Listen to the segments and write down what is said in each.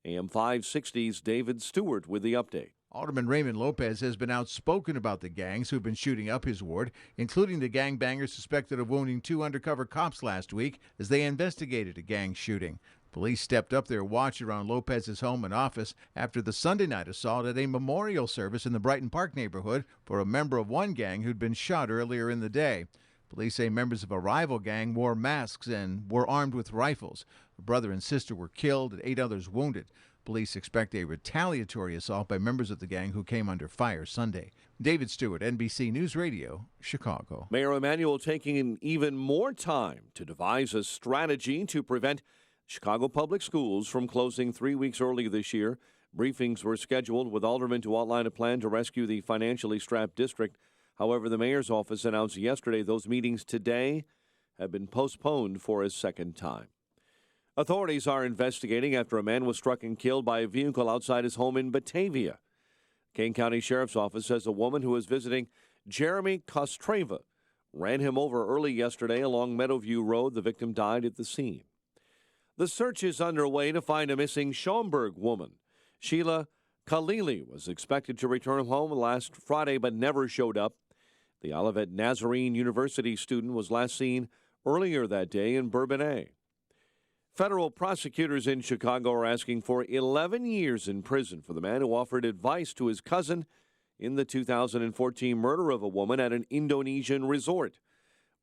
AM 560's David Stewart with the update. Alderman Raymond Lopez has been outspoken about the gangs who've been shooting up his ward, including the gangbangers suspected of wounding 2 undercover cops last week as they investigated a gang shooting. Police stepped up their watch around Lopez's home and office after the Sunday night assault at a memorial service in the Brighton Park neighborhood for a member of one gang who'd been shot earlier in the day. Police say members of a rival gang wore masks and were armed with rifles. A brother and sister were killed and 8 others wounded. Police expect a retaliatory assault by members of the gang who came under fire Sunday. David Stewart, NBC News Radio, Chicago. Mayor Emanuel taking even more time to devise a strategy to prevent Chicago Public Schools from closing 3 weeks early this year. Briefings were scheduled with aldermen to outline a plan to rescue the financially strapped district. However, the mayor's office announced yesterday those meetings today have been postponed for a second time. Authorities are investigating after a man was struck and killed by a vehicle outside his home in Batavia. Kane County Sheriff's Office says a woman who was visiting Jeremy Kostreva ran him over early yesterday along Meadowview Road. The victim died at the scene. The search is underway to find a missing Schaumburg woman. Sheila Khalili was expected to return home last Friday but never showed up. The Olivet Nazarene University student was last seen earlier that day in Bourbonnais. Federal prosecutors in Chicago are asking for 11 years in prison for the man who offered advice to his cousin in the 2014 murder of a woman at an Indonesian resort.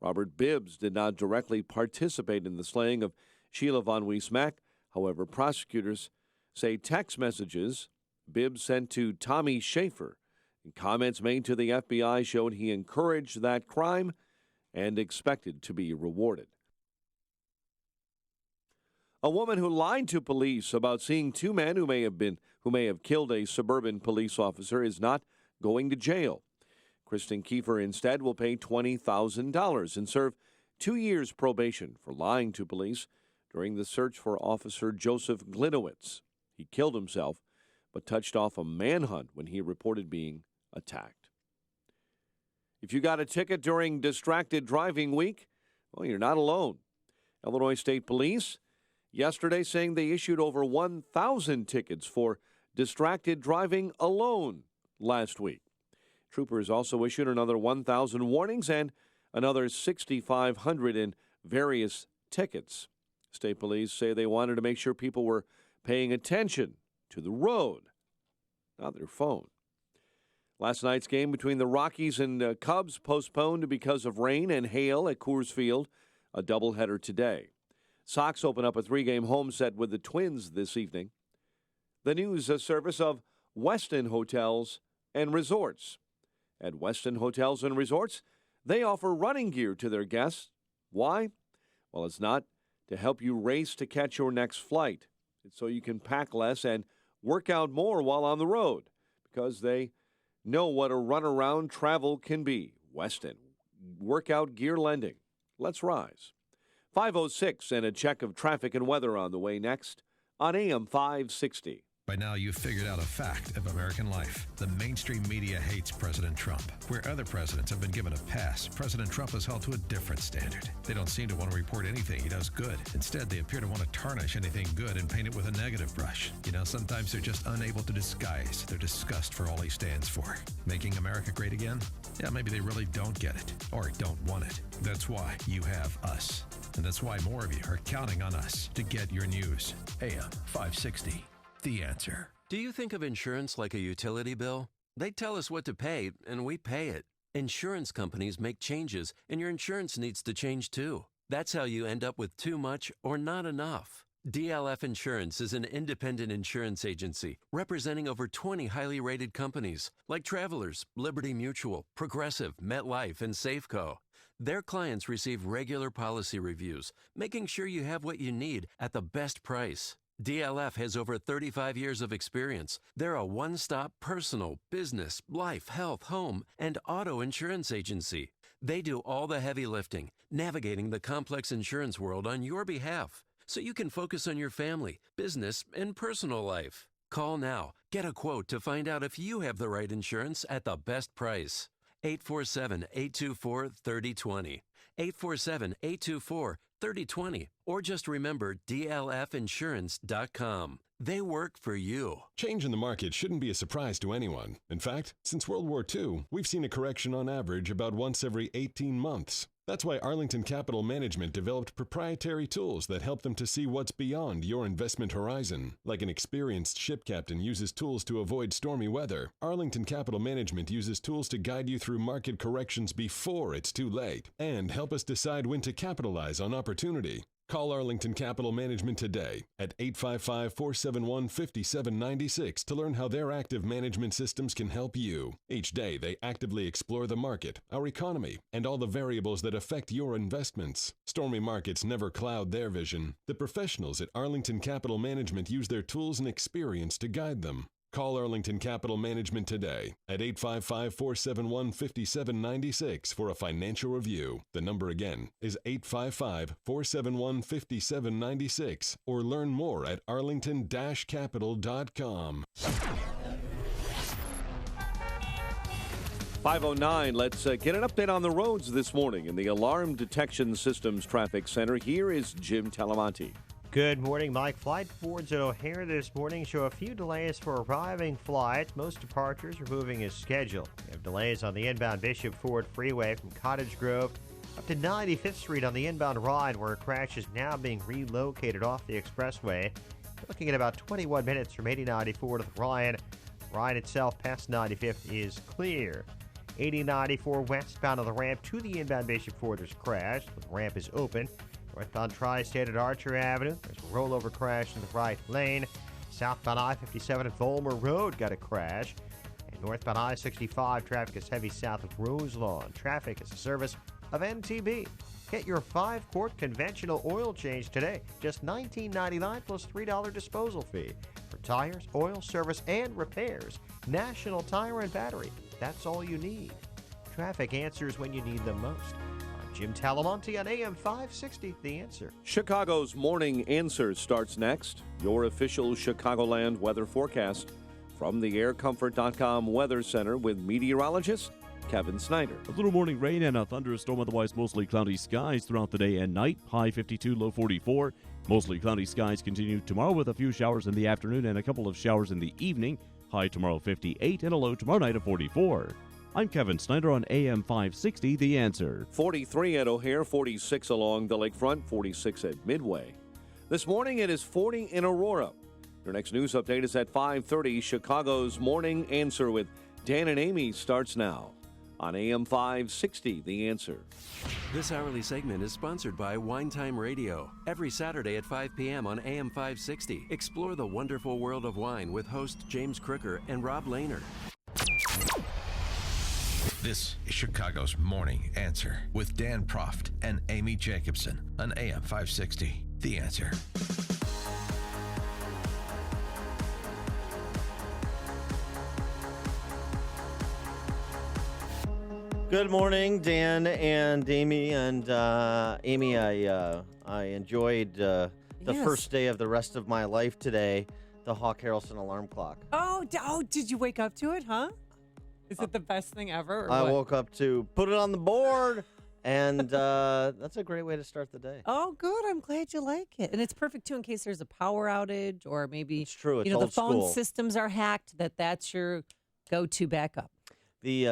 Robert Bibbs did not directly participate in the slaying of Sheila Von Wiesmack. However, prosecutors say text messages Bibbs sent to Tommy Schaefer and comments made to the FBI showed he encouraged that crime and expected to be rewarded. A woman who lied to police about seeing 2 men who may have killed a suburban police officer is not going to jail. Kristen Kiefer instead will pay $20,000 and serve 2 years probation for lying to police during the search for Officer Joseph Glinowitz. He killed himself but touched off a manhunt when he reported being attacked. If you got a ticket during Distracted Driving Week, well, you're not alone. Illinois State Police yesterday saying they issued over 1,000 tickets for distracted driving alone last week. Troopers also issued another 1,000 warnings and another 6,500 in various tickets. State Police say they wanted to make sure people were paying attention to the road, not their phone. Last night's game between the Rockies and Cubs postponed because of rain and hail at Coors Field, a doubleheader today. Sox open up a 3-game home set with the Twins this evening. The news service of Westin Hotels and Resorts. At Westin Hotels and Resorts, they offer running gear to their guests. Why? Well, it's not to help you race to catch your next flight. It's so you can pack less and work out more while on the road, because they know what a runaround travel can be. Westin, workout gear lending. Let's rise. 5:06 and a check of traffic and weather on the way next on AM 560. By now, you've figured out a fact of American life. The mainstream media hates President Trump. Where other presidents have been given a pass, President Trump is held to a different standard. They don't seem to want to report anything he does good. Instead, they appear to want to tarnish anything good and paint it with a negative brush. You know, sometimes they're just unable to disguise their disgust for all he stands for. Making America great again? Yeah, maybe they really don't get it or don't want it. That's why you have us. And that's why more of you are counting on us to get your news. AM 560. The answer. Do you think of insurance like a utility bill? They tell us what to pay, and we pay it. Insurance companies make changes, and your insurance needs to change too. That's how you end up with too much or not enough. DLF Insurance is an independent insurance agency representing over 20 highly rated companies like Travelers, Liberty Mutual, Progressive, MetLife, and Safeco. Their clients receive regular policy reviews, making sure you have what you need at the best price. DLF has over 35 years of experience. They're a one-stop personal, business, life, health, home, and auto insurance agency. They do all the heavy lifting, navigating the complex insurance world on your behalf, so you can focus on your family, business, and personal life. Call now. Get a quote to find out if you have the right insurance at the best price. 847-824-3020. 847-824-3020. Or just remember dlfinsurance.com. They work for you. Change in the market shouldn't be a surprise to anyone. In fact, since World War II, we've seen a correction on average about once every 18 months. That's why Arlington Capital Management developed proprietary tools that help them to see what's beyond your investment horizon. Like an experienced ship captain uses tools to avoid stormy weather, Arlington Capital Management uses tools to guide you through market corrections before it's too late and help us decide when to capitalize on opportunity. Call Arlington Capital Management today at 855-471-5796 to learn how their active management systems can help you. Each day, they actively explore the market, our economy, and all the variables that affect your investments. Stormy markets never cloud their vision. The professionals at Arlington Capital Management use their tools and experience to guide them. Call Arlington Capital Management today at 855-471-5796 for a financial review. The number again is 855-471-5796 or learn more at arlington-capital.com. 5:09. Let's get an update on the roads this morning in the Alarm Detection Systems Traffic Center. Here is Jim Talamonte. Good morning, Mike. Flight boards at O'Hare this morning show a few delays for arriving flights. Most departures are moving as scheduled. We have delays on the inbound Bishop Ford Freeway from Cottage Grove up to 95th Street on the inbound Ryan, where a crash is now being relocated off the expressway. Looking at about 21 minutes from 8094 to the Ryan. Ryan itself past 95th is clear. 8094 westbound on the ramp to the inbound Bishop Ford, there's a crash. The ramp is open. Northbound Tri-State at Archer Avenue, there's a rollover crash in the right lane. Southbound I-57 at Volmer Road got a crash. And northbound I-65 traffic is heavy south of Roselawn. Traffic is a service of NTB. Get your 5-quart conventional oil change today. Just $19.99 plus $3 disposal fee. For tires, oil, service, and repairs. National Tire and Battery. That's all you need. Traffic answers when you need them most. Jim Talamonte on AM 560, The Answer. Chicago's Morning Answer starts next. Your official Chicagoland weather forecast from the AirComfort.com Weather Center with meteorologist Kevin Snyder. A little morning rain and a thunderstorm, otherwise mostly cloudy skies throughout the day and night. High 52, low 44. Mostly cloudy skies continue tomorrow with a few showers in the afternoon and a couple of showers in the evening. High tomorrow 58 and a low tomorrow night of 44. I'm Kevin Snyder on AM 560, The Answer. 43 at O'Hare, 46 along the lakefront, 46 at Midway. This morning it is 40 in Aurora. Your next news update is at 5:30. Chicago's Morning Answer with Dan and Amy starts now on AM 560, The Answer. This hourly segment is sponsored by Wine Time Radio. Every Saturday at 5 p.m. on AM 560. Explore the wonderful world of wine with host James Crooker and Rob Lehner. This is Chicago's Morning Answer with Dan Proft and Amy Jacobson on AM 560. The Answer. Good morning, Dan and Amy. And Amy, I enjoyed the first day of the rest of my life today, the Hawk Harrelson alarm clock. Oh, did you wake up to it, huh? Is it the best thing ever? Or I what? woke up to put it on the board, and that's a great way to start the day. Oh, good. I'm glad you like it. And it's perfect, too, in case there's a power outage or maybe It's true. It's the old phone school. systems are hacked, that's your go-to backup. The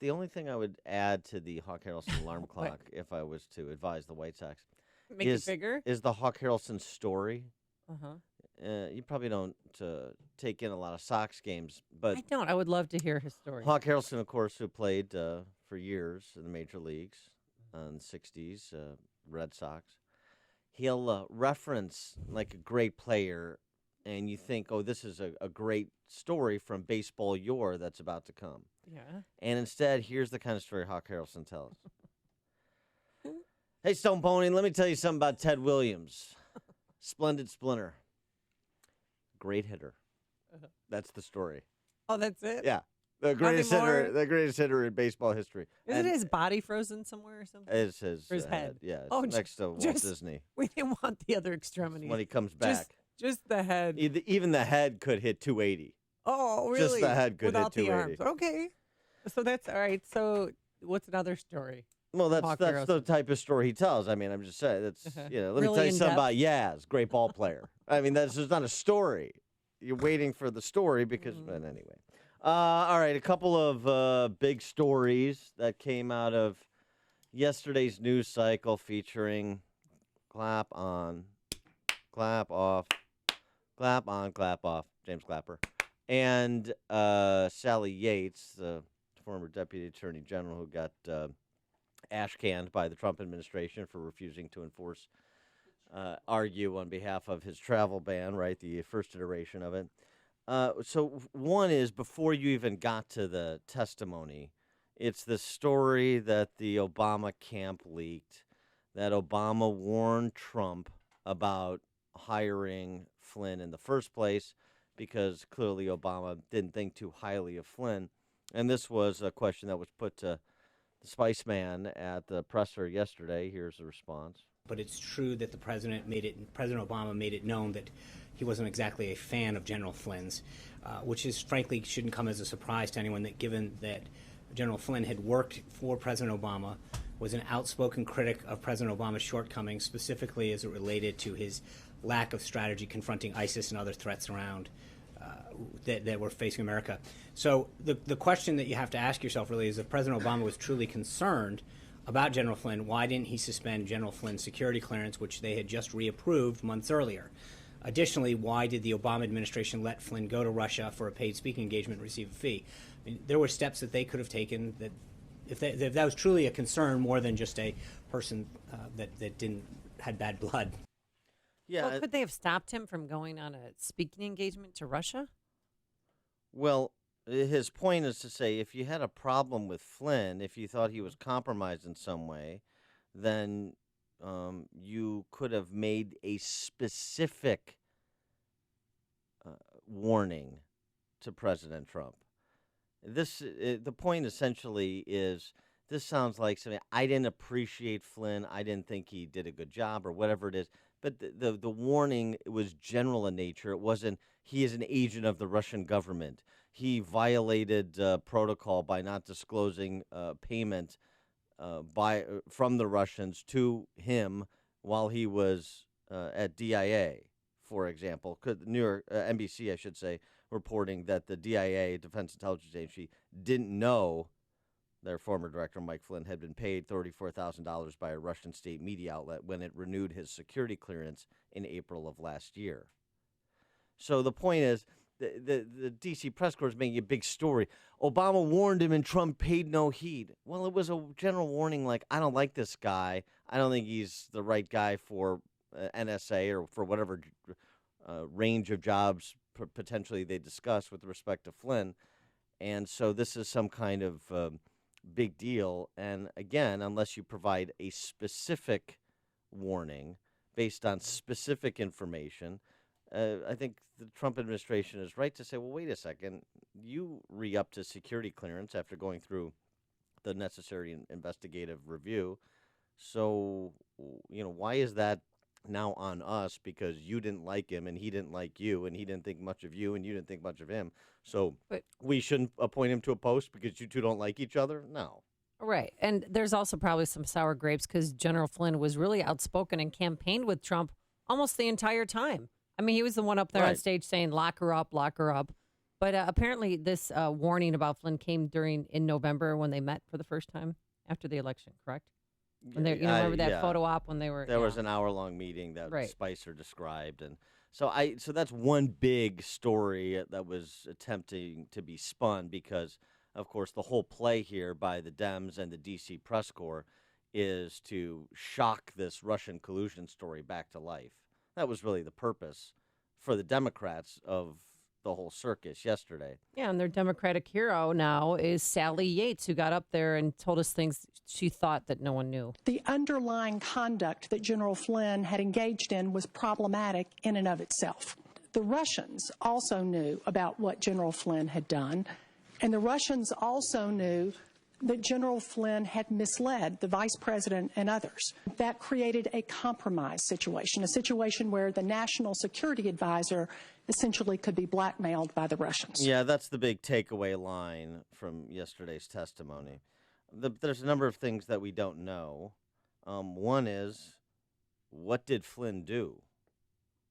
only thing I would add to the Hawk Harrelson alarm clock, if I was to advise the White Sox, Make it bigger? is the Hawk Harrelson story. Uh-huh. You probably don't take in a lot of Sox games, but I don't. I would love to hear his story. Hawk Harrelson, of course, who played for years in the major leagues in the 60s, Red Sox, he'll reference like a great player, and you think, oh, this is a great story from baseball yore that's about to come. Yeah. And instead, here's the kind of story Hawk Harrelson tells. Hey, Stone Pony, let me tell you something about Ted Williams. Splendid splinter. Great hitter. That's the story. Oh, that's it? Yeah. The greatest more? hitter, the greatest hitter in baseball history. Isn't his body frozen somewhere or something? It's his, Or his head? Yeah, it's Oh, next to Walt just- Disney. We didn't want the other extremity. When he comes back. Just the head. Even the head could hit 280. Oh, really? Just the head could hit Without the 280. arms. Okay. So that's all right. So what's another story? Well, that's Hawker the type of story he tells. I mean, I'm just saying. That's let me Really tell you something in-depth. about Yaz, great ball player. I mean, that's just not a story. You're waiting for the story because, but anyway. All right, a couple of big stories that came out of yesterday's news cycle featuring clap on, clap off, clap on, clap off, James Clapper, and Sally Yates, the former Deputy Attorney General who got ash-canned by the Trump administration for refusing to argue on behalf of his travel ban, right, the first iteration of it. So one is, before you even got to the testimony, it's the story that the Obama camp leaked, that Obama warned Trump about hiring Flynn in the first place because clearly Obama didn't think too highly of Flynn. And this was a question that was put to the Spice Man at the presser yesterday. Here's the response. But it's true that President Obama made it known that he wasn't exactly a fan of General Flynn's, which is frankly shouldn't come as a surprise to anyone, that given that General Flynn had worked for President Obama, was an outspoken critic of President Obama's shortcomings, specifically as it related to his lack of strategy confronting ISIS and other threats around that were facing America. So the question that you have to ask yourself really is, if President Obama was truly concerned about General Flynn, why didn't he suspend General Flynn's security clearance, which they had just reapproved months earlier? Additionally, why did the Obama administration let Flynn go to Russia for a paid speaking engagement and receive a fee? I mean, there were steps that they could have taken that, if that was truly a concern, more than just a person that had bad blood. Yeah. Well, could they have stopped him from going on a speaking engagement to Russia? Well, his point is to say, if you had a problem with Flynn, if you thought he was compromised in some way, then you could have made a specific warning to President Trump. The point essentially is, this sounds like something, I didn't appreciate Flynn, I didn't think he did a good job, or whatever it is. But the warning was general in nature. It wasn't, he is an agent of the Russian government. He violated protocol by not disclosing payment from the Russians to him while he was at DIA, for example. New York NBC, I should say, reporting that the DIA, Defense Intelligence Agency, didn't know their former director, Mike Flynn, had been paid $34,000 by a Russian state media outlet when it renewed his security clearance in April of last year. So the point is, the D.C. press corps is making a big story. Obama warned him and Trump paid no heed. Well, it was a general warning like, I don't like this guy. I don't think he's the right guy for NSA or for whatever range of jobs potentially they discuss with respect to Flynn. And so this is some kind of big deal. And again, unless you provide a specific warning based on specific information, I think the Trump administration is right to say, well, wait a second, you re-upped to security clearance after going through the necessary investigative review. So, why is that now on us? Because you didn't like him and he didn't like you and he didn't think much of you and you didn't think much of him. So we shouldn't appoint him to a post because you two don't like each other? No. Right. And there's also probably some sour grapes because General Flynn was really outspoken and campaigned with Trump almost the entire time. I mean, he was the one up there on stage saying, lock her up, lock her up. But apparently this warning about Flynn came in November when they met for the first time after the election, correct? When they, remember that photo op when they were... There was an hour-long meeting that Spicer described. And so that's one big story that was attempting to be spun because, of course, the whole play here by the Dems and the D.C. press corps is to shock this Russian collusion story back to life. That was really the purpose for the Democrats of the whole circus yesterday. Yeah, and their Democratic hero now is Sally Yates, who got up there and told us things she thought that no one knew. The underlying conduct that General Flynn had engaged in was problematic in and of itself. The Russians also knew about what General Flynn had done, and the Russians also knew that General Flynn had misled the vice president and others. That created a compromise situation, a situation where the national security advisor essentially could be blackmailed by the Russians. Yeah, that's the big takeaway line from yesterday's testimony. There's a number of things that we don't know. One is, what did Flynn do?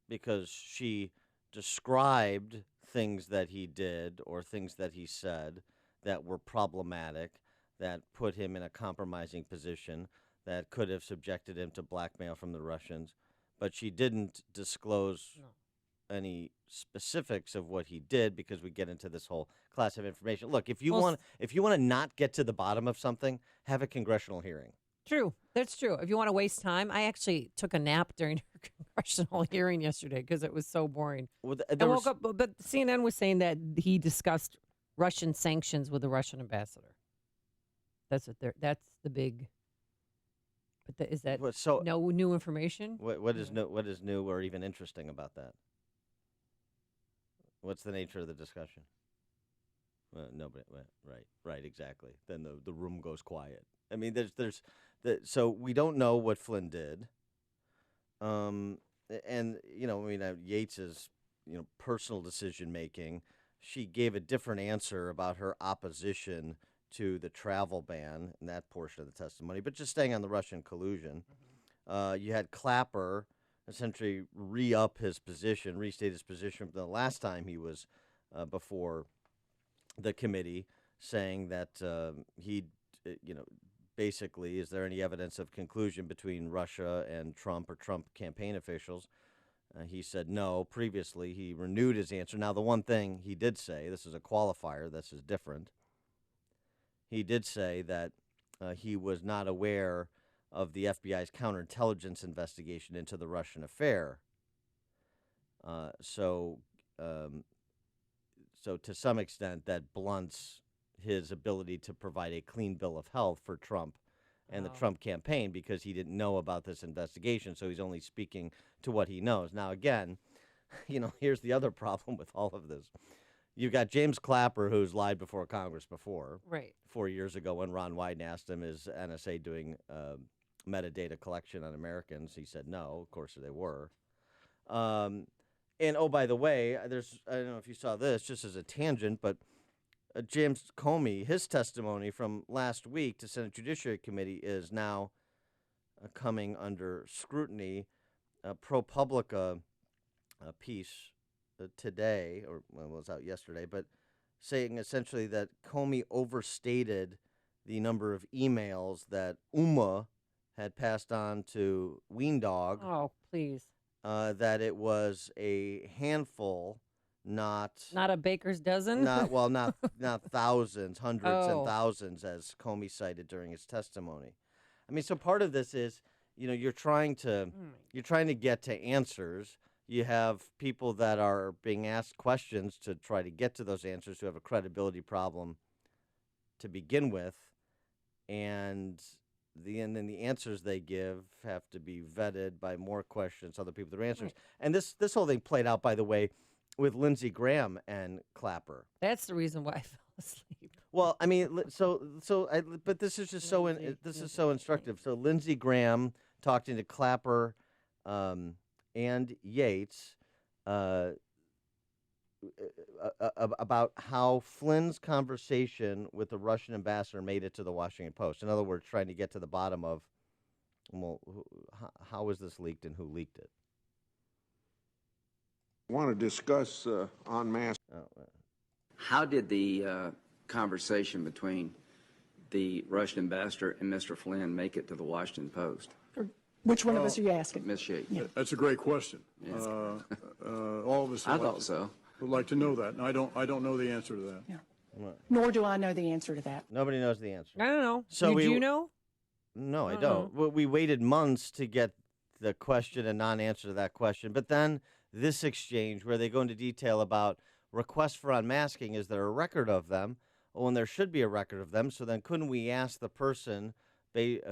Because she described things that he did or things that he said that were problematic, that put him in a compromising position, that could have subjected him to blackmail from the Russians. But she didn't disclose any specifics of what he did, because we get into this whole class of information. Look, if you want to not get to the bottom of something, have a congressional hearing. True. That's true. If you want to waste time, I actually took a nap during her congressional hearing yesterday because it was so boring. Well, I woke up, but CNN was saying that he discussed Russian sanctions with the Russian ambassador. That's the big. But is that no new information? What is new or even interesting about that? What's the nature of the discussion? Nobody. Right, exactly. Then the room goes quiet. I mean, so we don't know what Flynn did. And Yates's personal decision making. She gave a different answer about her opposition to the travel ban in that portion of the testimony. But just staying on the Russian collusion, you had Clapper essentially restate his position from the last time he was before the committee, saying that basically, is there any evidence of collusion between Russia and Trump or Trump campaign officials? He said no. Previously, he renewed his answer. Now, the one thing he did say, this is a qualifier, this is different. He did say that he was not aware of the FBI's counterintelligence investigation into the Russian affair. So to some extent, that blunts his ability to provide a clean bill of health for Trump and the Trump campaign, because he didn't know about this investigation, so he's only speaking to what he knows. Now, again, here's the other problem with all of this. You've got James Clapper, who's lied before Congress before. Right. 4 years ago when Ron Wyden asked him, is NSA doing metadata collection on Americans? He said no. Of course they were. And, oh, by the way, I don't know if you saw this, just as a tangent, but James Comey, his testimony from last week to Senate Judiciary Committee is now coming under scrutiny. ProPublica piece today, or well, it was out yesterday, but saying essentially that Comey overstated the number of emails that Uma had passed on to Weendog. Oh, please. That it was a handful, not a baker's dozen. Not thousands, hundreds and thousands, as Comey cited during his testimony. I mean, so part of this is, you're trying to get to answers. You have people that are being asked questions to try to get to those answers who have a credibility problem to begin with, and then the answers they give have to be vetted by more questions, other people, their answers. Right. And this whole thing played out, by the way, with Lindsey Graham and Clapper. That's the reason why I fell asleep. Well, I mean, but this is just so instructive. So Lindsey Graham talking to Clapper and Yates about how Flynn's conversation with the Russian ambassador made it to the Washington Post. In other words, trying to get to the bottom of, well, how was this leaked and who leaked it? I want to discuss en masse. How did the conversation between the Russian ambassador and Mr. Flynn make it to the Washington Post? Which one of us are you asking? Ms. Yates. Yeah. That's a great question. Yes. All of us I thought so. Would like to know that. And I don't know the answer to that. Yeah. Nor do I know the answer to that. Nobody knows the answer. I don't know. So do you know? No, I don't. Well, we waited months to get the question and non-answer to that question. But then this exchange where they go into detail about requests for unmasking, is there a record of them? Oh, and there should be a record of them. So then couldn't we ask the person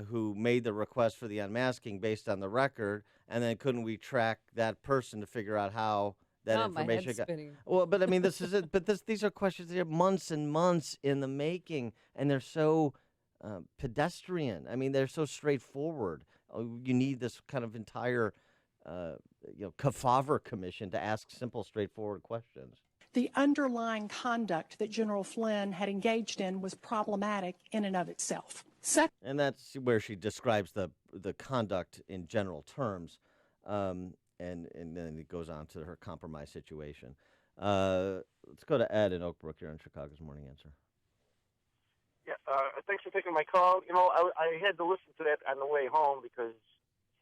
who made the request for the unmasking based on the record, and then couldn't we track that person to figure out how that information got? Well, but I mean, this is it. But these are questions that are months and months in the making, and they're so pedestrian. I mean, they're so straightforward. You need this kind of entire, Kefauver commission to ask simple, straightforward questions. The underlying conduct that General Flynn had engaged in was problematic in and of itself. And that's where she describes the conduct in general terms, and then it goes on to her compromise situation. Let's go to Ed in Oak Brook here on Chicago's Morning Answer. Yeah, thanks for taking my call. I had to listen to that on the way home because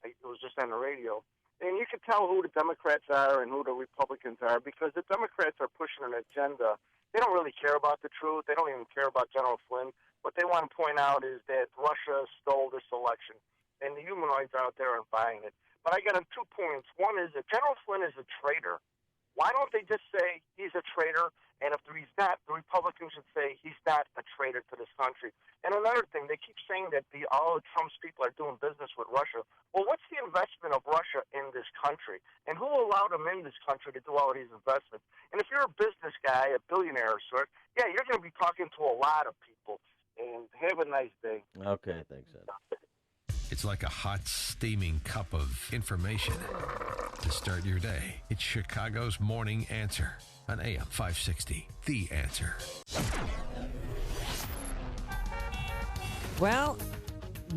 it was just on the radio. And you can tell who the Democrats are and who the Republicans are because the Democrats are pushing an agenda. They don't really care about the truth. They don't even care about General Flynn. What they want to point out is that Russia stole this election, and the humanoids out there are buying it. But I got 2 points. One is that General Flynn is a traitor. Why don't they just say he's a traitor? And if he's not, the Republicans should say he's not a traitor to this country. And another thing, they keep saying that all of Trump's people are doing business with Russia. Well, what's the investment of Russia in this country? And who allowed them in this country to do all of these investments? And if you're a business guy, a billionaire or sort, yeah, you're going to be talking to a lot of people. And have a nice day. Okay, thanks, Ed. It's like a hot, steaming cup of information to start your day. It's Chicago's Morning Answer on AM 560. The Answer. Well,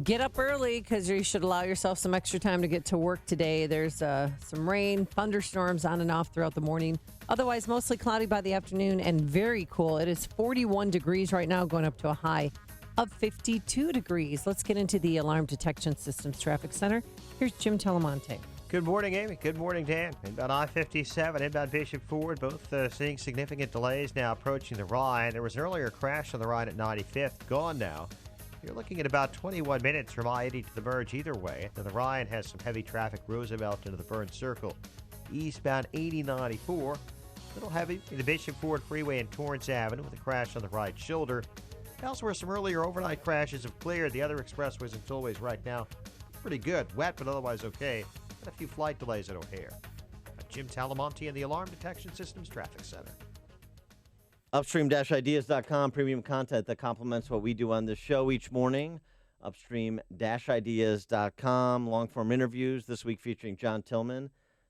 get up early because you should allow yourself some extra time to get to work today. There's some rain, thunderstorms on and off throughout the morning. Otherwise, mostly cloudy by the afternoon and very cool. It is 41 degrees right now, going up to a high of 52 degrees. Let's get into the Alarm Detection Systems Traffic Center. Here's Jim Talamonte. Good morning, Amy. Good morning, Dan. Inbound I-57, inbound Bishop Ford, both seeing significant delays now approaching the Rhine. There was an earlier crash on the Rhine at 95th, gone now. You're looking at about 21 minutes from I-80 to the merge either way. Now, the Rhine has some heavy traffic, Roosevelt into the Burn Circle. Eastbound 80-94, a little heavy in the Bishop Ford Freeway and Torrance Avenue with a crash on the right shoulder. Elsewhere, some earlier overnight crashes have cleared. The other expressways and tollways right now pretty good. Wet, but otherwise okay. And a few flight delays at O'Hare. Jim Talamonte in the Alarm Detection Systems Traffic Center. Upstream-ideas.com, premium content that complements what we do on this show each morning. Upstream-ideas.com, long-form interviews this week featuring John Tillman,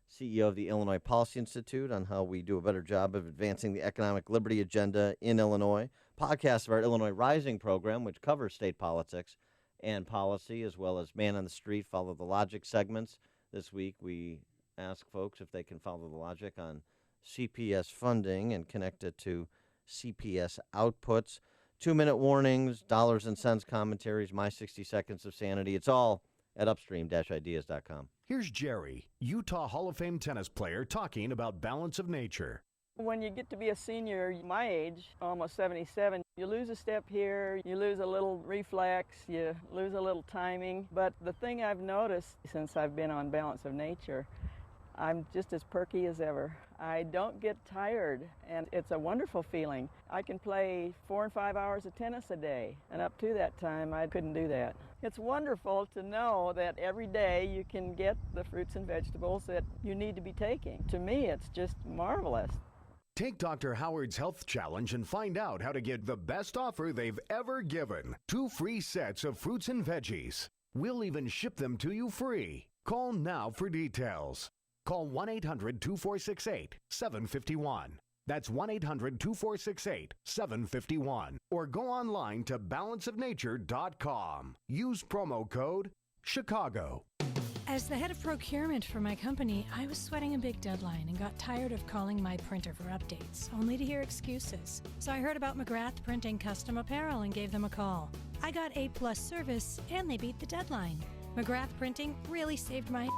CEO of the Illinois Policy Institute, on how we do a better job of advancing the economic liberty agenda in Illinois. Podcast of our Illinois Rising program, which covers state politics and policy, as well as Man on the Street, Follow the Logic segments. This week, we ask folks if they can follow the logic on CPS funding and connect it to CPS outputs. 2-minute warnings, dollars and cents commentaries, my 60 seconds of sanity. It's all at upstream-ideas.com. Here's Jerry, Utah Hall of Fame tennis player, talking about balance of nature. When you get to be a senior, my age, almost 77, you lose a step here, you lose a little reflex, you lose a little timing. But the thing I've noticed since I've been on Balance of Nature, I'm just as perky as ever. I don't get tired, and it's a wonderful feeling. I can play 4 and 5 hours of tennis a day, and up to that time, I couldn't do that. It's wonderful to know that every day you can get the fruits and vegetables that you need to be taking. To me, it's just marvelous. Take Dr. Howard's Health Challenge and find out how to get the best offer they've ever given. 2 free sets of fruits and veggies. We'll even ship them to you free. Call now for details. Call 1-800-2468-751. That's 1-800-2468-751. Or go online to balanceofnature.com. Use promo code CHICAGO. As the head of procurement for my company, I was sweating a big deadline and got tired of calling my printer for updates, only to hear excuses. So I heard about McGrath Printing Custom Apparel and gave them a call. I got A+ service, and they beat the deadline. McGrath Printing really saved my...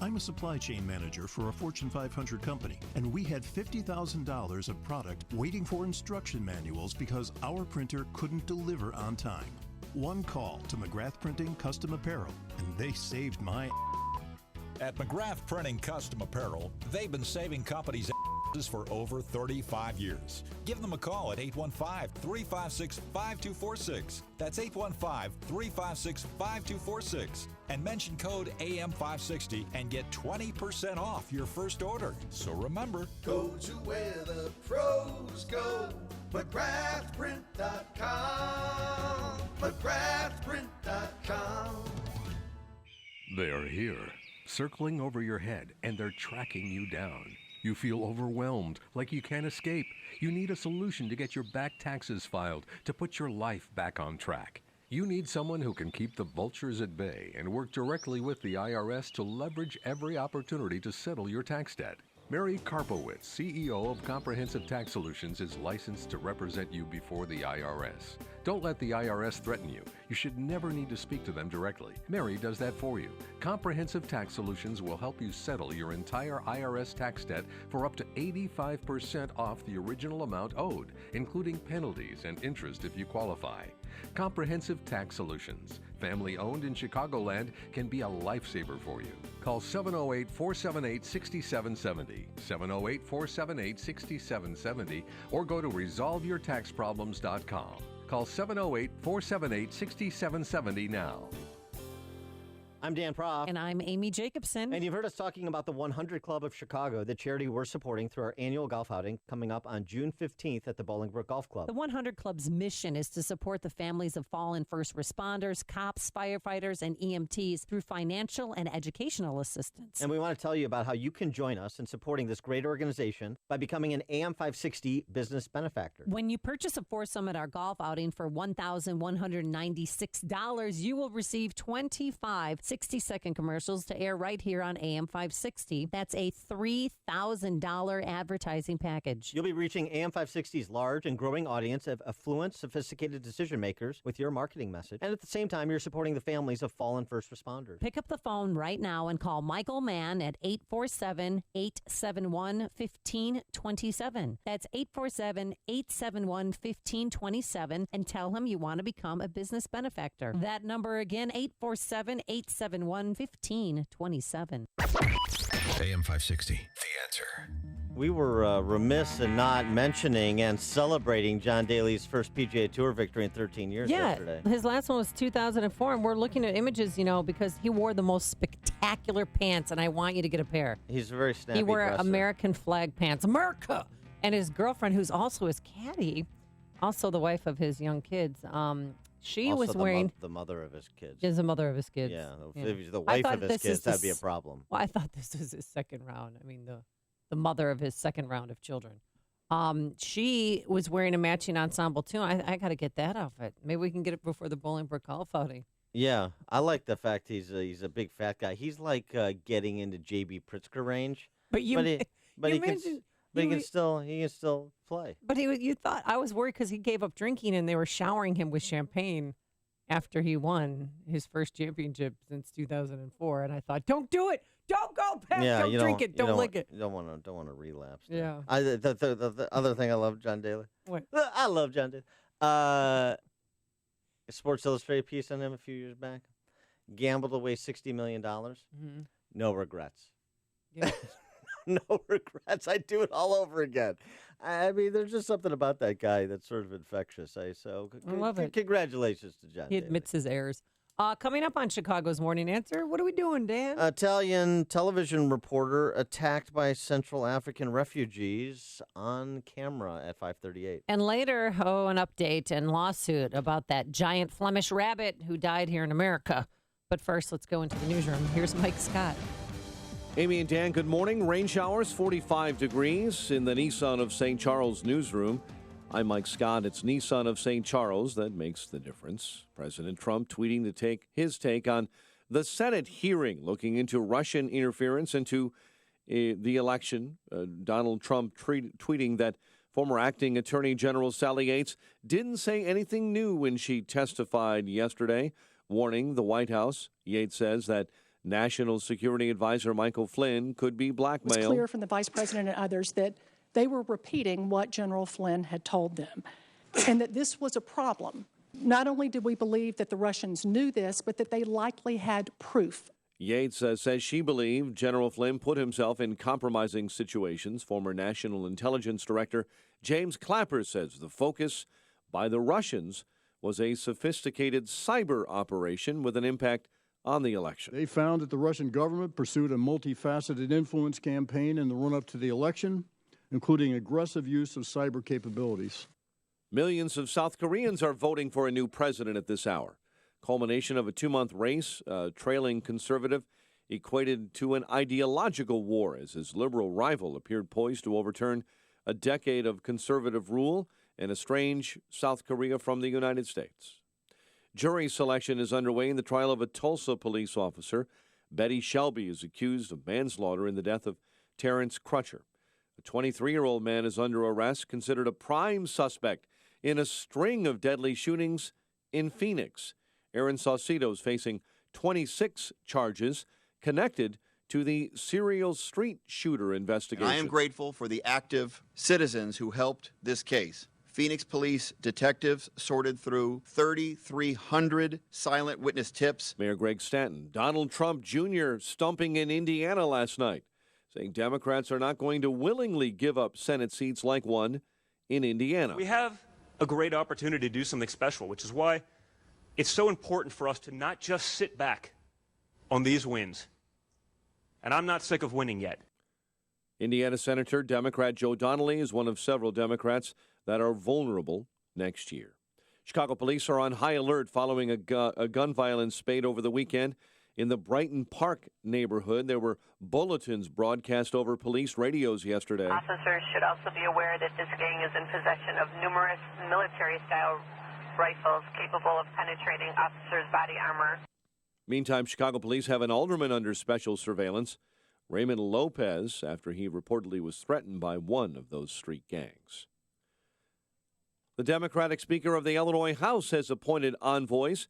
I'm a supply chain manager for a Fortune 500 company, and we had $50,000 of product waiting for instruction manuals because our printer couldn't deliver on time. One call to McGrath Printing Custom Apparel, and they saved my... At McGrath Printing Custom Apparel, they've been saving companies for over 35 years. Give them a call at 815-356-5246. That's 815-356-5246. And mention code AM560 and get 20% off your first order. So remember, go to where the pros go. McGrathPrint.com. McGrathPrint.com. They're here, circling over your head, and they're tracking you down. You feel overwhelmed, like you can't escape. You need a solution to get your back taxes filed, to put your life back on track. You need someone who can keep the vultures at bay and work directly with the IRS to leverage every opportunity to settle your tax debt. Mary Karpowitz, CEO of Comprehensive Tax Solutions, is licensed to represent you before the IRS. Don't let the IRS threaten you. You should never need to speak to them directly. Mary does that for you. Comprehensive Tax Solutions will help you settle your entire IRS tax debt for up to 85% off the original amount owed, including penalties and interest if you qualify. Comprehensive Tax Solutions, family owned in Chicagoland, can be a lifesaver for you. Call 708-478-6770, 708-478-6770, or go to resolveyourtaxproblems.com. Call 708-478-6770 now. I'm Dan Proft. And I'm Amy Jacobson. And you've heard us talking about the 100 Club of Chicago, the charity we're supporting through our annual golf outing coming up on June 15th at the Bolingbrook Golf Club. The 100 Club's mission is to support the families of fallen first responders, cops, firefighters, and EMTs through financial and educational assistance. And we want to tell you about how you can join us in supporting this great organization by becoming an AM560 business benefactor. When you purchase a foursome at our golf outing for $1,196, you will receive 25 60-second commercials to air right here on AM 560. That's a $3,000 advertising package. You'll be reaching AM 560's large and growing audience of affluent, sophisticated decision makers with your marketing message. And at the same time, you're supporting the families of fallen first responders. Pick up the phone right now and call Michael Mann at 847-871-1527. That's 847-871-1527, and tell him you want to become a business benefactor. That number again, 847-871-1527. AM 560, The Answer. We were remiss in not mentioning and celebrating John Daly's first PGA Tour victory in 13 years yesterday. His last one was 2004, and we're looking at images, because he wore the most spectacular pants, and I want you to get a pair. He's a very snappy He wore dresser. American flag pants. America! And his girlfriend, who's also his caddy, also the wife of his young kids, she also was wearing... the mother of his kids. Is the mother of his kids. Yeah, if he's the wife of his kids, that'd be a problem. Well, I thought this was his second round. I mean, the mother of his second round of children. She was wearing a matching ensemble, too. I got to get that outfit. Maybe we can get it before the Bolingbrook Golf outing. Yeah, I like the fact he's a big fat guy. He's like getting into J.B. Pritzker range. But he can still play. But you thought, I was worried because he gave up drinking and they were showering him with champagne after he won his first championship since 2004. And I thought, don't do it. Don't go back. Yeah, don't drink it. Don't lick it. You don't want to relapse. Yeah. The other thing I love John Daly. What? I love John Daly. A Sports Illustrated piece on him a few years back. Gambled away $60 million. Mm-hmm. No regrets. Yeah. No regrets. I'd do it all over again. I mean, there's just something about that guy that's sort of infectious. So I love it. Congratulations to John He admits his errors. Coming up on Chicago's Morning Answer, what are we doing, Dan? Italian television reporter attacked by Central African refugees on camera at 5:38. And later, an update and lawsuit about that giant Flemish rabbit who died here in America. But first, let's go into the newsroom. Here's Mike Scott. Amy and Dan, good morning. Rain showers, 45 degrees in the Nissan of St. Charles newsroom. I'm Mike Scott. It's Nissan of St. Charles that makes the difference. President Trump tweeting to take his take on the Senate hearing looking into Russian interference into the election. Donald Trump tweeting that former acting Attorney General Sally Yates didn't say anything new when she testified yesterday, warning the White House. Yates says that National Security Advisor Michael Flynn could be blackmailed. It was clear from the vice president and others that they were repeating what General Flynn had told them, and that this was a problem. Not only did we believe that the Russians knew this, but that they likely had proof. Yates says she believed General Flynn put himself in compromising situations. Former National Intelligence Director James Clapper says the focus by the Russians was a sophisticated cyber operation with an impact on the election. They found that the Russian government pursued a multifaceted influence campaign in the run-up to the election, including aggressive use of cyber capabilities. Millions of South Koreans are voting for a new president at this hour. Culmination of a 2-month race, trailing conservative equated to an ideological war as his liberal rival appeared poised to overturn a decade of conservative rule and estrange South Korea from the United States. Jury selection is underway in the trial of a Tulsa police officer. Betty Shelby is accused of manslaughter in the death of Terrence Crutcher. A 23-year-old man is under arrest, considered a prime suspect in a string of deadly shootings in Phoenix. Aaron Saucedo is facing 26 charges connected to the serial street shooter investigation. I am grateful for the active citizens who helped this case. Phoenix police detectives sorted through 3,300 silent witness tips. Mayor Greg Stanton, Donald Trump Jr. stumping in Indiana last night, saying Democrats are not going to willingly give up Senate seats like one in Indiana. We have a great opportunity to do something special, which is why it's so important for us to not just sit back on these wins. And I'm not sick of winning yet. Indiana Senator Democrat Joe Donnelly is one of several Democrats that are vulnerable next year. Chicago police are on high alert following a gun violence spate over the weekend. In the Brighton Park neighborhood, there were bulletins broadcast over police radios yesterday. Officers should also be aware that this gang is in possession of numerous military-style rifles capable of penetrating officers' body armor. Meantime, Chicago police have an alderman under special surveillance, Raymond Lopez, after he reportedly was threatened by one of those street gangs. The Democratic Speaker of the Illinois House has appointed envoys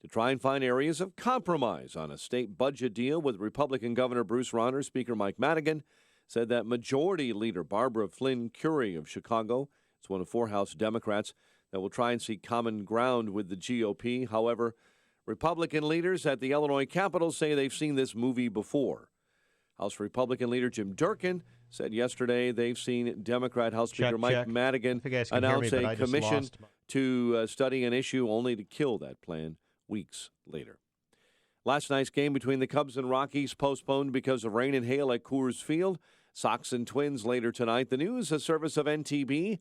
to try and find areas of compromise on a state budget deal with Republican Governor Bruce Rauner. Speaker Mike Madigan said that Majority Leader Barbara Flynn Curry of Chicago is one of 4 House Democrats that will try and seek common ground with the GOP. However, Republican leaders at the Illinois Capitol say they've seen this movie before. House Republican leader Jim Durkin said yesterday they've seen Democrat House Speaker Mike Madigan announce a commission to study an issue only to kill that plan weeks later. Last night's game between the Cubs and Rockies postponed because of rain and hail at Coors Field. Sox and Twins later tonight. The news, a service of NTB.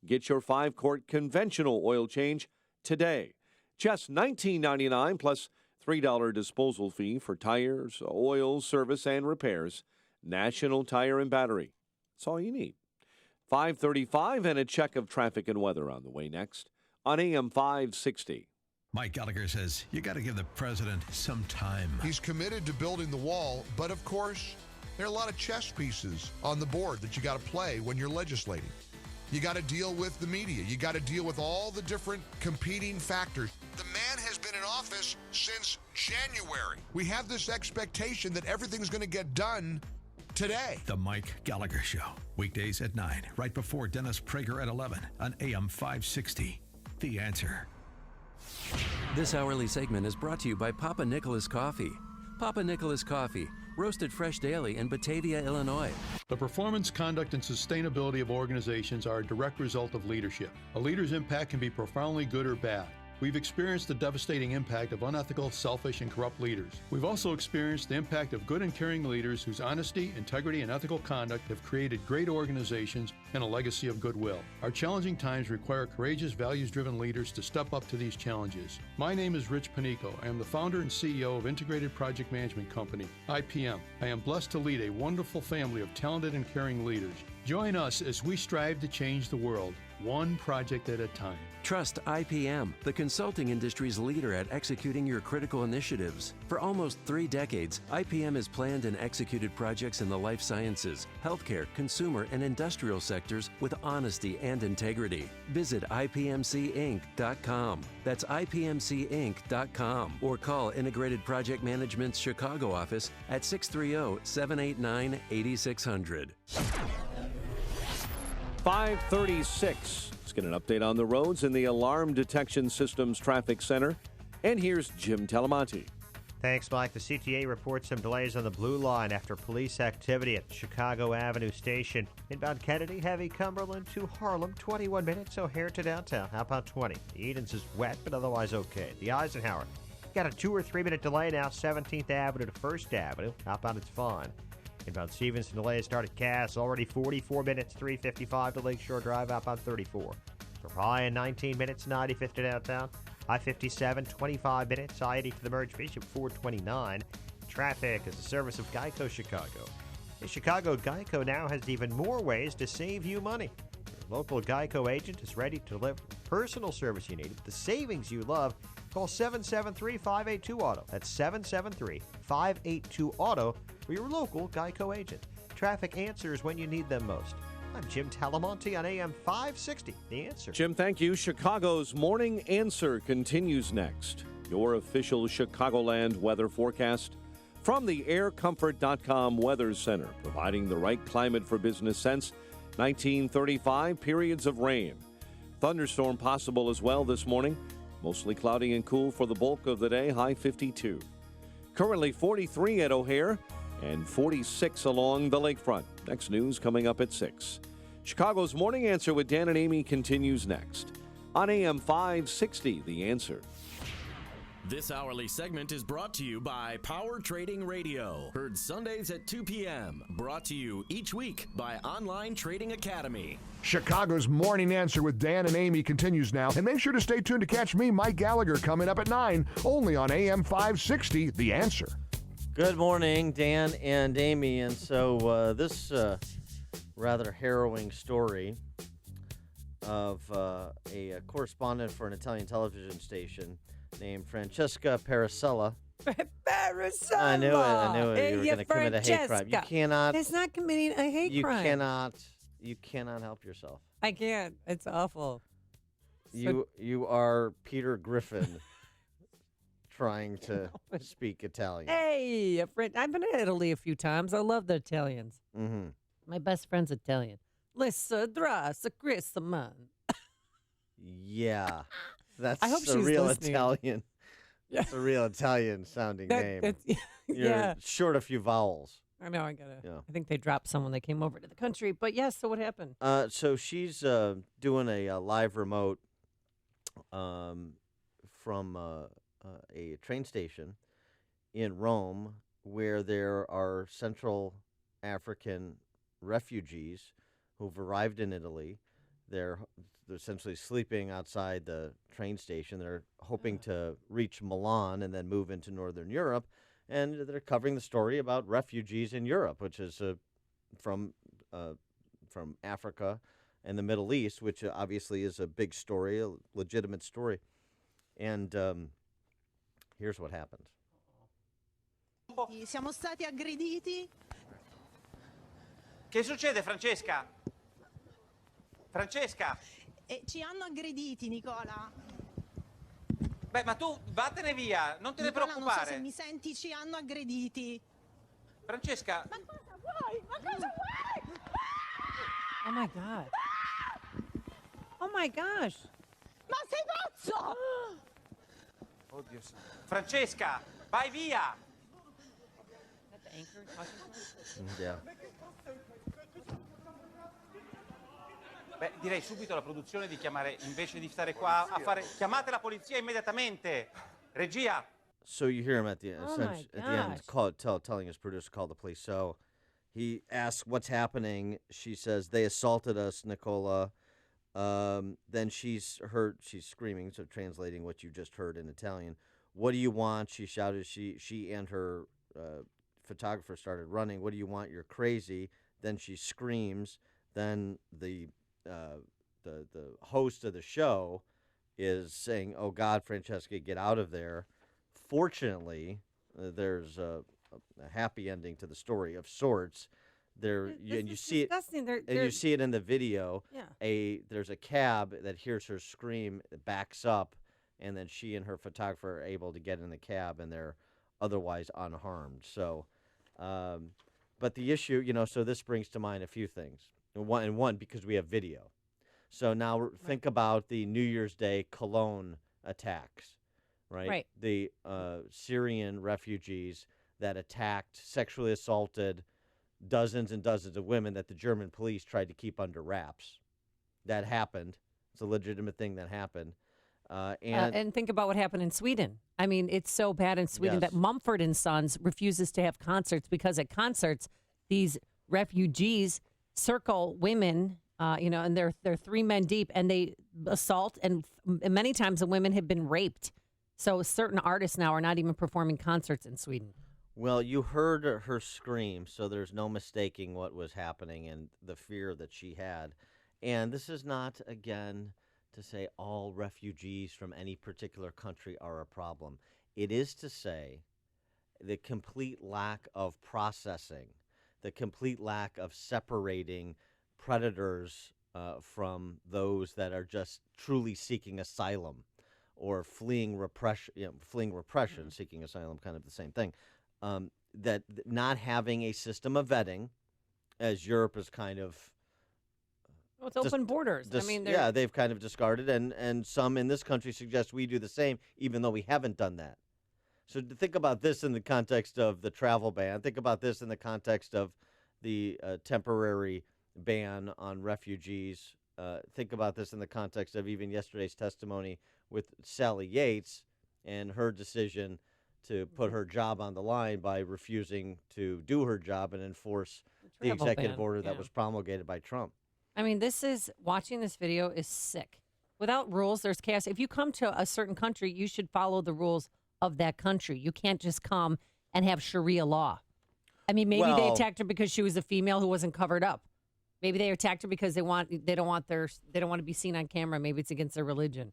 Get your 5-quart conventional oil change today. Just $19.99 plus $3 disposal fee for tires, oil, service, and repairs. National Tire and Battery. That's all you need. 5:35 and a check of traffic and weather on the way next on AM 560. Mike Gallagher says you got to give the president some time. He's committed to building the wall, but of course, there are a lot of chess pieces on the board that you got to play when you're legislating. You got to deal with the media. You got to deal with all the different competing factors. The man has been in office since January. We have this expectation that everything's going to get done today. The Mike Gallagher Show. Weekdays at 9, right before Dennis Prager at 11 on AM 560. The Answer. This hourly segment is brought to you by Papa Nicholas Coffee. Papa Nicholas Coffee, roasted fresh daily in Batavia, Illinois. The performance, conduct, and sustainability of organizations are a direct result of leadership. A leader's impact can be profoundly good or bad. We've experienced the devastating impact of unethical, selfish, and corrupt leaders. We've also experienced the impact of good and caring leaders whose honesty, integrity, and ethical conduct have created great organizations and a legacy of goodwill. Our challenging times require courageous, values-driven leaders to step up to these challenges. My name is Rich Panico. I am the founder and CEO of Integrated Project Management Company, IPM. I am blessed to lead a wonderful family of talented and caring leaders. Join us as we strive to change the world, one project at a time. Trust IPM, the consulting industry's leader at executing your critical initiatives. For almost 3 decades, IPM has planned and executed projects in the life sciences, healthcare, consumer, and industrial sectors with honesty and integrity. Visit IPMCinc.com. That's IPMCinc.com. Or call Integrated Project Management's Chicago office at 630-789-8600. 5:36. Let's get an update on the roads in the Alarm Detection Systems Traffic Center. And here's Jim Talamonte. Thanks, Mike. The CTA reports some delays on the Blue Line after police activity at Chicago Avenue Station. Inbound Kennedy, heavy Cumberland to Harlem, 21 minutes. O'Hare to downtown. How about 20? The Edens is wet, but otherwise okay. The Eisenhower, got a 2 or 3 minute delay now, 17th Avenue to 1st Avenue. Outbound, it's fine. Inbound Stevenson delay started Cass, already 44 minutes, 3:55 to Lakeshore Drive, outbound 34. For Ryan, 19 minutes, 95th to downtown. I-57, 25 minutes, I-80 to the merge Bishop, 429. Traffic is a service of Geico Chicago. In Chicago, Geico now has even more ways to save you money. Your local Geico agent is ready to deliver the personal service you need, the savings you love. Call 773-582-AUTO. That's 773-582-AUTO for your local Geico agent. Traffic answers when you need them most. I'm Jim Talamonte on AM 560, The Answer. Jim, thank you. Chicago's Morning Answer continues next. Your official Chicagoland weather forecast from the aircomfort.com Weather Center, providing the right climate for business since 1935, periods of rain. Thunderstorm possible as well this morning. Mostly cloudy and cool for the bulk of the day, high 52. Currently 43 at O'Hare and 46 along the lakefront. Next news coming up at 6. Chicago's Morning Answer with Dan and Amy continues next on AM 560, The Answer. This hourly segment is brought to you by Power Trading Radio. Heard Sundays at 2 p.m. Brought to you each week by Online Trading Academy. Chicago's Morning Answer with Dan and Amy continues now. And make sure to stay tuned to catch me, Mike Gallagher, coming up at 9, only on AM 560, The Answer. Good morning, Dan and Amy. And so this rather harrowing story of a correspondent for an Italian television station named Francesca Parasella. Parasella! I knew it. You were going to commit a hate crime. You cannot. It's not committing a hate crime. You cannot help yourself. I can't. It's awful. You are Peter Griffin trying to speak Italian. Hey, a friend. I've been to Italy a few times. I love the Italians. Mm-hmm. My best friend's Italian. Lissa drassa Christmas. Yeah. That's I hope a she's real listening. Italian. That's a real Italian sounding name. Yeah. Short a few vowels. I know. I think they dropped someone that came over to the country. But yes. So what happened? So she's doing a live remote from a train station in Rome, where there are Central African refugees who've arrived in Italy. They're essentially sleeping outside the train station. They're hoping to reach Milan and then move into Northern Europe. And they're covering the story about refugees in Europe, which is from Africa and the Middle East, which obviously is a big story, a legitimate story. And here's what happened. Siamo stati aggrediti. Che succede, Francesca? Francesca? Ci hanno aggrediti, Nicola. Beh, ma tu vattene via, non te ne Nicola, preoccupare. Non so se mi senti, ci hanno aggrediti. Francesca. Ma cosa vuoi? Ma cosa vuoi? Oh my God. Oh my gosh. Ma sei pazzo? Oddio. Francesca, vai via. Yeah. Beh, direi subito alla produzione di chiamare, invece di stare qua a fare... Chiamate la polizia immediatamente! Regia! So you hear him at the end, Oh my at the end telling his producer to call the police. So he asks what's happening. She says, they assaulted us, Nicola. Then she's screaming, so translating what you just heard in Italian. What do you want? She shouted. She and her photographer started running. What do you want? You're crazy. Then she screams. Then the host of the show is saying, "Oh God, Francesca, get out of there." Fortunately, there's a happy ending to the story of sorts. You see it in the video. Yeah. There's a cab that hears her scream, backs up, and then she and her photographer are able to get in the cab, and they're otherwise unharmed. So, but the issue, so this brings to mind a few things. One, because we have video. So now think about the New Year's Day Cologne attacks, right? Right. The Syrian refugees that attacked, sexually assaulted dozens and dozens of women that the German police tried to keep under wraps. That happened. It's a legitimate thing that happened. And think about what happened in Sweden. I mean, it's so bad in Sweden Yes. that Mumford and Sons refuses to have concerts because at concerts, these refugees circle women, and they're 3 men deep, and they assault, and many times the women have been raped. So certain artists now are not even performing concerts in Sweden. Well, you heard her scream, so there's no mistaking what was happening and the fear that she had. And this is not, again, to say all refugees from any particular country are a problem. It is to say the complete lack of processing, the complete lack of separating predators from those that are just truly seeking asylum or fleeing repression, seeking asylum, kind of the same thing. That not having a system of vetting, as Europe is kind of Well, it's open borders. I mean, they've kind of discarded, and some in this country suggest we do the same, even though we haven't done that. So to think about this in the context of the travel ban, think about this in the context of the temporary ban on refugees. Think about this in the context of even yesterday's testimony with Sally Yates and her decision to put her job on the line by refusing to do her job and enforce the travel executive ban, order that yeah. was promulgated by Trump. I mean, watching this video is sick. Without rules, there's chaos. If you come to a certain country, you should follow the rules of that country. You can't just come and have Sharia law. I mean, maybe they attacked her because she was a female who wasn't covered up. Maybe they attacked her because they don't want to be seen on camera. Maybe it's against their religion.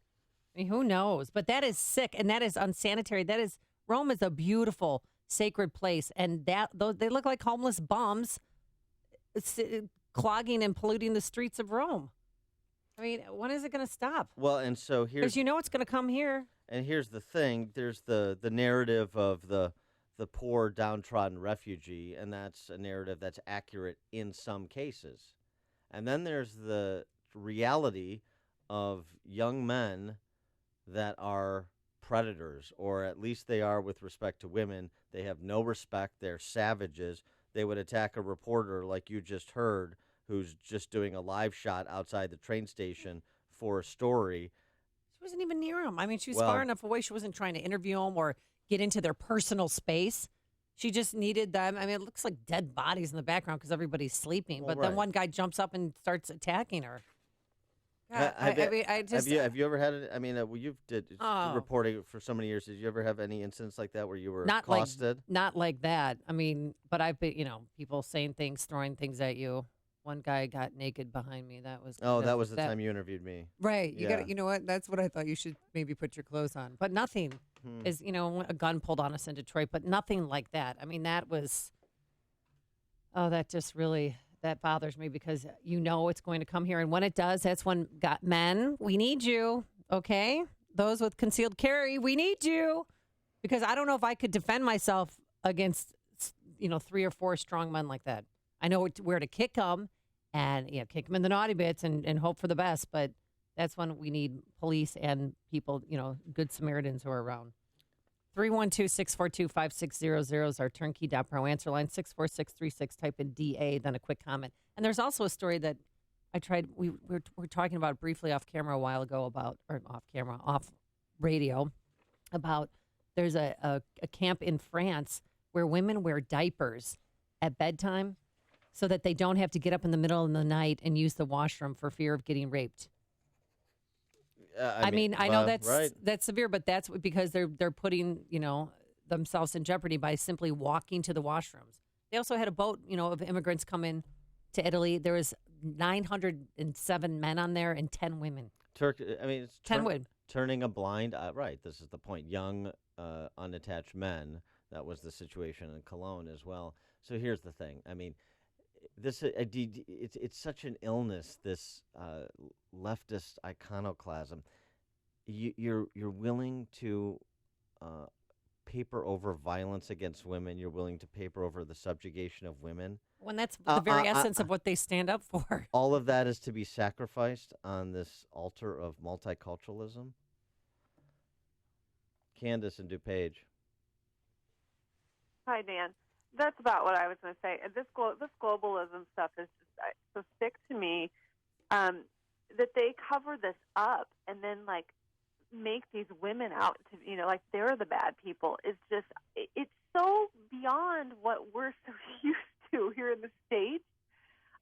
I mean, who knows? But that is sick, and that is unsanitary. Rome is a beautiful, sacred place, and they look like homeless bums clogging and polluting the streets of Rome. I mean, when is it going to stop? Well, and so here's Because it's going to come here. And here's the thing: there's the narrative of the poor, downtrodden refugee, and that's a narrative that's accurate in some cases. And then there's the reality of young men that are predators, or at least they are with respect to women. They have no respect. They're savages. They would attack a reporter like you just heard, who's just doing a live shot outside the train station for a story. She wasn't even near him. I mean, she was far enough away. She wasn't trying to interview him or get into their personal space. She just needed them. I mean, it looks like dead bodies in the background because everybody's sleeping. Well, but then right. one guy jumps up and starts attacking her. Have you ever had it? I mean, you've did reporting for so many years. Did you ever have any incidents like that where you were accosted? Not like that. I mean, but I've been, people saying things, throwing things at you. One guy got naked behind me. That was that was the time you interviewed me. Right. You got. You know what? That's what I thought. You should maybe put your clothes on. But nothing is. A gun pulled on us in Detroit, but nothing like that. I mean, that was. Oh, that just really. That bothers me because it's going to come here. And when it does, that's when men, we need you, okay? Those with concealed carry, we need you. Because I don't know if I could defend myself against, 3 or 4 strong men like that. I know where to kick them and kick them in the naughty bits and hope for the best. But that's when we need police and people, good Samaritans who are around. 312-642-5600 is our turnkey.pro answer line. 64636, type in DA, then a quick comment. And there's also a story that I tried, we were talking about briefly off camera a while ago off radio, about there's a camp in France where women wear diapers at bedtime so that they don't have to get up in the middle of the night and use the washroom for fear of getting raped. I know that's severe, but that's because they're putting themselves in jeopardy by simply walking to the washrooms. They also had a boat of immigrants come in to Italy. There was 907 men on there and 10 women. It's 10 women turning a blind eye. Right, this is the point. Young, unattached men. That was the situation in Cologne as well. So here's the thing. I mean, it's such an illness, this leftist iconoclasm. You're willing to paper over violence against women. You're willing to paper over the subjugation of women. When that's the very essence of what they stand up for. All of that is to be sacrificed on this altar of multiculturalism. Candace in DuPage. Hi, Dan. That's about what I was going to say. This globalism stuff is just so sick to me that they cover this up and then, like, make these women out to, like they're the bad people. It's so beyond what we're so used to here in the States.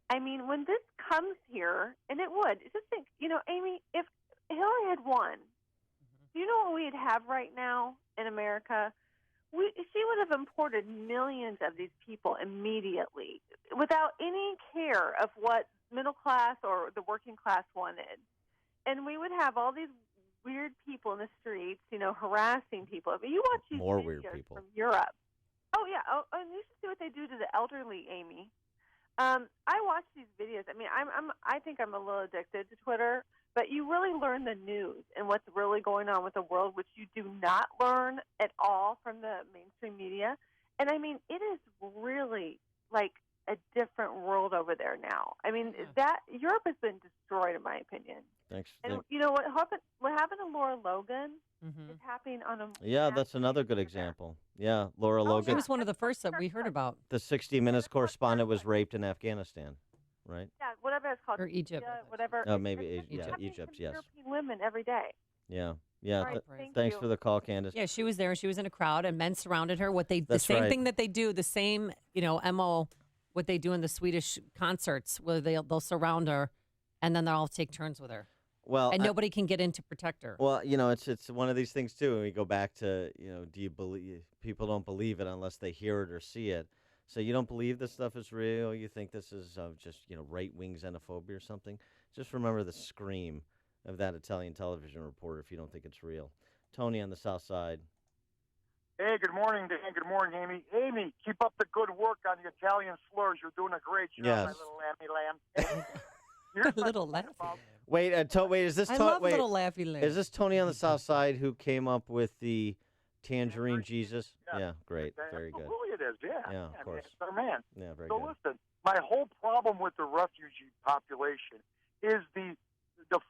I mean, when this comes here, and it would, just think, Amy, if Hillary had won, do you know what we'd have right now in America? She would have imported millions of these people immediately without any care of what middle class or the working class wanted. And we would have all these weird people in the streets, harassing people. I mean, you watch these More videos weird people from Europe. Oh, yeah. Oh, and you should see what they do to the elderly, Amy. I watch these videos. I mean, I think I'm a little addicted to Twitter, but you really learn the news and what's really going on with the world, which you do not learn at all from the mainstream media. And I mean, it is really like a different world over there now. I mean, that Europe has been destroyed, in my opinion. Thanks. And you know what happened to Laura Logan is happening on a Yeah, that's another good example. Yeah, Laura Logan. She was one of the first that we heard about. The 60 Minutes correspondent was raped in Afghanistan, right? Yeah, whatever it's called. Or Egypt. Whatever. Oh, maybe It's Egypt, yes. European women every day. Yeah. All right, Thanks you. for the call, Candace. Yeah, she was there. She was in a crowd, and men surrounded her. The That's same right. thing that they do, the same, MO, what they do in the Swedish concerts, where they'll surround her, and then they'll all take turns with her. Well, And nobody can get in to protect her. Well, it's one of these things too. And we go back to, do you believe people don't believe it unless they hear it or see it? So you don't believe this stuff is real? You think this is just right-wing xenophobia or something? Just remember the scream of that Italian television reporter if you don't think it's real. Tony on the South Side. Hey, good morning, Dan. Good morning, Amy. Amy, keep up the good work on the Italian slurs. You're doing a great job, Yes. my little lammy lamb. Little laugh. Wait, is this I Tony? love little laughy lamb. Is this Tony on the South Side who came up with the Tangerine Jesus? Yeah, great. Very good. Absolutely it is, yeah. Yeah, of I mean, course. it's our man. Yeah, very So good. listen, my whole problem with the refugee population is the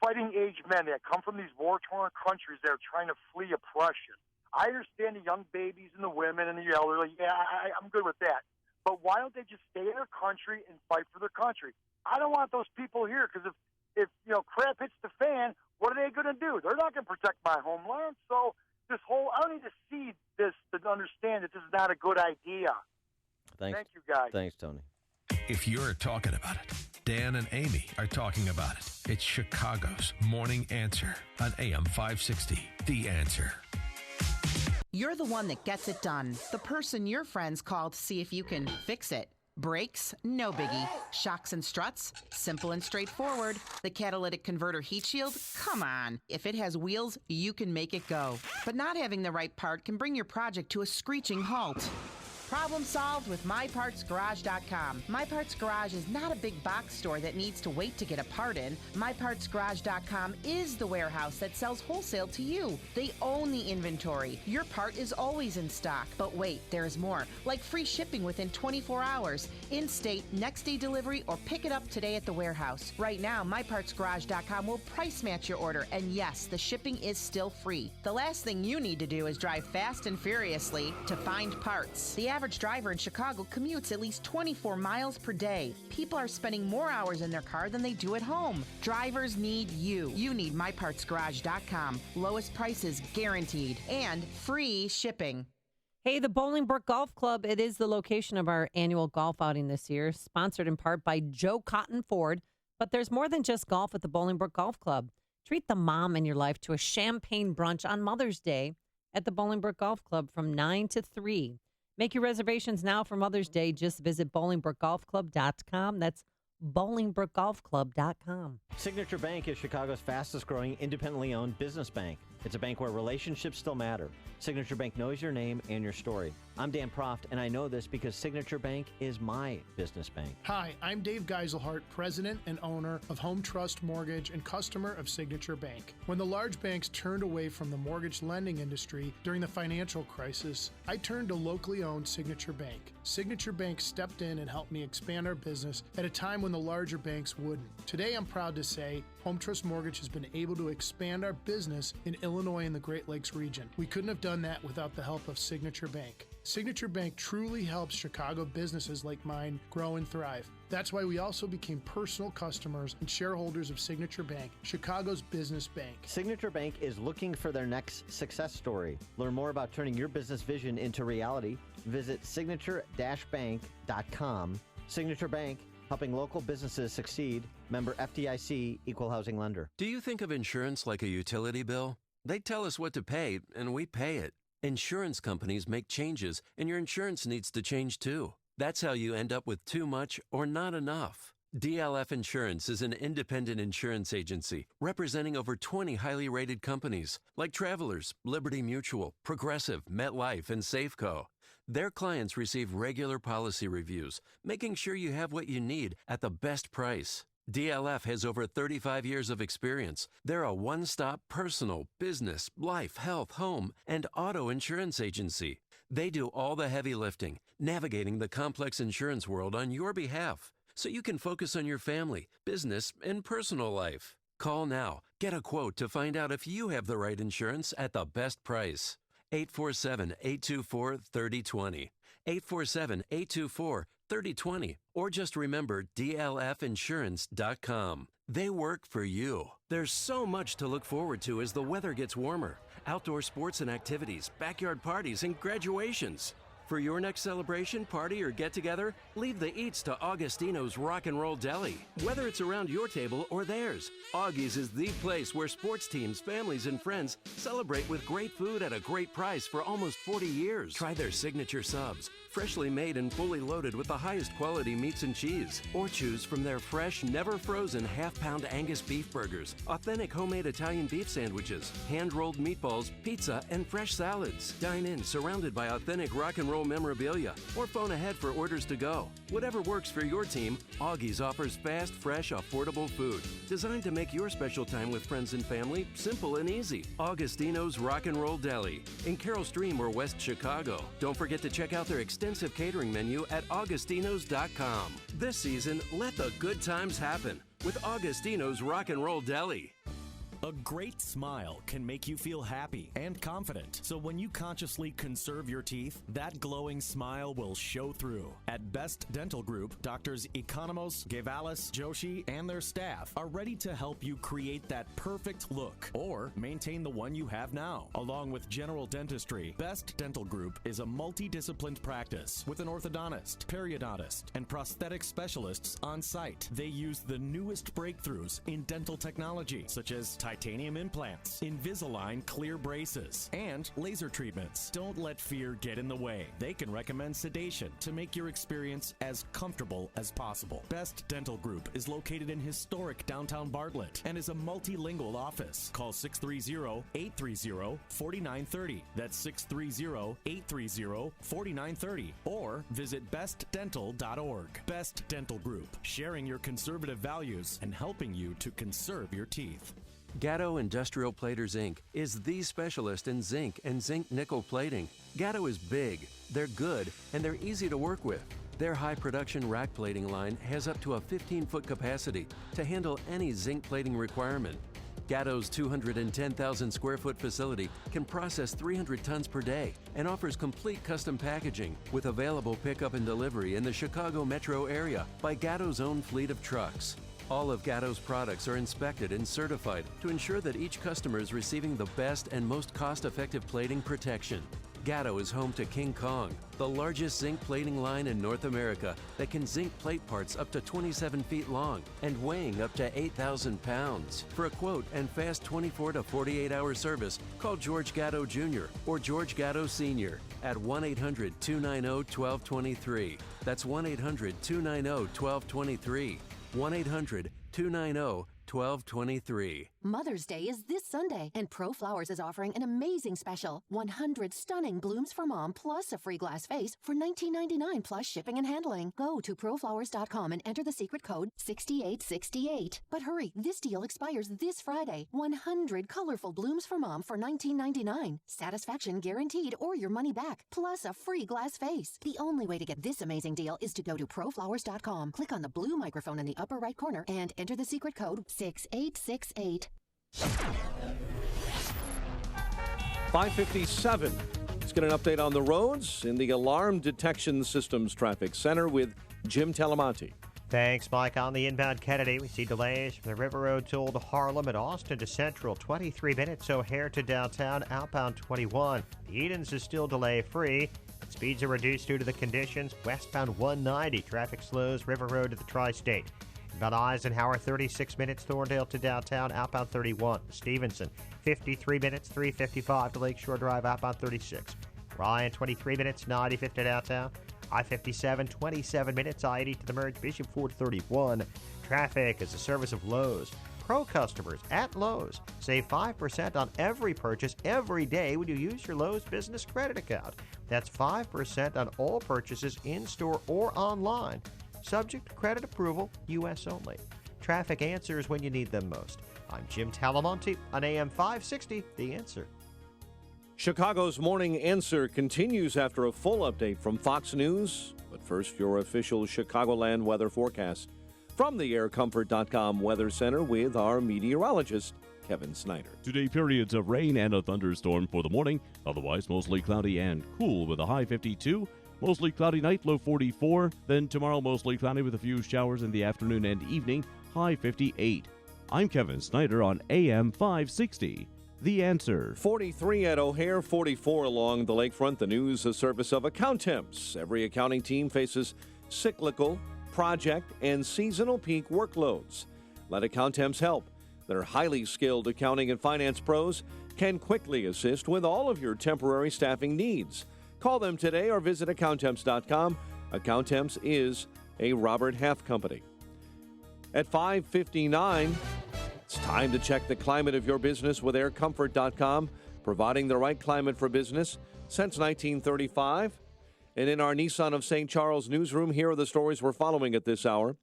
fighting age men that come from these war-torn countries that are trying to flee oppression. I understand the young babies and the women and the elderly. Yeah, I'm good with that. But why don't they just stay in their country and fight for their country? I don't want those people here because if crap hits the fan, what are they going to do? They're not going to protect my homeland. So I don't need to see this to understand that this is not a good idea. Thanks. Thank you, guys. Thanks, Tony. If you're talking about it, Dan and Amy are talking about it. It's Chicago's Morning Answer on AM 560. The Answer. You're the one that gets it done. The person your friends call to see if you can fix it. Brakes? No biggie. Shocks and struts? Simple and straightforward. The catalytic converter heat shield? Come on. If it has wheels, you can make it go. But not having the right part can bring your project to a screeching halt. Problem solved with MyPartsGarage.com. My Parts Garage is not a big box store that needs to wait to get a part in. MyPartsGarage.com is the warehouse that sells wholesale to you. They own the inventory. Your part is always in stock. But wait, there's more. Like free shipping within 24 hours, in-state, next-day delivery, or pick it up today at the warehouse. Right now, MyPartsGarage.com will price match your order. And yes, the shipping is still free. The last thing you need to do is drive fast and furiously to find parts. The average driver in Chicago commutes at least 24 miles per day. People are spending more hours in their car than they do at home. Drivers need you. You need MyPartsGarage.com. Lowest prices guaranteed and free shipping. Hey, the Bolingbrook Golf Club, it is the location of our annual golf outing this year, sponsored in part by Joe Cotton Ford. But there's more than just golf at the Bolingbrook Golf Club. Treat the mom in your life to a champagne brunch on Mother's Day at the Bolingbrook Golf Club from 9 to 3. Make your reservations now for Mother's Day. Just visit BolingbrookGolfClub.com. That's BolingbrookGolfClub.com. Signature Bank is Chicago's fastest growing independently owned business bank. It's a bank where relationships still matter. Signature Bank knows your name and your story. I'm Dan Proft, and I know this because Signature Bank is my business bank. Hi, I'm Dave Geiselhart, president and owner of Home Trust Mortgage and customer of Signature Bank. When the large banks turned away from the mortgage lending industry during the financial crisis, I turned to locally owned Signature Bank. Signature Bank stepped in and helped me expand our business at a time when the larger banks wouldn't. Today, I'm proud to say Home Trust Mortgage has been able to expand our business in Illinois and the Great Lakes region. We couldn't have done that without the help of Signature Bank. Signature Bank truly helps Chicago businesses like mine grow and thrive. That's why we also became personal customers and shareholders of Signature Bank, Chicago's business bank. Signature Bank is looking for their next success story. Learn more about turning your business vision into reality. Visit signature-bank.com. Signature Bank, helping local businesses succeed. Member FDIC, Equal Housing Lender. Do you think of insurance like a utility bill? They tell us what to pay, and we pay it. Insurance companies make changes, and your insurance needs to change too. That's how you end up with too much or not enough. DLF Insurance is an independent insurance agency representing over 20 highly rated companies like Travelers, Liberty Mutual, Progressive, MetLife, and Safeco. Their clients receive regular policy reviews, making sure you have what you need at the best price. DLF has over 35 years of experience. They're a one-stop personal, business, life, health, home, and auto insurance agency. They do all the heavy lifting, navigating the complex insurance world on your behalf, so you can focus on your family, business, and personal life. Call now. Get a quote to find out if you have the right insurance at the best price. 847-824-3020. 847-824-3020. Or just remember DLFinsurance.com. They work for you. There's so much to look forward to as the weather gets warmer. Outdoor sports and activities, backyard parties, and graduations. For your next celebration, party, or get-together, leave the eats to Augustino's Rock and Roll Deli. Whether it's around your table or theirs, Augie's is the place where sports teams, families, and friends celebrate with great food at a great price for almost 40 years. Try their signature subs, freshly made and fully loaded with the highest quality meats and cheese. Or choose from their fresh, never-frozen half-pound Angus beef burgers, authentic homemade Italian beef sandwiches, hand-rolled meatballs, pizza, and fresh salads. Dine in, surrounded by authentic rock and roll memorabilia, or phone ahead for orders to go. Whatever works for your team, Augie's offers fast, fresh, affordable food, designed to make your special time with friends and family simple and easy. Augustino's Rock and Roll Deli in Carroll Stream or West Chicago. Don't forget to check out their extensive catering menu at augustinos.com. This season, let the good times happen with Augustino's Rock and Roll Deli. A great smile can make you feel happy and confident. So when you consciously conserve your teeth, that glowing smile will show through. At Best Dental Group, Doctors Economos, Gevalis, Joshi, and their staff are ready to help you create that perfect look or maintain the one you have now. Along with general dentistry, Best Dental Group is a multidisciplined practice with an orthodontist, periodontist, and prosthetic specialists on site. They use the newest breakthroughs in dental technology, such as titanium implants, Invisalign clear braces, and laser treatments. Don't let fear get in the way. They can recommend sedation to make your experience as comfortable as possible. Best Dental Group is located in historic downtown Bartlett and is a multilingual office. Call 630-830-4930. That's 630-830-4930. Or visit bestdental.org. Best Dental Group, sharing your conservative values and helping you to conserve your teeth. Gatto Industrial Platers, Inc. is the specialist in zinc and zinc nickel plating. Gatto is big, they're good, and they're easy to work with. Their high production rack plating line has up to a 15-foot capacity to handle any zinc plating requirement. Gatto's 210,000 square foot facility can process 300 tons per day and offers complete custom packaging with available pickup and delivery in the Chicago metro area by Gatto's own fleet of trucks. All of Gatto's products are inspected and certified to ensure that each customer is receiving the best and most cost-effective plating protection. Gatto is home to King Kong, the largest zinc plating line in North America that can zinc plate parts up to 27 feet long and weighing up to 8,000 pounds. For a quote and fast 24 to 48-hour service, call George Gatto Jr. or George Gatto Sr. at 1-800-290-1223. That's 1-800-290-1223. 1-800-290-1223. Mother's Day is this Sunday, and Pro Flowers is offering an amazing special. 100 stunning blooms for mom plus a free glass vase for $19.99 plus shipping and handling. Go to proflowers.com and enter the secret code 6868. But hurry, this deal expires this Friday. 100 colorful blooms for mom for $19.99. Satisfaction guaranteed or your money back, plus a free glass vase. The only way to get this amazing deal is to go to proflowers.com. Click on the blue microphone in the upper right corner and enter the secret code 6868. 5:57. Let's get an update on the roads in the Alarm Detection Systems Traffic Center with Jim Talamonte. Thanks, Mike. On the inbound Kennedy, we see delays from the River Road toll to Harlem and Austin to Central, 23 minutes. O'Hare to downtown, outbound 21. The Edens is still delay-free. Speeds are reduced due to the conditions. Westbound 190. Traffic slows River Road to the Tri-State. About Eisenhower, 36 minutes, Thorndale to downtown, outbound 31. Stevenson, 53 minutes, 355 to Lakeshore Drive, outbound 36. Ryan, 23 minutes, 95th to downtown. I-57, 27 minutes, I-80 to the merge, Bishop Ford, 31. Traffic is a service of Lowe's. Pro customers at Lowe's save 5% on every purchase every day when you use your Lowe's Business Credit Account. That's 5% on all purchases in-store or online. Subject to credit approval, U.S. only. Traffic answers when you need them most. I'm Jim Talamonte on AM 560, The Answer. Chicago's Morning Answer continues after a full update from Fox News. But first, your official Chicagoland weather forecast from the aircomfort.com Weather Center with our meteorologist, Kevin Snyder. Today, periods of rain and a thunderstorm for the morning. Otherwise, mostly cloudy and cool with a high 52. Mostly cloudy night, low 44. Then tomorrow, mostly cloudy with a few showers in the afternoon and evening, high 58. I'm Kevin Snyder on AM 560. The Answer. 43 at O'Hare, 44 along the lakefront. The news, a service of Accountemps. Every accounting team faces cyclical, project, and seasonal peak workloads. Let Accountemps help. Their highly skilled accounting and finance pros can quickly assist with all of your temporary staffing needs. Call them today or visit Accountemps.com. Accountemps is a Robert Half company. At 5:59, it's time to check the climate of your business with aircomfort.com, providing the right climate for business since 1935. And in our Nissan of St. Charles newsroom, here are the stories we're following at this hour.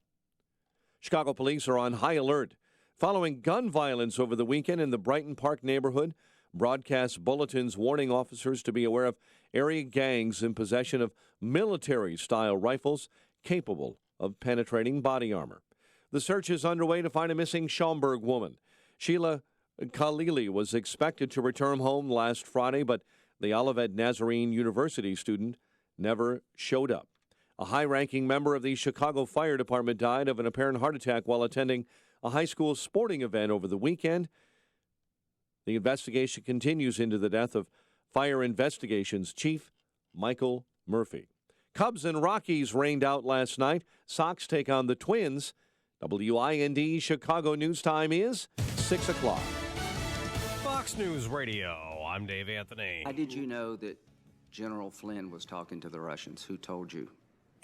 Chicago police are on high alert following gun violence over the weekend in the Brighton Park neighborhood. Broadcast bulletins warning officers to be aware of area gangs in possession of military-style rifles capable of penetrating body armor. The search is underway to find a missing Schaumburg woman. Sheila Khalili was expected to return home last Friday, but the Olivet Nazarene University student never showed up. A high-ranking member of the Chicago Fire Department died of an apparent heart attack while attending a high school sporting event over the weekend. The investigation continues into the death of Fire Investigations Chief Michael Murphy. Cubs and Rockies rained out last night. Sox take on the Twins. WIND Chicago News Time is 6 o'clock. Fox News Radio. I'm Dave Anthony. How did you know that General Flynn was talking to the Russians? Who told you?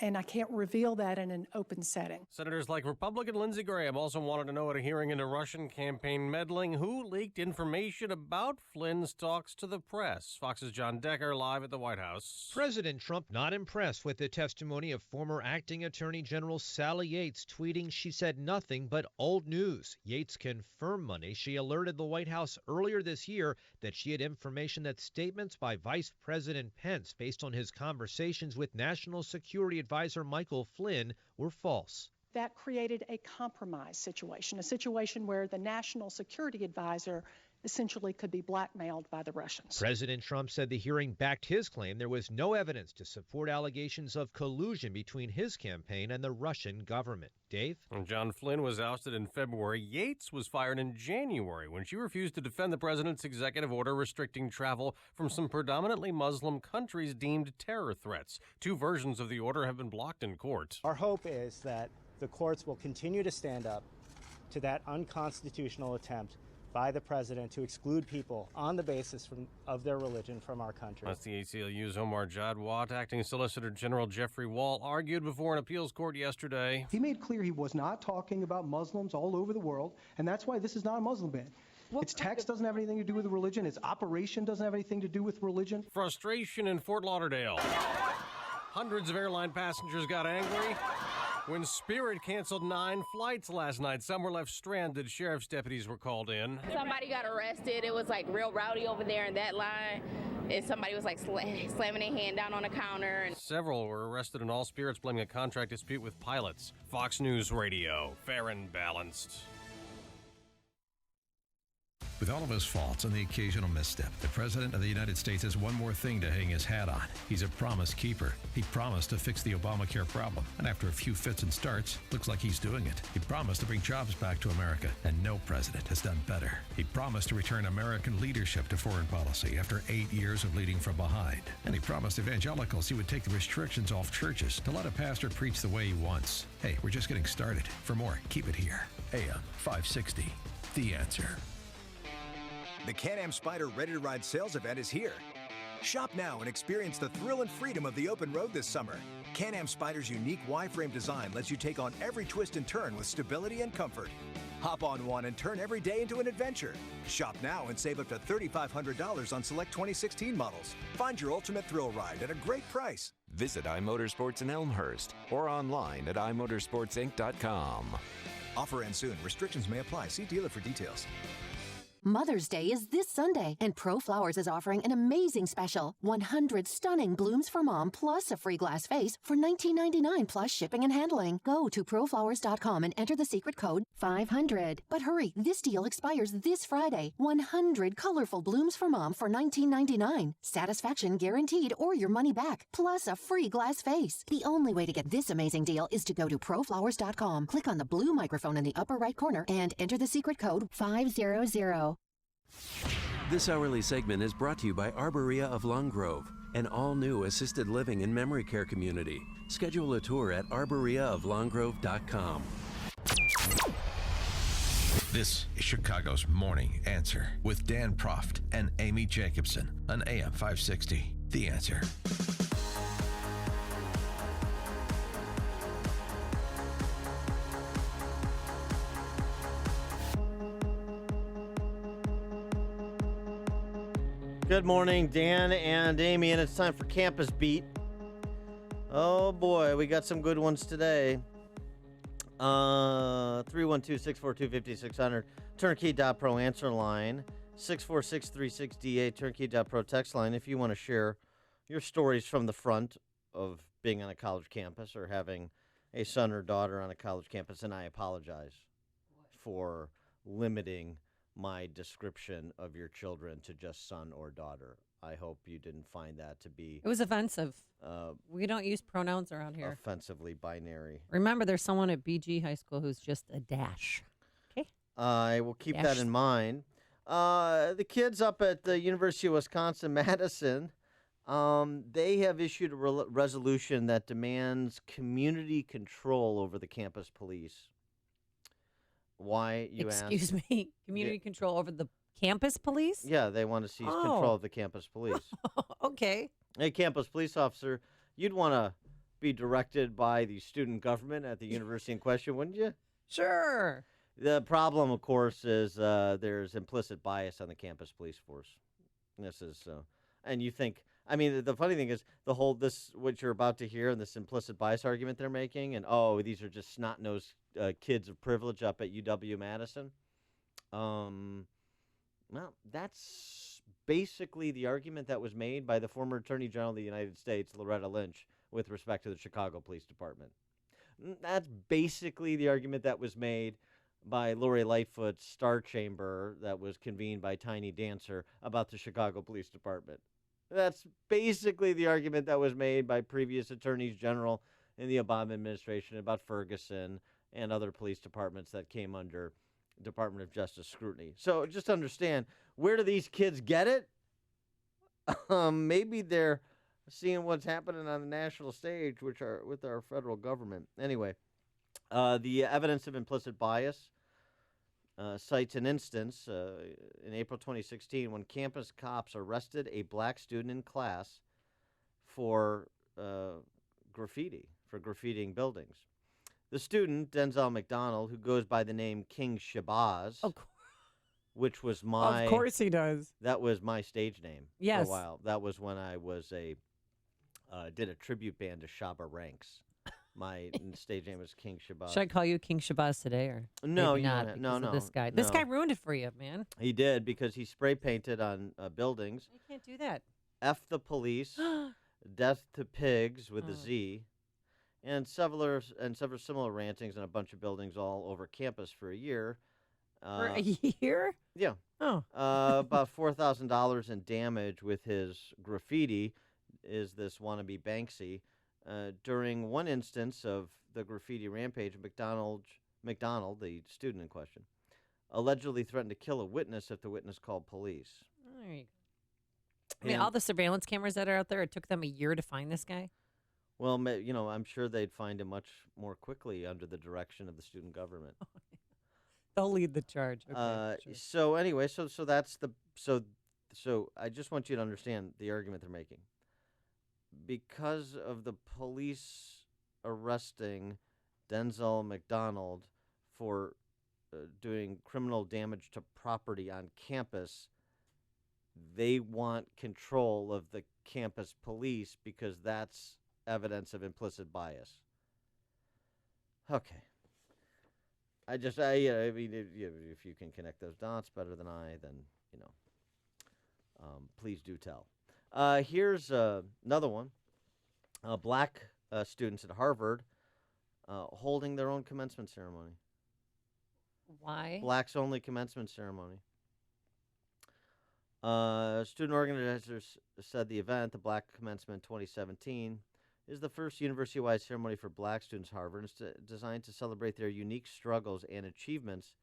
And I can't reveal that in an open setting. Senators like Republican Lindsey Graham also wanted to know at a hearing into Russian campaign meddling who leaked information about Flynn's talks to the press. Fox's John Decker live at the White House. President Trump not impressed with the testimony of former acting Attorney General Sally Yates, tweeting she said nothing but old news. Yates confirmed Monday she alerted the White House earlier this year that she had information that statements by Vice President Pence based on his conversations with National Security Advisor Michael Flynn were false. That created a compromise situation, a situation where the National Security Advisor essentially could be blackmailed by the Russians. President Trump said the hearing backed his claim there was no evidence to support allegations of collusion between his campaign and the Russian government. Dave? John Flynn was ousted in February. Yates was fired in January when she refused to defend the president's executive order restricting travel from some predominantly Muslim countries deemed terror threats. Two versions of the order have been blocked in court. Our hope is that the courts will continue to stand up to that unconstitutional attempt by the president to exclude people on the basis of their religion from our country. That's the ACLU's Omar Jadwat. Acting Solicitor General Jeffrey Wall argued before an appeals court yesterday. He made clear he was not talking about Muslims all over the world, and that's why this is not a Muslim ban. Its text doesn't have anything to do with religion. Its operation doesn't have anything to do with religion. Frustration in Fort Lauderdale. Hundreds of airline passengers got angry when Spirit canceled 9 flights last night. Some were left stranded. Sheriff's deputies were called in. Somebody got arrested. It was like real rowdy over there in that line. And somebody was like slamming their hand down on the counter. And several were arrested in all Spirits blaming a contract dispute with pilots. Fox News Radio, fair and balanced. With all of his faults and the occasional misstep, the President of the United States has one more thing to hang his hat on. He's a promise keeper. He promised to fix the Obamacare problem, and after a few fits and starts, looks like he's doing it. He promised to bring jobs back to America, and no president has done better. He promised to return American leadership to foreign policy after 8 years of leading from behind. And he promised evangelicals he would take the restrictions off churches to let a pastor preach the way he wants. Hey, we're just getting started. For more, keep it here. AM 560, The Answer. The Can-Am Spyder Ready to Ride sales event is here. Shop now and experience the thrill and freedom of the open road this summer. Can-Am Spyder's unique Y-frame design lets you take on every twist and turn with stability and comfort. Hop on one and turn every day into an adventure. Shop now and save up to $3,500 on select 2016 models. Find your ultimate thrill ride at a great price. Visit iMotorsports in Elmhurst or online at iMotorsportsInc.com. Offer ends soon. Restrictions may apply. See dealer for details. Mother's Day is this Sunday, and Pro Flowers is offering an amazing special. 100 stunning blooms for mom plus a free glass vase for $19.99 plus shipping and handling. Go to proflowers.com and enter the secret code 500. But hurry, this deal expires this Friday. 100 colorful blooms for mom for $19.99. Satisfaction guaranteed or your money back, plus a free glass vase. The only way to get this amazing deal is to go to proflowers.com. Click on the blue microphone in the upper right corner and enter the secret code 500. This hourly segment is brought to you by Arborea of Long Grove, an all-new assisted living and memory care community. Schedule a tour at arboreaoflonggrove.com. This is Chicago's Morning Answer with Dan Proft and Amy Jacobson on AM 560. The Answer. Good morning, Dan and Amy, and it's time for Campus Beat. Oh boy, we got some good ones today. 312-642-5600, turnkey.pro answer line, 64636DA, turnkey.pro text line if you want to share your stories from the front of being on a college campus or having a son or daughter on a college campus. And I apologize for limiting my description of your children to just son or daughter. I hope you didn't find that to be... It was offensive. We don't use pronouns around here. Offensively binary. Remember, there's someone at BG High School who's just a dash. Okay? I will keep Dash. that in mind. The kids up at the University of Wisconsin-Madison, they have issued a resolution that demands community control over the campus police. Why, you ask? Excuse me, community control over the campus police? Yeah, they want to seize control of the campus police. Okay. Hey, campus police officer, you'd want to be directed by the student government at the university in question, wouldn't you? Sure. The problem, of course, is there's implicit bias on the campus police force. This is, and you think, I mean, the funny thing is what you're about to hear and this implicit bias argument they're making, and these are just snot-nosed kids of privilege up at UW-Madison. Well, that's basically the argument that was made by the former Attorney General of the United States, Loretta Lynch, with respect to the Chicago Police Department. That's basically the argument that was made by Lori Lightfoot's Star Chamber that was convened by Tiny Dancer about the Chicago Police Department. That's basically the argument that was made by previous attorneys general in the Obama administration about Ferguson and other police departments that came under Department of Justice scrutiny. So just understand, where do these kids get it? Maybe they're seeing what's happening on the national stage, with our federal government. Anyway, the evidence of implicit bias cites an instance in April 2016 when campus cops arrested a black student in class for graffitiing buildings. The student, Denzel McDonald, who goes by the name King Shabazz, which was my... Of course he does. That was my stage name Yes. for a while. That was when I was did a tribute band to Shabba Ranks. My stage name was King Shabazz. Should I call you King Shabazz today, or No, maybe you not? don't- no, because of no, This guy. This no. guy ruined it for you, man. He did, because he spray painted on buildings. You can't do that. F the police, death to pigs with a Oh. Z, and several similar rantings on a bunch of buildings all over campus for a year. For a year? Yeah. Oh. About $4,000 in damage with his graffiti is this wannabe Banksy. During one instance of the graffiti rampage, McDonald, the student in question, allegedly threatened to kill a witness if the witness called police. There you go. I mean, And- all the surveillance cameras that are out there, it took them a year to find this guy. Well, I'm sure they'd find him much more quickly under the direction of the student government. They'll lead the charge. Okay, sure. So anyway, so that's so I just want you to understand the argument they're making. Because of the police arresting Denzel McDonald for doing criminal damage to property on campus, they want control of the campus police because that's evidence of implicit bias. Okay. I mean, if you can connect those dots better than I, then, please do tell. Here's another one. Black students at Harvard holding their own commencement ceremony. Why? Blacks only commencement ceremony. Student organizers said the event, the Black Commencement 2017, is the first university-wide ceremony for black students at Harvard. It's designed to celebrate their unique struggles and achievements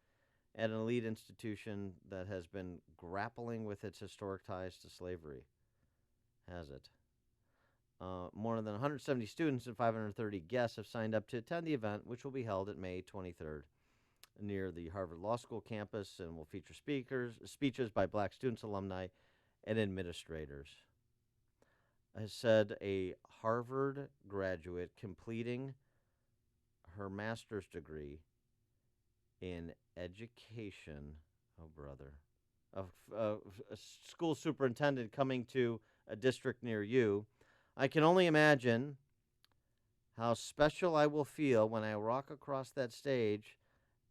at an elite institution that has been grappling with its historic ties to slavery. Has it? More than 170 students and 530 guests have signed up to attend the event, which will be held at May 23rd near the Harvard Law School campus and will feature speeches by black students, alumni, and administrators. Has said a Harvard graduate completing her master's degree in education. Oh, brother. A school superintendent coming to a district near you. I can only imagine how special I will feel when I walk across that stage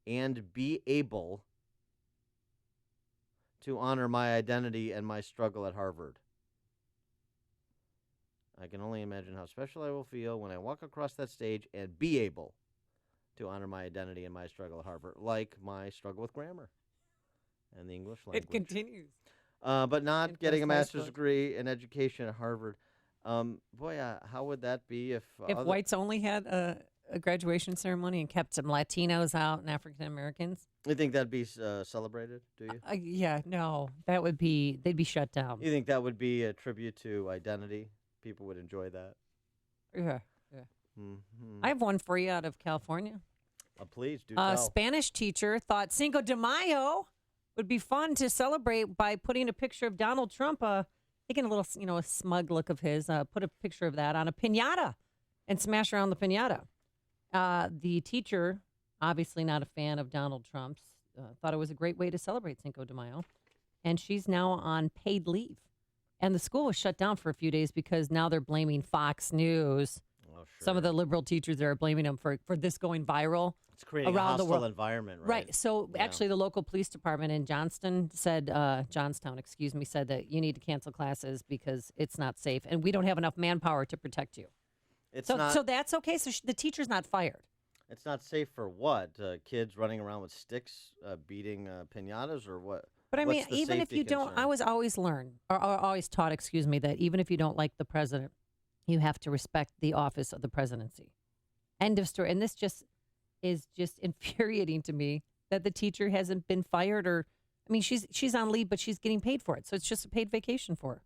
and be able to honor my identity and my struggle at Harvard. I can only imagine how special I will feel when I walk across that stage and be able to honor my identity and my struggle at Harvard, like my struggle with grammar and the English language. It continues. But not getting a master's Facebook. degree in education at Harvard. How would that be if whites only had a graduation ceremony and kept some Latinos out and African Americans? You think that'd be celebrated, do you? Yeah, no. They'd be shut down. You think that would be a tribute to identity? People would enjoy that? Yeah. Mm-hmm. I have one for you out of California. Please do A tell. Spanish teacher thought Cinco de Mayo would be fun to celebrate by putting a picture of Donald Trump, taking a little, a smug look of his, put a picture of that on a piñata and smash around the piñata. The teacher, obviously not a fan of Donald Trump's, thought it was a great way to celebrate Cinco de Mayo, and she's now on paid leave. And the school was shut down for a few days because now they're blaming Fox News. Oh, sure. Some of the liberal teachers are blaming them for this going viral. It's creating around a hostile the world. environment, right? Right. So actually, the local police department in Johnstown said that you need to cancel classes because it's not safe, and we don't have enough manpower to protect you. So that's okay. So the teacher's not fired. It's not safe for what? Kids running around with sticks, beating piñatas, or what? But I mean, What's the even if safety you don't, concern? I was always always taught, that even if you don't like the president, you have to respect the office of the presidency. End of story. And this is just infuriating to me that the teacher hasn't been fired, or, I mean, she's on leave, but she's getting paid for it. So it's just a paid vacation for her.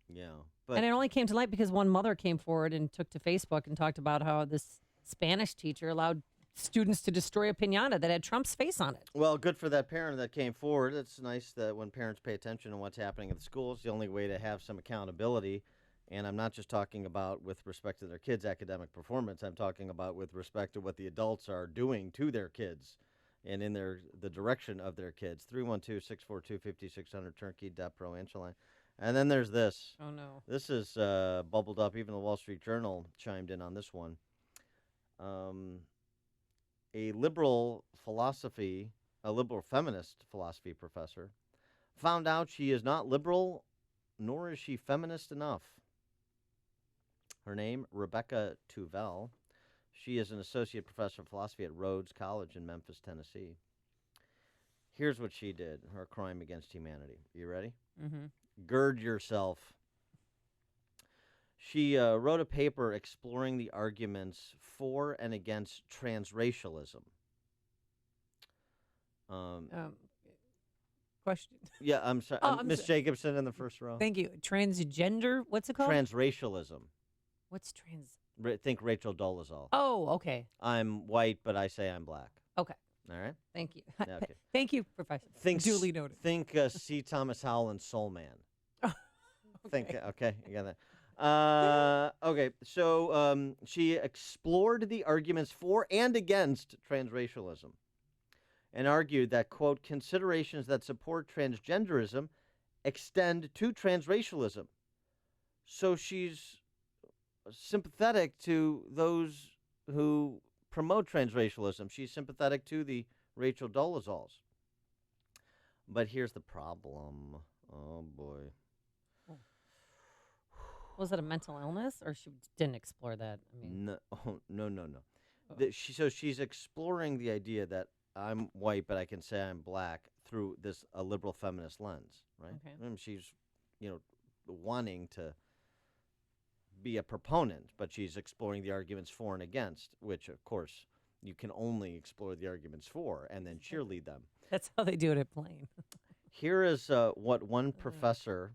Yeah. And it only came to light because one mother came forward and took to Facebook and talked about how this Spanish teacher allowed students to destroy a piñata that had Trump's face on it. Well, good for that parent that came forward. It's nice that when parents pay attention to what's happening at the school, it's the only way to have some accountability. And I'm not just talking about with respect to their kids' academic performance. I'm talking about with respect to what the adults are doing to their kids and in the direction of their kids. 312-642-5600, Turnkey, Pro, Answer Line. And then there's this. Oh, no. This is bubbled up. Even the Wall Street Journal chimed in on this one. A liberal feminist philosophy professor found out she is not liberal, nor is she feminist enough. Her name, Rebecca Tuvell. She is an associate professor of philosophy at Rhodes College in Memphis, Tennessee. Here's what she did, her crime against humanity. You ready? Mm-hmm. Gird yourself. She wrote a paper exploring the arguments for and against transracialism. Question. Yeah, I'm sorry. Miss Jacobson in the first row. Thank you. Transgender, what's it called? Transracialism. What's trans? Think Rachel Dolezal. Oh, okay. I'm white, but I say I'm black. Okay. All right. Thank you. Okay. Thank you, Professor. Duly noted. Think C. Thomas Howell and Soul Man. Okay, you got that. Okay, so she explored the arguments for and against transracialism and argued that, quote, considerations that support transgenderism extend to transracialism. So she's sympathetic to those who promote transracialism. She's sympathetic to the Rachel Dolezals. But here's the problem. Oh, boy. Was it a mental illness, or she didn't explore that? I mean, No. So she's exploring the idea that I'm white, but I can say I'm black through a liberal feminist lens, right? Okay. And she's, wanting to be a proponent, but she's exploring the arguments for and against, which, of course, you can only explore the arguments for and then cheerlead them. That's how they do it at Plain. Here is what one professor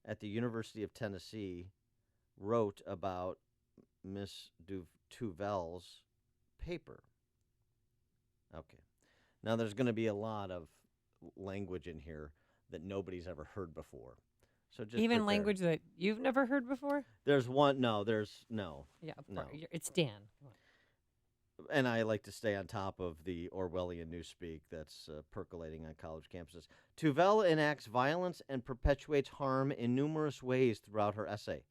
at the University of Tennessee wrote about Miss Tuvell's paper. Okay. Now, there's going to be a lot of language in here that nobody's ever heard before. So just even prepare. language that you've never heard before? There's one. No, there's no. Yeah, no. It's Dan. And I like to stay on top of the Orwellian newspeak that's percolating on college campuses. Tuvell enacts violence and perpetuates harm in numerous ways throughout her essay.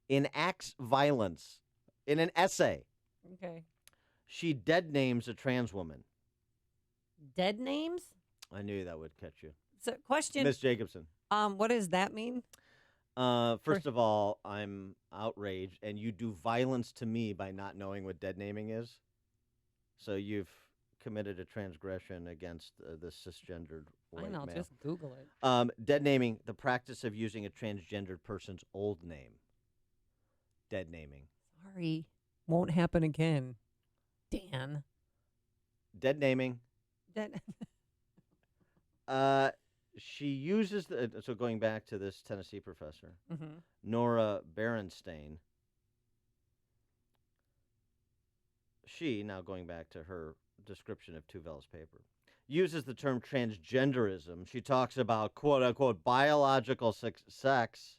Enacts violence in an essay. Okay. She dead names a trans woman. Dead names? I knew that would catch you. So, question. Miss Jacobson. What does that mean? First of all, I'm outraged, and you do violence to me by not knowing what dead naming is. So you've committed a transgression against the cisgendered white male. Just Google it. Dead naming, the practice of using a transgendered person's old name. Dead naming. Sorry. Won't happen again. Dan. Dead naming. Dead. She uses so going back to this Tennessee professor, Nora Berenstain. She, now going back to her description of Tuvell's paper, uses the term transgenderism. She talks about, quote unquote, biological sex.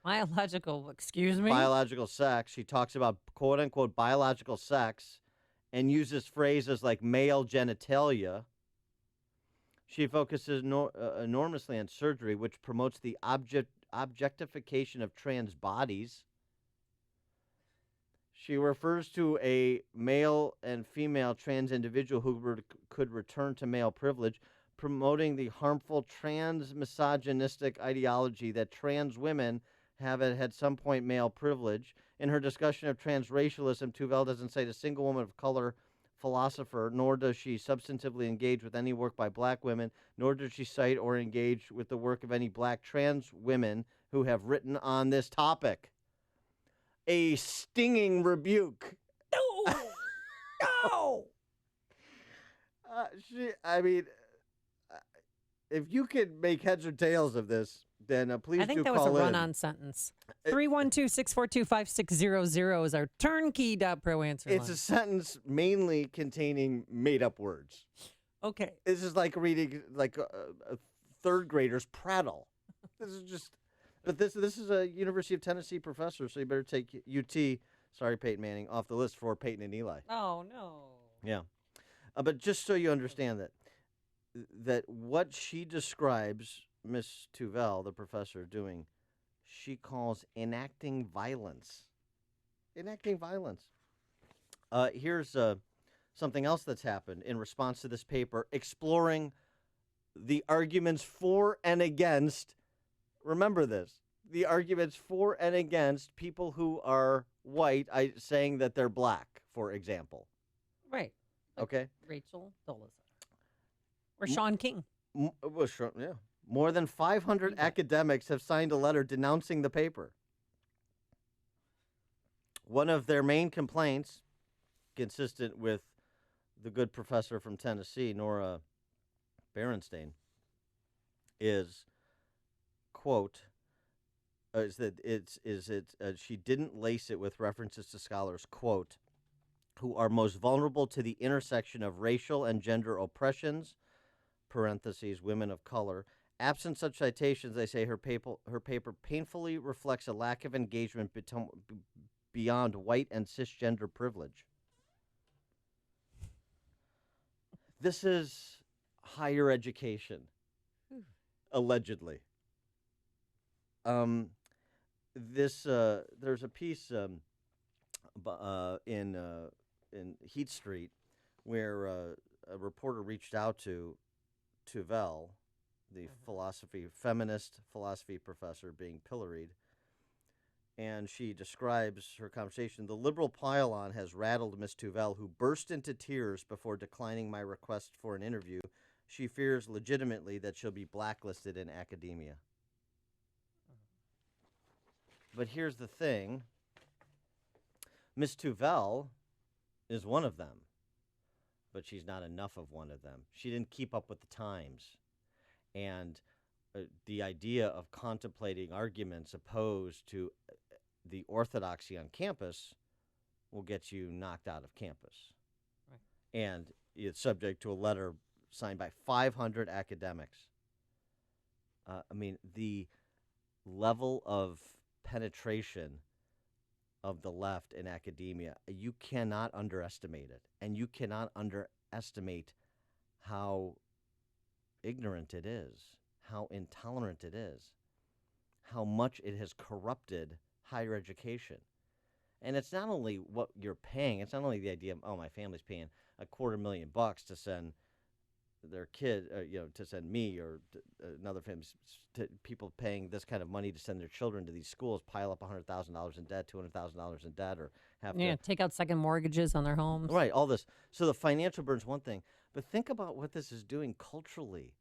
Biological, excuse me? Biological sex. She talks about, quote unquote, biological sex and uses phrases like male genitalia. She focuses enormously on surgery, which promotes the objectification of trans bodies. She refers to a male and female trans individual who could return to male privilege, promoting the harmful trans misogynistic ideology that trans women have at some point male privilege. In her discussion of transracialism, Tuvell doesn't cite a single woman of color philosopher, nor does she substantively engage with any work by black women, nor does she cite or engage with the work of any black trans women who have written on this topic. A stinging rebuke. No! No! If you could make heads or tails of this, then please do I think that call was a in. run-on sentence. 312-642-5600 is our turnkey.pro answer It's line. a sentence mainly containing made-up words. Okay. This is like reading like a third grader's prattle. This is just, but this is a University of Tennessee professor, so you better take UT. Sorry, Peyton Manning, off the list for Peyton and Eli. Oh, no. Yeah, but just so you understand that what she describes Miss Tuvell, the professor, doing, she calls enacting violence. Enacting violence. Here's something else that's happened in response to this paper, exploring the arguments for and against. Remember this. The arguments for and against people who are white, saying that they're black, for example. Right. Okay. Rachel Dolezal. Or Sean King. Well, sure, yeah. More than 500 academics have signed a letter denouncing the paper. One of their main complaints, consistent with the good professor from Tennessee, Nora Berenstain, is, quote, is that she didn't lace it with references to scholars, quote, who are most vulnerable to the intersection of racial and gender oppressions, parentheses, women of color. Absent such citations, they say her paper painfully reflects a lack of engagement beyond white and cisgender privilege. This is higher education, allegedly. There's a piece in Heat Street where a reporter reached out to Tuvell, the feminist philosophy professor being pilloried, and she describes her conversation. The liberal pile-on has rattled Miss Tuvell, who burst into tears before declining my request for an interview. She fears legitimately that she'll be blacklisted in academia. But here's the thing. Miss Tuvell is one of them, but she's not enough of one of them. She didn't keep up with the times. And the idea of contemplating arguments opposed to the orthodoxy on campus will get you knocked out of campus. Right. And it's subject to a letter signed by 500 academics. I mean, the level of penetration of the left in academia, you cannot underestimate it. And you cannot underestimate how ignorant it is, how intolerant it is, how much it has corrupted higher education. And it's not only what you're paying, it's not only the idea of, oh, my family's paying $250,000 to send their kid, to send me or another family, people paying this kind of money to send their children to these schools, pile up $100,000 in debt, $200,000 in debt, or have to take out second mortgages on their homes. Right, all this. So the financial burn's one thing, but think about what this is doing culturally.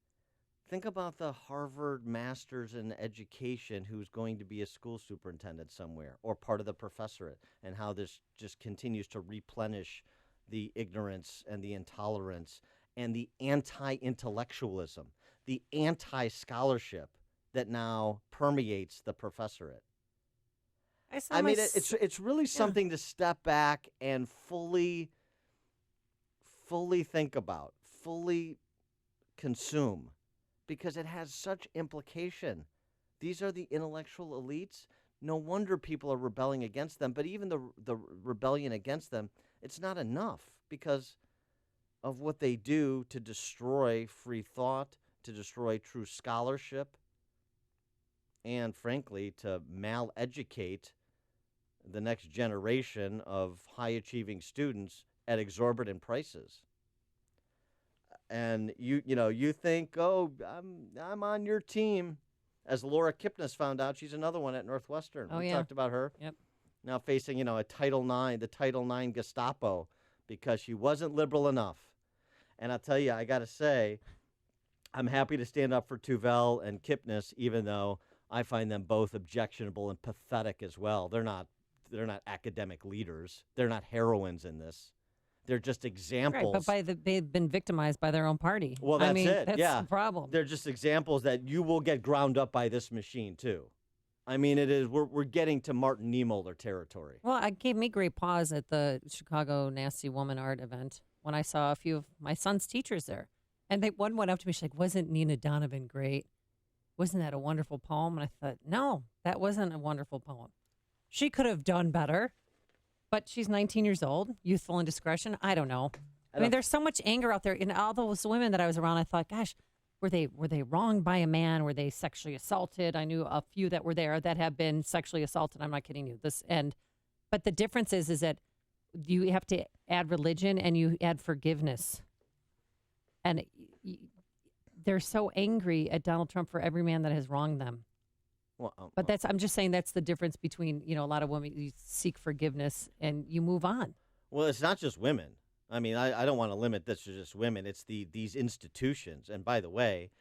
Think about the Harvard Masters in Education who's going to be a school superintendent somewhere or part of the professorate, and how this just continues to replenish the ignorance and the intolerance and the anti-intellectualism, the anti-scholarship that now permeates the professorate. I mean, it's really something to step back and fully think about, fully consume, because it has such implication. These are the intellectual elites. No wonder people are rebelling against them. But even the rebellion against them, it's not enough because of what they do to destroy free thought, to destroy true scholarship, and frankly, to maleducate the next generation of high-achieving students at exorbitant prices. And you think, oh, I'm on your team. As Laura Kipnis found out, she's another one at Northwestern. We talked about her. Yep. Now facing, the Title IX Gestapo because she wasn't liberal enough. And I'll tell you, I got to say, I'm happy to stand up for Tuvell and Kipnis, even though I find them both objectionable and pathetic as well. They're not academic leaders. They're not heroines in this. They're just examples. Right, but they've been victimized by their own party. Well, that's I mean, it. That's yeah. the problem. They're just examples that you will get ground up by this machine, too. I mean, it is. We're getting to Martin Niemöller territory. Well, it gave me great pause at the Chicago Nasty Woman Art event when I saw a few of my son's teachers there. And one went up to me, she's like, wasn't Nina Donovan great? Wasn't that a wonderful poem? And I thought, no, that wasn't a wonderful poem. She could have done better, but she's 19 years old, youthful indiscretion. I don't know. I mean, there's so much anger out there. In all those women that I was around, I thought, gosh, were they wronged by a man? Were they sexually assaulted? I knew a few that were there that have been sexually assaulted. I'm not kidding you. But the difference is that you have to add religion and you add forgiveness. And they're so angry at Donald Trump for every man that has wronged them. Well, but I'm just saying that's the difference between, a lot of women, you seek forgiveness and you move on. Well, it's not just women. I mean, I don't want to limit this to just women. It's these institutions. And by the way,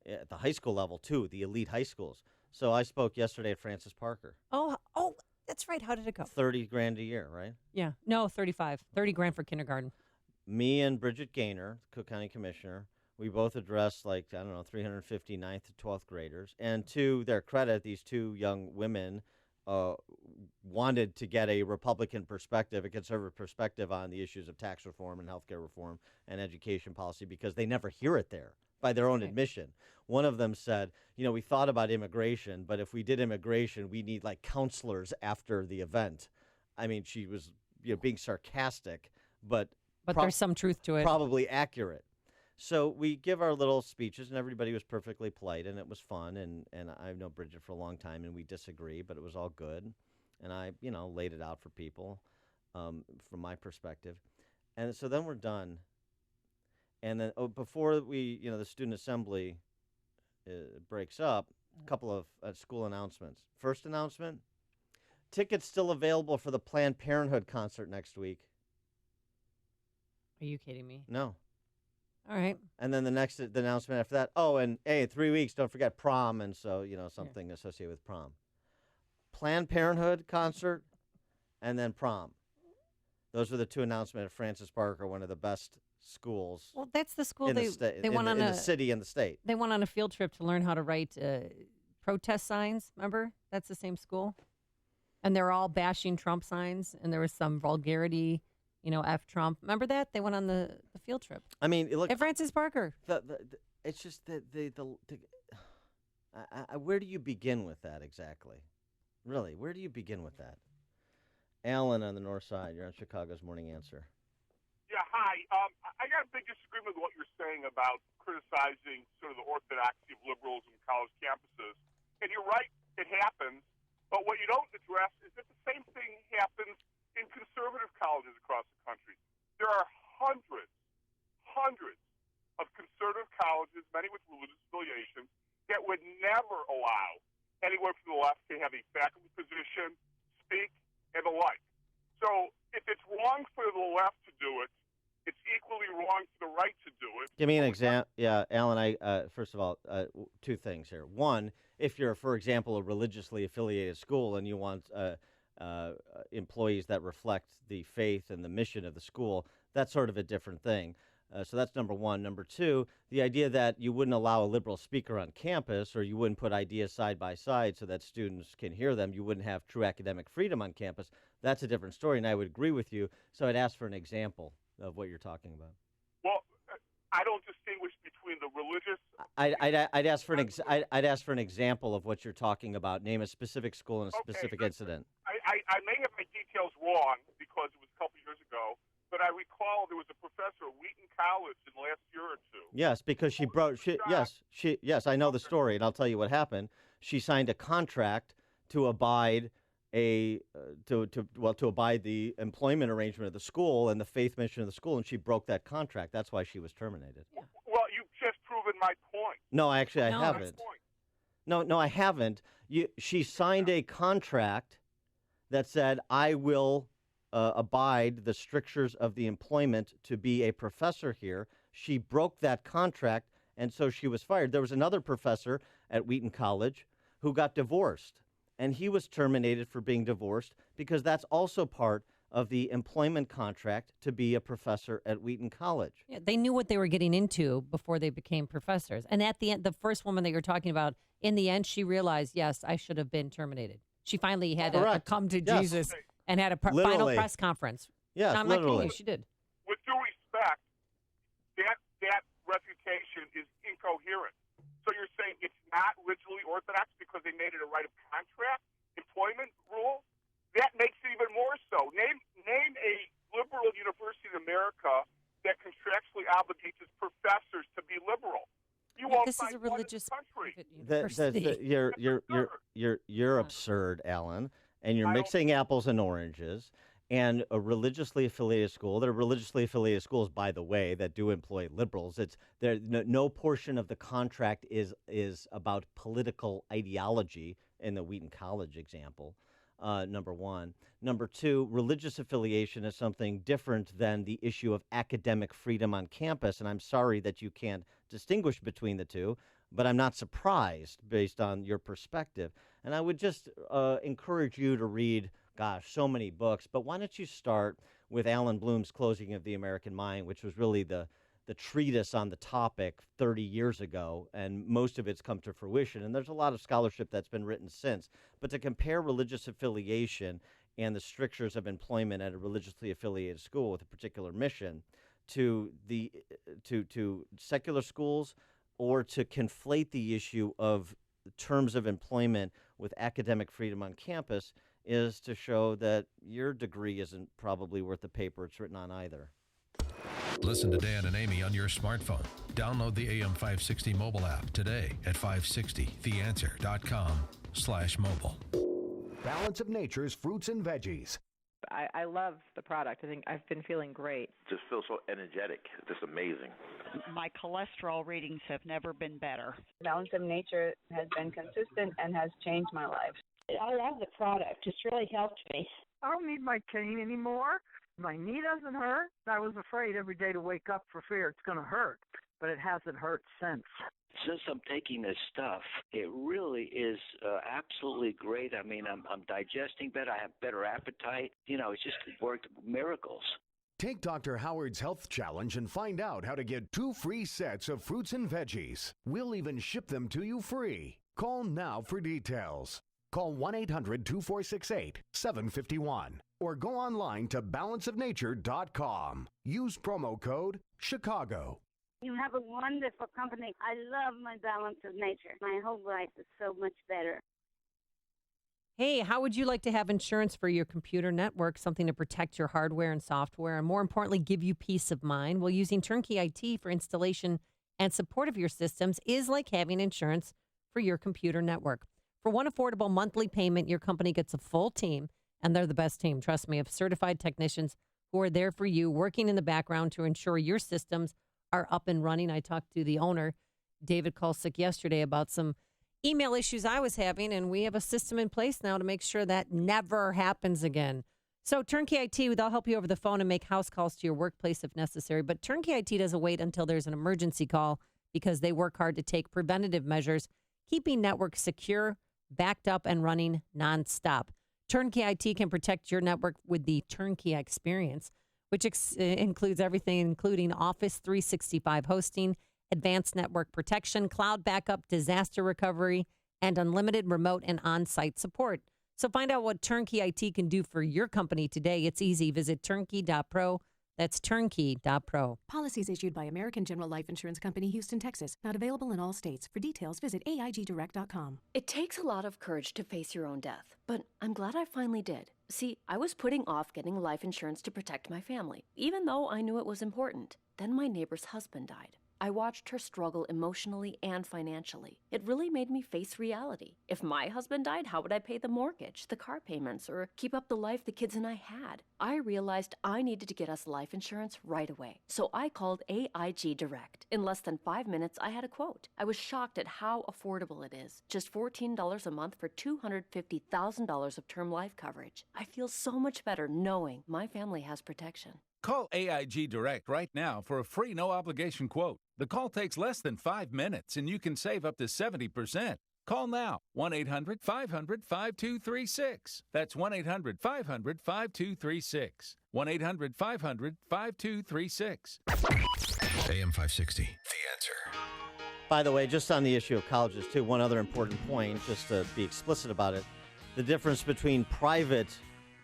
at the high school level, too, the elite high schools. So I spoke yesterday at Francis Parker. Oh, that's right. How did it go? $30,000 a year, right? Yeah. No, 35. $30,000 for kindergarten. Me and Bridget Gaynor, Cook County Commissioner, we both addressed 350 9th to 12th graders. And to their credit, these two young women wanted to get a Republican perspective, a conservative perspective on the issues of tax reform and healthcare reform and education policy because they never hear it there by their own admission. One of them said, we thought about immigration, but if we did immigration, we need counselors after the event. I mean, she was being sarcastic, but there's some truth to it. Probably accurate. So we give our little speeches, and everybody was perfectly polite, and it was fun. And I've known Bridget for a long time, and we disagree, but it was all good. And I, laid it out for people from my perspective. And so then we're done. And then before we, the student assembly breaks up, a couple of school announcements. First announcement, tickets still available for the Planned Parenthood concert next week. Are you kidding me? No. All right. And then the announcement after that, and hey, 3 weeks, don't forget prom, and so, something associated with prom. Planned Parenthood concert, and then prom. Those were the two announcements at Francis Parker, one of the best schools. Well, that's the school in the city and the state. They went on a field trip to learn how to write protest signs, remember? That's the same school. And they're all bashing Trump signs, and there was some vulgarity, F Trump. Remember that? They went on the field trip. I mean, look at Francis Parker. It's just where do you begin with that exactly? Really, where do you begin with that? Alan on the north side, you're on Chicago's Morning Answer. Yeah, hi. I got a big disagreement with what you're saying about criticizing sort of the orthodoxy of liberals in college campuses. And you're right, it happens. But what you don't address is that the same thing happens in conservative colleges across the country. There are hundreds of conservative colleges, many with religious affiliations, that would never allow anyone from the left to have a faculty position, speak, and the like. So if it's wrong for the left to do it, it's equally wrong for the right to do it. Give me an example. Yeah, Alan, first of all, two things here. One, if you're, for example, a religiously affiliated school and you want employees that reflect the faith and the mission of the school, that's sort of a different thing. So that's number one. Number two, the idea that you wouldn't allow a liberal speaker on campus or you wouldn't put ideas side by side so that students can hear them, you wouldn't have true academic freedom on campus, that's a different story, and I would agree with you. So I'd ask for an example of what you're talking about. Well, I don't distinguish between the religious. I'd ask for an example of what you're talking about. Name a specific school and a specific incident. I may have my details wrong because it was a couple years ago, but I recall there was a professor at Wheaton College in the last year or two. Yes, because yes, I know the story, and I'll tell you what happened. She signed a contract to abide to abide the employment arrangement of the school and the faith mission of the school, and she broke that contract. That's why she was terminated. Well, you've just proven my point. No, actually, I haven't. No, I haven't. She signed a contract that said, I will abide the strictures of the employment to be a professor here. She broke that contract, and so she was fired. There was another professor at Wheaton College who got divorced, and he was terminated for being divorced because that's also part of the employment contract to be a professor at Wheaton College. Yeah, they knew what they were getting into before they became professors. And at the end, the first woman that you're talking about, in the end, she realized, yes, I should have been terminated. She finally had a come to Jesus and had a final press conference. Yes, I'm not kidding you, she did. With due respect, that reputation is incoherent. So you're saying it's not originally orthodox because they made it a right of contract, employment rule? That makes it even more so. Name a liberal university in America that contractually obligates its professors to be liberal. You won't this is a religious country. You're absurd, Alan, and you're mixing apples and oranges. And a religiously affiliated school. There are religiously affiliated schools, by the way, that do employ liberals. It's there. No portion of the contract is about political ideology in the Wheaton College example. Number one. Number two, religious affiliation is something different than the issue of academic freedom on campus. And I'm sorry that you can't distinguish between the two, but I'm not surprised based on your perspective. And I would just encourage you to read, so many books. But why don't you start with Alan Bloom's Closing of the American Mind, which was really the treatise on the topic 30 years ago, and most of it's come to fruition. And there's a lot of scholarship that's been written since. But to compare religious affiliation and the strictures of employment at a religiously affiliated school with a particular mission to secular schools, or to conflate the issue of terms of employment with academic freedom on campus, is to show that your degree isn't probably worth the paper it's written on either. Listen to Dan and Amy on your smartphone. Download the AM 560 mobile app today at 560theanswer.com/mobile. Balance of Nature's fruits and veggies. I love the product. I think I've been feeling great. Just feel so energetic. Just amazing. My cholesterol readings have never been better. Balance of Nature has been consistent and has changed my life. I love the product. It's really helped me. I don't need my cane anymore. My knee doesn't hurt. I was afraid every day to wake up for fear it's going to hurt, but it hasn't hurt since. Since I'm taking this stuff, it really is absolutely great. I mean, I'm digesting better. I have better appetite. It's just worked miracles. Take Dr. Howard's Health Challenge and find out how to get 2 free sets of fruits and veggies. We'll even ship them to you free. Call now for details. Call 1-800-2468-751 or go online to balanceofnature.com. Use promo code Chicago. You have a wonderful company. I love my Balance of Nature. My whole life is so much better. Hey, how would you like to have insurance for your computer network, something to protect your hardware and software, and more importantly, give you peace of mind? Well, using Turnkey IT for installation and support of your systems is like having insurance for your computer network. For one affordable monthly payment, your company gets a full team, and they're the best team, trust me, of certified technicians who are there for you, working in the background to ensure your systems are up and running. I talked to the owner, David Kulsick, yesterday about some email issues I was having, and we have a system in place now to make sure that never happens again. So Turnkey IT, they'll help you over the phone and make house calls to your workplace if necessary, but Turnkey IT doesn't wait until there's an emergency call because they work hard to take preventative measures, keeping networks secure, backed up, and running nonstop. Turnkey IT can protect your network with the Turnkey experience, which includes everything, including Office 365 hosting, advanced network protection, cloud backup, disaster recovery, and unlimited remote and on-site support. So find out what Turnkey IT can do for your company today. It's easy. Visit turnkey.pro. That's turnkey.pro. Policies issued by American General Life Insurance Company, Houston, Texas. Not available in all states. For details, visit AIGdirect.com. It takes a lot of courage to face your own death, but I'm glad I finally did. See, I was putting off getting life insurance to protect my family, even though I knew it was important. Then my neighbor's husband died. I watched her struggle emotionally and financially. It really made me face reality. If my husband died, how would I pay the mortgage, the car payments, or keep up the life the kids and I had? I realized I needed to get us life insurance right away. So I called AIG Direct. In less than 5 minutes, I had a quote. I was shocked at how affordable it is. Just $14 a month for $250,000 of term life coverage. I feel so much better knowing my family has protection. Call AIG Direct right now for a free no-obligation quote. The call takes less than 5 minutes, and you can save up to 70%. Call now, 1-800-500-5236. That's 1-800-500-5236. 1-800-500-5236. AM 560, The Answer. By the way, just on the issue of colleges, too, one other important point, just to be explicit about it, the difference between private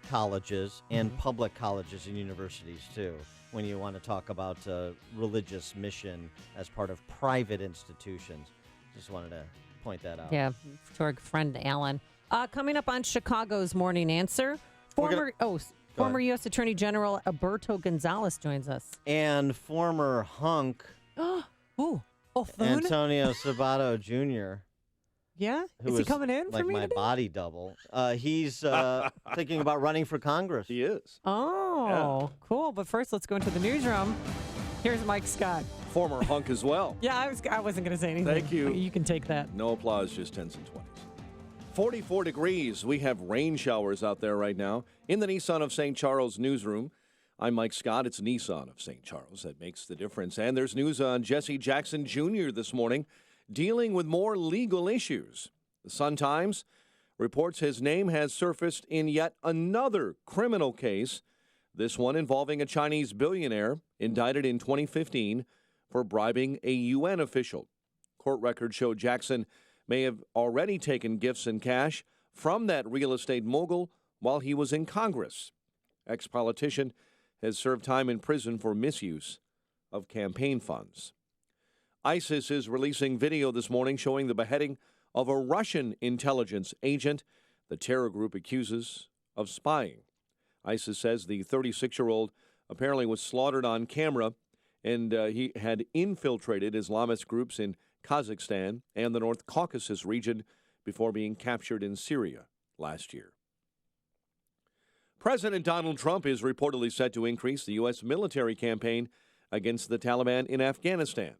colleges and public colleges and universities, too, when you want to talk about religious mission as part of private institutions. Just wanted to point that out. Yeah, to our friend Alan. Coming up on Chicago's Morning Answer, former U.S. Attorney General Alberto Gonzales joins us. And former hunk Antonio Sabato Jr. Yeah? Who Is he coming in like for me my today? body double. He's thinking about running for Congress. He is. Oh, cool. But first, let's go into the newsroom. Here's Mike Scott. Former hunk as well. Yeah, I wasn't going to say anything. Thank you. You can take that. No applause, just 10s and 20s. 44 degrees. We have rain showers out there right now in the Nissan of St. Charles newsroom. I'm Mike Scott. It's Nissan of St. Charles that makes the difference. And there's news on Jesse Jackson Jr. this morning, dealing with more legal issues. The Sun-Times reports his name has surfaced in yet another criminal case, this one involving a Chinese billionaire indicted in 2015 for bribing a UN official. Court records show Jackson may have already taken gifts in cash from that real estate mogul while he was in Congress. Ex-politician has served time in prison for misuse of campaign funds. ISIS is releasing video this morning showing the beheading of a Russian intelligence agent the terror group accuses of spying. ISIS says the 36-year-old apparently was slaughtered on camera, and he had infiltrated Islamist groups in Kazakhstan and the North Caucasus region before being captured in Syria last year. President Donald Trump is reportedly set to increase the U.S. military campaign against the Taliban in Afghanistan.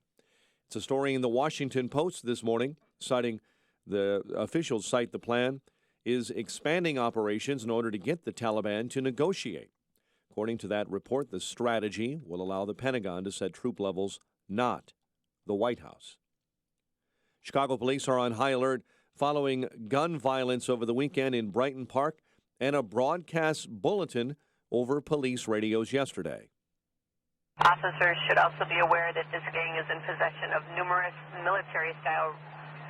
It's a story in the Washington Post this morning, citing the officials cite the plan is expanding operations in order to get the Taliban to negotiate. According to that report, the strategy will allow the Pentagon to set troop levels, not the White House. Chicago police are on high alert following gun violence over the weekend in Brighton Park and a broadcast bulletin over police radios yesterday. Officers should also be aware that this gang is in possession of numerous military-style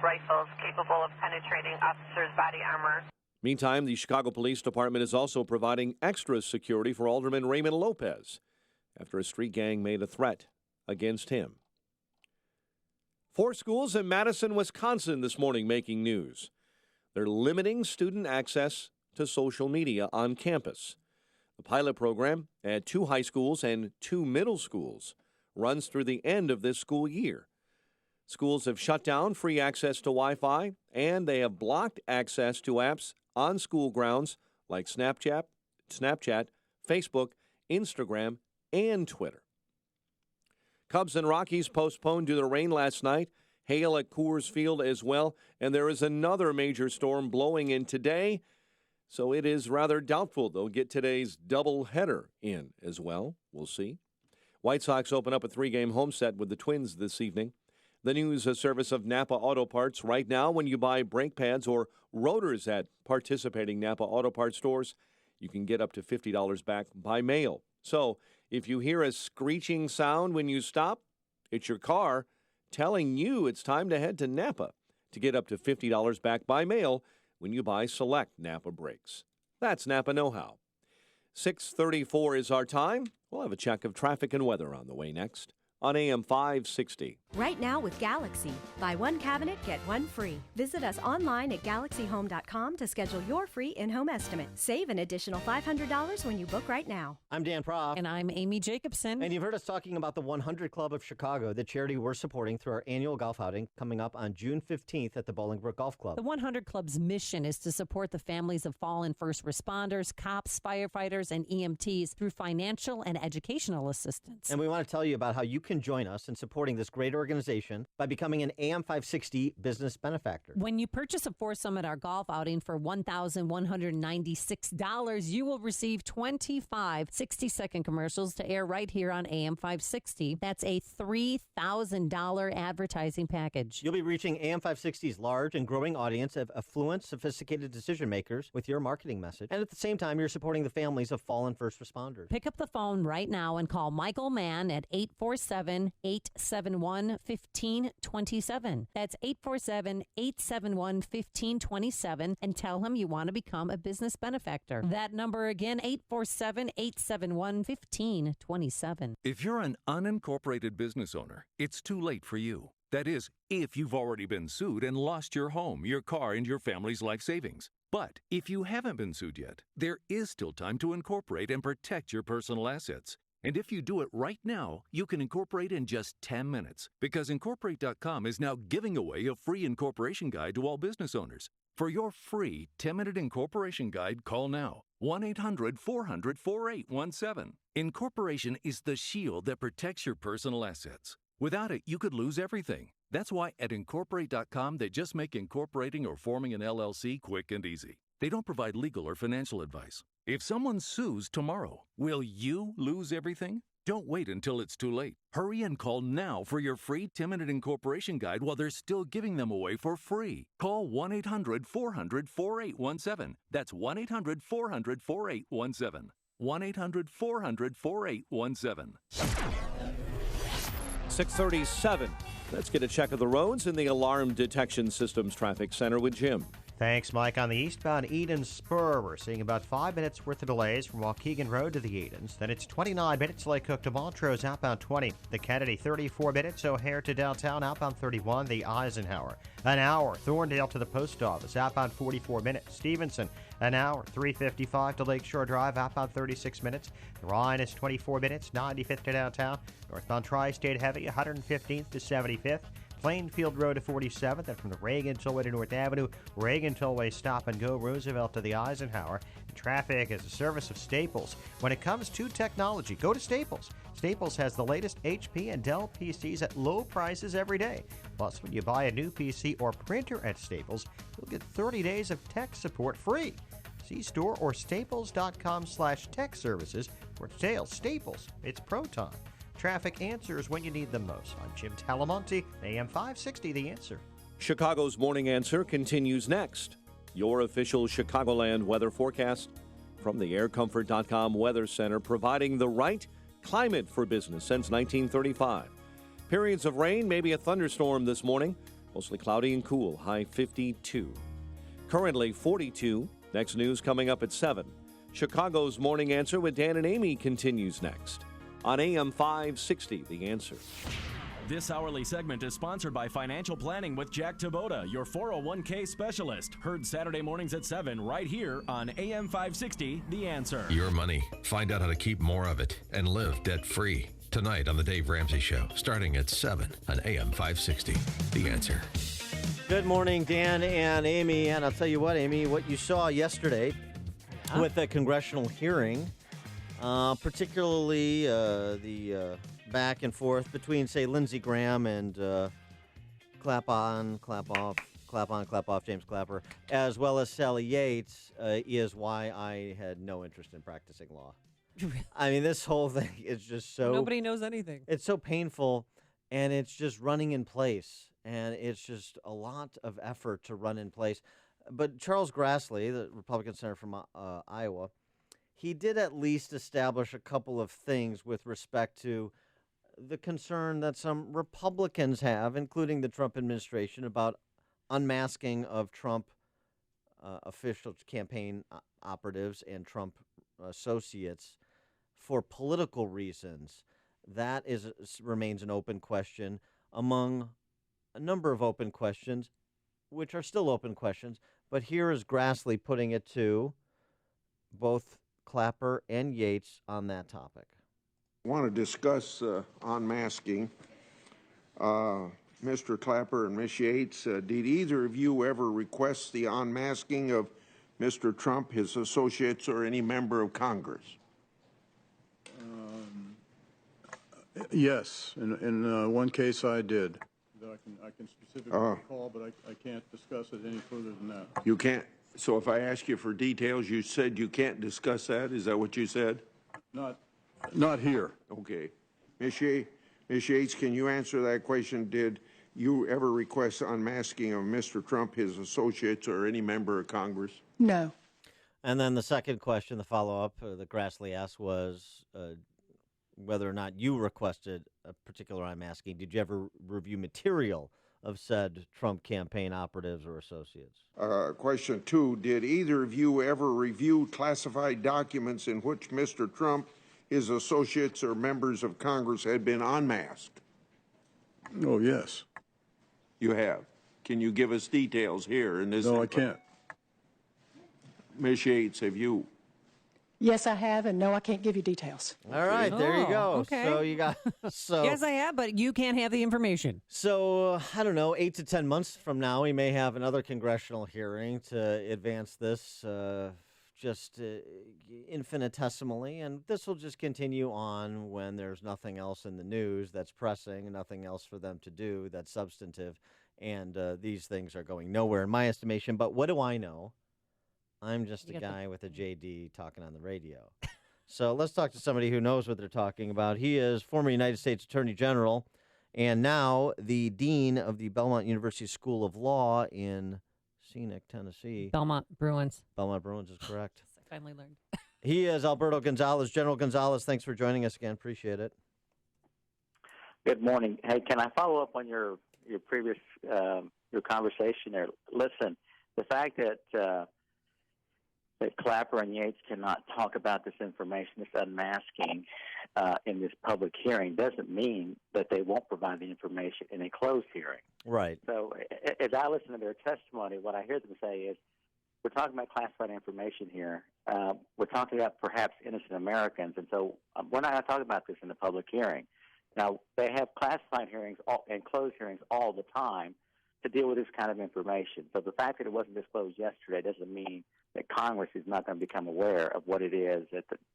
rifles capable of penetrating officers' body armor. Meantime, the Chicago Police Department is also providing extra security for Alderman Raymond Lopez after a street gang made a threat against him. 4 schools in Madison, Wisconsin this morning making news. They're limiting student access to social media on campus. The pilot program at 2 high schools and 2 middle schools runs through the end of this school year. Schools have shut down free access to Wi-Fi, and they have blocked access to apps on school grounds like Snapchat, Facebook, Instagram, and Twitter. Cubs and Rockies postponed due to rain last night. Hail at Coors Field as well, and there is another major storm blowing in today. So it is rather doubtful they'll get today's doubleheader in as well. We'll see. White Sox open up a 3-game homeset with the Twins this evening. The news a service of Napa Auto Parts. Right now, when you buy brake pads or rotors at participating Napa Auto Parts stores, you can get up to $50 back by mail. So if you hear a screeching sound when you stop, it's your car telling you it's time to head to Napa to get up to $50 back by mail when you buy select Napa brakes. That's Napa know-how. 6:34 is our time. We'll have a check of traffic and weather on the way next on AM 560. Right now with Galaxy. Buy 1 cabinet, get 1 free. Visit us online at GalaxyHome.com to schedule your free in-home estimate. Save an additional $500 when you book right now. I'm Dan Proft. And I'm Amy Jacobson. And you've heard us talking about the 100 Club of Chicago, the charity we're supporting through our annual golf outing coming up on June 15th at the Bolingbrook Golf Club. The 100 Club's mission is to support the families of fallen first responders, cops, firefighters, and EMTs through financial and educational assistance. And we want to tell you about how you can join us in supporting this great organization by becoming an AM 560 business benefactor. When you purchase a foursome at our golf outing for $1,196, you will receive 25 60-second commercials to air right here on AM 560. That's a $3,000 advertising package. You'll be reaching AM 560's large and growing audience of affluent, sophisticated decision makers with your marketing message. And at the same time, you're supporting the families of fallen first responders. Pick up the phone right now and call Michael Mann at 847-871-1527. That's 847-871-1527 and tell him you want to become a business benefactor. That number again, 847-871-1527. If you're an unincorporated business owner, it's too late for you. That is, if you've already been sued and lost your home, your car, and your family's life savings. But if you haven't been sued yet, there is still time to incorporate and protect your personal assets. And if you do it right now, you can incorporate in just 10 minutes, because Incorporate.com is now giving away a free incorporation guide to all business owners. For your free 10-minute incorporation guide, call now. 1-800-400-4817. Incorporation is the shield that protects your personal assets. Without it, you could lose everything. That's why at Incorporate.com, they just make incorporating or forming an LLC quick and easy. They don't provide legal or financial advice. If someone sues tomorrow, will you lose everything? Don't wait until it's too late. Hurry and call now for your free 10-minute incorporation guide while they're still giving them away for free. Call 1-800-400-4817. That's 1-800-400-4817. 1-800-400-4817. 637. Let's get a check of the roads in the Alarm Detection Systems Traffic Center with Jim. Thanks, Mike. On the eastbound Eden Spur, we're seeing about 5 minutes worth of delays from Waukegan Road to the Edens. Then it's 29 minutes Lake Cook to Montrose, outbound 20. The Kennedy, 34 minutes. O'Hare to downtown, outbound 31. The Eisenhower, an hour. Thorndale to the post office, outbound 44 minutes. Stevenson, an hour. 355 to Lakeshore Drive, outbound 36 minutes. The Rhine is 24 minutes. 95th to downtown. Northbound Tri-State heavy, 115th to 75th. Plainfield Road to 47th, and from the Reagan Tollway to North Avenue, Reagan Tollway stop and go, Roosevelt to the Eisenhower. And traffic is a service of Staples. When it comes to technology, go to Staples. Staples has the latest HP and Dell PCs at low prices every day. Plus, when you buy a new PC or printer at Staples, you'll get 30 days of tech support free. See store or staples.com/tech services for details. Staples, it's pro time. Traffic answers when you need them most. I'm Jim Talamonte, AM 560, The Answer. Chicago's Morning Answer continues next. Your official Chicagoland weather forecast from the aircomfort.com Weather Center, providing the right climate for business since 1935. Periods of rain, maybe a thunderstorm this morning. Mostly cloudy and cool, high 52. Currently 42. Next news coming up at 7. Chicago's Morning Answer with Dan and Amy continues next on AM 560, The Answer. This hourly segment is sponsored by Financial Planning with Jack Taboda, your 401k specialist. Heard Saturday mornings at 7 right here on AM 560, The Answer. Your money. Find out how to keep more of it and live debt-free. Tonight on The Dave Ramsey Show, starting at 7 on AM 560, The Answer. Good morning, Dan and Amy. And I'll tell you what, Amy, what you saw yesterday with the congressional hearing, particularly the back and forth between, say, Lindsey Graham and clap on, clap off James Clapper, as well as Sally Yates, is why I had no interest in practicing law. I mean, this whole thing is just so... Nobody knows anything. It's so painful, and it's just running in place, and it's just a lot of effort to run in place. But Charles Grassley, the Republican senator from Iowa, he did at least establish a couple of things with respect to the concern that some Republicans have, including the Trump administration, about unmasking of Trump official campaign operatives and Trump associates for political reasons. That remains an open question among a number of open questions, which are still open questions. But here is Grassley putting it to both Clapper and Yates on that topic. I want to discuss unmasking. Mr. Clapper and Ms. Yates, did either of you ever request the unmasking of Mr. Trump, his associates, or any member of Congress? Yes, in one case I did. I can specifically recall, but I can't discuss it any further than that. You can't. So if I ask you for details, you said you can't discuss that? Is that what you said? Not here. Okay. Ms. Yates, can you answer that question? Did you ever request unmasking of Mr. Trump, his associates, or any member of Congress? No. And then the second question, the follow-up that Grassley asked was whether or not you requested a particular unmasking. Did you ever review material of said Trump campaign operatives or associates? Question 2, did either of you ever review classified documents in which Mr. Trump, his associates, or members of Congress had been unmasked? Oh, yes. You have. Can you give us details here in this? No, I can't. Ms. Yates, have you? Yes, I have, and no, I can't give you details. All right, there you go. Okay. So you got Yes, I have, but you can't have the information. So I don't know, 8 to 10 months from now, we may have another congressional hearing to advance this just infinitesimally, and this will just continue on when there's nothing else in the news that's pressing and nothing else for them to do that's substantive, and these things are going nowhere in my estimation. But what do I know? I'm just a guy with a JD talking on the radio. So let's talk to somebody who knows what they're talking about. He is former United States Attorney General and now the Dean of the Belmont University School of Law in scenic Tennessee. Belmont Bruins. Belmont Bruins is correct. I finally learned. He is Alberto Gonzalez. General Gonzalez, thanks for joining us again. Appreciate it. Good morning. Hey, can I follow up on your previous your conversation there? Listen, the fact that Clapper and Yates cannot talk about this information, this unmasking, in this public hearing doesn't mean that they won't provide the information in a closed hearing. Right. So as I listen to their testimony, what I hear them say is, we're talking about classified information here. We're talking about perhaps innocent Americans, and so we're not going to talk about this in the public hearing. Now, they have classified hearings and closed hearings all the time to deal with this kind of information. So the fact that it wasn't disclosed yesterday doesn't mean that Congress is not going to become aware of what it is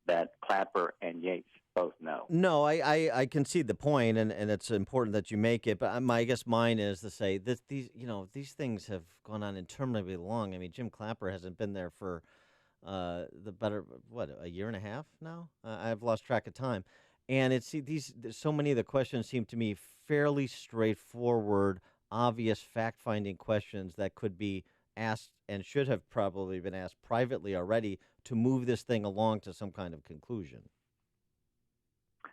that Clapper and Yates both know. No, I concede the point, and it's important that you make it. But I guess mine is to say that these things have gone on interminably long. I mean, Jim Clapper hasn't been there for a year and a half now. I've lost track of time, and so many of the questions seem to me fairly straightforward, obvious fact-finding questions that could be asked and should have probably been asked privately already to move this thing along to some kind of conclusion.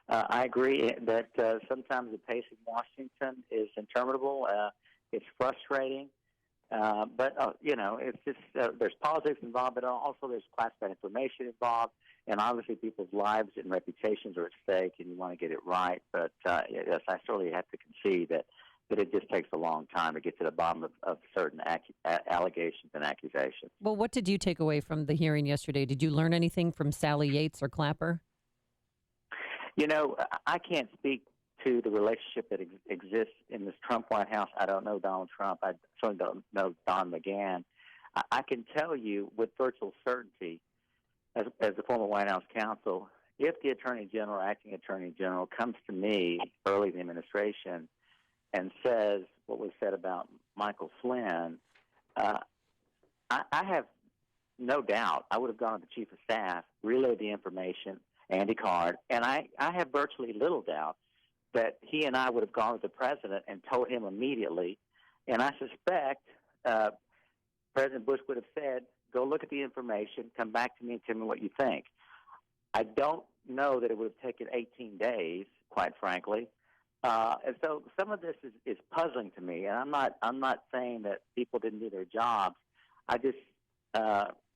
I agree that sometimes the pace in Washington is interminable. It's frustrating, but it's just there's politics involved, but also there's classified information involved, and obviously people's lives and reputations are at stake, and you want to get it right. But yes, I certainly have to concede that it just takes a long time to get to the bottom of certain allegations and accusations. Well, what did you take away from the hearing yesterday? Did you learn anything from Sally Yates or Clapper? I can't speak to the relationship that exists in this Trump White House. I don't know Donald Trump. I certainly don't know Don McGahn. I can tell you with virtual certainty, as the former White House counsel, if the Attorney General, Acting Attorney General, comes to me early in the administration and says what was said about Michael Flynn, I have no doubt I would have gone to the Chief of Staff, relayed the information, Andy Card, and I have virtually little doubt that he and I would have gone to the President and told him immediately, and I suspect President Bush would have said, go look at the information, come back to me and tell me what you think. I don't know that it would have taken 18 days, quite frankly. And so some of this is puzzling to me, and I'm not saying that people didn't do their jobs. I just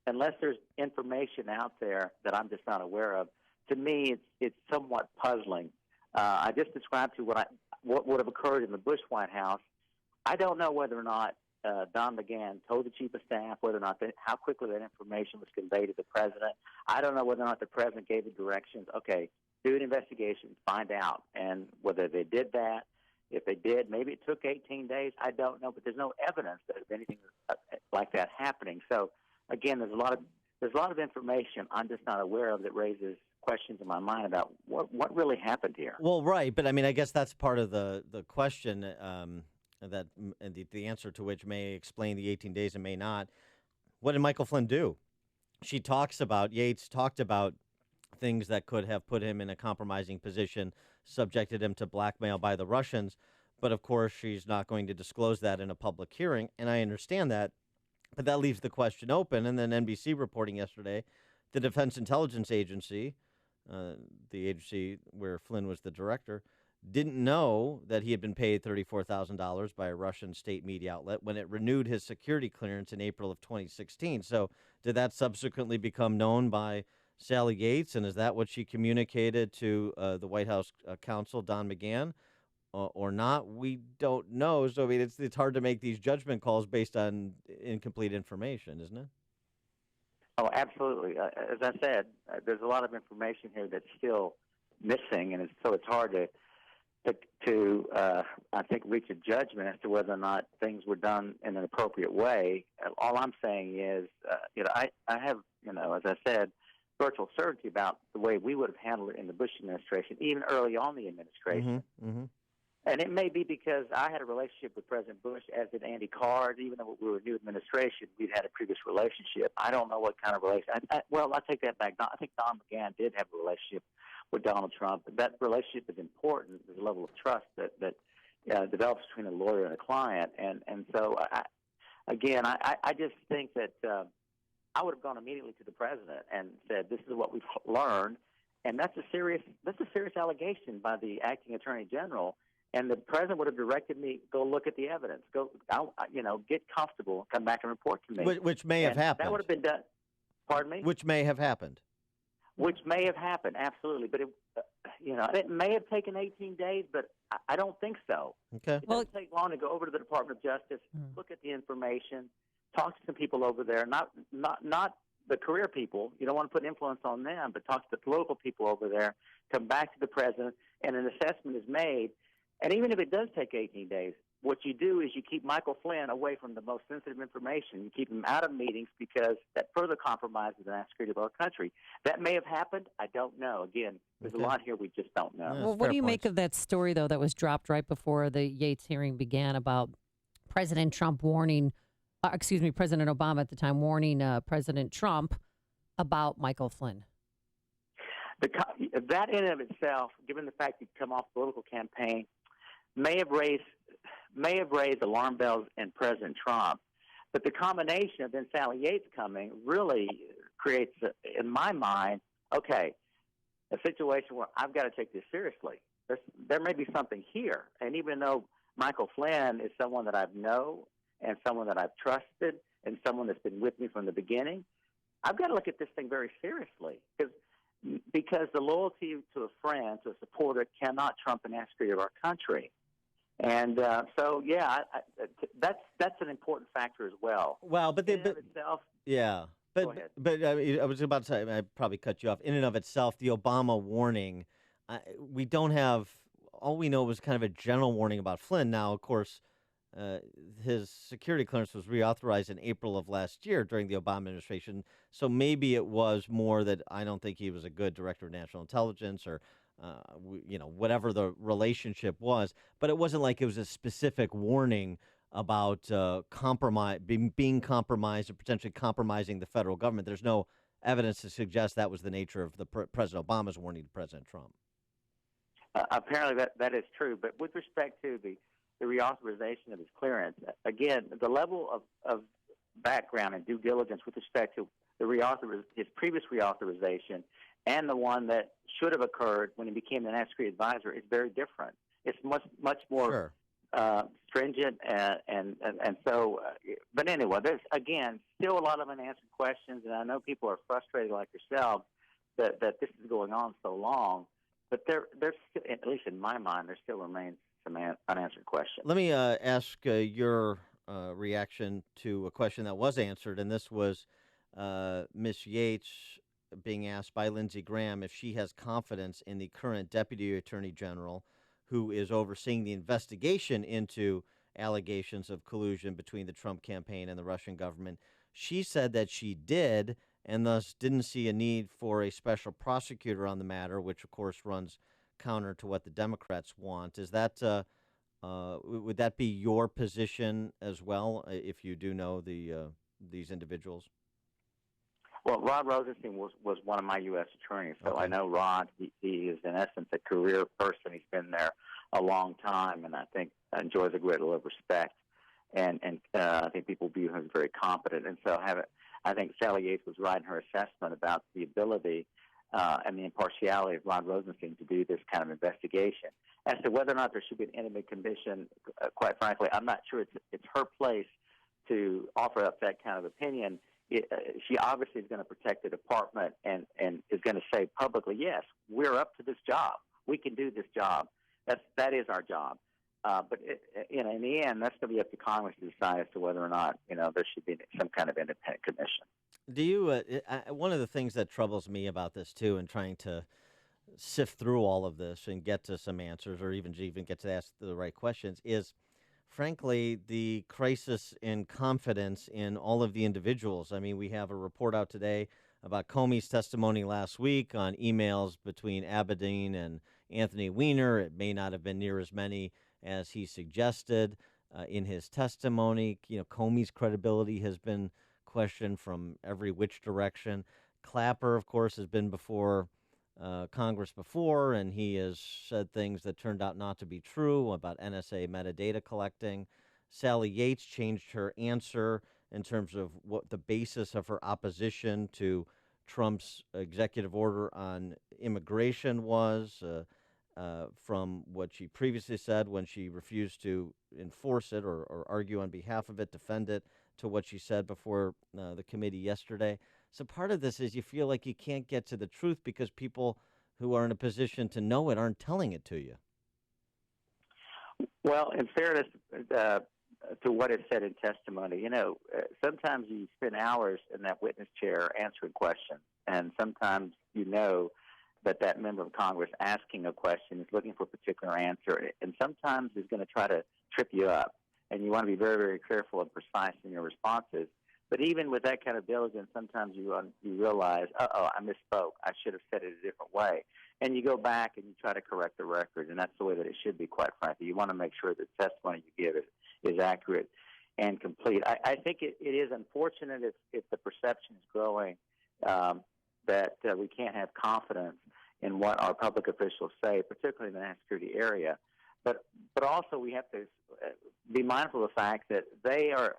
unless there's information out there that I'm just not aware of, to me it's somewhat puzzling. I just described to you what would have occurred in the Bush White House. I don't know whether or not Don McGahn told the Chief of Staff whether or not how quickly that information was conveyed to the President. I don't know whether or not the President gave the directions, okay, do an investigation, find out, and whether they did that. If they did, maybe it took 18 days. I don't know, but there's no evidence that there's anything like that happening. So, again, there's there's a lot of information I'm just not aware of that raises questions in my mind about what really happened here. Well, right, but I mean, I guess that's part of the question that and the answer to which may explain the 18 days and may not. What did Michael Flynn do? Yates talked about things that could have put him in a compromising position, subjected him to blackmail by the Russians, but of course she's not going to disclose that in a public hearing, and I understand that, but that leaves the question open. And then NBC reporting yesterday, the Defense Intelligence Agency, the agency where Flynn was the director, didn't know that he had been paid $34,000 by a Russian state media outlet when it renewed his security clearance in April of 2016. So did that subsequently become known by Sally Yates, and is that what she communicated to the White House counsel, Don McGahn, or not? We don't know. So, I mean, it's hard to make these judgment calls based on incomplete information, isn't it? Oh, absolutely. As I said, there's a lot of information here that's still missing, and so it's hard to I think, reach a judgment as to whether or not things were done in an appropriate way. All I'm saying is, I have, as I said, virtual certainty about the way we would have handled it in the Bush administration, even early on in the administration. Mm-hmm. And it may be because I had a relationship with President Bush, as did Andy Card. Even though we were a new administration, we'd had a previous relationship. I don't know what kind of relationship. Well, I take that back. I think Don McGahn did have a relationship with Donald Trump. That relationship is important. There's a level of trust that develops between a lawyer and a client. And so, I just think that I would have gone immediately to the president and said, "This is what we've learned," and that's a serious allegation by the acting attorney general. And the president would have directed me, go look at the evidence, get comfortable, come back and report to me. Which may have happened. That would have been done. Pardon me? Which may have happened. Which may have happened, absolutely. But, it may have taken 18 days, but I don't think so. Okay. It doesn't take long to go over to the Department of Justice, look at the information, talk to some people over there, not the career people. You don't want to put influence on them, but talk to the political people over there, come back to the president, and an assessment is made. And even if it does take 18 days, what you do is you keep Michael Flynn away from the most sensitive information. You keep him out of meetings because that further compromises the national security of our country. That may have happened. I don't know. Again, there's a lot here we just don't know. Well, what do you make of that story, though, that was dropped right before the Yates hearing began about President Trump warning, President Obama at the time warning President Trump about Michael Flynn? That in and of itself, given the fact he'd come off a political campaign, may have raised alarm bells in President Trump. But the combination of then Sally Yates coming really creates, in my mind, a situation where I've got to take this seriously. There may be something here. And even though Michael Flynn is someone that I know and someone that I've trusted and someone that's been with me from the beginning, I've got to look at this thing very seriously. Because the loyalty to a friend, to a supporter, cannot trump the national security of our country. And that's an important factor as well. Well, but itself, yeah, but I was about to say, I probably cut you off. In and of itself, the Obama warning, we don't have. All we know was kind of a general warning about Flynn. Now, of course, his security clearance was reauthorized in April of last year during the Obama administration. So maybe it was more that I don't think he was a good director of national intelligence or. Whatever the relationship was, but it wasn't like it was a specific warning about being compromised or potentially compromising the federal government. There's no evidence to suggest that was the nature of the President Obama's warning to President Trump. Apparently that is true, but with respect to the reauthorization of his clearance, again, the level of background and due diligence with respect to his previous reauthorization and the one that should have occurred when he became the national security advisor is very different. It's much more stringent, and so. But anyway, there's again still a lot of unanswered questions, and I know people are frustrated like yourself that this is going on so long. But there's still, at least in my mind, there still remains some unanswered questions. Let me ask your reaction to a question that was answered, and this was Ms. Yates being asked by Lindsey Graham if she has confidence in the current Deputy Attorney General who is overseeing the investigation into allegations of collusion between the Trump campaign and the Russian government. She said that she did, and thus didn't see a need for a special prosecutor on the matter, which, of course, runs counter to what the Democrats want. Is that would that be your position as well, if you do know these individuals? Well, Rod Rosenstein was one of my U.S. attorneys, so I know Rod. He is, in essence, a career person. He's been there a long time, and I think enjoys a great deal of respect. And I think people view him as very competent. And so I think Sally Yates was right in her assessment about the ability and the impartiality of Rod Rosenstein to do this kind of investigation. As to whether or not there should be an independent commission, quite frankly, I'm not sure it's her place to offer up that kind of opinion. She obviously is going to protect the department and is going to say publicly, yes, we're up to this job. We can do this job. That is our job. But in the end, that's going to be up to Congress to decide as to whether or not there should be some kind of independent commission. Do you? One of the things that troubles me about this too, and trying to sift through all of this and get to some answers, or even get to ask the right questions, is frankly the crisis in confidence in all of the individuals. I mean, we have a report out today about Comey's testimony last week on emails between Abedin and Anthony Weiner. It may not have been near as many as he suggested in his testimony. Comey's credibility has been questioned from every which direction. Clapper, of course, has been before Congress before, and he has said things that turned out not to be true about NSA metadata collecting. Sally Yates changed her answer in terms of what the basis of her opposition to Trump's executive order on immigration was, from what she previously said when she refused to enforce it or argue on behalf of it, defend it, to what she said before the committee yesterday. So part of this is you feel like you can't get to the truth because people who are in a position to know it aren't telling it to you. Well, in fairness to what is said in testimony, sometimes you spend hours in that witness chair answering questions, and sometimes that member of Congress asking a question is looking for a particular answer, and sometimes is going to try to trip you up, and you want to be very, very careful and precise in your responses. But even with that kind of diligence, sometimes you realize, I misspoke. I should have said it a different way. And you go back and you try to correct the record, and that's the way that it should be, quite frankly. You want to make sure that the testimony you give is accurate and complete. I think it is unfortunate if the perception is growing that we can't have confidence in what our public officials say, particularly in the national security area. But also we have to be mindful of the fact that they are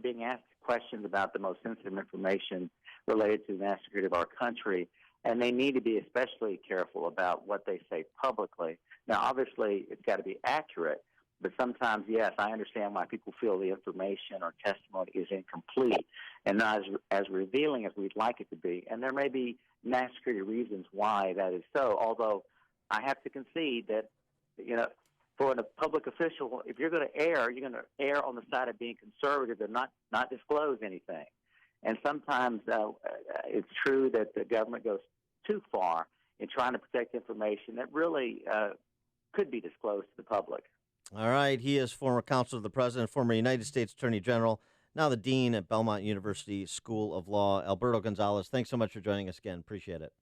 being asked questions about the most sensitive information related to the national security of our country, and they need to be especially careful about what they say publicly. Now, obviously, it's got to be accurate, but sometimes, yes, I understand why people feel the information or testimony is incomplete and not as revealing as we'd like it to be. And there may be national security reasons why that is so, although I have to concede that, for a public official, if you're going to err, you're going to err on the side of being conservative and not disclose anything. And sometimes it's true that the government goes too far in trying to protect information that really could be disclosed to the public. All right. He is former counsel to the president, former United States Attorney General, now the dean at Belmont University School of Law, Alberto Gonzales. Thanks so much for joining us again. Appreciate it.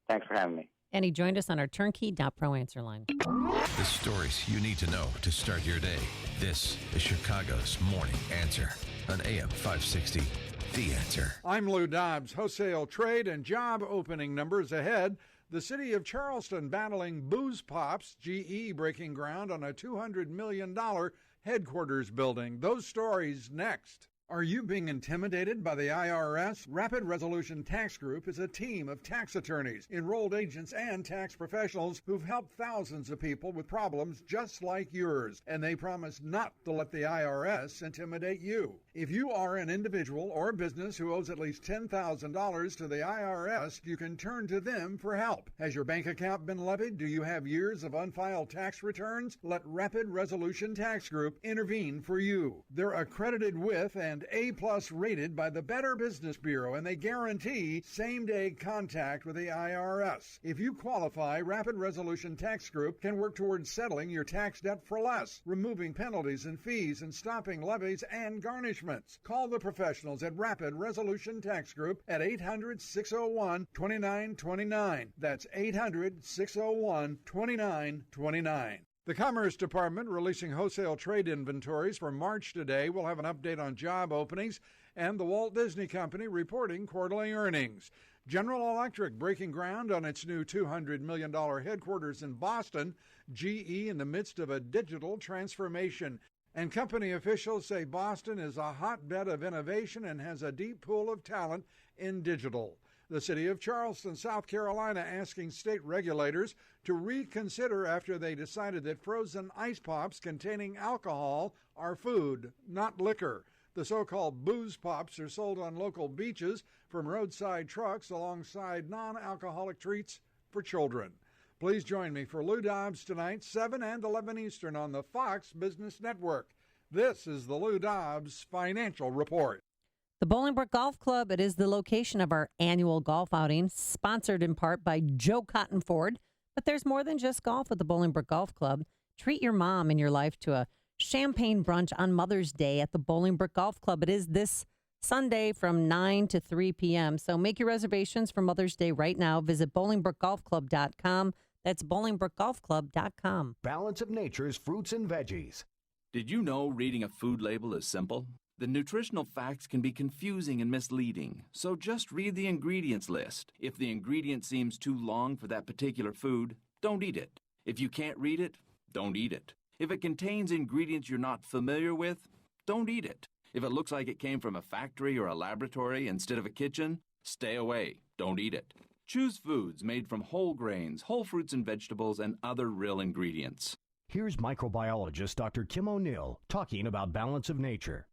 Thanks for having me. And he joined us on our turnkey.pro answer line. The stories you need to know to start your day. This is Chicago's Morning Answer on AM 560. The Answer. I'm Lou Dobbs. Wholesale trade and job opening numbers ahead. The city of Charleston battling booze pops. GE breaking ground on a $200 million headquarters building. Those stories next. Are you being intimidated by the IRS? Rapid Resolution Tax Group is a team of tax attorneys, enrolled agents, and tax professionals who've helped thousands of people with problems just like yours, and they promise not to let the IRS intimidate you. If you are an individual or business who owes at least $10,000 to the IRS, you can turn to them for help. Has your bank account been levied? Do you have years of unfiled tax returns? Let Rapid Resolution Tax Group intervene for you. They're accredited with and and A-plus rated by the Better Business Bureau, and they guarantee same-day contact with the IRS. If you qualify, Rapid Resolution Tax Group can work towards settling your tax debt for less, removing penalties and fees, and stopping levies and garnishments. Call the professionals at Rapid Resolution Tax Group at 800-601-2929. That's 800-601-2929. The Commerce Department releasing wholesale trade inventories for March today. We'll have an update on job openings and the Walt Disney Company reporting quarterly earnings. General Electric breaking ground on its new $200 million headquarters in Boston. GE in the midst of a digital transformation. And company officials say Boston is a hotbed of innovation and has a deep pool of talent in digital. The city of Charleston, South Carolina, asking state regulators to reconsider after they decided that frozen ice pops containing alcohol are food, not liquor. The so-called booze pops are sold on local beaches from roadside trucks alongside non-alcoholic treats for children. Please join me for Lou Dobbs tonight, 7 and 11 Eastern on the Fox Business Network. This is the Lou Dobbs Financial Report. The Bolingbrook Golf Club, it is the location of our annual golf outing, sponsored in part by Joe Cotton Ford. But there's more than just golf at the Bolingbrook Golf Club. Treat your mom in your life to a champagne brunch on Mother's Day at the Bolingbrook Golf Club. It is this Sunday from 9 to 3 p.m. So make your reservations for Mother's Day right now. Visit BolingbrookGolfClub.com. That's BolingbrookGolfClub.com. Balance of Nature's fruits and veggies. Did you know reading a food label is simple? The nutritional facts can be confusing and misleading, so just read the ingredients list. If the ingredient seems too long for that particular food, don't eat it. If you can't read it, don't eat it. If it contains ingredients you're not familiar with, don't eat it. If it looks like it came from a factory or a laboratory instead of a kitchen, stay away. Don't eat it. Choose foods made from whole grains, whole fruits and vegetables, and other real ingredients. Here's microbiologist Dr. Kim O'Neill talking about Balance of Nature.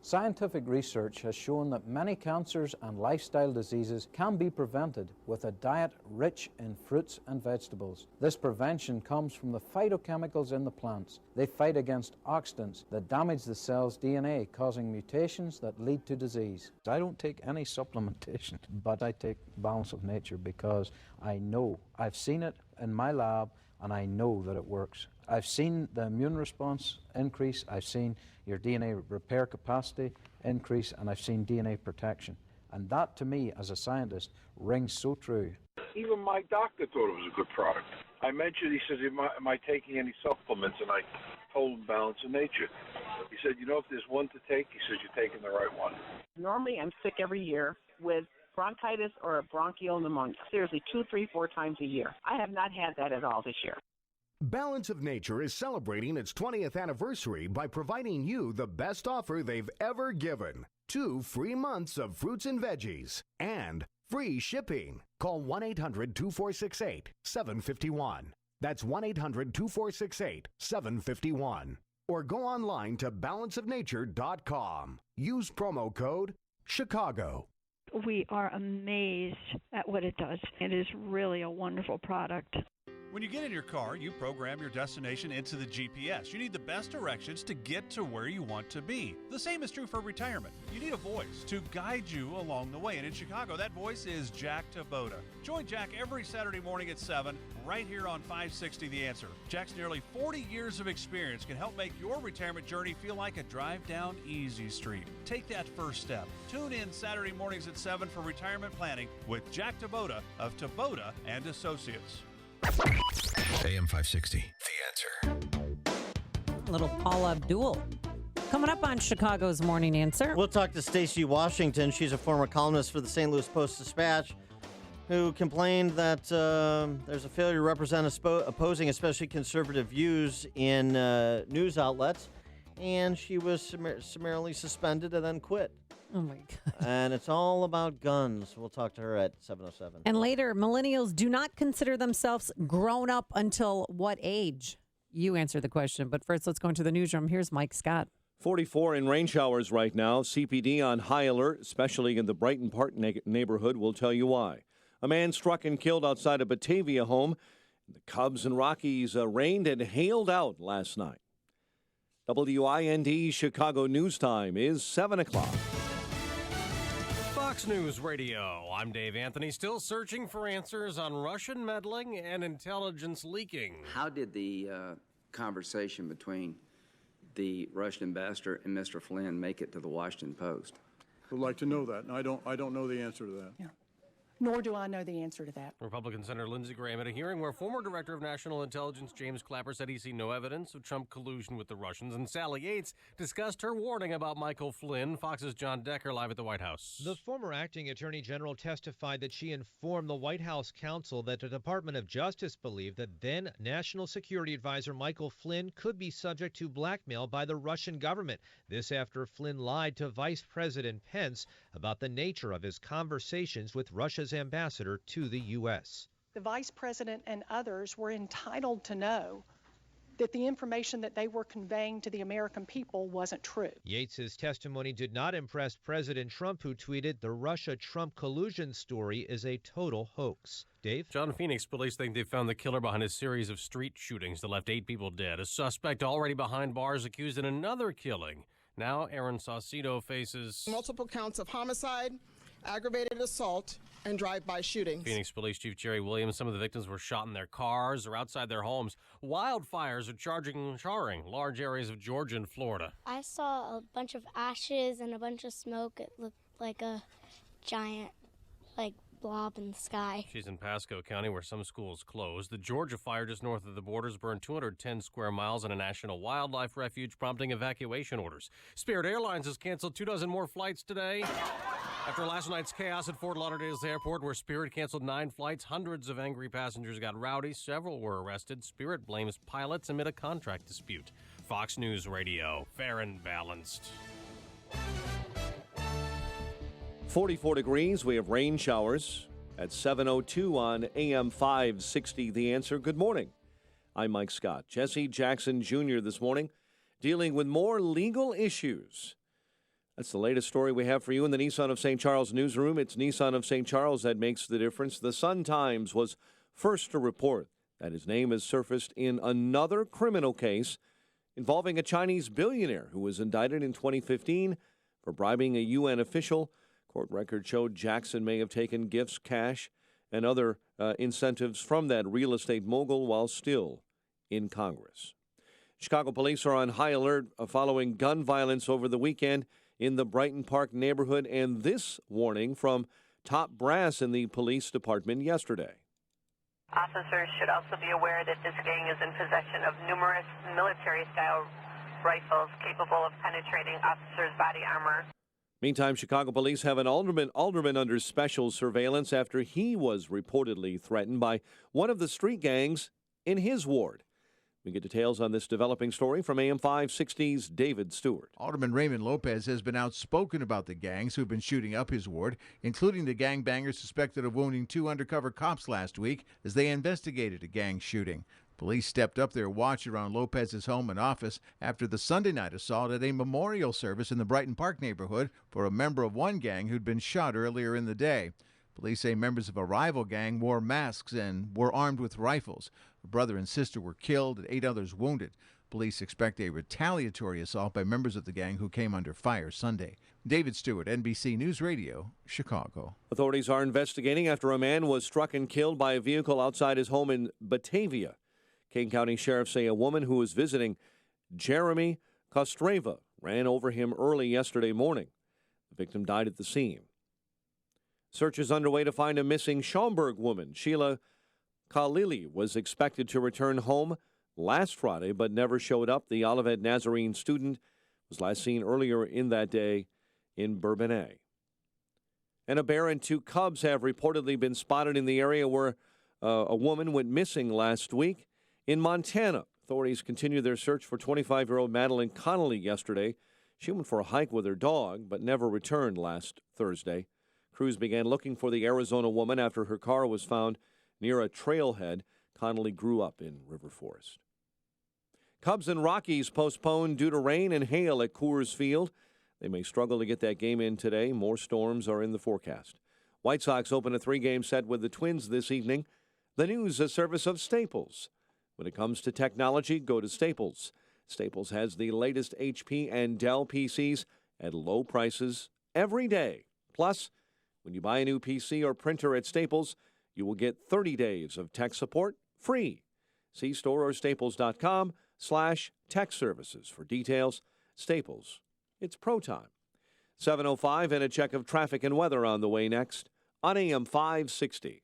Scientific research has shown that many cancers and lifestyle diseases can be prevented with a diet rich in fruits and vegetables. This prevention comes from the phytochemicals in the plants. They fight against oxidants that damage the cell's DNA, causing mutations that lead to disease. I don't take any supplementation, but I take Balance of Nature because I know, I've seen it in my lab, and I know that it works. I've seen the immune response increase, I've seen your DNA repair capacity increase, and I've seen DNA protection. And that, to me, as a scientist, rings so true. Even my doctor thought it was a good product. I mentioned, he says, am I taking any supplements? And I told him Balance of Nature. He said, you know, if there's one to take, he says, you're taking the right one. Normally, I'm sick every year with bronchitis or a bronchial pneumonia. Seriously, 2, 3, 4 times a year. I have not had that at all this year. Balance of Nature is celebrating its 20th anniversary by providing you the best offer they've ever given. 2 free months of fruits and veggies and free shipping. Call 1-800-2468-751. That's 1-800-2468-751. Or go online to balanceofnature.com. Use promo code Chicago. We are amazed at what it does. It is really a wonderful product. When you get in your car, you program your destination into the GPS. You need the best directions to get to where you want to be. The same is true for retirement. You need a voice to guide you along the way. And in Chicago, that voice is Jack Taboda. Join Jack every Saturday morning at 7 right here on 560 The Answer. Jack's nearly 40 years of experience can help make your retirement journey feel like a drive down easy street. Take that first step. Tune in Saturday mornings at 7 for retirement planning with Jack Taboda of Taboda and Associates. AM 560, The Answer. Little Paula Abdul. Coming up on Chicago's Morning Answer. We'll talk to Stacey Washington. She's a former columnist for the St. Louis Post-Dispatch who complained that there's a failure to represent opposing, especially conservative views in news outlets. And she was summarily suspended and then quit. Oh, my God. And it's all about guns. We'll talk to her at 7:07. And later, millennials do not consider themselves grown up until what age? You answer the question. But first, let's go into the newsroom. Here's Mike Scott. 44 in rain showers right now. CPD on high alert, especially in the Brighton Park neighborhood. We'll tell you why. A man struck and killed outside a Batavia home. The Cubs and Rockies rained and hailed out last night. WIND Chicago News Time is 7 o'clock. Fox News Radio. I'm Dave Anthony, still searching for answers on Russian meddling and intelligence leaking. How did the conversation between the Russian ambassador and Mr. Flynn make it to the Washington Post? Would like to know that. And I don't know the answer to that. Yeah. Nor do I know the answer to that. Republican Senator Lindsey Graham at a hearing where former Director of National Intelligence James Clapper said he see no evidence of Trump collusion with the Russians, and Sally Yates discussed her warning about Michael Flynn. Fox's John Decker live at the White House. The former acting attorney general testified that she informed the White House counsel that the Department of Justice believed that then National Security Advisor Michael Flynn could be subject to blackmail by the Russian government. This after Flynn lied to Vice President Pence about the nature of his conversations with Russia's ambassador to the U.S. The vice president and others were entitled to know that the information that they were conveying to the American people wasn't true. Yates's testimony did not impress President Trump, who tweeted, "The Russia-Trump collusion story is a total hoax." Dave? John Phoenix police think they found the killer behind a series of street shootings that left 8 people dead. A suspect already behind bars accused in another killing. Now Aaron Saucedo faces multiple counts of homicide, aggravated assault, and drive-by shootings. Phoenix Police Chief Jerry Williams. Some of the victims were shot in their cars or outside their homes. Wildfires are charring large areas of Georgia and Florida. I saw a bunch of ashes and a bunch of smoke. It looked like a giant, blob in the sky. She's in Pasco County, where some schools closed. The Georgia fire just north of the borders burned 210 square miles in a national wildlife refuge, prompting evacuation orders. Spirit Airlines has canceled 24 more flights today. After last night's chaos at Fort Lauderdale's airport, where Spirit canceled 9 flights, hundreds of angry passengers got rowdy. Several were arrested. Spirit blames pilots amid a contract dispute. Fox News Radio, fair and balanced. 44 degrees. We have rain showers at 7:02 on AM 560. The Answer. Good morning. I'm Mike Scott. Jesse Jackson Jr. this morning dealing with more legal issues. That's the latest story we have for you in the Nissan of St. Charles newsroom. It's Nissan of St. Charles that makes the difference. The Sun-Times was first to report that his name has surfaced in another criminal case involving a Chinese billionaire who was indicted in 2015 for bribing a UN official. Court records showed Jackson may have taken gifts, cash, and other incentives from that real estate mogul while still in Congress. Chicago police are on high alert following gun violence over the weekend in the Brighton Park neighborhood, and this warning from top brass in the police department yesterday. Officers should also be aware that this gang is in possession of numerous military-style rifles capable of penetrating officers' body armor. Meantime, Chicago police have an alderman under special surveillance after he was reportedly threatened by one of the street gangs in his ward. We get details on this developing story from AM 560's David Stewart. Alderman Raymond Lopez has been outspoken about the gangs who've been shooting up his ward, including the gangbangers suspected of wounding 2 undercover cops last week as they investigated a gang shooting. Police stepped up their watch around Lopez's home and office after the Sunday night assault at a memorial service in the Brighton Park neighborhood for a member of one gang who'd been shot earlier in the day. Police say members of a rival gang wore masks and were armed with rifles. A brother and sister were killed and 8 others wounded. Police expect a retaliatory assault by members of the gang who came under fire Sunday. David Stewart, NBC News Radio, Chicago. Authorities are investigating after a man was struck and killed by a vehicle outside his home in Batavia. Kane County sheriffs say a woman who was visiting Jeremy Kostreva ran over him early yesterday morning. The victim died at the scene. Search is underway to find a missing Schaumburg woman. Sheila Khalili was expected to return home last Friday but never showed up. The Olivet Nazarene student was last seen earlier in that day in Bourbonnais. And a bear and 2 cubs have reportedly been spotted in the area where a woman went missing last week. In Montana, authorities continued their search for 25-year-old Madeline Connolly yesterday. She went for a hike with her dog, but never returned last Thursday. Crews began looking for the Arizona woman after her car was found near a trailhead. Connolly grew up in River Forest. Cubs and Rockies postponed due to rain and hail at Coors Field. They may struggle to get that game in today. More storms are in the forecast. White Sox open a 3-game set with the Twins this evening. The news, a service of Staples. When it comes to technology, go to Staples. Staples has the latest HP and Dell PCs at low prices every day. Plus, when you buy a new PC or printer at Staples, you will get 30 days of tech support free. See store or staples.com/tech services for details. Staples, it's pro time. 7:05 and a check of traffic and weather on the way next on AM 560.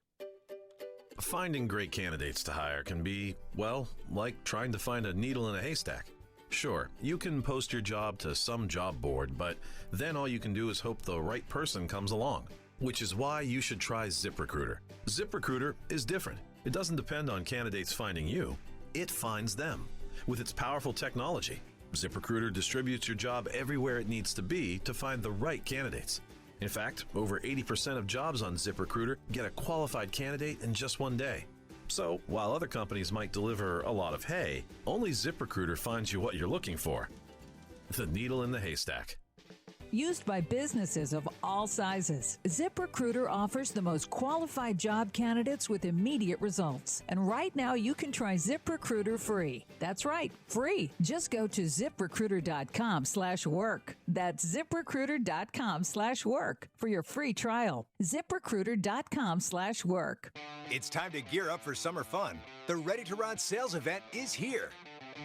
Finding great candidates to hire can be, well, like trying to find a needle in a haystack. Sure, you can post your job to some job board, but then all you can do is hope the right person comes along, which is why you should try ZipRecruiter. ZipRecruiter is different. It doesn't depend on candidates finding you. It finds them. With its powerful technology, ZipRecruiter distributes your job everywhere it needs to be to find the right candidates. In fact, over 80% of jobs on ZipRecruiter get a qualified candidate in just one day. So, while other companies might deliver a lot of hay, only ZipRecruiter finds you what you're looking for. The needle in the haystack. Used by businesses of all sizes, ZipRecruiter offers the most qualified job candidates with immediate results. And right now you can try ZipRecruiter free. That's right, free. Just go to ZipRecruiter.com/work. That's ZipRecruiter.com/work for your free trial. ZipRecruiter.com/work. It's time to gear up for summer fun. The Ready to Ride sales event is here.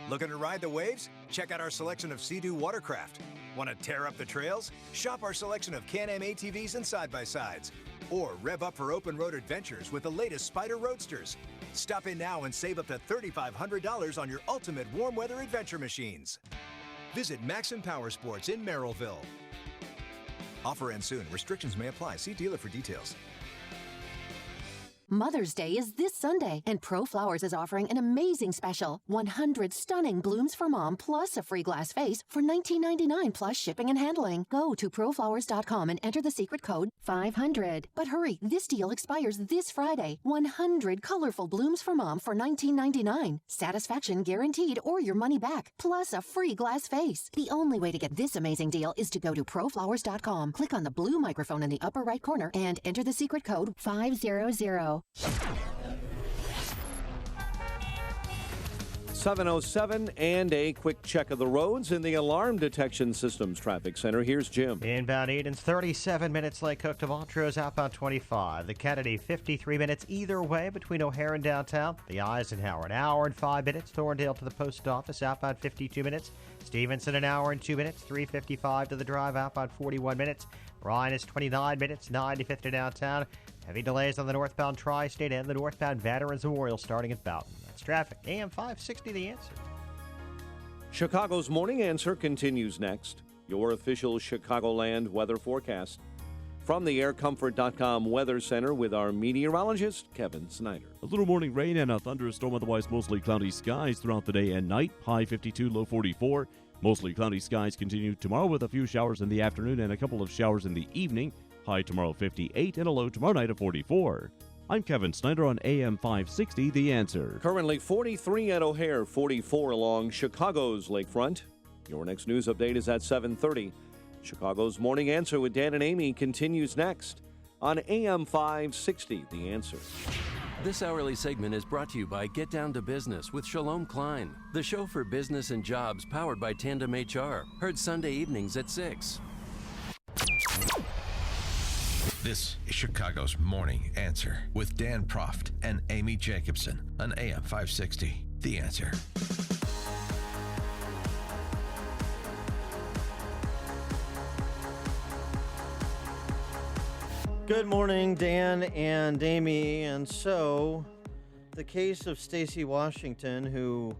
Looking to ride the waves? Check out our selection of Sea-Doo watercraft. Want to tear up the trails? Shop our selection of Can-Am ATVs and side-by-sides. Or rev up for open road adventures with the latest Spyder Roadsters. Stop in now and save up to $3,500 on your ultimate warm weather adventure machines. Visit Maxim Power Sports in Merrillville. Offer ends soon. Restrictions may apply. See dealer for details. Mother's Day is this Sunday, and Pro Flowers is offering an amazing special. 100 stunning blooms for mom plus a free glass vase for $19.99 plus shipping and handling. Go to proflowers.com and enter the secret code 500. But hurry, this deal expires this Friday. 100 colorful blooms for mom for $19.99. Satisfaction guaranteed or your money back, plus a free glass vase. The only way to get this amazing deal is to go to proflowers.com. Click on the blue microphone in the upper right corner and enter the secret code 500. 7:07 and a quick check of the roads in the Alarm Detection Systems Traffic Center. Here's Jim. Inbound Eden's 37 minutes Lake Cook to Montrose, outbound 25. The Kennedy 53 minutes either way between O'Hare and downtown. The Eisenhower an hour and 5 minutes. Thorndale to the post office, outbound 52 minutes. Stevenson an hour and 2 minutes. 3:55 to the drive, outbound 41 minutes. Ryan is 29 minutes. 95th to downtown. Heavy delays on the northbound Tri-State and the northbound Veterans Memorial starting at Boughton. That's traffic. AM 560, The Answer. Chicago's Morning Answer continues next. Your official Chicagoland weather forecast. From the AirComfort.com Weather Center with our meteorologist, Kevin Snyder. A little morning rain and a thunderstorm, otherwise mostly cloudy skies throughout the day and night. High 52, low 44. Mostly cloudy skies continue tomorrow with a few showers in the afternoon and a couple of showers in the evening. High tomorrow 58 and a low tomorrow night of 44. I'm Kevin Snyder on AM 560, The Answer. Currently 43 at O'Hare, 44 along Chicago's lakefront. Your next news update is at 7:30. Chicago's Morning Answer with Dan and Amy continues next on AM 560, The Answer. This hourly segment is brought to you by Get Down to Business with Shalom Klein, the show for business and jobs powered by Tandem HR. Heard Sunday evenings at 6. This is Chicago's Morning Answer with Dan Proft and Amy Jacobson on AM 560, The Answer. Good morning, Dan and Amy. And so, the case of Stacy Washington, who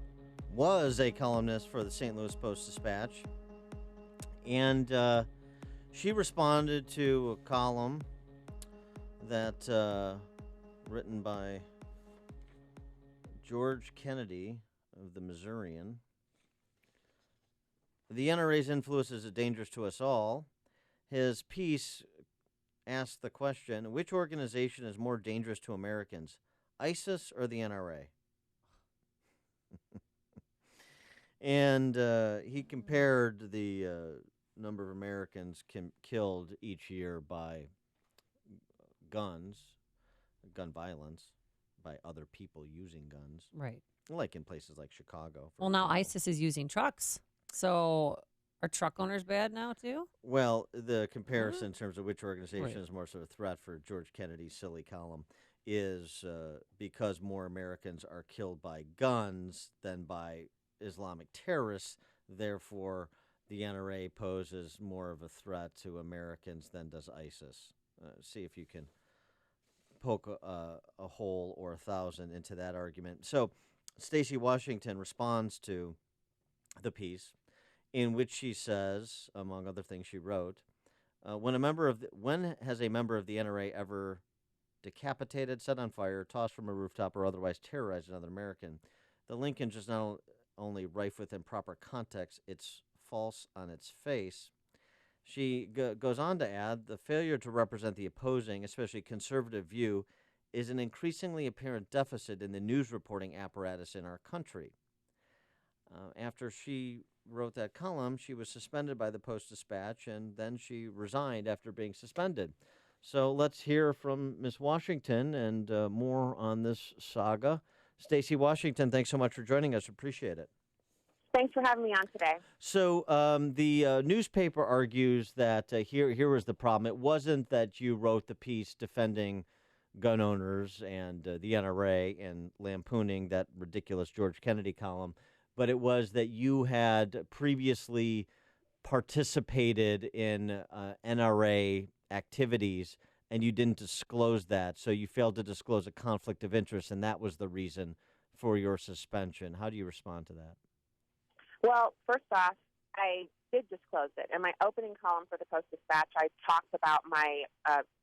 was a columnist for the St. Louis Post-Dispatch, and she responded to a column that written by George Kennedy of the Missourian. The NRA's influence is dangerous to us all. His piece asked the question, which organization is more dangerous to Americans, ISIS or the NRA? And he compared the number of Americans killed each year by gun violence by other people using guns. Right. Like in places like Chicago. Well, now ISIS is using trucks. So are truck owners bad now, too? Well, the comparison in terms of which organization Right. is more sort of threat for George Kennedy's silly column is because more Americans are killed by guns than by Islamic terrorists. Therefore, the NRA poses more of a threat to Americans than does ISIS. See if you can poke a hole or 1,000 into that argument. So Stacey Washington responds to the piece in which she says, among other things she wrote, when has a member of the NRA ever decapitated, set on fire, tossed from a rooftop, or otherwise terrorized another American? The linkage is not only rife with improper context, it's false on its face. She goes on to add, the failure to represent the opposing, especially conservative view, is an increasingly apparent deficit in the news reporting apparatus in our country. After she wrote that column, she was suspended by the Post-Dispatch, and then she resigned after being suspended. So let's hear from Ms. Washington and more on this saga. Stacey Washington, thanks so much for joining us. Appreciate it. Thanks for having me on today. So the newspaper argues that here was the problem. It wasn't that you wrote the piece defending gun owners and the NRA and lampooning that ridiculous George Kennedy column, but it was that you had previously participated in NRA activities and you didn't disclose that, so you failed to disclose a conflict of interest, and that was the reason for your suspension. How do you respond to that? Well, first off, I did disclose it. In my opening column for the Post-Dispatch, I talked about my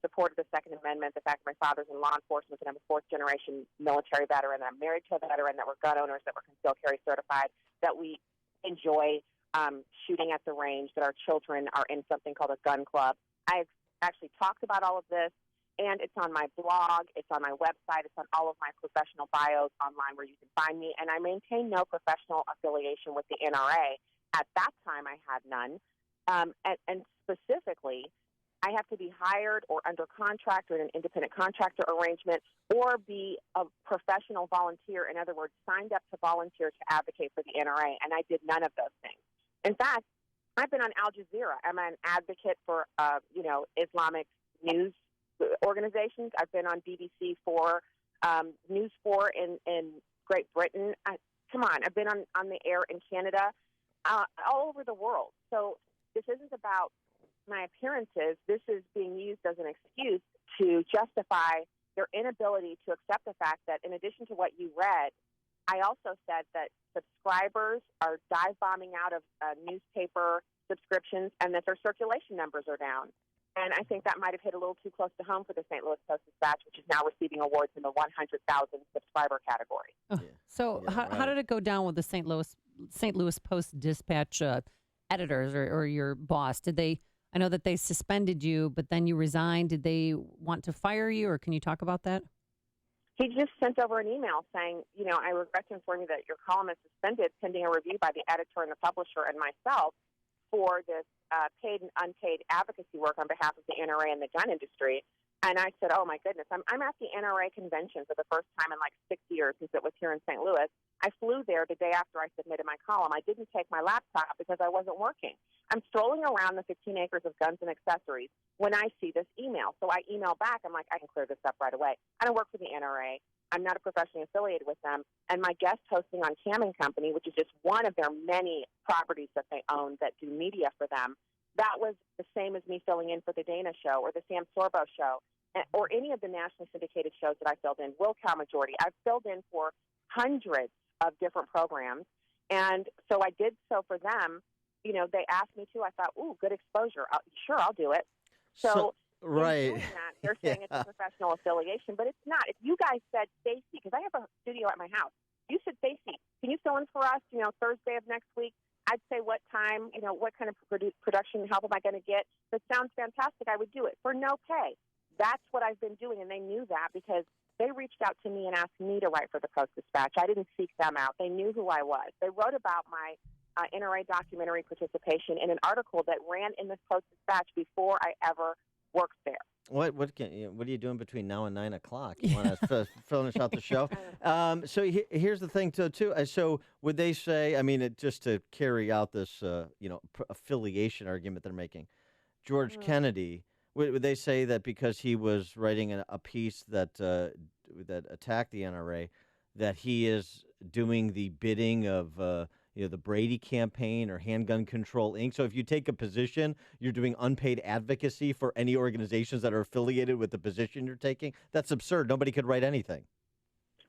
support of the Second Amendment, the fact that my father's in law enforcement, and I'm a fourth-generation military veteran, that I'm married to a veteran, that we're gun owners, that we're concealed carry certified, that we enjoy shooting at the range, that our children are in something called a gun club. I've actually talked about all of this, and it's on my blog, it's on my website, it's on all of my professional bios online where you can find me, and I maintain no professional affiliation with the NRA. At that time, I had none, and specifically, I have to be hired or under contract or in an independent contractor arrangement or be a professional volunteer, in other words, signed up to volunteer to advocate for the NRA, and I did none of those things. In fact, I've been on Al Jazeera. I'm an advocate for, Islamic news organizations. I've been on BBC 4, News 4 in Great Britain. Come on, I've been on the air in Canada, all over the world. So this isn't about my appearances. This is being used as an excuse to justify their inability to accept the fact that in addition to what you read, I also said that subscribers are dive bombing out of newspaper subscriptions and that their circulation numbers are down. And I think that might have hit a little too close to home for the St. Louis Post-Dispatch, which is now receiving awards in the 100,000 subscriber category. So how did it go down with the St. Louis Post-Dispatch editors or your boss? I know that they suspended you, but then you resigned. Did they want to fire you, or can you talk about that? He just sent over an email saying, I regret to inform you that your column is suspended pending a review by the editor and the publisher and myself for this paid and unpaid advocacy work on behalf of the NRA and the gun industry. And I said, oh, my goodness, I'm at the NRA convention for the first time in like 6 years since it was here in St. Louis. I flew there the day after I submitted my column. I didn't take my laptop because I wasn't working. I'm strolling around the 15 acres of guns and accessories when I see this email. So I email back. I'm like, I can clear this up right away. I don't work for the NRA. I'm not professionally affiliated with them. And my guest hosting on Cam & Company, which is just one of their many properties that they own that do media for them, that was the same as me filling in for the Dana Show or the Sam Sorbo Show or any of the nationally syndicated shows that I filled in. Will Cow Majority. I've filled in for hundreds of different programs. And so I did so for them. They asked me to. I thought, ooh, good exposure. Sure, I'll do it. So right. They're saying it's a professional affiliation, but it's not. If you guys said, Stacey, because I have a studio at my house, you said, Stacey, can you fill in for us, Thursday of next week? I'd say what time, what kind of production help am I going to get? If it sounds fantastic, I would do it for no pay. That's what I've been doing, and they knew that because they reached out to me and asked me to write for the Post-Dispatch. I didn't seek them out. They knew who I was. They wrote about my NRA documentary participation in an article that ran in the Post-Dispatch before I ever worked there. What are you doing between now and 9 o'clock? You want to finish out the show? So here's the thing, too. So would they say? I mean, just to carry out this, affiliation argument they're making, George Kennedy. Would they say that because he was writing a piece that attacked the NRA, that he is doing the bidding of the Brady campaign or Handgun Control Inc.? So if you take a position, you're doing unpaid advocacy for any organizations that are affiliated with the position you're taking? That's absurd. Nobody could write anything.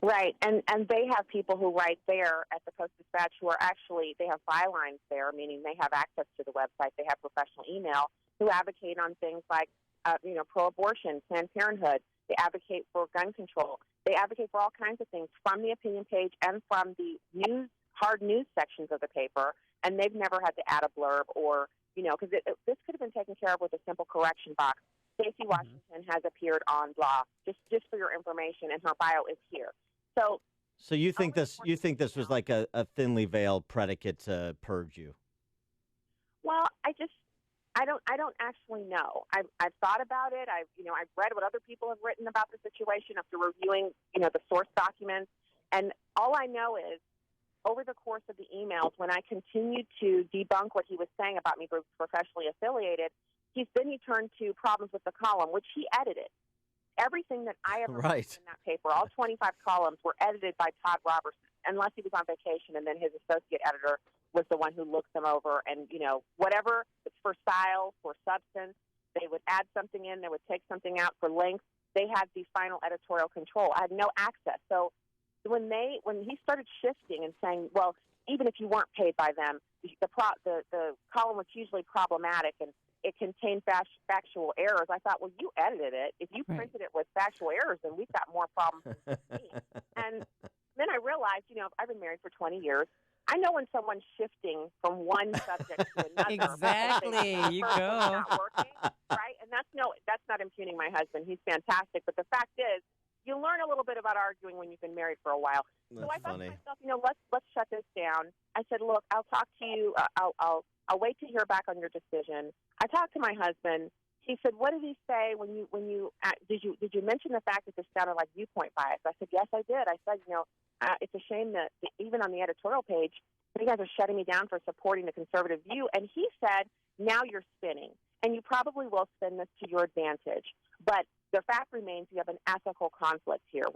Right, and they have people who write there at the Post-Dispatch who are actually, they have bylines there, meaning they have access to the website, they have professional email, who advocate on things like, pro-abortion, Planned Parenthood. They advocate for gun control. They advocate for all kinds of things from the opinion page and from the hard news sections of the paper, and they've never had to add a blurb or, because this could have been taken care of with a simple correction box. Stacey Washington has appeared on blah, just for your information, and her bio is here. So you think this was like a thinly veiled predicate to purge you? Well, I don't actually know. I've thought about it. I've read what other people have written about the situation after reviewing, the source documents. And all I know is over the course of the emails, when I continued to debunk what he was saying about me being professionally affiliated, he turned to problems with the column, which he edited. Everything that I ever wrote in that paper, all 25 columns, were edited by Todd Robertson, unless he was on vacation, and then his associate editor was the one who looked them over. And, whatever, it's for style, for substance, they would add something in, they would take something out for length. They had the final editorial control. I had no access. So when he started shifting and saying, well, even if you weren't paid by them, the column was hugely problematic and it contained factual errors, I thought, well, you edited it. If you printed it with factual errors, then we've got more problems than me. And then I realized, I've been married for 20 years. I know when someone's shifting from one subject to another. Exactly. You go. Not working, right? And that's not impugning my husband. He's fantastic. But the fact is, you learn a little bit about arguing when you've been married for a while. That's so I thought funny. to myself, let's shut this down. I said, look, I'll talk to you. I'll wait to hear back on your decision. I talked to my husband. He said, "What did he say when you did you mention the fact that this sounded like viewpoint bias?" I said, "Yes, I did." I said, it's a shame that even on the editorial page, you guys are shutting me down for supporting the conservative view." And he said, "Now you're spinning, and you probably will spin this to your advantage. But the fact remains you have an ethical conflict here,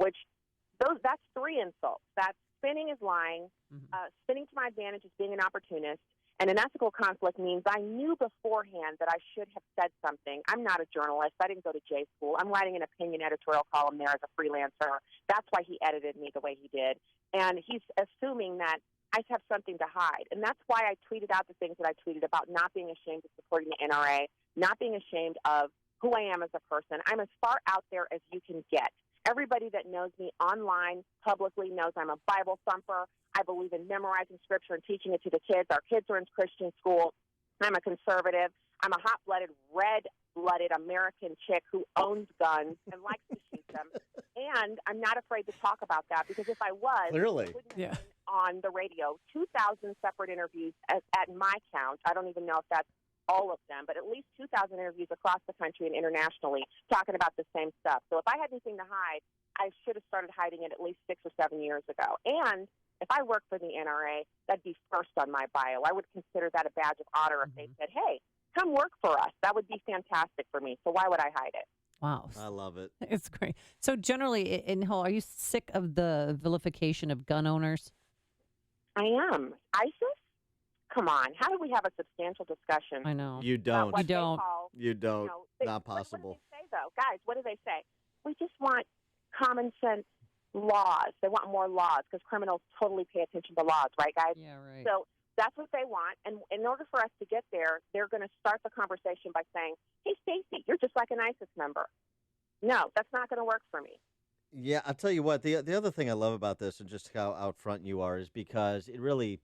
that's 3 insults. That's spinning is lying, spinning to my advantage is being an opportunist, and an ethical conflict means I knew beforehand that I should have said something. I'm not a journalist. I didn't go to J school. I'm writing an opinion editorial column there as a freelancer. That's why he edited me the way he did. And he's assuming that I have something to hide. And that's why I tweeted out the things that I tweeted about not being ashamed of supporting the NRA, not being ashamed of who I am as a person. I'm as far out there as you can get. Everybody that knows me online publicly knows I'm a Bible thumper. I believe in memorizing scripture and teaching it to the kids. Our kids are in Christian school. I'm a conservative. I'm a hot-blooded, red-blooded American chick who owns guns and likes to shoot them. And I'm not afraid to talk about that because if I was, Clearly. I wouldn't have been on the radio. 2,000 separate interviews at my count. I don't even know if that's all of them, but at least 2,000 interviews across the country and internationally talking about the same stuff. So if I had anything to hide, I should have started hiding it at least 6 or 7 years ago. And if I worked for the NRA, that'd be first on my bio. I would consider that a badge of honor if they said, hey, come work for us. That would be fantastic for me. So why would I hide it? Wow. I love it. It's great. So generally, are you sick of the vilification of gun owners? I am. ISIS? Come on. How do we have a substantial discussion? I know. You don't. You don't. You don't. Not possible. What do they say, though? Guys, what do they say? We just want common sense laws. They want more laws because criminals totally pay attention to laws, right, guys? Yeah, right. So that's what they want. And in order for us to get there, they're going to start the conversation by saying, hey, Stacey, you're just like an ISIS member. No, that's not going to work for me. Yeah, I'll tell you what. The other thing I love about this and just how out front you are is because it really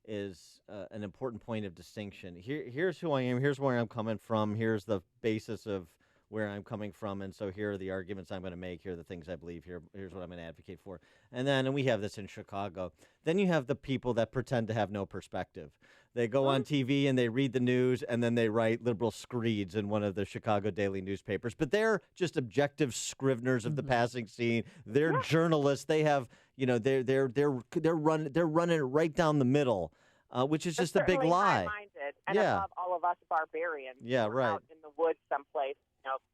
is an important point of distinction. Here's who I am. Here's where I'm coming from. Here's the basis of where I'm coming from. And so here are the arguments I'm going to make. Here are the things I believe. Here's what I'm going to advocate for. And we have this in Chicago. Then you have the people that pretend to have no perspective. They go on TV and they read the news, and then they write liberal screeds in one of the Chicago daily newspapers. But they're just objective scriveners of the passing scene. They're journalists. They have, they're running it right down the middle, which is just a big lie. High-minded and above all of us barbarians. Yeah, who are right. Out in the woods someplace,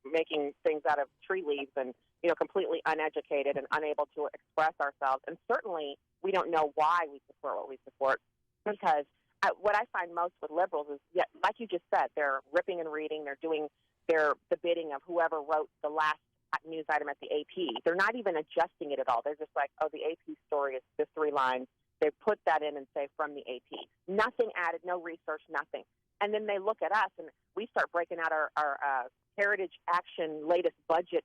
making things out of tree leaves and completely uneducated and unable to express ourselves. And certainly, we don't know why we support what we support, because what I find most with liberals is, like you just said, they're ripping and reading. They're doing the bidding of whoever wrote the last news item at the AP. They're not even adjusting it at all. They're just like, oh, the AP story is just 3 lines. They put that in and say from the AP. Nothing added, no research, nothing. And then they look at us, and we start breaking out our Heritage Action latest budget,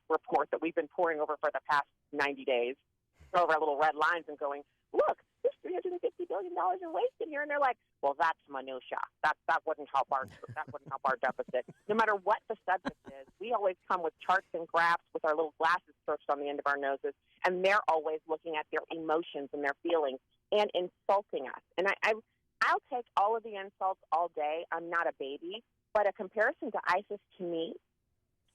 report that we've been poring over for the past 90 days, over our little red lines and going, look, there's $350 billion in waste in here. And they're like, well, that's minutia. That wouldn't help our deficit. No matter what the subject is, we always come with charts and graphs with our little glasses perched on the end of our noses, and they're always looking at their emotions and their feelings and insulting us. And I'll take all of the insults all day. I'm not a baby. But a comparison to ISIS, to me,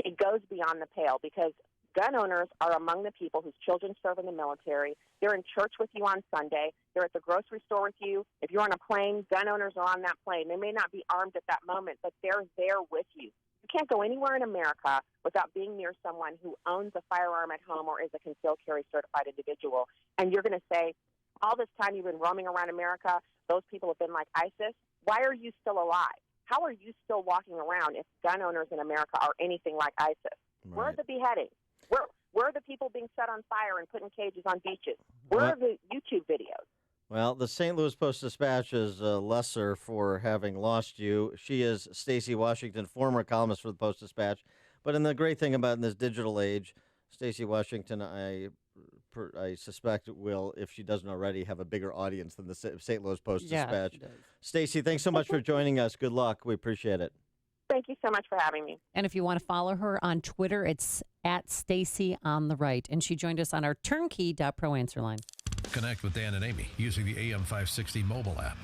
it goes beyond the pale, because gun owners are among the people whose children serve in the military. They're in church with you on Sunday. They're at the grocery store with you. If you're on a plane, gun owners are on that plane. They may not be armed at that moment, but they're there with you. You can't go anywhere in America without being near someone who owns a firearm at home or is a concealed carry certified individual. And you're going to say, all this time you've been roaming around America, those people have been like ISIS. Why are you still alive? How are you still walking around if gun owners in America are anything like ISIS? Right. Where are the beheadings? Where are the people being set on fire and put in cages on beaches? Where are the YouTube videos? Well, the St. Louis Post-Dispatch is lesser for having lost you. She is Stacey Washington, former columnist for the Post-Dispatch. But the great thing about in this digital age, Stacey Washington, I suspect will, if she doesn't already, have a bigger audience than the St. Louis Post-Dispatch. Yeah, Stacey, thanks so much for joining us. Good luck. We appreciate it. Thank you so much for having me. And if you want to follow her on Twitter, it's @StaceyOnTheRight. And she joined us on our turnkey.pro answer line. Connect with Dan and Amy using the AM560 mobile app.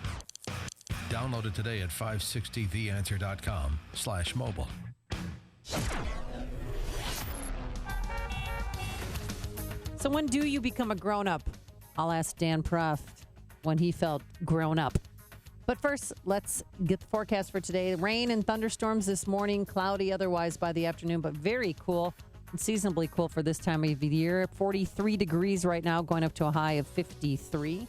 Download it today at 560theanswer.com/mobile. So when do you become a grown-up? I'll ask Dan Proft when he felt grown up. But first, let's get the forecast for today. Rain and thunderstorms this morning, cloudy otherwise by the afternoon, but very cool and seasonably cool for this time of the year. 43 degrees right now, going up to a high of 53.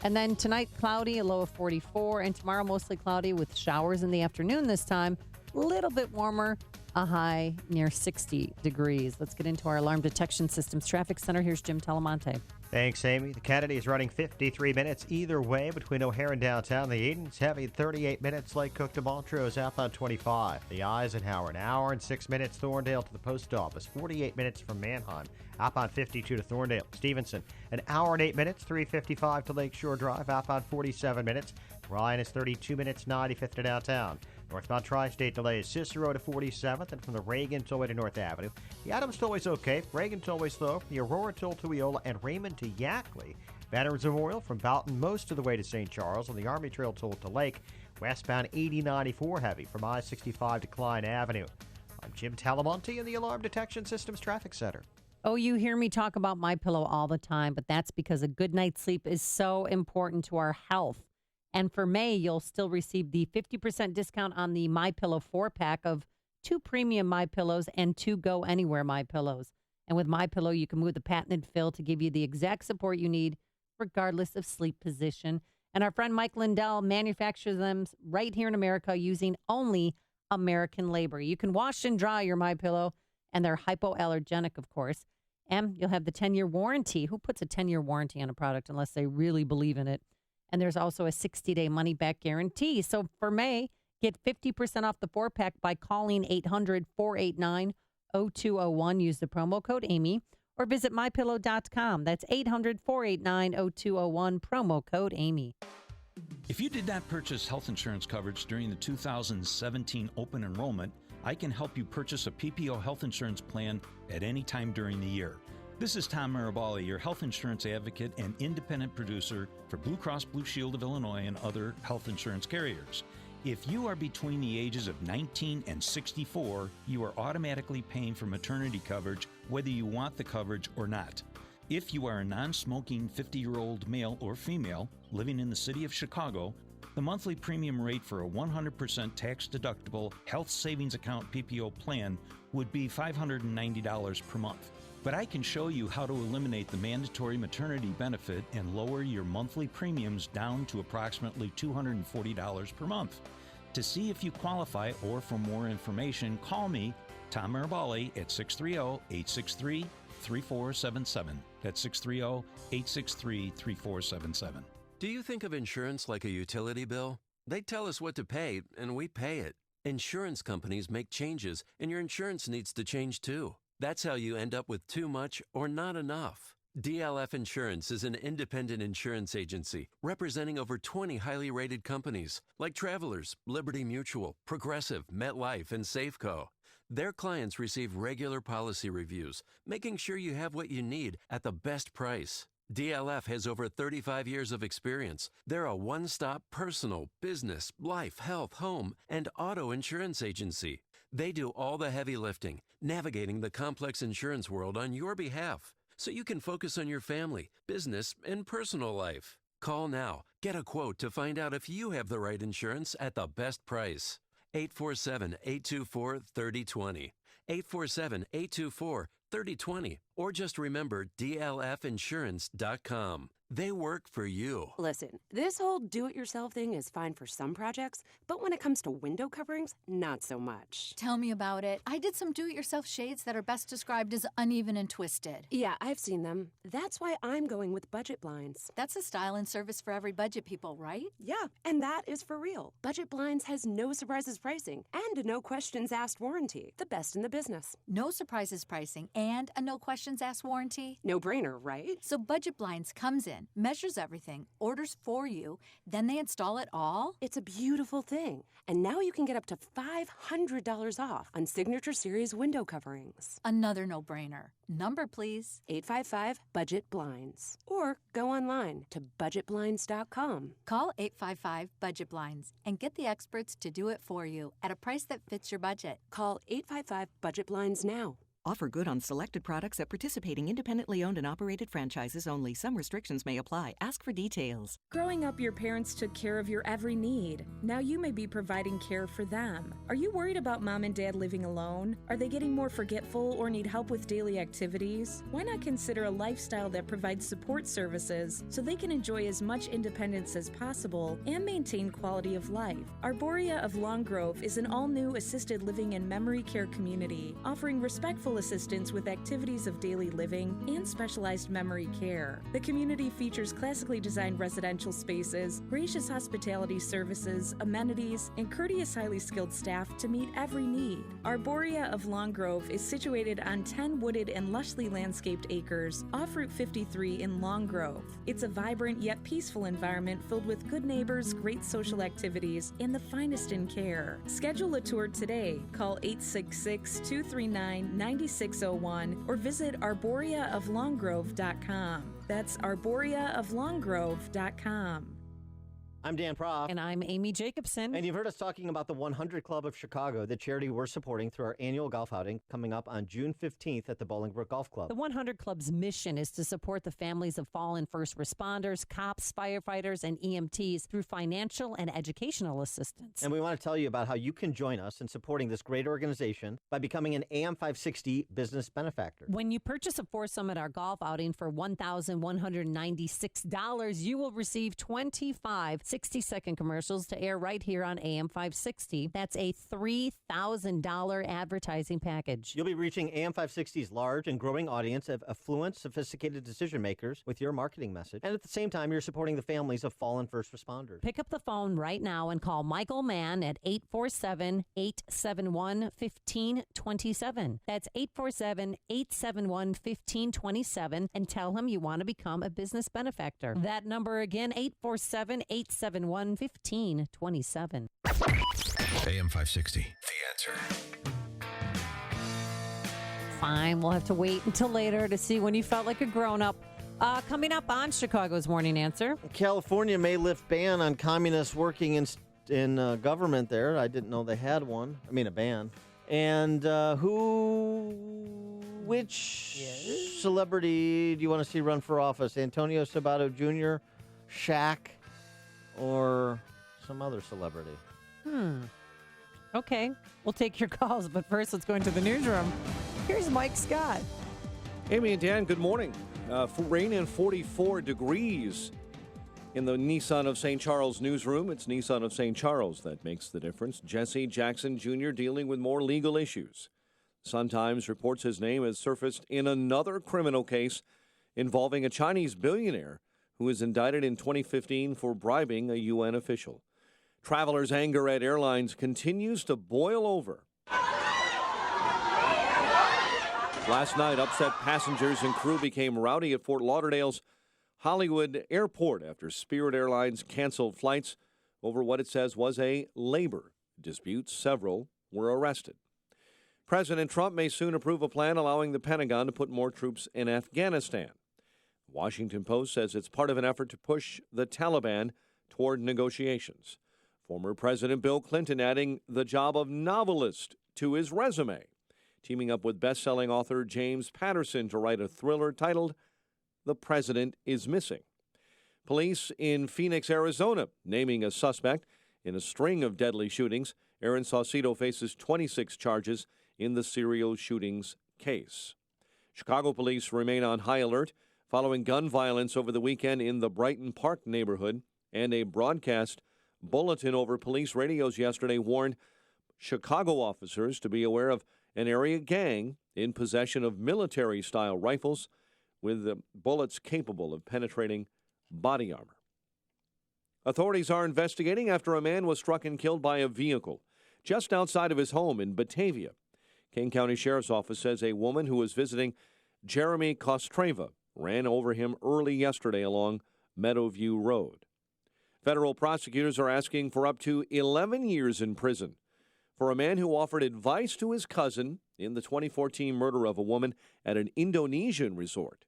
And then tonight, cloudy, a low of 44. And tomorrow, mostly cloudy with showers in the afternoon this time. A little bit warmer, a high near 60 degrees. Let's get into our Alarm Detection Systems Traffic Center. Here's Jim Talamonte. Thanks, Amy. The Kennedy is running 53 minutes either way between O'Hare and downtown. The Eden's heavy 38 minutes. Lake Cook to Montrose outbound 25. The Eisenhower, an hour and 6 minutes. Thorndale to the post office, 48 minutes from Manheim. Outbound 52 to Thorndale. Stevenson, an hour and 8 minutes. 355 to Lakeshore Drive. Outbound 47 minutes. Ryan is 32 minutes. 95th to downtown. Northbound Tri-State delays Cicero to 47th and from the Reagan Tollway to North Avenue. The Adams Tollway's okay. Reagan Tollway slow from the Aurora Toll to Eola and Raymond to Yackley. Veterans Memorial from Boughton most of the way to St. Charles on the Army Trail Toll to Lake. Westbound 8094 heavy from I-65 to Klein Avenue. I'm Jim Talamonte in the Alarm Detection Systems Traffic Center. Oh, you hear me talk about MyPillow all the time, but that's because a good night's sleep is so important to our health. And for May, you'll still receive the 50% discount on the MyPillow 4-pack of 2 premium MyPillows and 2 Go Anywhere MyPillows. And with MyPillow, you can move the patented fill to give you the exact support you need, regardless of sleep position. And our friend Mike Lindell manufactures them right here in America using only American labor. You can wash and dry your MyPillow, and they're hypoallergenic, of course. And you'll have the 10-year warranty. Who puts a 10-year warranty on a product unless they really believe in it? And there's also a 60-day money-back guarantee. So for May, get 50% off the 4-pack by calling 800-489-0201. Use the promo code Amy or visit MyPillow.com. That's 800-489-0201, promo code Amy. If you did not purchase health insurance coverage during the 2017 open enrollment, I can help you purchase a PPO health insurance plan at any time during the year. This is Tom Marabali, your health insurance advocate and independent producer for Blue Cross Blue Shield of Illinois and other health insurance carriers. If you are between the ages of 19 and 64, you are automatically paying for maternity coverage whether you want the coverage or not. If you are a non-smoking 50-year-old male or female living in the city of Chicago, the monthly premium rate for a 100% tax-deductible health savings account PPO plan would be $590 per month. But I can show you how to eliminate the mandatory maternity benefit and lower your monthly premiums down to approximately $240 per month. To see if you qualify or for more information, call me, Tom Marabali, at 630-863-3477. That's 630-863-3477. Do you think of insurance like a utility bill? They tell us what to pay, and we pay it. Insurance companies make changes, and your insurance needs to change too. That's how you end up with too much or not enough. DLF Insurance is an independent insurance agency representing over 20 highly rated companies like Travelers, Liberty Mutual, Progressive, MetLife, and Safeco. Their clients receive regular policy reviews, making sure you have what you need at the best price. DLF has over 35 years of experience. They're a one-stop personal, business, life, health, home, and auto insurance agency. They do all the heavy lifting, navigating the complex insurance world on your behalf, so you can focus on your family, business, and personal life. Call now. Get a quote to find out if you have the right insurance at the best price. 847-824-3020. 847-824-3020. Or just remember DLFinsurance.com. They work for you. Listen, this whole do-it-yourself thing is fine for some projects, but when it comes to window coverings, not so much. Tell me about it. I did some do-it-yourself shades that are best described as uneven and twisted. Yeah, I've seen them. That's why I'm going with Budget Blinds. That's a style and service for every budget people, right? Yeah, and that is for real. Budget Blinds has no surprises pricing and a no questions asked warranty. The best in the business. No surprises pricing and a no questions asked warranty? No brainer, right? So Budget Blinds comes in, measures everything, orders for you, then they install it all? It's a beautiful thing. And now you can get up to $500 off on Signature Series window coverings. Another no-brainer. Number, please. 855-BUDGET-BLINDS. Or go online to budgetblinds.com. Call 855-BUDGET-BLINDS and get the experts to do it for you at a price that fits your budget. Call 855-BUDGET-BLINDS now. Offer good on selected products at participating independently owned and operated franchises only. Some restrictions may apply. Ask for details. Growing up, your parents took care of your every need. Now you may be providing care for them. Are you worried about mom and dad living alone? Are they getting more forgetful or need help with daily activities? Why not consider a lifestyle that provides support services so they can enjoy as much independence as possible and maintain quality of life? Arboria of Long Grove is an all-new assisted living and memory care community offering respectful assistance with activities of daily living and specialized memory care. The community features classically designed residential spaces, gracious hospitality services, amenities, and courteous, highly skilled staff to meet every need. Arboria of Long Grove is situated on 10 wooded and lushly landscaped acres off Route 53 in Long Grove. It's a vibrant yet peaceful environment filled with good neighbors, great social activities, and the finest in care. Schedule a tour today. Call 866-239-9601 or visit arboriaoflonggrove.com. That's arboriaoflonggrove.com. I'm Dan Proft. And I'm Amy Jacobson. And you've heard us talking about the 100 Club of Chicago, the charity we're supporting through our annual golf outing coming up on June 15th at the Bolingbrook Golf Club. The 100 Club's mission is to support the families of fallen first responders, cops, firefighters, and EMTs through financial and educational assistance. And we want to tell you about how you can join us in supporting this great organization by becoming an AM 560 business benefactor. When you purchase a foursome at our golf outing for $1,196, you will receive 25 60-second commercials to air right here on AM 560. That's a $3,000 advertising package. You'll be reaching AM 560's large and growing audience of affluent, sophisticated decision makers with your marketing message. And at the same time, you're supporting the families of fallen first responders. Pick up the phone right now and call Michael Mann at 847-871-1527. That's 847-871-1527 and tell him you want to become a business benefactor. That number again, 847-871-1527. AM 560. The answer. fine. We'll have to wait until later to see when you felt like a grown-up. Coming up on Chicago's Morning Answer. California may lift ban on communists working in government there. I didn't know they had one. I mean, a ban. And which celebrity do you want to see run for office? Antonio Sabato Jr., Shaq, or some other celebrity? Okay. We'll take your calls, but first let's go into the newsroom. Here's Mike Scott. Amy and Dan, good morning. Rain and 44 degrees in the Nissan of St. Charles newsroom. It's Nissan of St. Charles that makes the difference. Jesse Jackson Jr. dealing with more legal issues. Sun-Times reports his name has surfaced in another criminal case involving a Chinese billionaire who was indicted in 2015 for bribing a UN official. Travelers' anger at airlines continues to boil over. Last night, upset passengers and crew became rowdy at Fort Lauderdale's Hollywood Airport after Spirit Airlines canceled flights over what it says was a labor dispute. Several were arrested. President Trump may soon approve a plan allowing the Pentagon to put more troops in Afghanistan. The Washington Post says it's part of an effort to push the Taliban toward negotiations. Former President Bill Clinton adding the job of novelist to his resume, teaming up with best-selling author James Patterson to write a thriller titled The President is Missing. Police in Phoenix, Arizona, naming a suspect in a string of deadly shootings. Aaron Saucedo faces 26 charges in the serial shootings case. Chicago police remain on high alert following gun violence over the weekend in the Brighton Park neighborhood, and a broadcast bulletin over police radios yesterday warned Chicago officers to be aware of an area gang in possession of military-style rifles with bullets capable of penetrating body armor. Authorities are investigating after a man was struck and killed by a vehicle just outside of his home in Batavia. Kane County Sheriff's Office says a woman who was visiting Jeremy Kostreva ran over him early yesterday along Meadowview Road. Federal prosecutors are asking for up to 11 years in prison for a man who offered advice to his cousin in the 2014 murder of a woman at an Indonesian resort.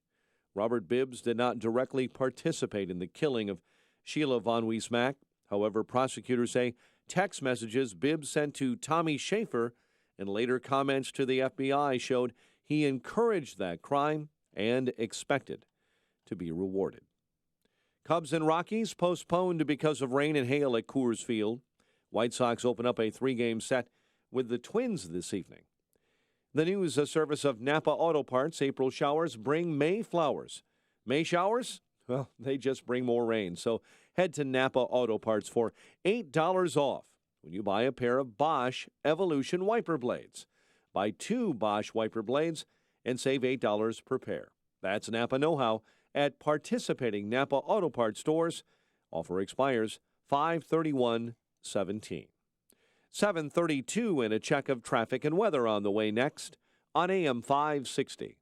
Robert Bibbs did not directly participate in the killing of Sheila Von Wiesmack. However, prosecutors say text messages Bibbs sent to Tommy Schaefer and later comments to the FBI showed he encouraged that crime and expected to be rewarded. Cubs and Rockies postponed because of rain and hail at Coors Field. White Sox open up a 3-game set with the Twins this evening. The news, a service of Napa Auto Parts. April showers bring May flowers. May showers? Well, they just bring more rain. So head to Napa Auto Parts for $8 off when you buy a pair of Bosch Evolution wiper blades. Buy 2 Bosch wiper blades and save $8 per pair. That's Napa know-how at participating Napa Auto Parts stores. Offer expires 5/31/17. 7:32 and a check of traffic and weather on the way next on AM 560.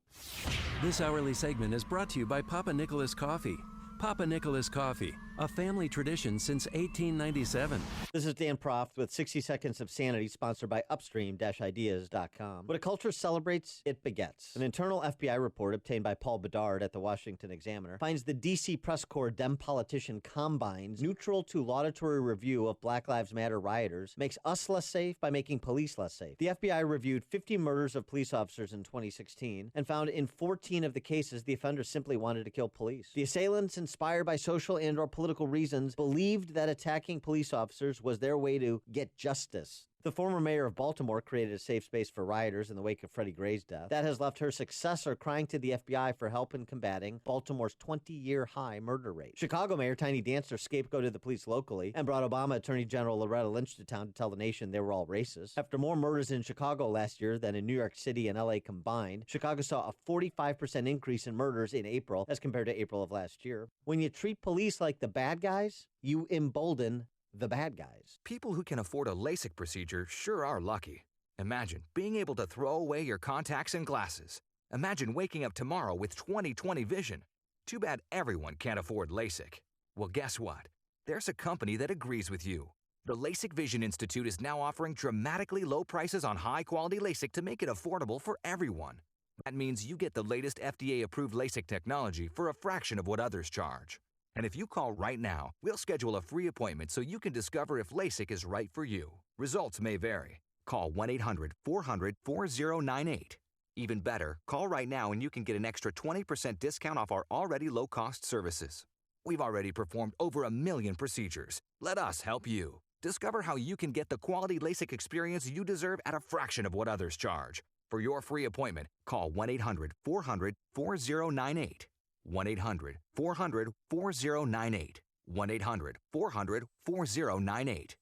This hourly segment is brought to you by Papa Nicholas Coffee. Papa Nicholas Coffee, a family tradition since 1897. This is Dan Proft with 60 Seconds of Sanity, sponsored by Upstream-Ideas.com. When a culture celebrates, it begets. An internal FBI report obtained by Paul Bedard at the Washington Examiner finds the D.C. Press Corps Dem Politician Combine's neutral to laudatory review of Black Lives Matter rioters makes us less safe by making police less safe. The FBI reviewed 50 murders of police officers in 2016 and found in 14 of the cases the offenders simply wanted to kill police. The assailants, inspired by social and or political reasons, believed that attacking police officers was their way to get justice. The former mayor of Baltimore created a safe space for rioters in the wake of Freddie Gray's death. That has left her successor crying to the FBI for help in combating Baltimore's 20-year high murder rate. Chicago Mayor Tiny Dancer scapegoated the police locally and brought Obama Attorney General Loretta Lynch to town to tell the nation they were all racist. After more murders in Chicago last year than in New York City and LA combined, Chicago saw a 45% increase in murders in April as compared to April of last year. When you treat police like the bad guys, you embolden the bad guys. People who can afford a LASIK procedure sure are lucky. Imagine being able to throw away your contacts and glasses. Imagine waking up tomorrow with 20/20 vision. Too bad everyone can't afford LASIK. Well, guess what? There's a company that agrees with you. The LASIK Vision Institute is now offering dramatically low prices on high-quality LASIK to make it affordable for everyone. That means you get the latest FDA-approved LASIK technology for a fraction of what others charge. And if you call right now, we'll schedule a free appointment so you can discover if LASIK is right for you. Results may vary. Call 1-800-400-4098. Even better, call right now and you can get an extra 20% discount off our already low-cost services. We've already performed over 1 million procedures. Let us help you. Discover how you can get the quality LASIK experience you deserve at a fraction of what others charge. For your free appointment, call 1-800-400-4098. 1-800-400-4098. 1-800-400-4098.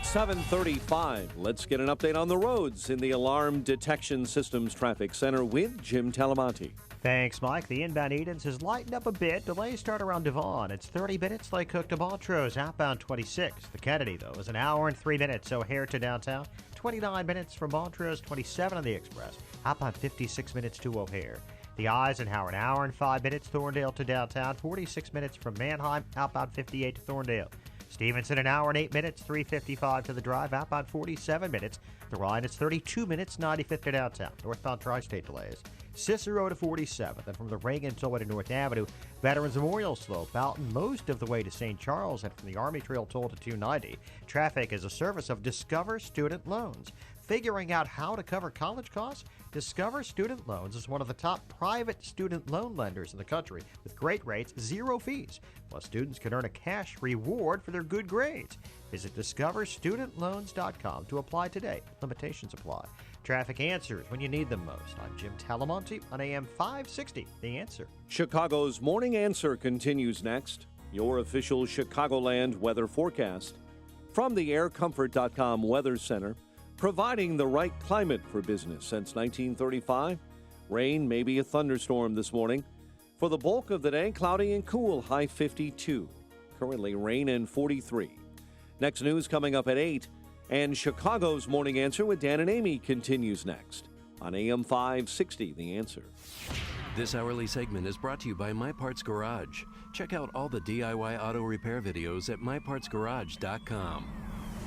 7:35. Let's get an update on the roads in the Alarm Detection Systems Traffic Center with Jim Talamonte. Thanks, Mike. The inbound Edens has lightened up a bit. Delays start around Devon. It's 30 minutes Lake Cook to Montrose, outbound 26. The Kennedy, though, is an hour and 3 minutes. O'Hare to downtown, 29 minutes from Montrose, 27 on the Express. Outbound 56 minutes to O'Hare. The Eisenhower, an hour and 5 minutes. Thorndale to downtown, 46 minutes from Manheim, outbound 58 to Thorndale. Stevenson, an hour and 8 minutes, 3:55 to the drive, outbound 47 minutes. The Rhine is 32 minutes, 95th to downtown. Northbound Tri-State delays. Cicero to 47th, and from the Reagan toll to North Avenue, Veterans Memorial slope out most of the way to St. Charles, and from the Army Trail toll to 290. Traffic is a service of Discover Student Loans. Figuring out how to cover college costs? Discover Student Loans is one of the top private student loan lenders in the country with great rates, zero fees. Plus, students can earn a cash reward for their good grades. Visit discoverstudentloans.com to apply today. Limitations apply. Traffic answers when you need them most. I'm Jim Talamonte on AM 560, The Answer. Chicago's Morning Answer continues next. Your official Chicagoland weather forecast from the aircomfort.com Weather Center. Providing the right climate for business since 1935. Rain, maybe a thunderstorm this morning. For the bulk of the day, cloudy and cool, high 52. Currently rain and 43. Next news coming up at 8. And Chicago's Morning Answer with Dan and Amy continues next on AM 560, The Answer. This hourly segment is brought to you by My Parts Garage. Check out all the DIY auto repair videos at mypartsgarage.com.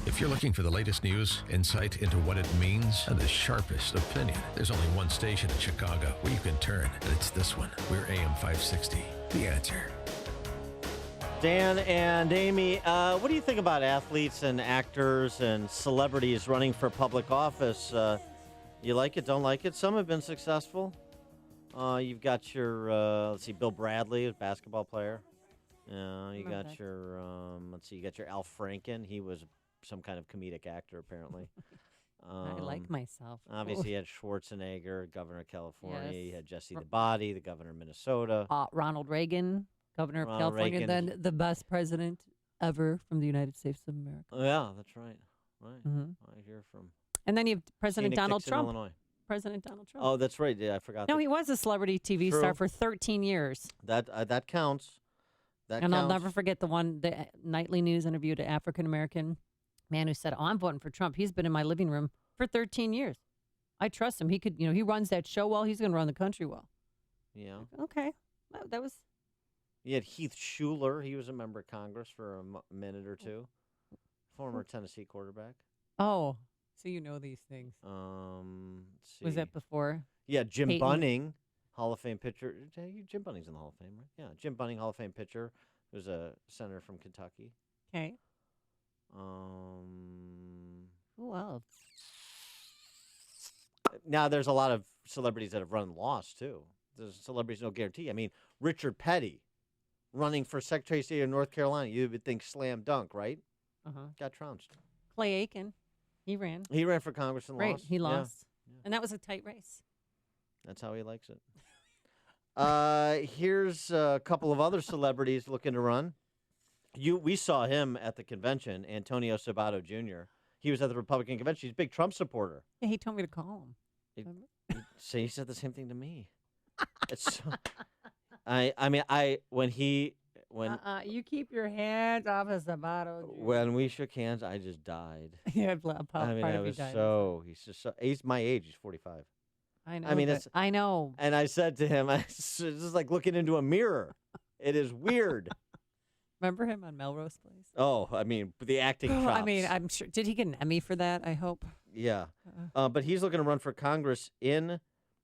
If you're looking for the latest news, insight into what it means, and the sharpest opinion, there's only one station in Chicago where you can turn, and it's this one. We're AM 560, The Answer. Dan and Amy, what do you think about athletes and actors and celebrities running for public office? You like it, don't like it? Some have been successful. You've got your, Bill Bradley, a basketball player. You got your, you got your Al Franken. He was some kind of comedic actor, apparently. I like myself. Obviously, you had Schwarzenegger, governor of California. Yes. You had Jesse the Body, the governor of Minnesota. Ronald Reagan, governor of California, Reagan. then the best president ever from the United States of America. Oh, yeah, that's right. Right. Mm-hmm. I hear from. And then you have President Phoenix, Donald Dixon, Trump. Illinois. President Donald Trump. Oh, that's right. Yeah, I forgot. No, he was a celebrity TV star for 13 years. That counts. That and counts. I'll never forget the nightly news interview to African American man who said, "Oh, I'm voting for Trump. He's been in my living room for 13 years. I trust him. He could, he runs that show well. He's going to run the country well." Yeah. Okay, that was. You had Heath Schuler. He was a member of Congress for a minute or two. Former Tennessee quarterback. Oh, so you know these things. Let's see. Was that before? Yeah, Jim Peyton? Bunning, Hall of Fame pitcher. Jim Bunning's in the Hall of Fame, right? Yeah, Jim Bunning, Hall of Fame pitcher. Who's a senator from Kentucky. Okay. Who else? Now, there's a lot of celebrities that have run and lost, too. There's celebrities, no guarantee. I mean, Richard Petty running for Secretary of State of North Carolina. You would think slam dunk, right? Uh-huh. Got trounced. Clay Aiken. He ran. He ran for Congress and lost. He lost. Yeah. And that was a tight race. That's how he likes it. Here's a couple of other celebrities looking to run. We saw him at the convention, Antonio Sabato Jr. He was at the Republican convention. He's a big Trump supporter. Yeah, he told me to call him. He said the same thing to me. It's so, when you keep your hands off of Sabato Jr. When we shook hands, I just died. Yeah, he's my age. He's 45. I know. I know. And I said to him, it's just like looking into a mirror. It is weird. Remember him on Melrose Place? Oh, I mean, the acting chops. I'm sure. Did he get an Emmy for that? I hope. Yeah. But he's looking to run for Congress in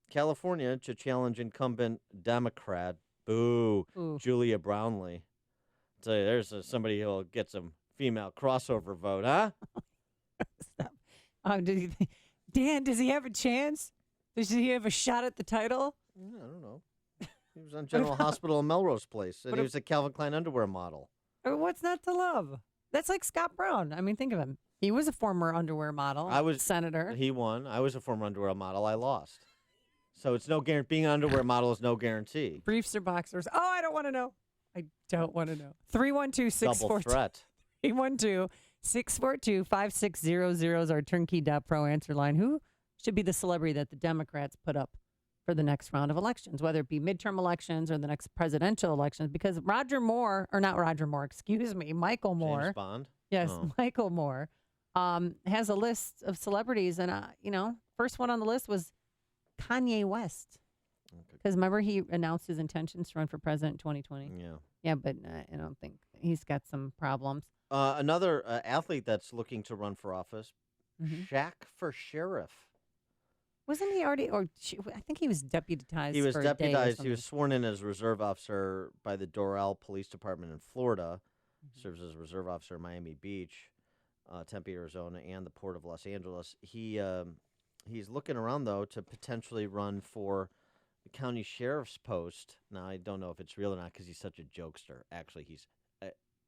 California to challenge incumbent Democrat, Julia Brownley. Tell you, there's somebody who'll get some female crossover vote, huh? Dan, does he have a chance? Does he have a shot at the title? I don't know. He was on General Hospital in Melrose Place, and he was a Calvin Klein underwear model. What's not to love? That's like Scott Brown. I mean, think of him. He was a former underwear model. I was senator. He won. I was a former underwear model. I lost. So it's no guarantee. Being an underwear model is no guarantee. Briefs or boxers? Oh, I don't want to know. I don't want to know. 312-642. Double threat. 312-642-5600 is our turnkey.pro answer line. Who should be the celebrity that the Democrats put up for the next round of elections, whether it be midterm elections or the next presidential elections? Because Michael Moore, James Bond? Yes, Michael Moore has a list of celebrities. And, first one on the list was Kanye West. Because remember, he announced his intentions to run for president in 2020. Yeah. Yeah, but I don't think he's got some problems. Another athlete that's looking to run for office, Shaq for sheriff. Wasn't he already? I think he was deputized. He was for a day or deputized. He was something. sworn in as reserve officer by the Doral Police Department in Florida. Serves as a reserve officer in Miami Beach, Tempe, Arizona, and the Port of Los Angeles. He's looking around though to potentially run for the county sheriff's post. Now I don't know if it's real or not because he's such a jokester. Actually,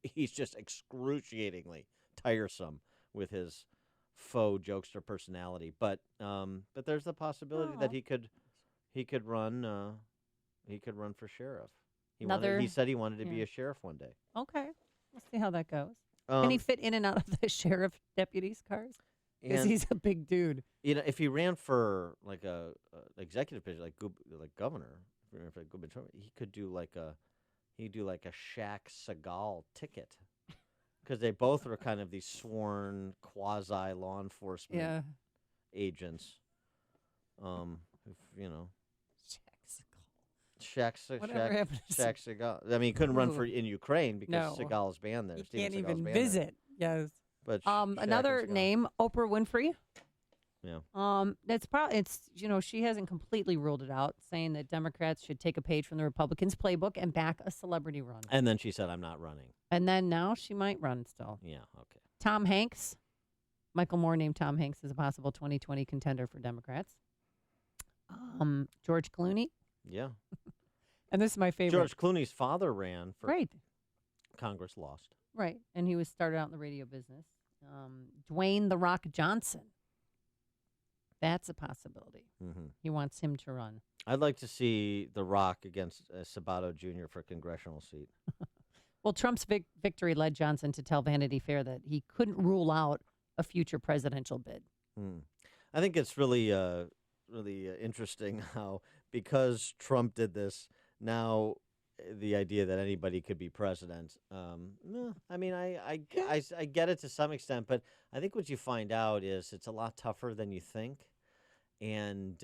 he's just excruciatingly tiresome with his faux jokester personality. But there's the possibility that he could run. He could run for sheriff. He said he wanted to be a sheriff one day. Okay, let's see how that goes. Can he fit in and out of the sheriff deputies' cars? Because he's a big dude. If he ran for like a executive position, like governor, if he ran for gubernatorial, he could do like a Shaq Seagal ticket, because they both are kind of these sworn quasi law enforcement agents. Shaq Seagal. I mean, he couldn't run in Ukraine because Seagal's banned there. He Steven can't Seagal's even banned visit. there. Yes. But another name, Oprah Winfrey. Yeah. She hasn't completely ruled it out, saying that Democrats should take a page from the Republicans' playbook and back a celebrity run. And then she said, "I'm not running." And then now she might run still. Yeah. Okay. Tom Hanks. Michael Moore named Tom Hanks as a possible 2020 contender for Democrats. George Clooney. Yeah. And this is my favorite. George Clooney's father ran for Congress, lost. Right. And he was started out in the radio business. Dwayne "The Rock" Johnson. That's a possibility. Mm-hmm. He wants him to run. I'd like to see The Rock against Sabato Jr. for a congressional seat. Well, Trump's victory led Johnson to tell Vanity Fair that he couldn't rule out a future presidential bid. I think it's really interesting how, because Trump did this, now the idea that anybody could be president. I mean, I get it to some extent, but I think what you find out is it's a lot tougher than you think. And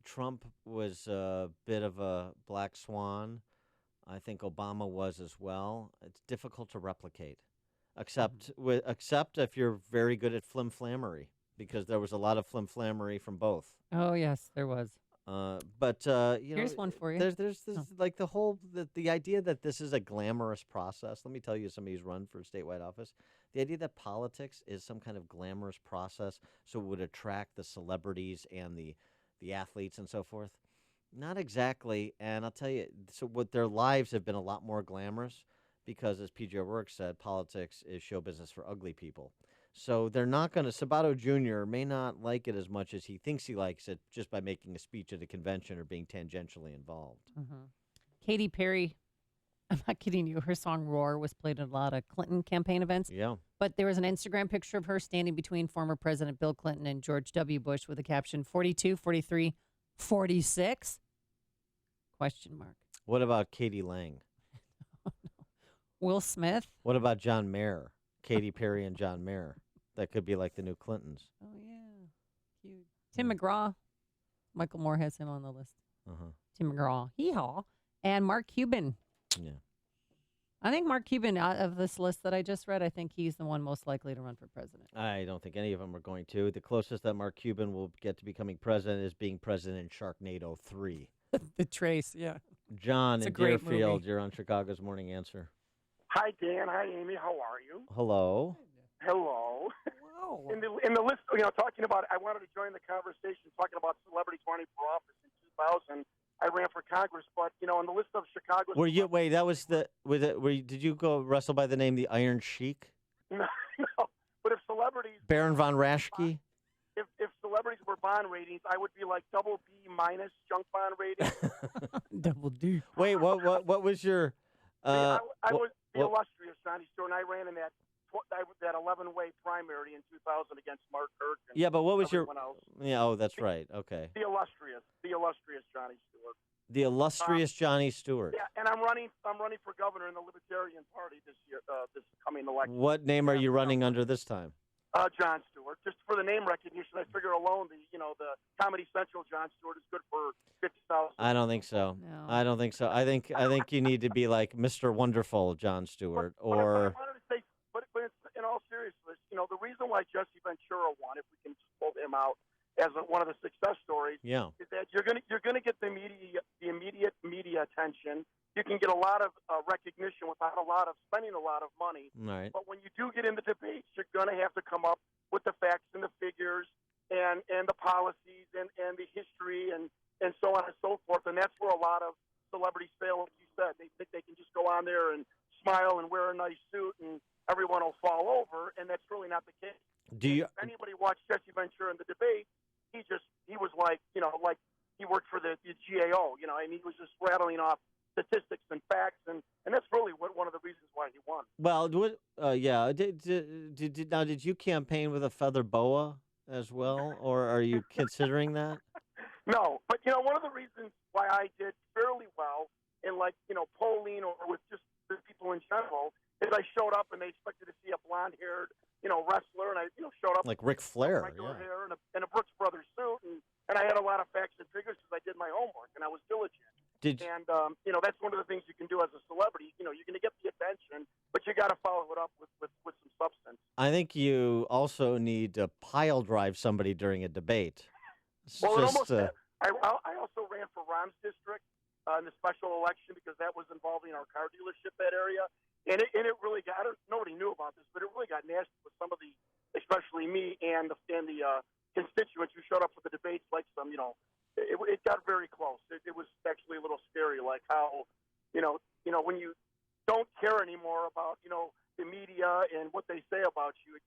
Trump was a bit of a black swan. I think Obama was as well. It's difficult to replicate, except if you're very good at flim-flammery, because there was a lot of flim-flammery from both. Oh, yes, there was. Here's one for you. There's this like the idea that this is a glamorous process. Let me tell you, somebody who's run for a statewide office, the idea that politics is some kind of glamorous process, so it would attract the celebrities and the athletes and so forth. Not exactly. And I'll tell you, so what their lives have been a lot more glamorous because, as P.J. O'Rourke said, politics is show business for ugly people. So they're not going to, Sabato Jr. may not like it as much as he thinks he likes it just by making a speech at a convention or being tangentially involved. Mm-hmm. Katy Perry, I'm not kidding you, her song Roar was played at a lot of Clinton campaign events. Yeah. But there was an Instagram picture of her standing between former President Bill Clinton and George W. Bush with the caption 42, 43, 46? Question mark. What about Katie Lang? Will Smith? What about John Mayer? Katy Perry and John Mayer. That could be like the new Clintons. Oh, yeah. Cute. Tim McGraw. Michael Moore has him on the list. Uh-huh. Tim McGraw. Hee-haw. And Mark Cuban. Yeah. I think Mark Cuban, out of this list that I just read, I think he's the one most likely to run for president. I don't think any of them are going to. The closest that Mark Cuban will get to becoming president is being president in Sharknado 3. The Trace, yeah. John It's a in great Deerfield, movie. you're on Chicago's Morning Answer. Hi, Dan. Hi, Amy. How are you? Hello. Hello. In the list, talking about, I wanted to join the conversation talking about celebrities running for office in 2000. I ran for Congress, but in the list of Chicago's. Wait, that was did you go wrestle by the name the Iron Sheik? No. But if celebrities. Baron von Raschke? If celebrities were bond ratings, I would be like double B minus junk bond rating. Double D. Wait, what was your? I was the illustrious Johnny Stewart, and I ran in that 11-way primary in 2000 against Mark Kirk. And Yeah, but what was your? everyone else. Yeah, oh, that's right. Okay. The illustrious Johnny Stewart. The illustrious Johnny Stewart. Yeah, and I'm running for governor in the Libertarian Party this year, this coming election. What name are you running under this time? John Stewart. Just for the name recognition, I figure alone the Comedy Central John Stewart is good for 50,000. I don't think so. No. I don't think so. I think you need to be like Mr. Wonderful John Stewart But I or. wanted to say, but it's, in all seriousness, the reason why Jesse Ventura won, if we can just pull him out as one of the success stories, Yeah. is that you're gonna get the immediate media attention. You can get a lot of recognition without spending a lot of money. Right. But when you do get into debates, you're gonna have to come up with the facts and the figures and the policies and the history and so on and so forth. And that's where a lot of celebrities fail, like you said. They think they can just go on there and smile and wear a nice suit and everyone will fall over, and that's really not the case. If anybody watched Jesse Ventura in the debate, he was like he worked for the GAO, and he was just rattling off statistics and facts, and that's really one of the reasons why he won. Well, yeah. Did you campaign with a feather boa as well, or are you considering that? No, but one of the reasons why I did fairly well in polling or with just the people in general is I showed up and they expected to see a blonde-haired wrestler, and I showed up Like Ric Flair, with regular yeah. hair and a Brooks Brothers suit, and I had a lot of facts and figures because I did my homework and I was diligent. That's one of the things you can do as a celebrity. You're going to get the attention, but you got to follow it up with some substance. I think you also need to pile drive somebody during a debate. Well, it almost did. I also ran for Rom's district in the special election because that was involving our car dealership, that area. And it really got, nobody knew about this, but it really got nasty with some of the, especially me and the constituents who showed up for the debates, like some, it got very close. It was actually a little scary, like how, when you don't care anymore about, the media and what they say about you,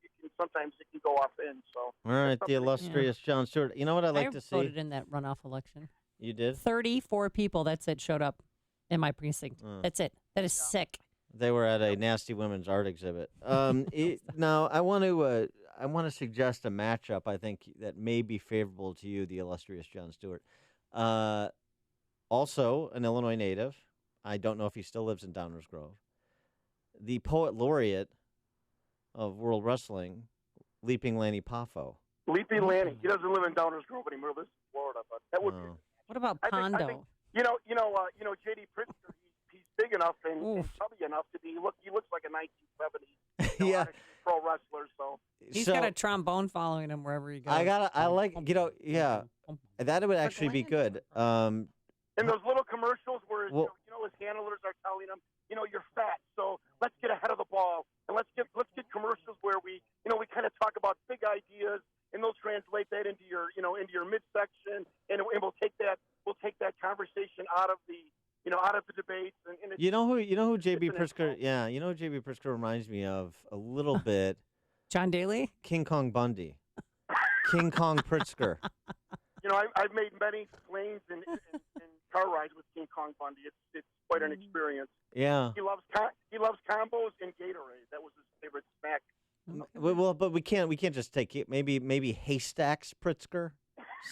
sometimes it can go off in. So. All right, the illustrious John Stewart. You know what I'd like to see? I voted in that runoff election. You did? 34 people, that's it, showed up in my precinct. That's it. That is sick. They were at a Nasty Women's art exhibit. Now, I want to suggest a matchup I think that may be favorable to you, the illustrious John Stewart. Also, an Illinois native. I don't know if he still lives in Downers Grove. The poet laureate of World Wrestling, Leaping Lanny Poffo. Leaping Lanny. He doesn't live in Downers Grove anymore. This is Florida, but that would be. What about I Pondo? think, J.D. Pritzker. He's big enough and chubby enough to be. He looks like a 1970s Yeah. pro wrestler. So He's got a trombone following him wherever he goes. That would actually be good. And those little commercials where his handlers are telling him, you're fat, so let's get ahead of the ball and let's get commercials where we kind of talk about big ideas and they'll translate that into your midsection and we'll take that conversation out of the debates. And You know who J.B. Pritzker? Yeah, you know who J.B. Pritzker reminds me of a little bit. John Daly? King Kong Bundy. King Kong Pritzker. I've made many planes and car rides with King Kong Bundy. It's quite an experience. Yeah. He loves combos and Gatorade. That was his favorite snack. Well, but we can't just take it. Maybe Haystacks Pritzker,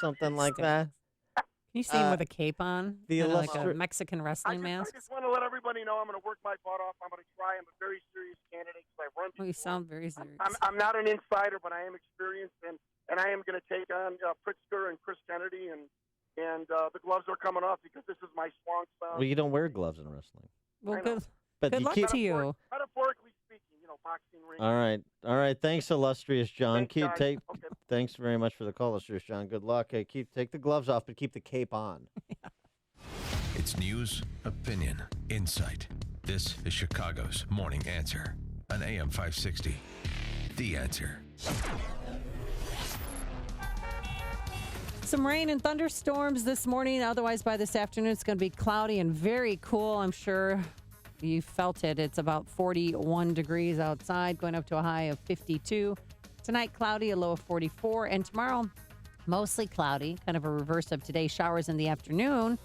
something like that. Can you see him with a cape on? Like a Mexican wrestling I mask? just want to let everybody know I'm going to work my butt off. I'm going to try. I'm a very serious candidate because I've run before. You sound very serious. I'm not an insider, but I am experienced, and I am going to take on Pritzker and Chris Kennedy, and the gloves are coming off because this is my strong style. Well, you don't wear gloves in wrestling. Well, But Good you luck keep- to you. Metaphorically speaking, boxing ring. All right. Thanks, illustrious John. Thanks, guys. Okay. Thanks very much for the call, illustrious John. Good luck. Hey, take the gloves off, but keep the cape on. It's news, opinion, insight. This is Chicago's Morning Answer on AM 560. The Answer. Some rain and thunderstorms this morning. Otherwise, by this afternoon, it's going to be cloudy and very cool. I'm sure you felt it. It's about 41 degrees outside, going up to a high of 52. Tonight, cloudy, a low of 44. And tomorrow, mostly cloudy, kind of a reverse of today. Showers in the afternoon,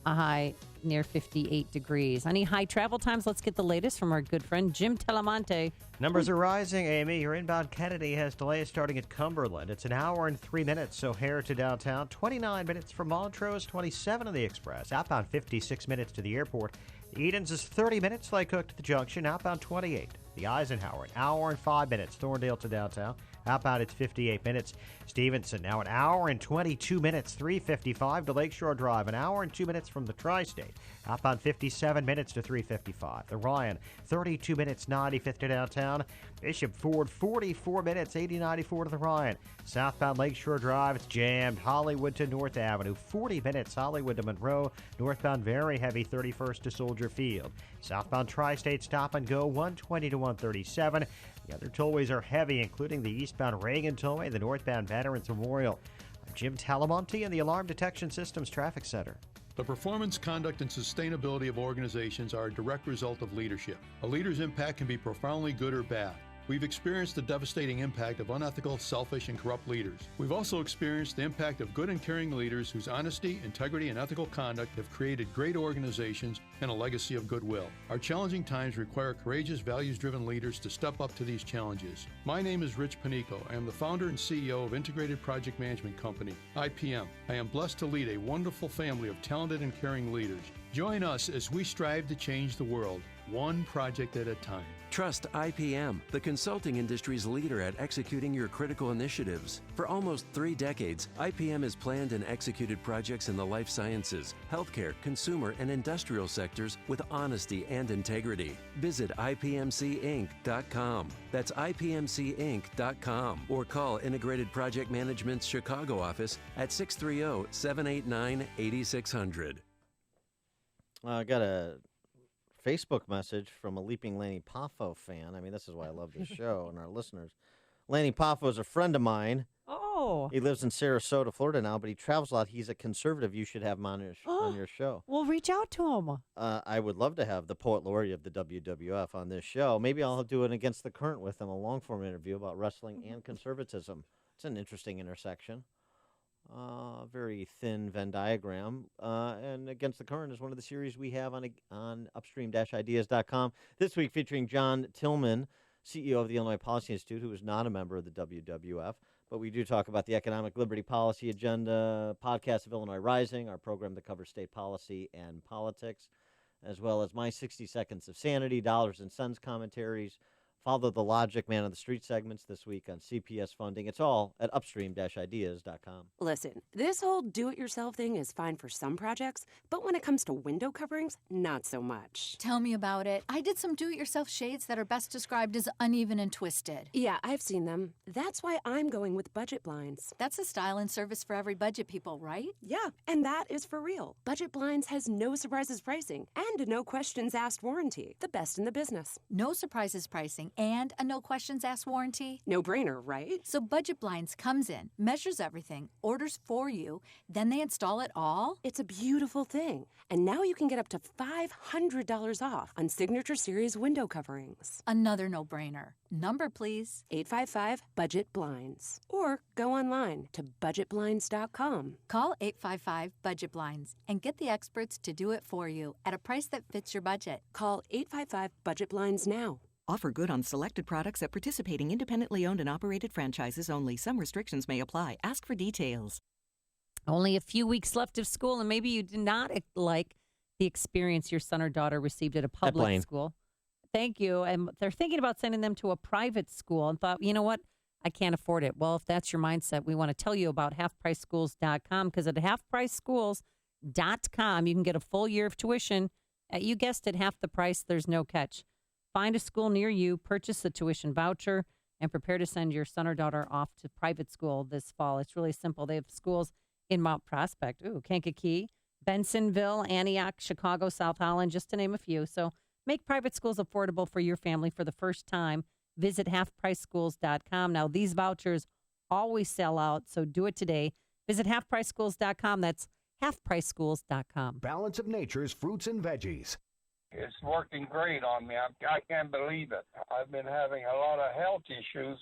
a high near 58 degrees. Any high travel times? Let's get the latest from our good friend Jim Telemonte. Numbers are rising, Amy. Your inbound Kennedy has delays starting at Cumberland. It's an hour and 3 minutes, O'Hare to downtown. 29 minutes from Montrose, 27 on the Express. Outbound 56 minutes to the airport. The Edens is 30 minutes, Lake Hook to the junction. Outbound 28. The Eisenhower, an hour and 5 minutes. Thorndale to downtown. Outbound, it's 58 minutes. Stevenson, now an hour and 22 minutes, 355 to Lakeshore Drive, an hour and 2 minutes from the Tri-State. Outbound, 57 minutes to 355. The Ryan, 32 minutes, 95th to downtown. Bishop Ford, 44 minutes, 8094 to the Ryan. Southbound Lakeshore Drive, it's jammed. Hollywood to North Avenue, 40 minutes, Hollywood to Monroe. Northbound, very heavy, 31st to Soldier Field. Southbound Tri-State stop and go, 120 to 137. The other tollways are heavy, including the eastbound Reagan Tollway, the northbound Veterans Memorial. I'm Jim Talamonte in the Alarm Detection Systems Traffic Center. The performance, conduct, and sustainability of organizations are a direct result of leadership. A leader's impact can be profoundly good or bad. We've experienced the devastating impact of unethical, selfish, and corrupt leaders. We've also experienced the impact of good and caring leaders whose honesty, integrity, and ethical conduct have created great organizations and a legacy of goodwill. Our challenging times require courageous, values-driven leaders to step up to these challenges. My name is Rich Panico. I am the founder and CEO of Integrated Project Management Company, IPM. I am blessed to lead a wonderful family of talented and caring leaders. Join us as we strive to change the world, one project at a time. Trust IPM, the consulting industry's leader at executing your critical initiatives. For almost 3 decades, IPM has planned and executed projects in the life sciences, healthcare, consumer, and industrial sectors with honesty and integrity. Visit IPMCinc.com. That's IPMCinc.com. Or call Integrated Project Management's Chicago office at 630-789-8600. I got a Facebook message from a Leaping Lanny Poffo fan. I mean, this is why I love this show and our listeners. Lanny Poffo is a friend of mine. Oh. He lives in Sarasota, Florida now, but he travels a lot. He's a conservative. You should have him on your show. We'll reach out to him. I would love to have the poet laureate of the WWF on this show. Maybe I'll do an Against the Current with him, a long-form interview about wrestling and conservatism. It's an interesting intersection. Very thin Venn diagram. And Against the Current is one of the series we have on upstream-ideas.com. This week featuring John Tillman, CEO of the Illinois Policy Institute, who is not a member of the WWF. But we do talk about the economic liberty policy agenda, podcast of Illinois Rising, our program that covers state policy and politics, as well as My 60 Seconds of Sanity, Dollars and Cents commentaries, Follow the Logic, Man on the Street segments this week on CPS funding. It's all at upstream-ideas.com. Listen, this whole do-it-yourself thing is fine for some projects, but when it comes to window coverings, not so much. Tell me about it. I did some do-it-yourself shades that are best described as uneven and twisted. Yeah, I've seen them. That's why I'm going with Budget Blinds. That's a style and service for every budget people, right? Yeah, and that is for real. Budget Blinds has no surprises pricing and a no questions asked warranty. The best in the business. No surprises pricing and a no questions asked warranty. No brainer, right? So Budget Blinds comes in, measures everything, orders for you, then they install it all? It's a beautiful thing. And now you can get up to $500 off on Signature Series window coverings. Another no-brainer. Number, please. 855-BUDGET-BLINDS. Or go online to budgetblinds.com. Call 855-BUDGET-BLINDS and get the experts to do it for you at a price that fits your budget. Call 855-BUDGET-BLINDS now. Offer good on selected products at participating independently owned and operated franchises only. Some restrictions may apply. Ask for details. Only a few weeks left of school, and maybe you did not like the experience your son or daughter received at a public school. Thank you. And they're thinking about sending them to a private school and thought, you know what? I can't afford it. Well, if that's your mindset, we want to tell you about halfpriceschools.com, because at halfpriceschools.com, you can get a full year of tuition You guessed it, half the price, there's no catch. Find a school near you, purchase a tuition voucher, and prepare to send your son or daughter off to private school this fall. It's really simple. They have schools in Mount Prospect, Kankakee, Bensonville, Antioch, Chicago, South Holland, just to name a few. So make private schools affordable for your family for the first time. Visit halfpriceschools.com. Now, these vouchers always sell out, so do it today. Visit halfpriceschools.com. That's halfpriceschools.com. Balance of Nature's fruits and veggies. It's working great on me. I can't believe it. I've been having a lot of health issues,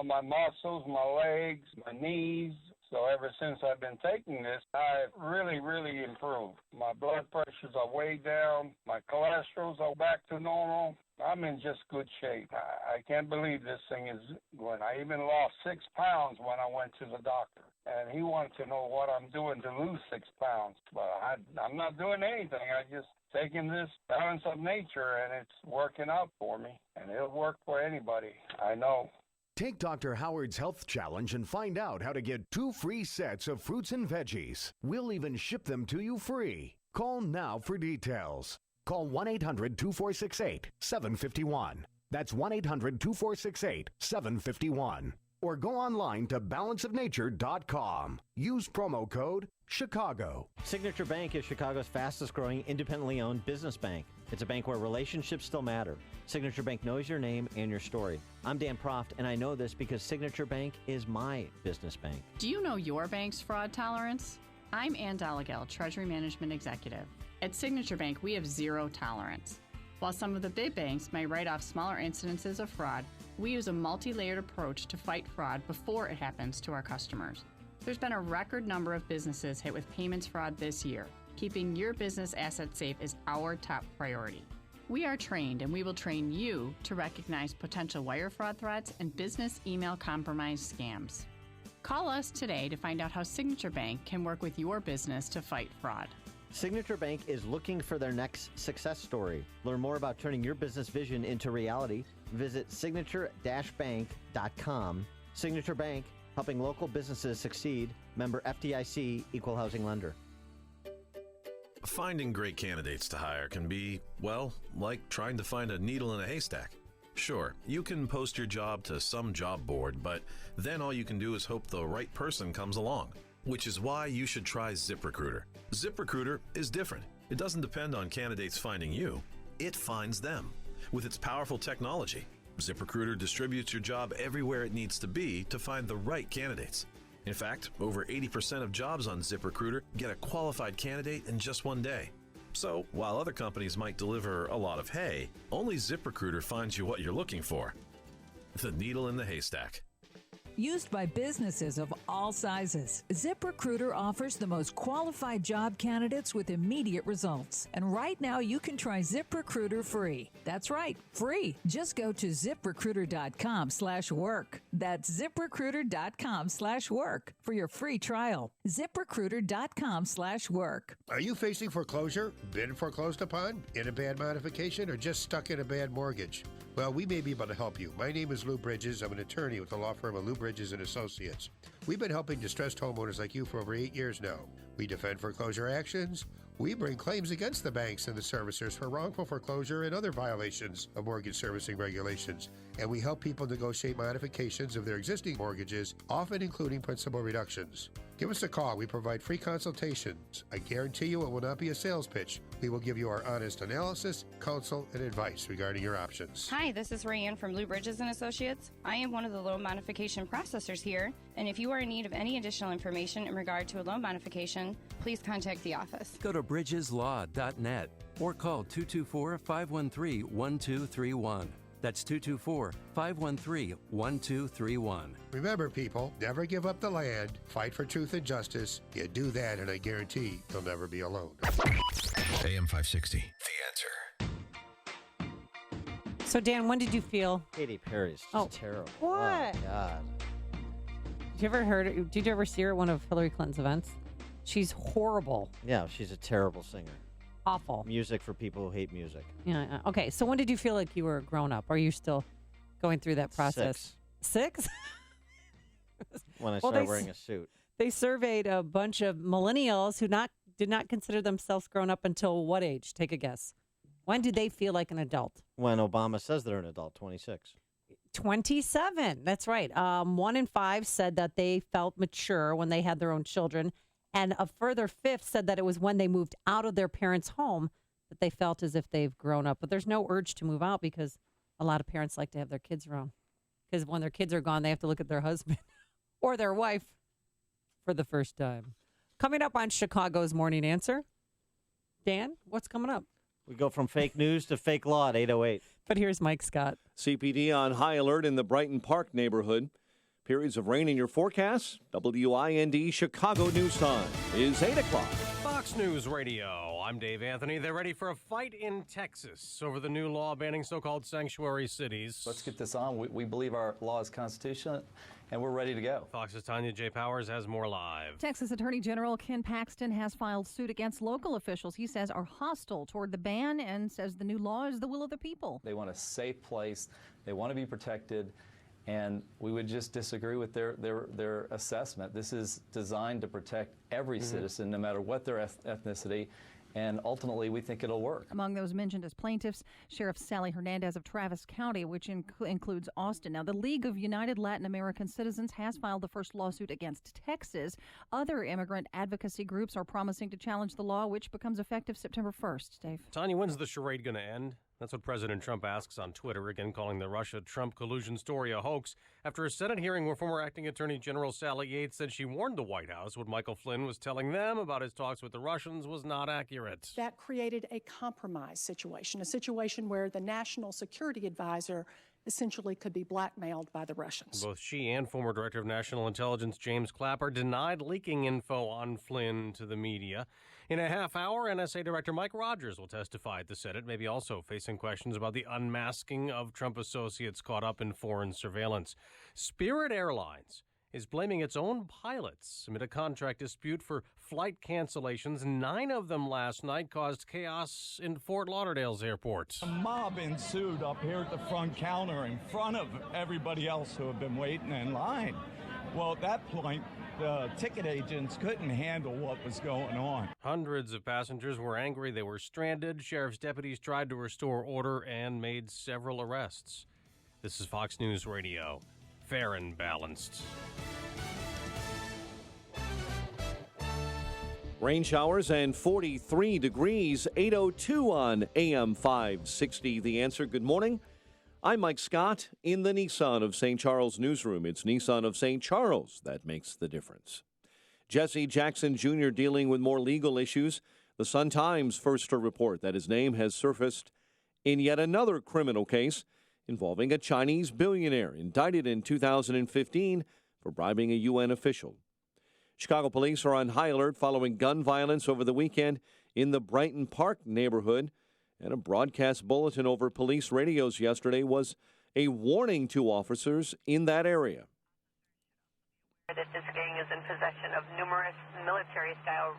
my muscles, my legs, my knees. So ever since I've been taking this, I've really, really improved. My blood pressures are way down. My cholesterol's are back to normal. I'm in just good shape. I can't believe this thing is going. I even lost 6 pounds when I went to the doctor. And he wanted to know what I'm doing to lose 6 pounds. But I'm not doing anything. I just taking this Balance of Nature, and it's working out for me. And it'll work for anybody, I know. Take Dr. Howard's Health Challenge and find out how to get 2 free sets of fruits and veggies. We'll even ship them to you free. Call now for details. Call 1-800-2468-751. That's 1-800-2468-751. Or go online to balanceofnature.com. Use promo code Chicago. Signature Bank is Chicago's fastest growing independently owned business bank. It's a bank where relationships still matter. Signature Bank knows your name and your story. I'm Dan Proft, and I know this because Signature Bank is my business bank. Do you know your bank's fraud tolerance? I'm Ann Dollagall, Treasury Management Executive. At Signature Bank, we have zero tolerance. While some of the big banks may write off smaller incidences of fraud, we use a multi-layered approach to fight fraud before it happens to our customers. There's been a record number of businesses hit with payments fraud this year. Keeping your business assets safe is our top priority. We are trained, and we will train you to recognize potential wire fraud threats and business email compromise scams. Call us today to find out how Signature Bank can work with your business to fight fraud. Signature Bank is looking for their next success story. Learn more about turning your business vision into reality. Visit signature-bank.com. Signature Bank, helping local businesses succeed. Member FDIC, Equal Housing Lender. Finding great candidates to hire can be, well, like trying to find a needle in a haystack. Sure, you can post your job to some job board, but then all you can do is hope the right person comes along. Which is why you should try ZipRecruiter. ZipRecruiter is different. It doesn't depend on candidates finding you. It finds them. With its powerful technology, ZipRecruiter distributes your job everywhere it needs to be to find the right candidates. In fact, over 80% of jobs on ZipRecruiter get a qualified candidate in just one day. So, while other companies might deliver a lot of hay, only ZipRecruiter finds you what you're looking for. The needle in the haystack. Used by businesses of all sizes, ZipRecruiter offers the most qualified job candidates with immediate results. And right now, you can try ZipRecruiter free. That's right, free. Just go to ZipRecruiter.com/work. That's ZipRecruiter.com/work for your free trial. ZipRecruiter.com/work. Are you facing foreclosure, been foreclosed upon, in a bad modification, or just stuck in a bad mortgage? Well, we may be able to help you. My name is Lou Bridges. I'm an attorney with the law firm of Lou Bridges & Associates. We've been helping distressed homeowners like you for over 8 years now. We defend foreclosure actions. We bring claims against the banks and the servicers for wrongful foreclosure and other violations of mortgage servicing regulations. And we help people negotiate modifications of their existing mortgages, often including principal reductions. Give us a call. We provide free consultations. I guarantee you it will not be a sales pitch. We will give you our honest analysis, counsel, and advice regarding your options. Hi, this is Rayanne from Lou Bridges & Associates. I am one of the loan modification processors here, and if you are in need of any additional information in regard to a loan modification, please contact the office. Go to bridgeslaw.net or call 224-513-1231. That's 224-513-1231. Remember, people, never give up the land. Fight for truth and justice. You do that, and I guarantee you'll never be alone. AM 560, The Answer. So, Dan, when did you feel? Katy Perry's just terrible. What? Oh, God. Did you ever see her at one of Hillary Clinton's events? She's horrible. Yeah, she's a terrible singer. Awful. Music for people who hate music. Yeah. Okay. So when did you feel like you were grown up? Are you still going through that process? 6? When I started wearing a suit. They surveyed a bunch of millennials who did not consider themselves grown up until what age? Take a guess. When do they feel like an adult? When Obama says they're an adult, 26. 27. That's right. 1 in 5 said that they felt mature when they had their own children. And a further fifth said that it was when they moved out of their parents' home that they felt as if they've grown up. But there's no urge to move out because a lot of parents like to have their kids around. Because when their kids are gone, they have to look at their husband or their wife for the first time. Coming up on Chicago's Morning Answer, Dan, what's coming up? We go from fake news to fake law at 8:08. But here's Mike Scott. CPD on high alert in the Brighton Park neighborhood. Periods of rain in your forecast. WIND Chicago News Time is 8 o'clock. Fox News Radio. I'm Dave Anthony. They're ready for a fight in Texas over the new law banning so-called sanctuary cities. Let's get this on. We believe our law is constitutional, and we're ready to go. Fox's Tanya J. Powers has more live. Texas Attorney General Ken Paxton has filed suit against local officials he says are hostile toward the ban and says the new law is the will of the people. They want a safe place. They want to be protected. And we would just disagree with their assessment. This is designed to protect every citizen, no matter what their ethnicity, and ultimately we think it'll work. Among those mentioned as plaintiffs, Sheriff Sally Hernandez of Travis County, which includes Austin. Now, the League of United Latin American Citizens has filed the first lawsuit against Texas. Other immigrant advocacy groups are promising to challenge the law, which becomes effective September 1st. Dave. Tanya, when's the charade going to end? That's what President Trump asks on Twitter, again calling the Russia-Trump collusion story a hoax after a Senate hearing where former Acting Attorney General Sally Yates said she warned the White House what Michael Flynn was telling them about his talks with the Russians was not accurate. That created a compromise situation, a situation where the National Security Advisor essentially could be blackmailed by the Russians. Both she and former Director of National Intelligence James Clapper denied leaking info on Flynn to the media. In a half hour, NSA Director Mike Rogers will testify at the Senate, maybe also facing questions about the unmasking of Trump associates caught up in foreign surveillance. Spirit Airlines is blaming its own pilots amid a contract dispute for flight cancellations. 9 of them last night caused chaos in Fort Lauderdale's airport. A mob ensued up here at the front counter in front of everybody else who had been waiting in line. Well, at that point, the ticket agents couldn't handle what was going on. Hundreds of passengers were angry. They were stranded. Sheriff's deputies tried to restore order and made several arrests. This is Fox News Radio. Fair and balanced. Rain showers and 43 degrees, 8:02 on AM 560. The Answer. Good morning. I'm Mike Scott in the Nissan of St. Charles newsroom. It's Nissan of St. Charles that makes the difference. Jesse Jackson Jr. dealing with more legal issues. The Sun-Times first to report that his name has surfaced in yet another criminal case involving a Chinese billionaire indicted in 2015 for bribing a UN official. Chicago police are on high alert following gun violence over the weekend in the Brighton Park neighborhood. And a broadcast bulletin over police radios yesterday was a warning to officers in that area. That this gang is in possession of numerous military-style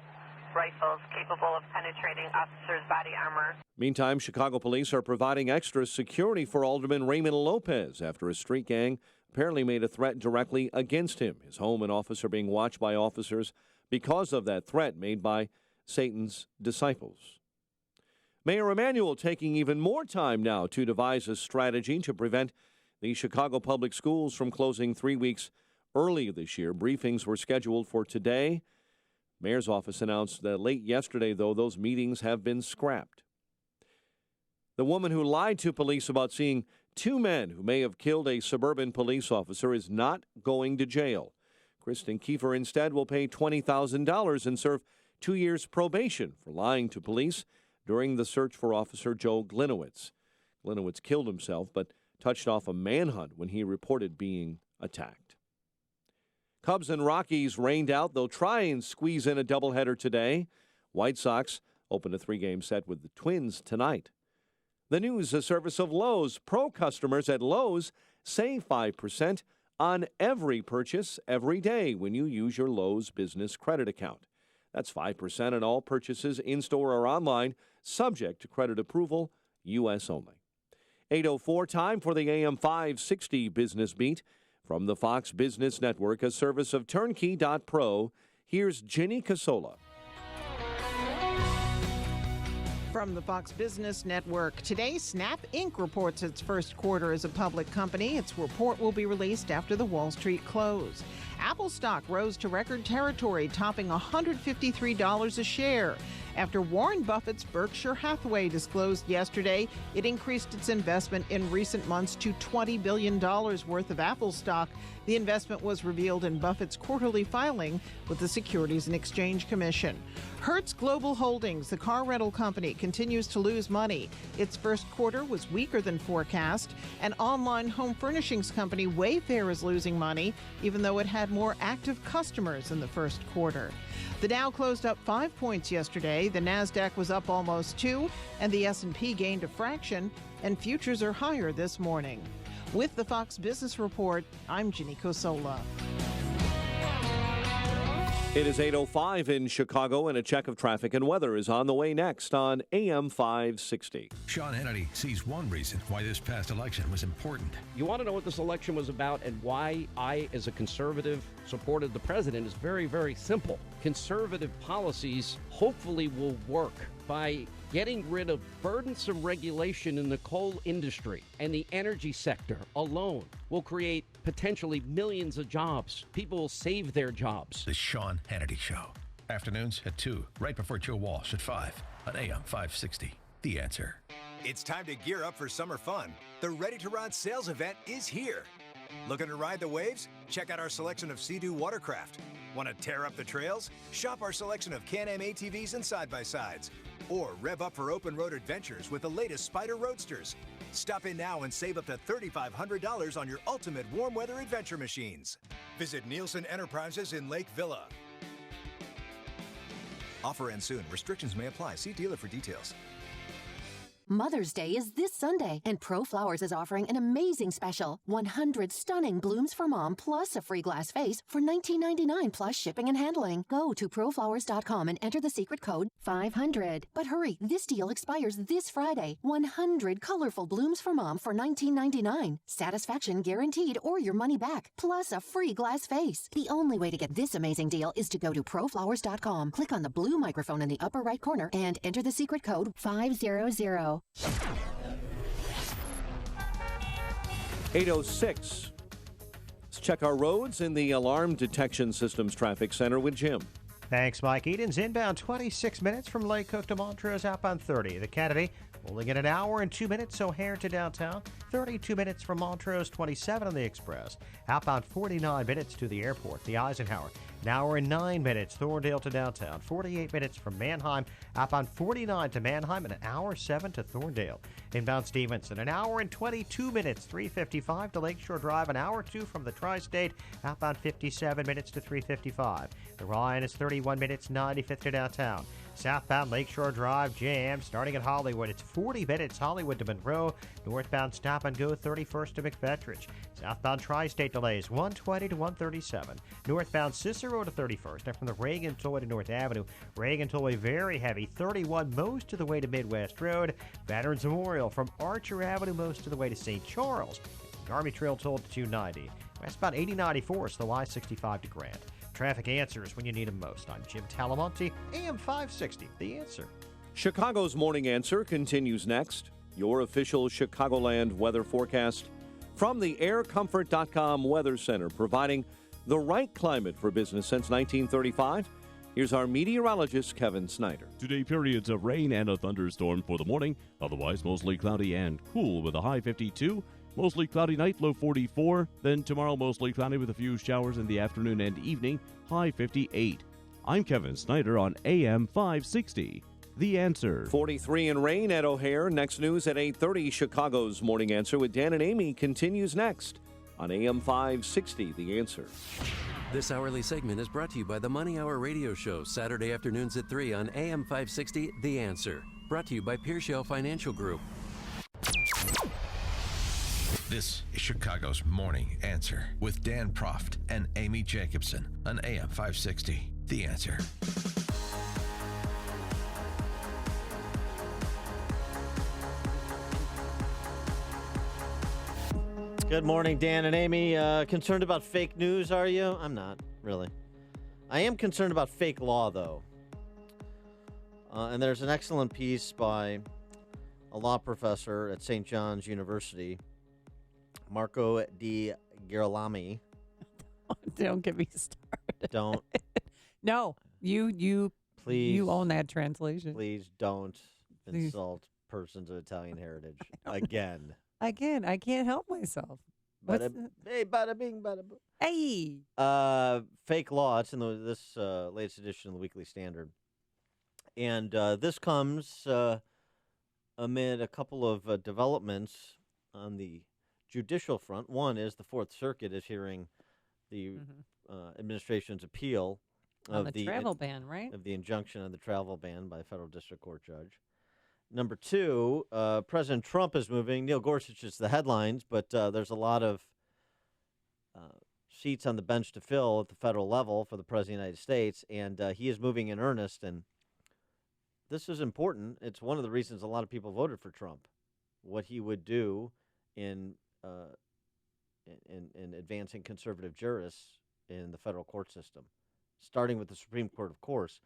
rifles capable of penetrating officers' body armor. Meantime, Chicago police are providing extra security for Alderman Raymond Lopez after a street gang apparently made a threat directly against him. His home and office are being watched by officers because of that threat made by Satan's disciples. Mayor Emanuel taking even more time now to devise a strategy to prevent the Chicago Public Schools from closing 3 weeks early this year. Briefings were scheduled for today. Mayor's office announced that late yesterday, though, those meetings have been scrapped. The woman who lied to police about seeing 2 men who may have killed a suburban police officer is not going to jail. Kristen Kiefer instead will pay $20,000 and serve 2 years probation for lying to police during the search for Officer Joe Glinowitz. Glinowitz killed himself but touched off a manhunt when he reported being attacked. Cubs and Rockies rained out. They'll try and squeeze in a doubleheader today. White Sox open a 3-game set with the Twins tonight. The news, a service of Lowe's. Pro customers at Lowe's save 5% on every purchase every day when you use your Lowe's Business Credit Account. That's 5% on all purchases in-store or online, subject to credit approval, U.S. only. 8:04, time for the AM 560 Business Beat. From the Fox Business Network, a service of Turnkey.pro, here's Ginny Casola. From the Fox Business Network, today Snap Inc. reports its first quarter as a public company. Its report will be released after the Wall Street close. Apple stock rose to record territory, topping $153 a share. After Warren Buffett's Berkshire Hathaway disclosed yesterday it increased its investment in recent months to $20 billion worth of Apple stock. The investment was revealed in Buffett's quarterly filing with the Securities and Exchange Commission. Hertz Global Holdings, the car rental company, continues to lose money. Its first quarter was weaker than forecast. And online home furnishings company Wayfair is losing money, even though it had more active customers in the first quarter. The Dow closed up 5 points yesterday. The Nasdaq was up almost 2, and the S&P gained a fraction, and futures are higher this morning. With the Fox Business Report, I'm Ginny Cosola. It is 8:05 in Chicago, and a check of traffic and weather is on the way next on AM 560. Sean Hannity sees one reason why this past election was important. You want to know what this election was about and why I, as a conservative, supported the president is very, very simple. Conservative policies hopefully will work by getting rid of burdensome regulation in the coal industry, and the energy sector alone will create potentially millions of jobs. People will save their jobs. The Sean Hannity Show. Afternoons at 2, right before Joe Walsh at 5 on AM 560. The Answer. It's time to gear up for summer fun. The Ready to Ride sales event is here. Looking to ride the waves? Check out our selection of Sea-Doo watercraft. Want to tear up the trails? Shop our selection of Can-Am ATVs and side-by-sides. Or rev up for open road adventures with the latest Spyder Roadsters. Stop in now and save up to $3,500 on your ultimate warm weather adventure machines. Visit Nielsen Enterprises in Lake Villa. Offer ends soon. Restrictions may apply. See dealer for details. Mother's Day is this Sunday, and Pro Flowers is offering an amazing special. 100 stunning blooms for mom plus a free glass vase for $19.99 plus shipping and handling. Go to proflowers.com and enter the secret code 500. But hurry, this deal expires this Friday. 100 colorful blooms for mom for $19.99. Satisfaction guaranteed or your money back, plus a free glass vase. The only way to get this amazing deal is to go to proflowers.com. Click on the blue microphone in the upper right corner and enter the secret code 500. 8:06. Let's check our roads in the Alarm Detection Systems Traffic Center with Jim. Thanks, Mike. Eden's inbound 26 minutes from Lake Cook to Montrose, outbound 30. The Kennedy only get an hour and 2 minutes, O'Hare to downtown. 32 minutes from Montrose, 27 on the Express. Outbound 49 minutes to the airport. The Eisenhower, an hour and 9 minutes, Thorndale to downtown. 48 minutes from Manheim. Outbound 49 to Manheim, and an hour 7 to Thorndale. Inbound Stevenson, an hour and 22 minutes, 355 to Lakeshore Drive. An hour 2 from the Tri-State. Outbound 57 minutes to 355. The Ryan is 31 minutes, 95th to downtown. Southbound Lakeshore Drive jam starting at Hollywood. It's 40 minutes Hollywood to Monroe. Northbound stop and go 31st to McFetrich. Southbound Tri-State delays 120 to 137. Northbound Cicero to 31st. And from the Reagan Tollway to North Avenue. Reagan Tollway very heavy. 31 most of the way to Midwest Road. Veterans Memorial from Archer Avenue most of the way to St. Charles. Army Trail toll to 290. Westbound 8094 is the Y65 to Grant. Traffic answers when you need them most. I'm Jim Talamonte, AM 560, The Answer. Chicago's Morning Answer continues next. Your official Chicagoland weather forecast from the aircomfort.com Weather Center, providing the right climate for business since 1935. Here's our meteorologist, Kevin Snyder. Today, periods of rain and a thunderstorm for the morning. Otherwise, mostly cloudy and cool with a high 52. Mostly cloudy night, low 44. Then tomorrow, mostly cloudy with a few showers in the afternoon and evening, high 58. I'm Kevin Snyder on AM 560. The Answer. 43 and rain at O'Hare. Next news at 8:30. Chicago's Morning Answer with Dan and Amy continues next on AM 560. The Answer. This hourly segment is brought to you by the Money Hour radio show, Saturday afternoons at 3 on AM 560. The Answer. Brought to you by Pearshell Financial Group. This is Chicago's Morning Answer with Dan Proft and Amy Jacobson on AM 560. The Answer. Good morning, Dan and Amy. Concerned about fake news, are you? I'm not, really. I am concerned about fake law, though. And there's an excellent piece by a law professor at St. John's University, Marco Di Girolami. Don't get me started. Don't. No, you Please. You own that translation. Please don't insult persons of Italian heritage again. Again, I can't help myself. Hey, bada bing, bada boom. Hey. Fake law. It's in this latest edition of the Weekly Standard. And this comes amid a couple of developments on the judicial front. One is the Fourth Circuit is hearing the administration's appeal on the travel ban, right? Of the injunction of the travel ban by a federal district court judge. Number two, President Trump is moving. Neil Gorsuch is the headlines, but there's a lot of seats on the bench to fill at the federal level for the President of the United States, and he is moving in earnest. And this is important. It's one of the reasons a lot of people voted for Trump. What he would do in advancing conservative jurists in the federal court system, starting with the Supreme Court, of course,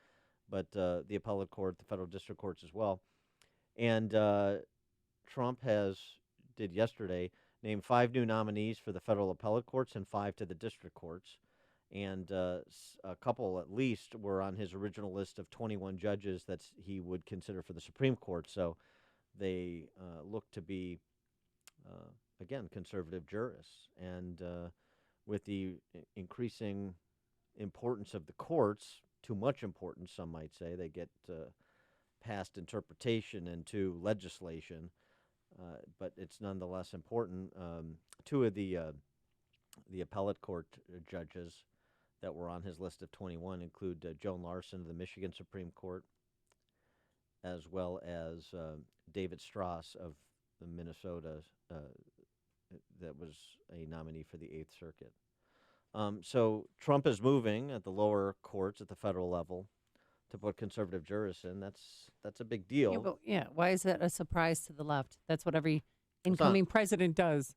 but the appellate court, the federal district courts as well. And Trump did yesterday, named 5 new nominees for the federal appellate courts and 5 to the district courts. And a couple, at least, were on his original list of 21 judges that he would consider for the Supreme Court. So they look to be, again, conservative jurists. And with the increasing importance of the courts, too much importance, some might say, they get past interpretation into legislation, but it's nonetheless important. 2 of the appellate court judges that were on his list of 21 include Joan Larson of the Michigan Supreme Court, as well as David Strauss of the Minnesota, that was a nominee for the 8th Circuit. So Trump is moving at the lower courts at the federal level to put conservative jurists in. That's a big deal. Yeah, why is that a surprise to the left? That's what every incoming president does.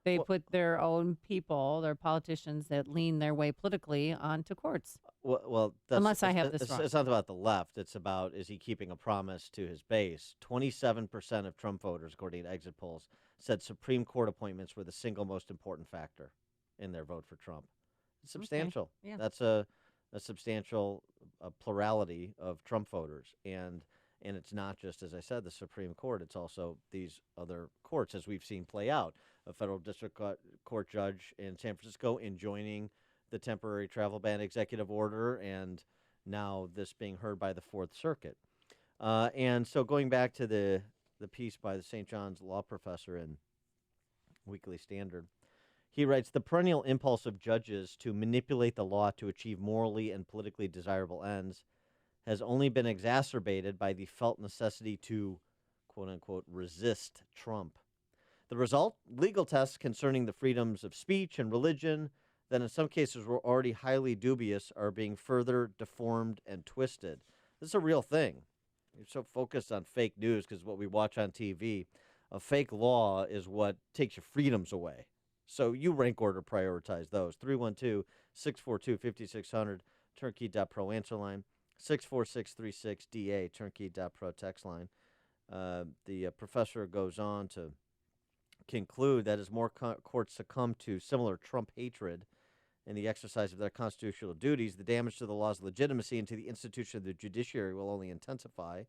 They put their own people, their politicians that lean their way politically onto courts. Well, unless I have this wrong. It's not about the left. It's about, is he keeping a promise to his base? 27% of Trump voters, according to exit polls, said Supreme Court appointments were the single most important factor in their vote for Trump. It's substantial. Okay. Yeah. That's a substantial plurality of Trump voters. And it's not just, as I said, the Supreme Court. It's also these other courts, as we've seen play out. A federal district court judge in San Francisco enjoining the temporary travel ban executive order, and now this being heard by the Fourth Circuit. And so going back to the piece by the St. John's law professor in Weekly Standard, he writes, the perennial impulse of judges to manipulate the law to achieve morally and politically desirable ends has only been exacerbated by the felt necessity to, quote-unquote, resist Trump. The result? Legal tests concerning the freedoms of speech and religion that in some cases were already highly dubious are being further deformed and twisted. This is a real thing. You're so focused on fake news because what we watch on TV. A fake law is what takes your freedoms away. So you rank order prioritize those. 312-642-5600, turnkey.pro answer line. 64636-DA, turnkey.pro text line. The professor goes on to conclude that as more courts succumb to similar Trump hatred in the exercise of their constitutional duties, the damage to the law's legitimacy and to the institution of the judiciary will only intensify.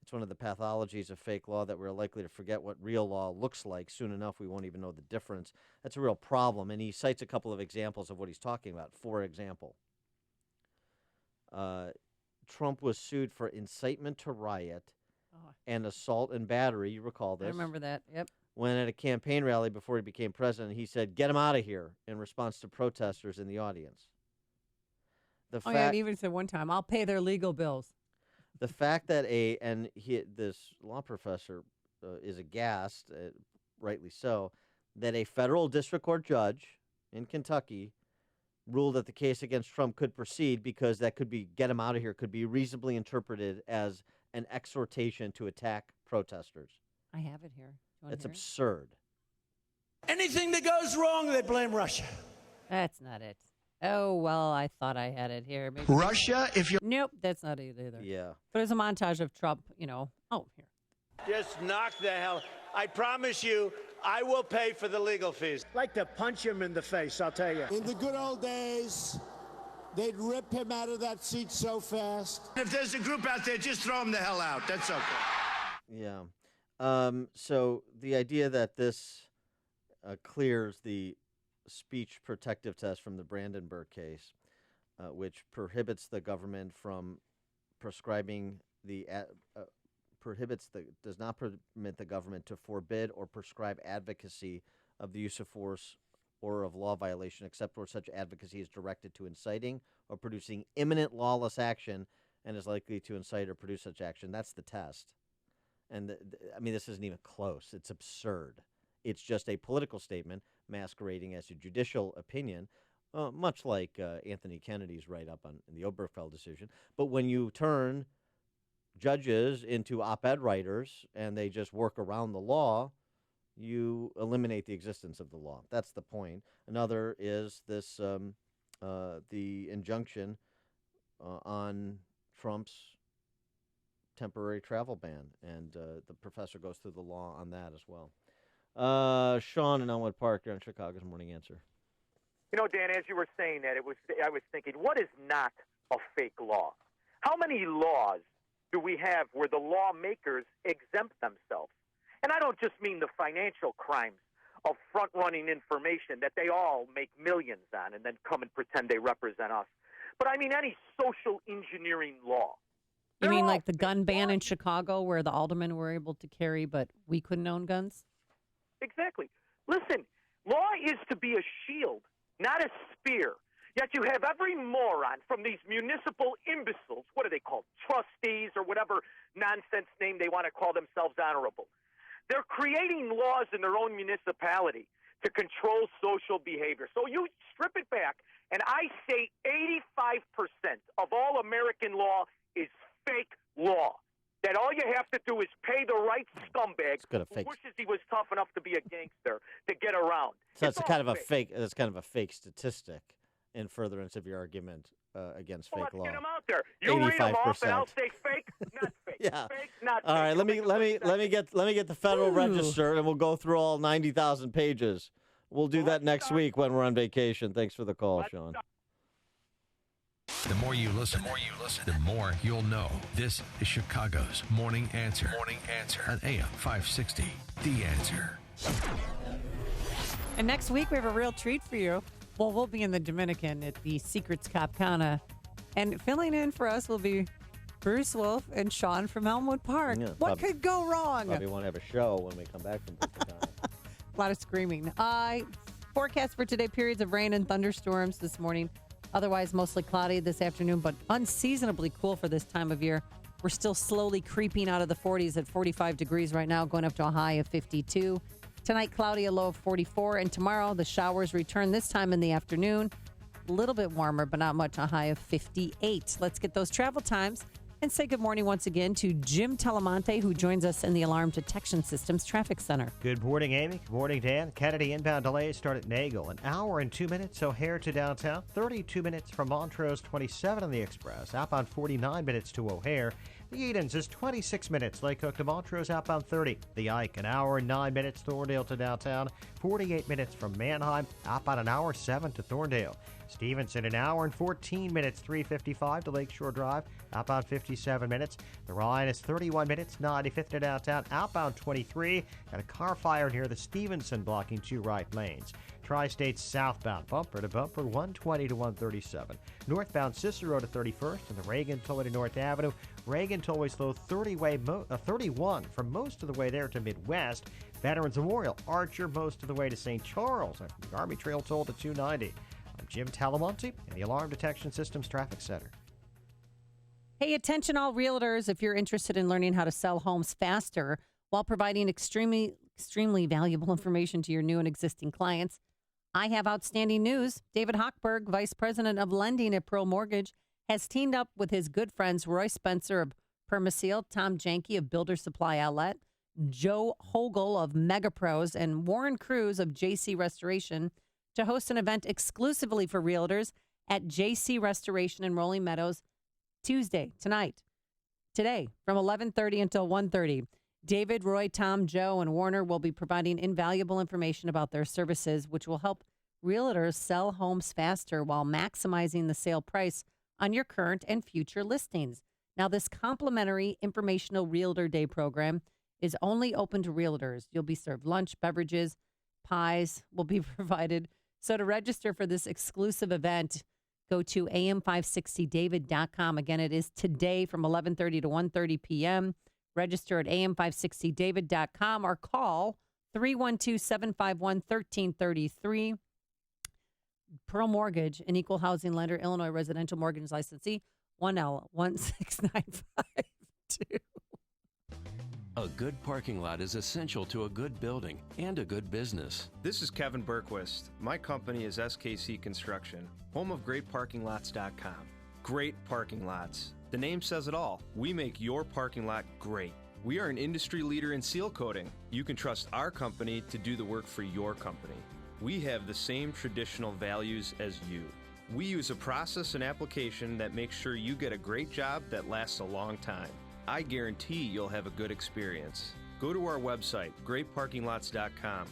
It's one of the pathologies of fake law that we're likely to forget what real law looks like. Soon enough, we won't even know the difference. That's a real problem, and he cites a couple of examples of what he's talking about. For example, Trump was sued for incitement to riot and assault and battery. You recall this? I remember that, yep. When at a campaign rally before he became president, he said, "Get him out of here," in response to protesters in the audience. Yeah, and even said one time, "I'll pay their legal bills." The fact that this law professor is aghast, rightly so, that a federal district court judge in Kentucky ruled that the case against Trump could proceed because that could be, get him out of here, could be reasonably interpreted as an exhortation to attack protesters. I have it here. It's absurd. Anything that goes wrong, they blame Russia. That's not it. Oh, well, I thought I had it here. Maybe. Russia, if you're... Nope, that's not it either. Yeah. But it's a montage of Trump, Oh, here. Just knock the hell... I promise you, I will pay for the legal fees. I'd like to punch him in the face, I'll tell you. In the good old days, they'd rip him out of that seat so fast. If there's a group out there, just throw him the hell out. That's okay. Yeah. So the idea that this clears the speech protective test from the Brandenburg case, which prohibits the government from prescribing does not permit the government to forbid or prescribe advocacy of the use of force or of law violation except where such advocacy is directed to inciting or producing imminent lawless action and is likely to incite or produce such action. That's the test. And this isn't even close. It's absurd. It's just a political statement masquerading as a judicial opinion, much like Anthony Kennedy's write-up in the Obergefell decision. But when you turn judges into op-ed writers and they just work around the law, you eliminate the existence of the law. That's the point. Another is this the injunction on Trump's temporary travel ban, and the professor goes through the law on that as well. Sean in Elmwood Park, you're on Chicago's Morning Answer. Dan, as you were saying that, I was thinking, what is not a fake law? How many laws do we have where the lawmakers exempt themselves? And I don't just mean the financial crimes of front-running information that they all make millions on and then come and pretend they represent us. But I mean any social engineering law. You mean like the gun ban in Chicago where the aldermen were able to carry, but we couldn't own guns? Exactly. Listen, law is to be a shield, not a spear. Yet you have every moron from these municipal imbeciles, what are they called, trustees or whatever nonsense name they want to call themselves honorable. They're creating laws in their own municipality to control social behavior. So you strip it back, and I say 85% of all American law is fake law. That all you have to do is pay the right scumbag who wishes he was tough enough to be a gangster to get around. So it's kind of a fake. That's kind of a fake statistic in furtherance of your argument against fake law. Let's get them out there. You read them off, and I'll say fake, not fake. Yeah. Fake, not all right, fake. let me get the Federal Register, and we'll go through all 90,000 pages. We'll do that next week when we're on vacation. Thanks for the call, Sean. The more you listen, the more you'll know. This is Chicago's Morning Answer. Morning Answer on AM 560. The Answer. And next week we have a real treat for you. Well, we'll be in the Dominican at the Secrets Capcana. And filling in for us will be Bruce Wolf and Sean from Elmwood Park. Yeah, what could go wrong? Probably won't have a show when we come back from Capcana. A lot of screaming. Forecast for today, periods of rain and thunderstorms this morning. Otherwise, mostly cloudy this afternoon, but unseasonably cool for this time of year. We're still slowly creeping out of the 40s at 45 degrees right now, going up to a high of 52. Tonight, cloudy, a low of 44. And tomorrow, the showers return this time in the afternoon. A little bit warmer, but not much, a high of 58. Let's get those travel times and say good morning once again to Jim Telemonte, who joins us in the Alarm Detection Systems Traffic Center. Good morning, Amy. Good morning, Dan. Kennedy inbound delays start at Nagel. An hour and 2 minutes, O'Hare to downtown. 32 minutes from Montrose, 27 on the Express. Outbound 49 minutes to O'Hare. The Edens is 26 minutes. Lake Hook to Montrose, outbound 30. The Ike, an hour and 9 minutes. Thorndale to downtown. 48 minutes from Manheim. Outbound an hour 7 to Thorndale. Stevenson, an hour and 14 minutes. 355 to Lakeshore Drive. Outbound 57 minutes. The Rhine is 31 minutes. 95th to downtown. Outbound 23. Got a car fire near the Stevenson blocking 2 right lanes. Tri-State southbound, bumper to bumper, 120 to 137. Northbound Cicero to 31st and the Reagan Tollway to North Avenue. Reagan Tollway slow 31 from most of the way there to Midwest. Veterans Memorial, Archer most of the way to St. Charles. After the Army Trail toll to 290. I'm Jim Talamonte in the Alarm Detection Systems Traffic Center. Hey, attention all realtors, if you're interested in learning how to sell homes faster while providing extremely valuable information to your new and existing clients, I have outstanding news. David Hochberg, Vice President of Lending at Pearl Mortgage, has teamed up with his good friends Roy Spencer of Permaseal, Tom Janke of Builder Supply Outlet, Joe Hogel of Mega Pros, and Warren Cruz of JC Restoration to host an event exclusively for realtors at JC Restoration in Rolling Meadows today, from 11:30 until 1:30. David, Roy, Tom, Joe, and Warner will be providing invaluable information about their services, which will help realtors sell homes faster while maximizing the sale price on your current and future listings. Now, this complimentary informational Realtor Day program is only open to realtors. You'll be served lunch, beverages, pies will be provided. So to register for this exclusive event, go to am560david.com. Again, it is today from 11:30 to 1:30 p.m. Register at am560david.com or call 312-751-1333. Pearl Mortgage, an equal housing lender, Illinois residential mortgage licensee, 1L16952. A good parking lot is essential to a good building and a good business. This is Kevin Berquist. My company is SKC Construction, home of GreatParkingLots.com. Great parking lots. The name says it all. We make your parking lot great. We are an industry leader in seal coating. You can trust our company to do the work for your company. We have the same traditional values as you. We use a process and application that makes sure you get a great job that lasts a long time. I guarantee you'll have a good experience. Go to our website, GreatParkingLots.com.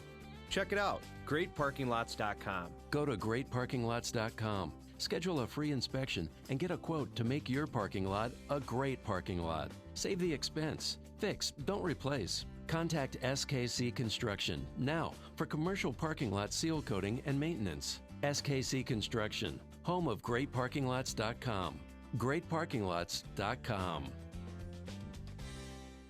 Check it out, GreatParkingLots.com. Go to GreatParkingLots.com. Schedule a free inspection and get a quote to make your parking lot a great parking lot. Save the expense. Fix, don't replace. Contact SKC Construction now for commercial parking lot seal coating and maintenance. SKC Construction, home of GreatParkingLots.com. GreatParkingLots.com.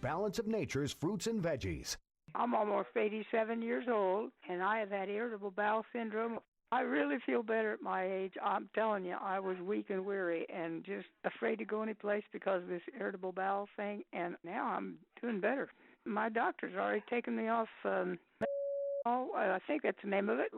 Balance of Nature's fruits and veggies. I'm almost 87 years old, and I have had irritable bowel syndrome. I really feel better at my age. I'm telling you, I was weak and weary and just afraid to go any place because of this irritable bowel thing, and now I'm doing better. My doctor's already taken me off I think that's the name of it,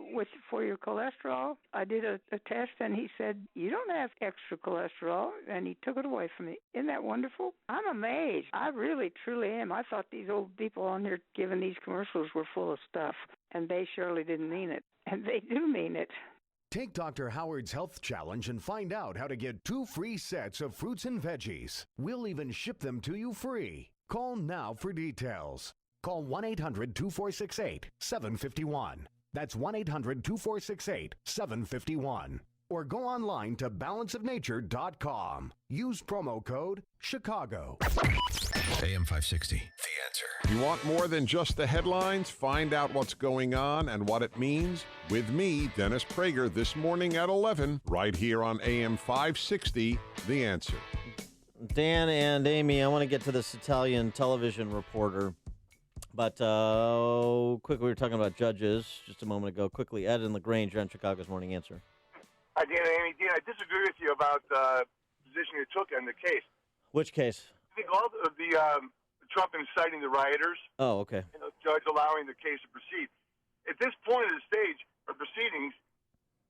for your cholesterol. I did a test, and he said, you don't have extra cholesterol, and he took it away from me. Isn't that wonderful? I'm amazed. I really, truly am. I thought these old people on here giving these commercials were full of stuff, and they surely didn't mean it. And they do mean it. Take Dr. Howard's Health Challenge and find out how to get 2 free sets of fruits and veggies. We'll even ship them to you free. Call now for details. Call 1-800-2468-751. That's 1-800-2468-751. Or go online to balanceofnature.com. Use promo code Chicago. AM 560, The Answer. You want more than just the headlines? Find out what's going on and what it means with me, Dennis Prager, this morning at 11, right here on AM 560, The Answer. Dan and Amy, I want to get to this Italian television reporter. But quickly, we were talking about judges just a moment ago. Quickly, Ed and LaGrange on Chicago's Morning Answer. Hi, Dan and Amy. Dan, I disagree with you about the position you took on the case. Which case? I think all of the Trump inciting the rioters. Oh, okay. And the judge allowing the case to proceed. At this point of the stage of proceedings,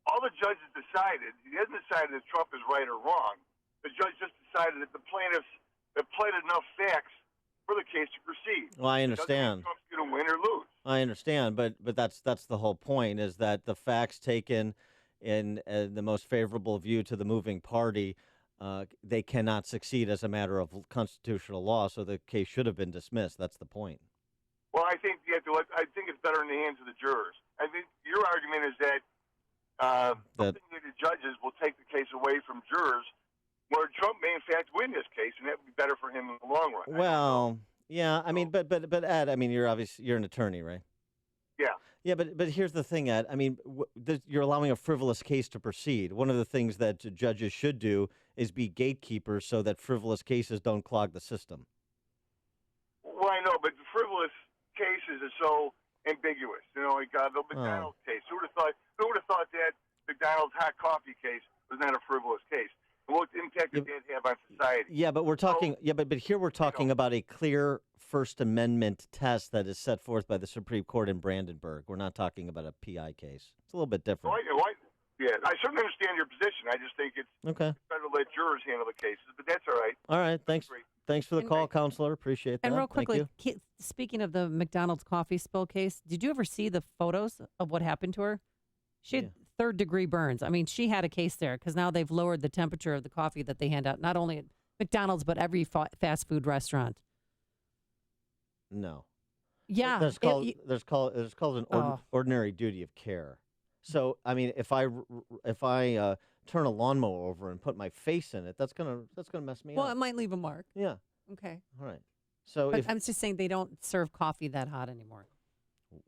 all the judge has decided, he hasn't decided if Trump is right or wrong. The judge just decided that the plaintiffs have played enough facts for the case to proceed. Well, I understand. Trump's going to win or lose. I understand, but that's the whole point, is that the facts taken in the most favorable view to the moving party, they cannot succeed as a matter of constitutional law, so the case should have been dismissed. That's the point. Well, I think I think it's better in the hands of the jurors. I think your argument is that the judges will take the case away from jurors, where Trump may in fact win this case, and that would be better for him in the long run. Well, yeah, I mean, but Ed, I mean, you're an attorney, right? Yeah. Yeah, but here's the thing, Ed. I mean, you're allowing a frivolous case to proceed. One of the things that judges should do is be gatekeepers so that frivolous cases don't clog the system. Well, I know, but the frivolous cases are so ambiguous. You know, like the McDonald's case. Who would have thought that McDonald's hot coffee case was not a frivolous case? What impact did that have on society? Yeah, but we're talking. But here we're talking about a clear First Amendment test that is set forth by the Supreme Court in Brandenburg. We're not talking about a PI case. It's a little bit different. Yeah, I certainly understand your position. I just think it's better to let jurors handle the cases, but that's all right. All right, thanks. Thanks for the call, Counselor. Appreciate that. And real quickly, Thank you. speaking of the McDonald's coffee spill case, did you ever see the photos of what happened to her? She had third-degree burns. I mean, she had a case there because now they've lowered the temperature of the coffee that they hand out, not only at McDonald's, but every fast food restaurant. No. Yeah. There's called an ordinary duty of care. So, I mean, if I turn a lawnmower over and put my face in it, that's gonna mess me up. Well, it might leave a mark. Yeah. Okay. All right. So But I'm just saying they don't serve coffee that hot anymore.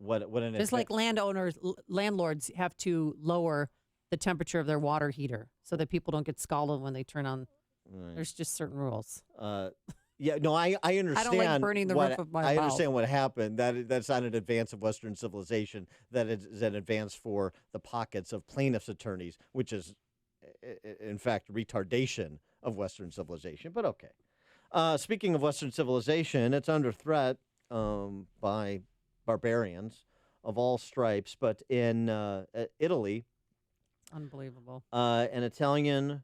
Just like landlords have to lower the temperature of their water heater so that people don't get scalded when they turn on. Right. There's just certain rules. Yeah, no, I understand. I don't like burning the roof of my I mouth. understand what happened. That's not an advance of Western civilization. That is an advance for the pockets of plaintiffs' attorneys, which is, in fact, retardation of Western civilization. But okay. Speaking of Western civilization, it's under threat by barbarians of all stripes. But in Italy, unbelievable. An Italian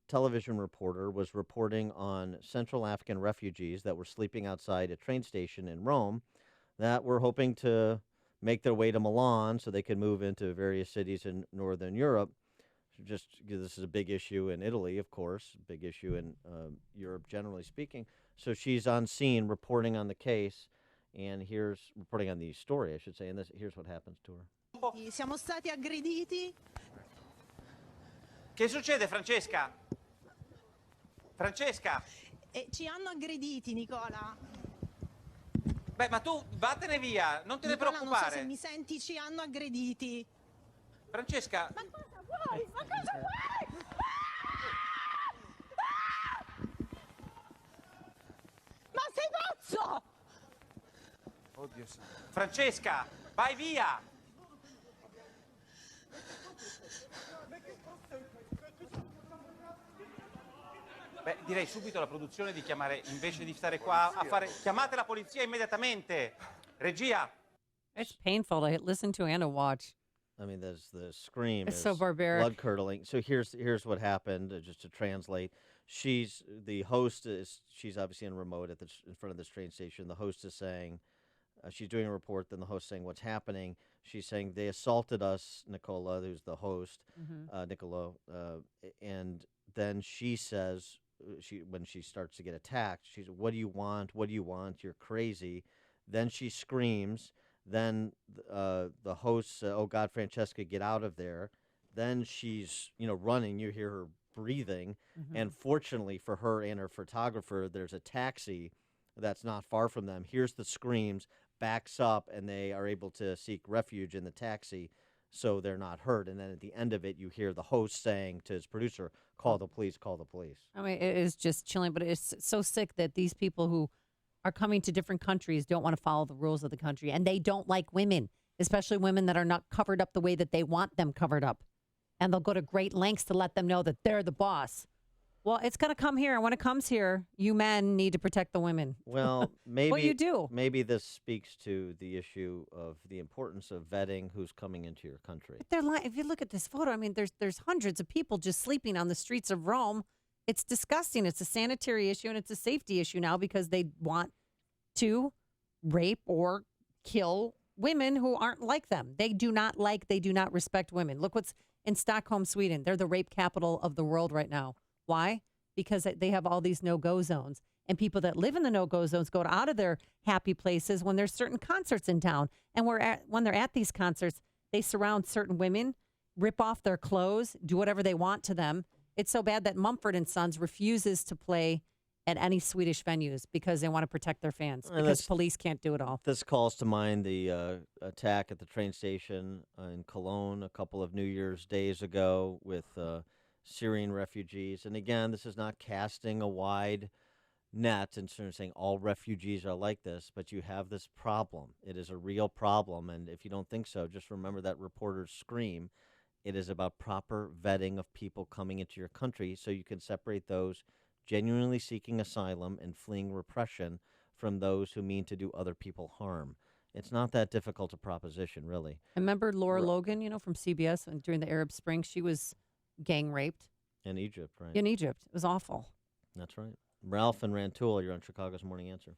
television reporter was reporting on Central African refugees that were sleeping outside a train station in Rome that were hoping to make their way to Milan so they could move into various cities in Northern Europe. Just this is a big issue in Italy, of course, big issue in Europe, generally speaking. So she's on scene reporting on the case, and reporting on the story, I should say, and here's what happens to her. Siamo stati aggrediti. Che succede, Francesca? Francesca? Ci hanno aggrediti, Nicola. Beh, ma tu vattene via, non te ne Nicola, preoccupare. Non so se mi senti, ci hanno aggrediti. Francesca? Ma cosa vuoi? Ma cosa vuoi? Ma sei pazzo? Oddio santo. Francesca, vai via! Beh, direi subito alla produzione di chiamare, invece di stare qua a fare... Chiamate la polizia immediatamente! Regia! It's painful to listen to and to watch. I mean, the scream It's is so barbaric. blood-curdling. So here's what happened, just to translate. She's obviously in remote in front of this train station. The host is saying, she's doing a report, then the host saying what's happening. She's saying they assaulted us, Nicola, who's the host, Niccolo, and then she says, when she starts to get attacked, she's, what do you want? What do you want? You're crazy. Then she screams. Then the host says, oh, God, Francesca, get out of there. Then she's, running. You hear her breathing. And fortunately for her and her photographer, there's a taxi that's not far from them. Hears the screams, backs up, and they are able to seek refuge in the taxi so they're not hurt. And then at the end of it, you hear the host saying to his producer, call the police, call the police. I mean, it is just chilling, but it's so sick that these people who are coming to different countries don't want to follow the rules of the country, and they don't like women, especially women that are not covered up the way that they want them covered up. And they'll go to great lengths to let them know that they're the boss. Well, it's going to come here, and when it comes here, you men need to protect the women. Well, maybe well, you do. Maybe this speaks to the issue of the importance of vetting who's coming into your country. But they're lying. If you look at this photo, I mean, there's hundreds of people just sleeping on the streets of Rome. It's disgusting. It's a sanitary issue, and it's a safety issue now because they want to rape or kill women who aren't like them. They do not respect women. Look what's in Stockholm, Sweden. They're the rape capital of the world right now. Why? Because they have all these no-go zones. And people that live in the no-go zones go out of their happy places when there's certain concerts in town. And when they're at these concerts, they surround certain women, rip off their clothes, do whatever they want to them. It's so bad that Mumford & Sons refuses to play at any Swedish venues because they want to protect their fans, because police can't do it all. This calls to mind the attack at the train station in Cologne a couple of New Year's days ago with Syrian refugees. And again, this is not casting a wide net and sort of saying all refugees are like this, but you have this problem. It is a real problem. And if you don't think so, just remember that reporter's scream. It is about proper vetting of people coming into your country so you can separate those genuinely seeking asylum and fleeing repression from those who mean to do other people harm. It's not that difficult a proposition, really. I remember Laura Logan, from CBS, and during the Arab Spring, she was gang raped. In Egypt, right? In Egypt. It was awful. That's right. Ralph and Rantoul, you're on Chicago's Morning Answer.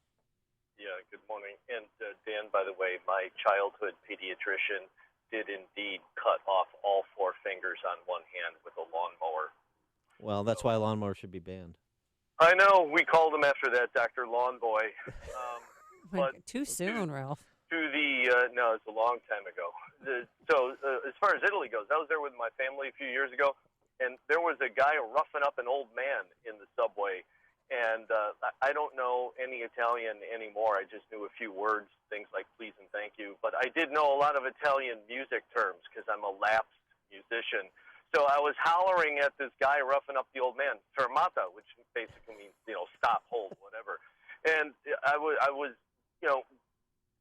Yeah, good morning. And Dan, by the way, my childhood pediatrician did indeed cut off all 4 fingers on one hand with a lawnmower. Well, that's why lawnmowers should be banned. I know. We called him after that, Dr. Lawn Boy. But Too soon, Ralph. No, it's a long time ago. As far as Italy goes, I was there with my family a few years ago, and there was a guy roughing up an old man in the subway. And I don't know any Italian anymore. I just knew a few words, things like please and thank you. But I did know a lot of Italian music terms because I'm a lapsed musician. So I was hollering at this guy roughing up the old man, fermata, which basically means, stop, hold, whatever. And I was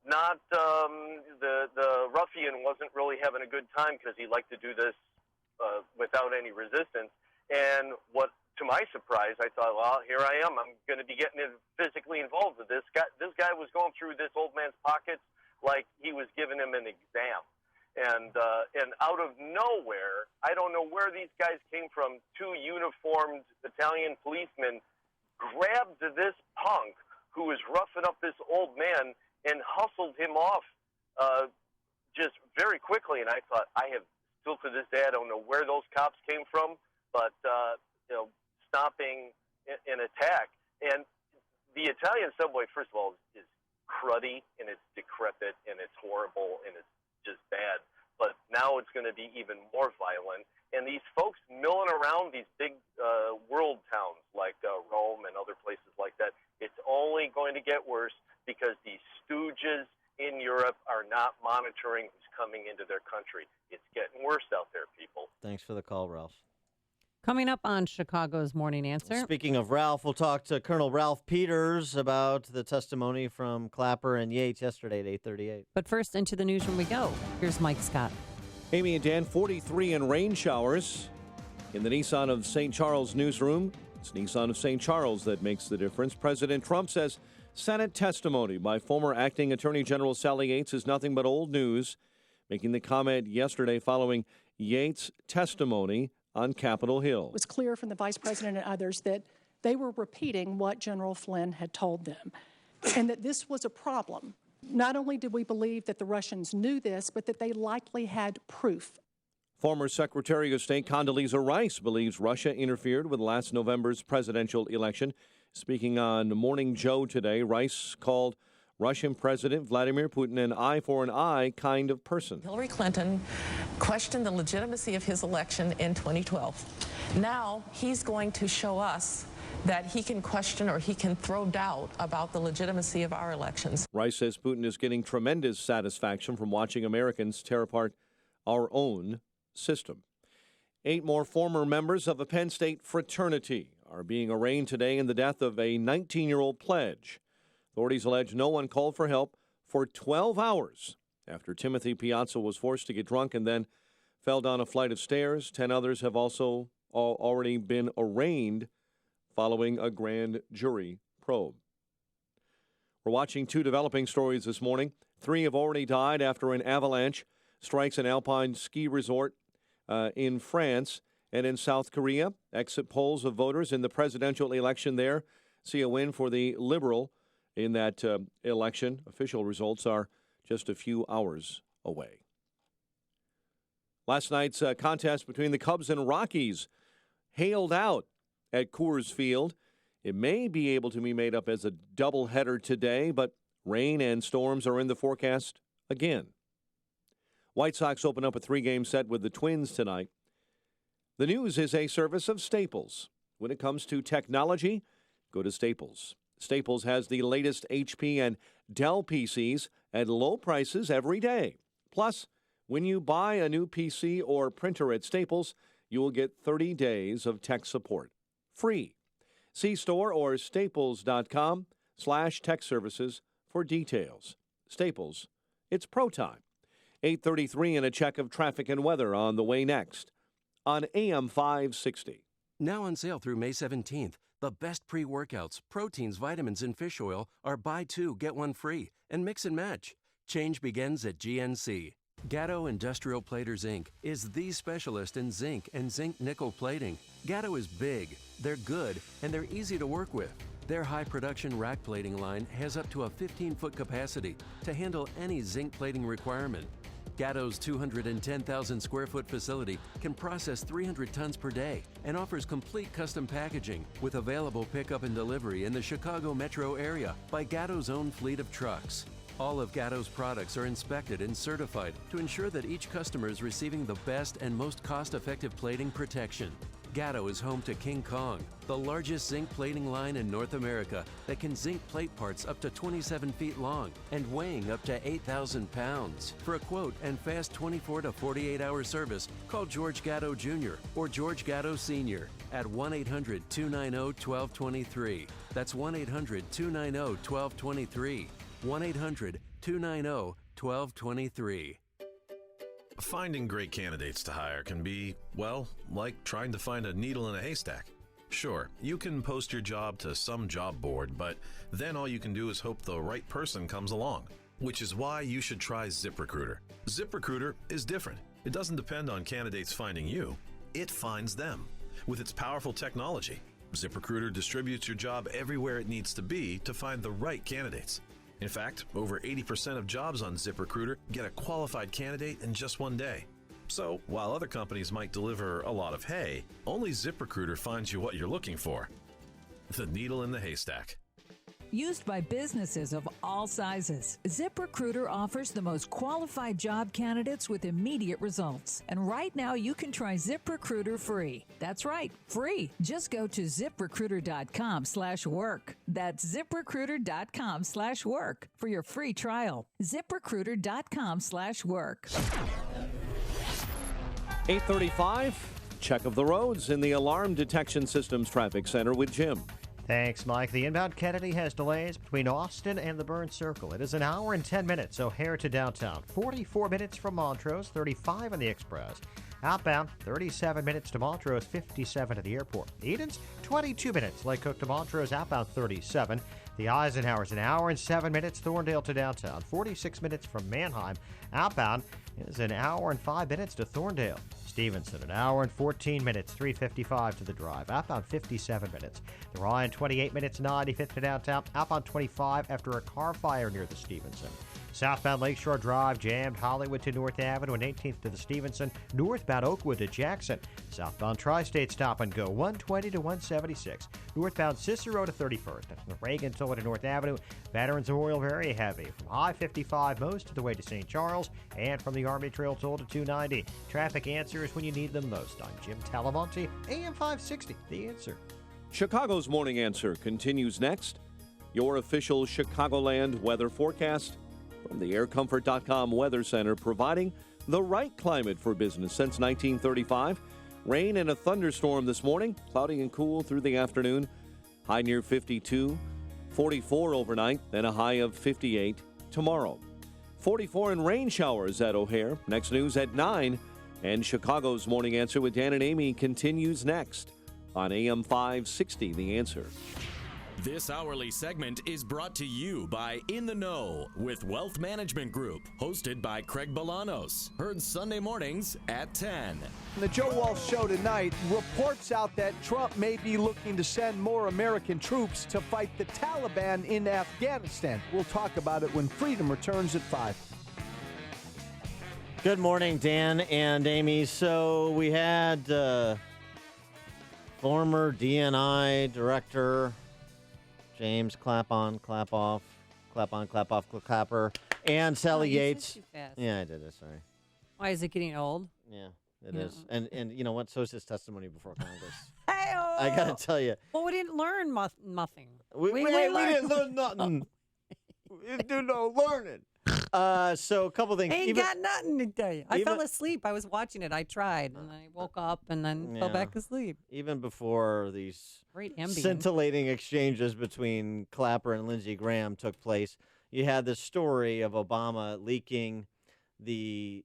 not the ruffian wasn't really having a good time because he liked to do this without any resistance. And to my surprise, I thought, well, here I am. I'm going to be getting physically involved with this guy. This guy was going through this old man's pockets like he was giving him an exam. And out of nowhere, I don't know where these guys came from, two uniformed Italian policemen grabbed this punk who was roughing up this old man and hustled him off just very quickly. And I thought, still to this day, I don't know where those cops came from, but, stopping an attack. And the Italian subway, first of all, is cruddy, and it's decrepit, and it's horrible, and it's just bad. But now it's going to be even more violent. And these folks milling around these big world towns like Rome and other places like that, it's only going to get worse because these stooges in Europe are not monitoring who's coming into their country. It's getting worse out there, people. Thanks for the call, Ralph. Coming up on Chicago's Morning Answer. Speaking of Ralph, we'll talk to Colonel Ralph Peters about the testimony from Clapper and Yates yesterday at 8:38. But first, into the newsroom we go. Here's Mike Scott. Amy and Dan, 43 and rain showers in the Nissan of St. Charles newsroom. It's Nissan of St. Charles that makes the difference. President Trump says Senate testimony by former acting Attorney General Sally Yates is nothing but old news, making the comment yesterday following Yates' testimony on Capitol Hill. It was clear from the vice president and others that they were repeating what General Flynn had told them, and that this was a problem. Not only did we believe that the Russians knew this, but that they likely had proof. Former Secretary of State Condoleezza Rice believes Russia interfered with last November's presidential election. Speaking on Morning Joe today, Rice called Russian President Vladimir Putin an eye for an eye kind of person. Hillary Clinton questioned the legitimacy of his election in 2012. Now he's going to show us that he can question or he can throw doubt about the legitimacy of our elections. Rice says Putin is getting tremendous satisfaction from watching Americans tear apart our own system. 8 more former members of a Penn State fraternity are being arraigned today in the death of a 19-year-old pledge. Authorities allege no one called for help for 12 hours after Timothy Piazza was forced to get drunk and then fell down a flight of stairs. 10 others have also already been arraigned following a grand jury probe. We're watching 2 developing stories this morning. 3 have already died after an avalanche strikes an alpine ski resort in France and in South Korea. Exit polls of voters in the presidential election there see a win for the Liberal in that election. Official results are just a few hours away. Last night's contest between the Cubs and Rockies hailed out at Coors Field. It may be able to be made up as a doubleheader today, but rain and storms are in the forecast again. White Sox open up a 3-game set with the Twins tonight. The News is a service of Staples. When it comes to technology, go to Staples. Staples has the latest HP and Dell PCs at low prices every day. Plus, when you buy a new PC or printer at Staples, you will get 30 days of tech support. Free. See store or staples.com/tech services for details. Staples, it's pro time. 8:33 and a check of traffic and weather on the way next on AM 560. Now on sale through May 17th. The best pre-workouts, proteins, vitamins, and fish oil are buy 2, get 1 free, and mix and match. Change begins at GNC. Gatto Industrial Platers, Inc. is the specialist in zinc and zinc nickel plating. Gatto is big, they're good, and they're easy to work with. Their high-production rack plating line has up to a 15-foot capacity to handle any zinc plating requirement. Gatto's 210,000 square foot facility can process 300 tons per day and offers complete custom packaging with available pickup and delivery in the Chicago metro area by Gatto's own fleet of trucks. All of Gatto's products are inspected and certified to ensure that each customer is receiving the best and most cost-effective plating protection. Gatto is home to King Kong, the largest zinc plating line in North America that can zinc plate parts up to 27 feet long and weighing up to 8,000 pounds. For a quote and fast 24 to 48-hour service, call George Gatto Jr. or George Gatto Sr. at 1-800-290-1223. That's 1-800-290-1223. 1-800-290-1223. Finding great candidates to hire can be, well, like trying to find a needle in a haystack. Sure, you can post your job to some job board, but then all you can do is hope the right person comes along, which is why you should try ZipRecruiter. ZipRecruiter is different. It doesn't depend on candidates finding you. It finds them. With its powerful technology, ZipRecruiter distributes your job everywhere it needs to be to find the right candidates. In fact, over 80% of jobs on ZipRecruiter get a qualified candidate in just one day. So, while other companies might deliver a lot of hay, only ZipRecruiter finds you what you're looking for. The needle in the haystack. Used by businesses of all sizes, ZipRecruiter offers the most qualified job candidates with immediate results. And right now you can try ZipRecruiter free. That's right, free. Just go to ZipRecruiter.com/work. That's ZipRecruiter.com/work for your free trial. ZipRecruiter.com/work. 8:35, check of the roads in the Alarm Detection Systems Traffic Center with Jim. Thanks, Mike. The inbound Kennedy has delays between Austin and the Burn Circle. It is an hour and 10 minutes, O'Hare to downtown. 44 minutes from Montrose, 35 on the Express. Outbound, 37 minutes to Montrose, 57 to the airport. Edens, 22 minutes. Lake Cook to Montrose, outbound 37. The Eisenhower's an hour and 7 minutes, Thorndale to downtown. 46 minutes from Manheim. Outbound is an hour and 5 minutes to Thorndale. Stevenson, an hour and 14 minutes, 3:55 to the drive. Outbound 57 minutes. The Ryan, 28 minutes, 95th to downtown. Outbound 25 after a car fire near the Stevenson. Southbound Lakeshore Drive jammed Hollywood to North Avenue and 18th to the Stevenson. Northbound Oakwood to Jackson. Southbound Tri-State stop and go 120 to 176. Northbound Cicero to 31st. And from Reagan Toll to North Avenue. Veterans Memorial very heavy from I-55 most of the way to St. Charles and from the Army Trail Toll to 290. Traffic answers when you need them most. I'm Jim Talamonte, AM 560, The Answer. Chicago's Morning Answer continues next. Your official Chicagoland weather forecast from the AirComfort.com Weather Center, providing the right climate for business since 1935. Rain and a thunderstorm this morning, cloudy and cool through the afternoon. High near 52, 44 overnight, then a high of 58 tomorrow. 44 and rain showers at O'Hare. Next news at 9. And Chicago's Morning Answer with Dan and Amy continues next on AM 560, The Answer. This hourly segment is brought to you by In the Know with Wealth Management Group, hosted by Craig Bolanos. Heard Sunday mornings at 10. The Joe Walsh Show tonight, reports out that Trump may be looking to send more American troops to fight the Taliban in Afghanistan. We'll talk about it when Freedom returns at 5. Good morning, Dan and Amy. So we had former DNI director James Clap on, Clap off, Clapper, and Sally Yates. Too fast. Yeah, I did it. Sorry. Why is it getting old? Yeah, it is. And you know what? So is his testimony before Congress. Hey-oh! I gotta tell you. Well, we didn't learn nothing. We didn't learn nothing. We didn't do no learning. So a couple things. Ain't got nothing to tell you. I fell asleep. I was watching it. I tried, and I woke up and then fell back asleep. Even before these Great Ambien. scintillating exchanges between Clapper and Lindsey Graham took place, you had this story of Obama leaking the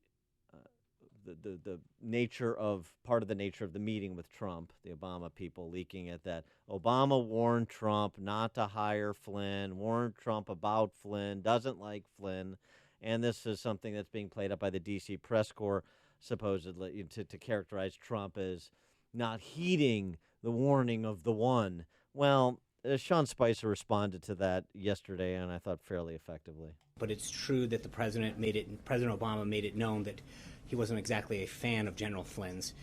nature of part of the nature of the meeting with Trump. The Obama people leaking it that Obama warned Trump not to hire Flynn, warned Trump about Flynn, doesn't like Flynn. And this is something that's being played up by the D.C. press corps, supposedly, to characterize Trump as not heeding the warning of the one. Well, Sean Spicer responded to that yesterday, and I thought fairly effectively. But it's true that President Obama made it known that he wasn't exactly a fan of General Flynn's,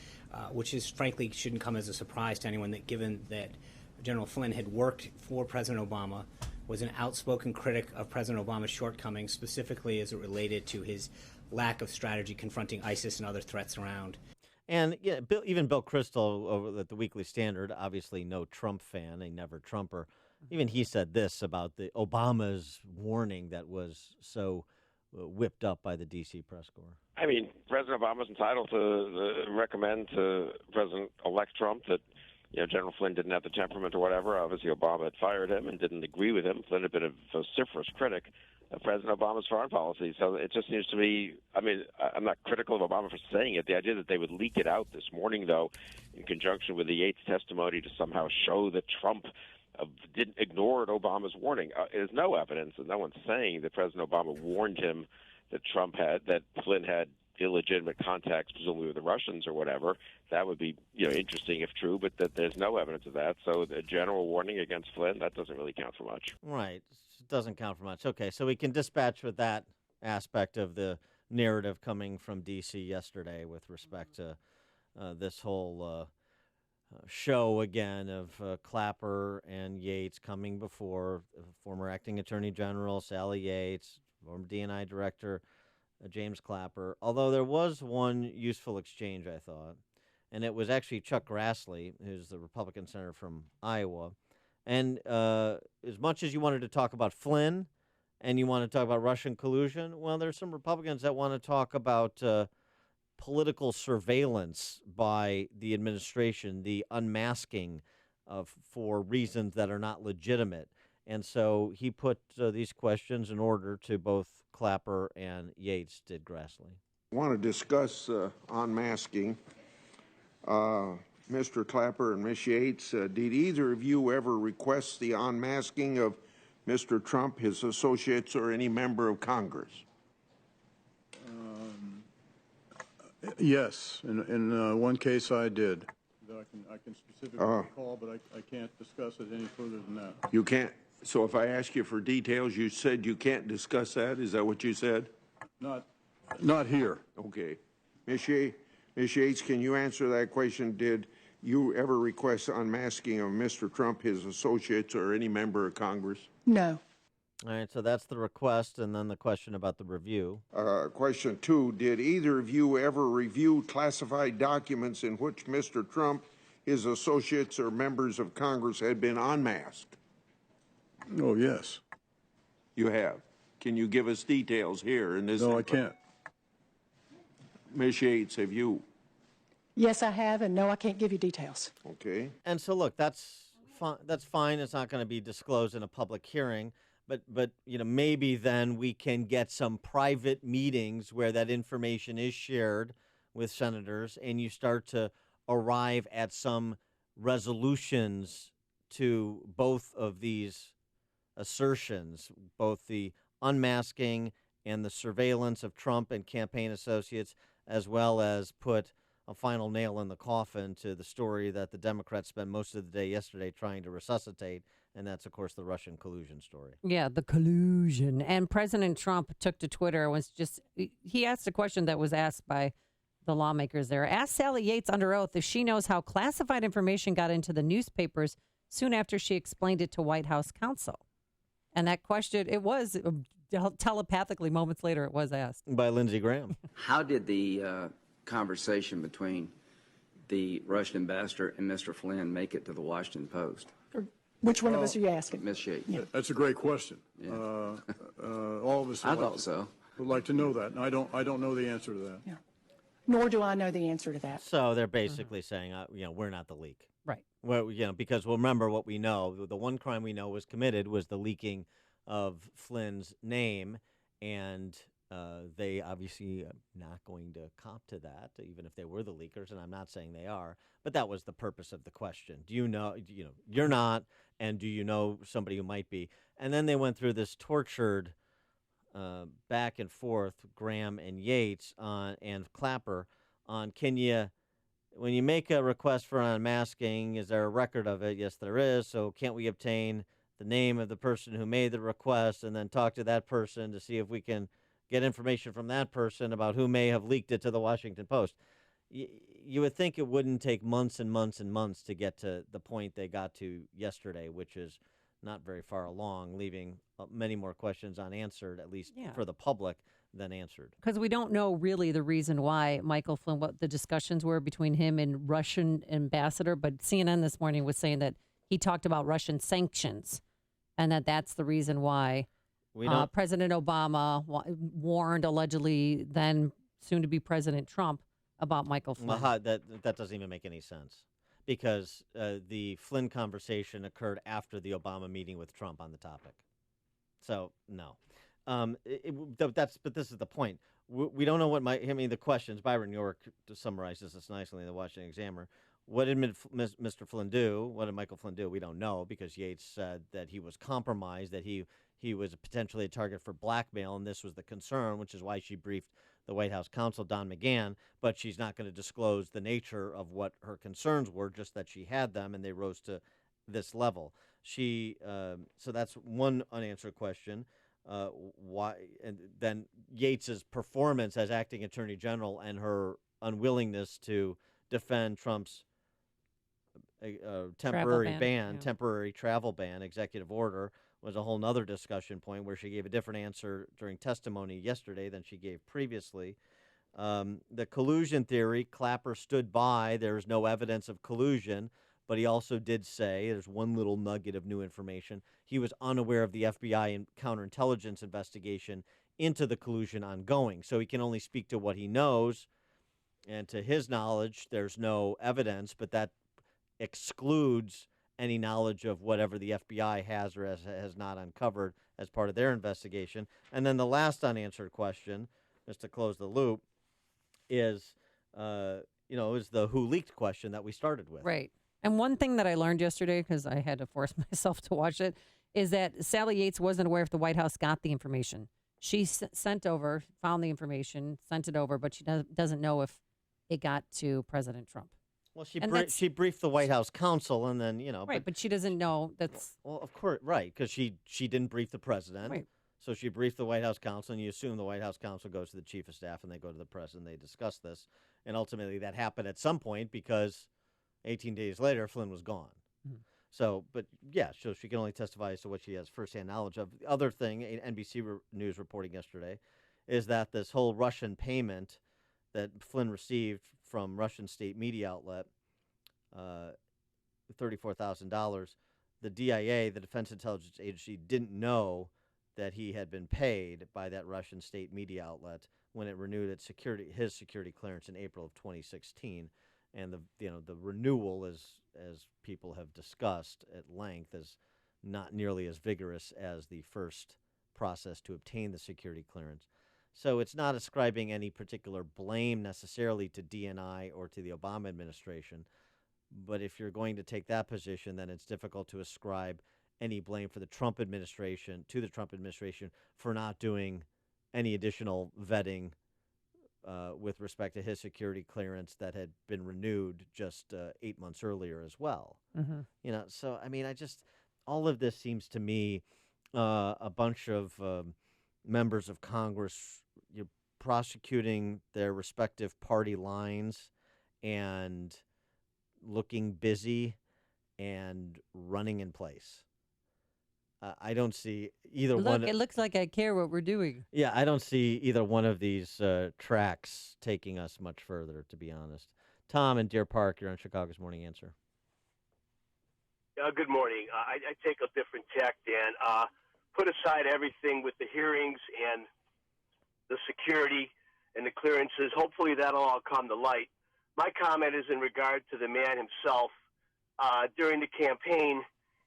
which is frankly shouldn't come as a surprise to anyone, that given that General Flynn had worked for President Obama, was an outspoken critic of President Obama's shortcomings, specifically as it related to his lack of strategy confronting ISIS and other threats around. And yeah, even Bill Kristol over at the Weekly Standard, obviously no Trump fan, a never Trumper, even he said this about the Obama's warning that was so whipped up by the D.C. press corps. I mean, President Obama's entitled to recommend to President-elect Trump that, General Flynn didn't have the temperament or whatever. Obviously, Obama had fired him and didn't agree with him. Flynn had been a vociferous critic of President Obama's foreign policy. So it just seems to me, I mean, I'm not critical of Obama for saying it. The idea that they would leak it out this morning, though, in conjunction with the Yates testimony to somehow show that Trump ignored Obama's warning. There's no evidence, and no one's saying that President Obama warned him that that Flynn had illegitimate contacts, presumably with the Russians or whatever. That would be, interesting if true, but that there's no evidence of that. So the general warning against Flynn, that doesn't really count for much. Right. It doesn't count for much. Okay, so we can dispatch with that aspect of the narrative coming from D.C. yesterday with respect to this whole show again of Clapper and Yates coming before former acting Attorney General Sally Yates, former DNI Director James Clapper. Although there was one useful exchange, I thought, and it was actually Chuck Grassley, who's the Republican senator from Iowa. And as much as you wanted to talk about Flynn and you want to talk about Russian collusion, well, there's some Republicans that want to talk about political surveillance by the administration, the unmasking for reasons that are not legitimate. And so he put these questions in order to both Clapper and Yates, did Grassley. I want to discuss unmasking. Mr. Clapper and Ms. Yates, did either of you ever request the unmasking of Mr. Trump, his associates, or any member of Congress? Yes. In one case I did. I can specifically recall, but I can't discuss it any further than that. You can't? So if I ask you for details, you said you can't discuss that? Is that what you said? Not here. Okay. Ms. Yates, can you answer that question? Did you ever request unmasking of Mr. Trump, his associates, or any member of Congress? No. All right, so that's the request, and then the question about the review. Question 2, did either of you ever review classified documents in which Mr. Trump, his associates, or members of Congress had been unmasked? Oh, yes. You have. Can you give us details here in this? No, I can't. Ms. Yates, have you? Yes, I have, and no, I can't give you details. Okay. And so, look, that's fine. It's not going to be disclosed in a public hearing, but maybe then we can get some private meetings where that information is shared with senators, and you start to arrive at some resolutions to both of these assertions, both the unmasking and the surveillance of Trump and campaign associates, as well as put a final nail in the coffin to the story that the Democrats spent most of the day yesterday trying to resuscitate, and that's, of course, the Russian collusion story. Yeah, the collusion. And President Trump took to Twitter, he asked a question that was asked by the lawmakers there. Asked Sally Yates under oath if she knows how classified information got into the newspapers soon after she explained it to White House counsel. And that question, it was telepathically, moments later, it was asked. By Lindsey Graham. How did the conversation between the Russian ambassador and Mr. Flynn make it to the Washington Post? Which one of us are you asking? Ms. Yates. Yeah. That's a great question. Yeah. All of us would like to know that, and I don't know the answer to that. Yeah. Nor do I know the answer to that. So they're basically saying, we're not the leak. Right. Well, because remember what we know. The one crime we know was committed was the leaking of Flynn's name, and they obviously are not going to cop to that, even if they were the leakers, and I'm not saying they are. But that was the purpose of the question. Do you know? You're not, and do you know somebody who might be? And then they went through this tortured back and forth, Graham and Yates and Clapper on when you make a request for unmasking, is there a record of it? Yes, there is. So can't we obtain the name of the person who made the request and then talk to that person to see if we can get information from that person about who may have leaked it to the Washington Post? You would think it wouldn't take months and months and months to get to the point they got to yesterday, which is not very far along, leaving many more questions unanswered, at least for the public, than answered. Because we don't know really the reason why Michael Flynn, what the discussions were between him and Russian ambassador, but CNN this morning was saying that he talked about Russian sanctions and that's the reason why President Obama warned allegedly then soon-to-be President Trump about Michael Flynn. Well, that doesn't even make any sense because the Flynn conversation occurred after the Obama meeting with Trump on the topic. So, no. But this is the point. We don't know what the questions. Byron York summarizes this nicely in the Washington Examiner. What did Mr. Flynn do? What did Michael Flynn do? We don't know because Yates said that he was compromised, that he was potentially a target for blackmail, and this was the concern, which is why she briefed the White House counsel, Don McGahn, but she's not going to disclose the nature of what her concerns were, just that she had them, and they rose to this level. So that's one unanswered question. Why? And then Yates's performance as acting attorney general and her unwillingness to defend Trump's temporary travel ban, executive order, was a whole nother discussion point where she gave a different answer during testimony yesterday than she gave previously. The collusion theory, Clapper stood by. There is no evidence of collusion, but he also did say, there's one little nugget of new information, he was unaware of the FBI and counterintelligence investigation into the collusion ongoing. So he can only speak to what he knows, and to his knowledge, there's no evidence, but that excludes any knowledge of whatever the FBI has or has not uncovered as part of their investigation. And then the last unanswered question, just to close the loop, is the who leaked question that we started with. Right. And one thing that I learned yesterday, because I had to force myself to watch it, is that Sally Yates wasn't aware if the White House got the information. She found the information, sent it over, but she doesn't know if it got to President Trump. Well, she briefed the White House counsel, and then right, but she doesn't know that's. Well, of course, right, because she didn't brief the president, right. So she briefed the White House counsel, and you assume the White House counsel goes to the chief of staff, and they go to the president, they discuss this, and ultimately that happened at some point because 18 days later Flynn was gone. Mm-hmm. So, but yeah, so she can only testify as to what she has firsthand knowledge of. The other thing, NBC News reporting yesterday, is that this whole Russian payment that Flynn received from Russian state media outlet, $34,000, the DIA, the Defense Intelligence Agency, didn't know that he had been paid by that Russian state media outlet when it renewed his security clearance in April of 2016. And the renewal, as people have discussed at length, is not nearly as vigorous as the first process to obtain the security clearance. So it's not ascribing any particular blame necessarily to DNI or to the Obama administration. But if you're going to take that position, then it's difficult to ascribe any blame for the Trump administration for not doing any additional vetting with respect to his security clearance that had been renewed just 8 months earlier as well. Mm-hmm. So I mean, all of this seems to me a bunch of members of Congress prosecuting their respective party lines and looking busy and running in place. I don't see either one. It looks like I care what we're doing. Yeah, I don't see either one of these tracks taking us much further, to be honest. Tom in Deer Park, you're on Chicago's Morning Answer. Good morning. I take a different tack, Dan. Put aside everything with the hearings and the security and the clearances. Hopefully that'll all come to light. My comment is in regard to the man himself. During the campaign,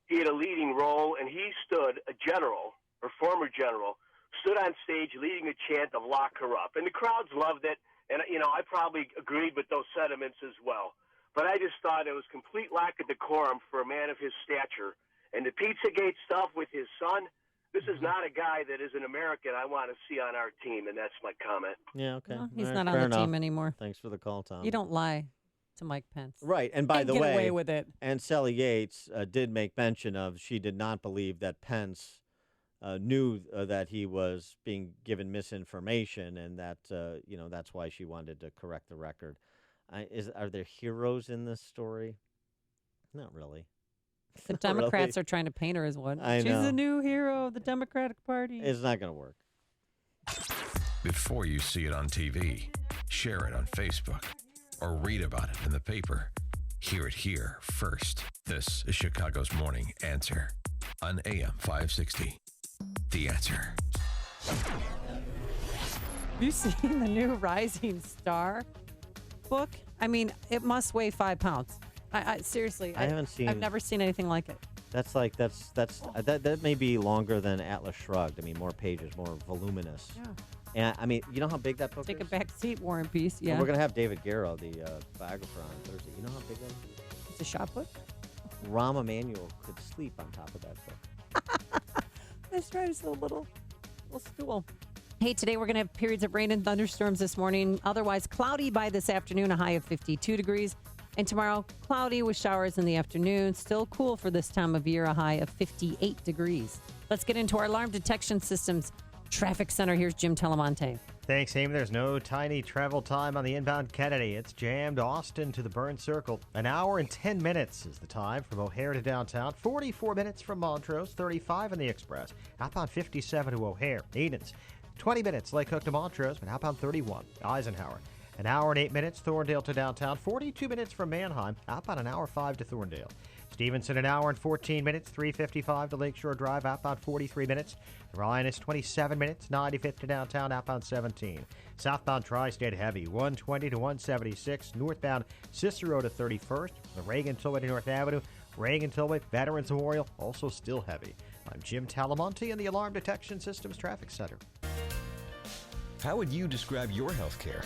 he had a leading role, and he stood, a general, or former general, stood on stage leading a chant of lock her up. And the crowds loved it, and, I probably agreed with those sentiments as well. But I just thought it was complete lack of decorum for a man of his stature. And the Pizzagate stuff with his son, this is not a guy that is an American I want to see on our team, and that's my comment. Yeah, okay. Well, he's All not right, on fair the team enough. anymore. Thanks for the call, Tom. You don't lie. to Mike Pence. Right, and by the get way, away with it. And Sally Yates did make mention of she did not believe that Pence knew that he was being given misinformation, and that that's why she wanted to correct the record. Are there heroes in this story? Not really. The Democrats are trying to paint her as one. I She's know. the new hero of the Democratic Party. It's not going to work. Before you see it on TV, share it on Facebook, or read about it in the paper. Hear it here first. This is Chicago's Morning Answer on AM 560. The Answer. Have you seen the new Rising Star book? I mean, it must weigh 5 pounds. I seriously, I haven't seen. I've never seen anything like it. That's that may be longer than Atlas Shrugged. I mean, more pages, more voluminous. Yeah. And I mean, you know how big that book Take is? a back seat, War and Peace. Yeah. Well, we're gonna have David Garrow, the biographer, on Thursday. You know how big that is? It's a shot book. Rahm Emanuel could sleep on top of that book. That's right. It's a little stool. Hey, today we're going to have periods of rain and thunderstorms this morning. Otherwise, cloudy by this afternoon, a high of 52 degrees. And tomorrow, cloudy with showers in the afternoon. Still cool for this time of year, a high of 58 degrees. Let's get into our alarm detection systems traffic center. Here's Jim Telemonte. Thanks, Amy. There's no tiny travel time on the inbound Kennedy. It's jammed Austin to the Burn Circle. An hour and 10 minutes is the time from O'Hare to downtown. 44 minutes from Montrose. 35 on the Express. Outbound 57 to O'Hare. Edens. 20 minutes Lake Hook to Montrose, but outbound 31. Eisenhower. An hour and 8 minutes Thorndale to downtown. 42 minutes from Manheim. Outbound an hour 5 to Thorndale. Stevenson, an hour and 14 minutes, 355 to Lakeshore Drive, outbound 43 minutes. Ryan is 27 minutes, 95th to downtown, outbound 17. Southbound Tri-State heavy, 120 to 176. Northbound Cicero to 31st. The Reagan-Tollway to North Avenue. Reagan-Tollway, Veterans Memorial, also still heavy. I'm Jim Talamonte in the Alarm Detection Systems Traffic Center. How would you describe your health care?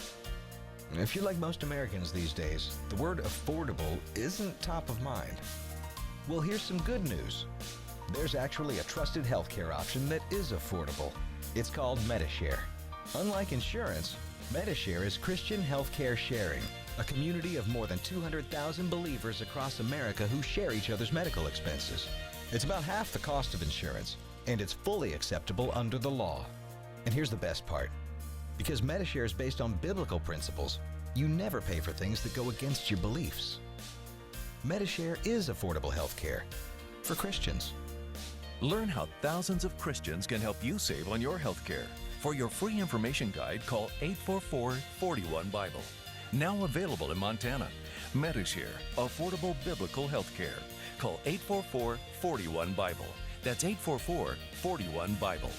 If you're like most Americans these days, the word affordable isn't top of mind. Well, here's some good news. There's actually a trusted healthcare option that is affordable. It's called Medi-Share. Unlike insurance, Medi-Share is Christian healthcare sharing, a community of more than 200,000 believers across America who share each other's medical expenses. It's about half the cost of insurance, and it's fully acceptable under the law. And here's the best part. Because Medi-Share is based on biblical principles, you never pay for things that go against your beliefs. Medi-Share is affordable health care for Christians. Learn how thousands of Christians can help you save on your health care. For your free information guide, call 844-41-BIBLE. Now available in Montana. Medi-Share, affordable biblical health care. Call 844-41-BIBLE. That's 844-41-BIBLE.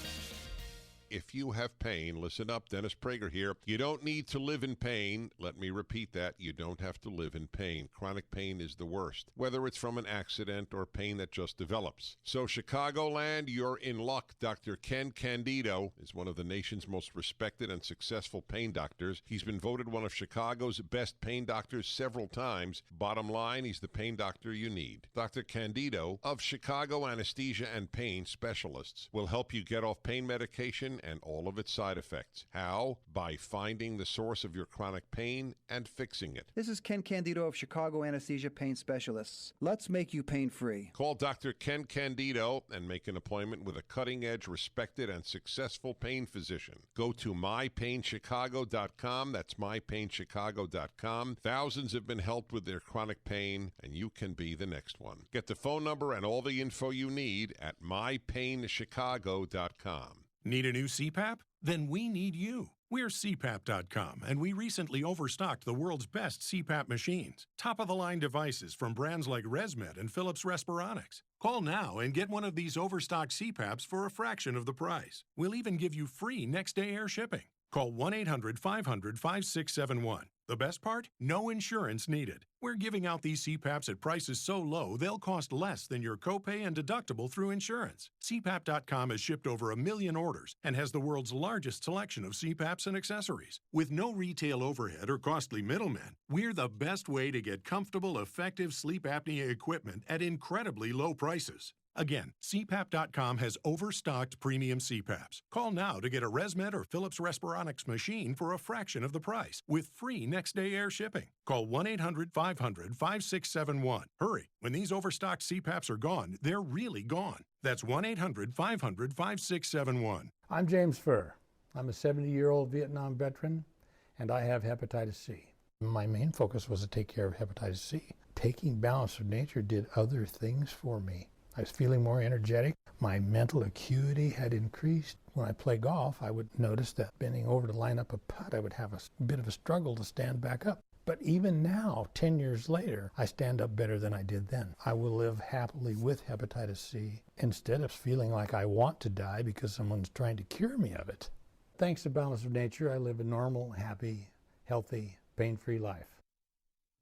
If you have pain, listen up. Dennis Prager here. You don't need to live in pain. Let me repeat that. You don't have to live in pain. Chronic pain is the worst, whether it's from an accident or pain that just develops. So, Chicagoland, you're in luck. Dr. Ken Candido is one of the nation's most respected and successful pain doctors. He's been voted one of Chicago's best pain doctors several times. Bottom line, he's the pain doctor you need. Dr. Candido of Chicago Anesthesia and Pain Specialists will help you get off pain medication and all of its side effects. How? By finding the source of your chronic pain and fixing it. This is Ken Candido of Chicago Anesthesia Pain Specialists. Let's make you pain-free. Call Dr. Ken Candido and make an appointment with a cutting-edge, respected, and successful pain physician. Go to mypainchicago.com. That's mypainchicago.com. Thousands have been helped with their chronic pain, and you can be the next one. Get the phone number and all the info you need at mypainchicago.com. Need a new CPAP? Then we need you. We're CPAP.com, and we recently overstocked the world's best CPAP machines. Top-of-the-line devices from brands like ResMed and Philips Respironics. Call now and get one of these overstocked CPAPs for a fraction of the price. We'll even give you free next-day air shipping. Call 1-800-500-5671. The best part? No insurance needed. We're giving out these CPAPs at prices so low, they'll cost less than your copay and deductible through insurance. CPAP.com has shipped over 1 million orders and has the world's largest selection of CPAPs and accessories. With no retail overhead or costly middlemen, we're the best way to get comfortable, effective sleep apnea equipment at incredibly low prices. Again, CPAP.com has overstocked premium CPAPs. Call now to get a ResMed or Philips Respironics machine for a fraction of the price with free next-day air shipping. Call 1-800-500-5671. Hurry. When these overstocked CPAPs are gone, they're really gone. That's 1-800-500-5671. I'm James Furr. I'm a 70-year-old Vietnam veteran, and I have hepatitis C. My main focus was to take care of hepatitis C. Taking Balance of Nature did other things for me. I was feeling more energetic. My mental acuity had increased. When I play golf, I would notice that bending over to line up a putt, I would have a bit of a struggle to stand back up. But even now, 10 years later, I stand up better than I did then. I will live happily with hepatitis C instead of feeling like I want to die because someone's trying to cure me of it. Thanks to Balance of Nature, I live a normal, happy, healthy, pain-free life.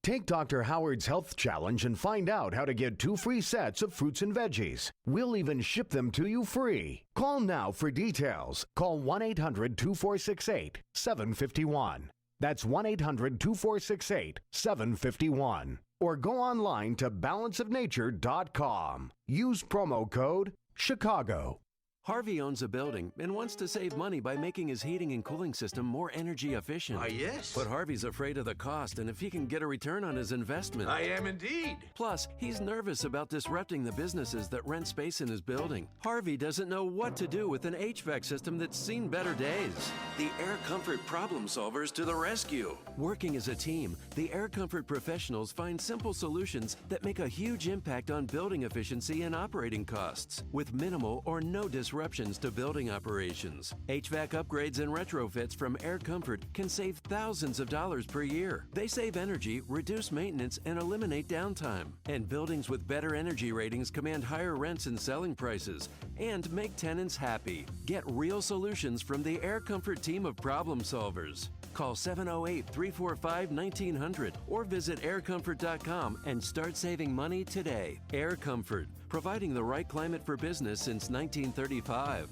Take Dr. Howard's Health Challenge and find out how to get 2 free sets of fruits and veggies. We'll even ship them to you free. Call now for details. Call 1-800-2468-751. That's 1-800-2468-751. Or go online to balanceofnature.com. Use promo code CHICAGO. Harvey owns a building and wants to save money by making his heating and cooling system more energy efficient. Yes? But Harvey's afraid of the cost and if he can get a return on his investment. I am indeed. Plus, he's nervous about disrupting the businesses that rent space in his building. Harvey doesn't know what to do with an HVAC system that's seen better days. The Air Comfort problem solvers to the rescue. Working as a team, the Air Comfort professionals find simple solutions that make a huge impact on building efficiency and operating costs with minimal or no disruptions to building operations. HVAC upgrades and retrofits from Air Comfort can save thousands of dollars per year. They save energy, reduce maintenance, and eliminate downtime. And buildings with better energy ratings command higher rents and selling prices and make tenants happy. Get real solutions from the Air Comfort team of problem solvers. Call 708-345-1900 or visit aircomfort.com and start saving money today. Air Comfort, providing the right climate for business since 1935.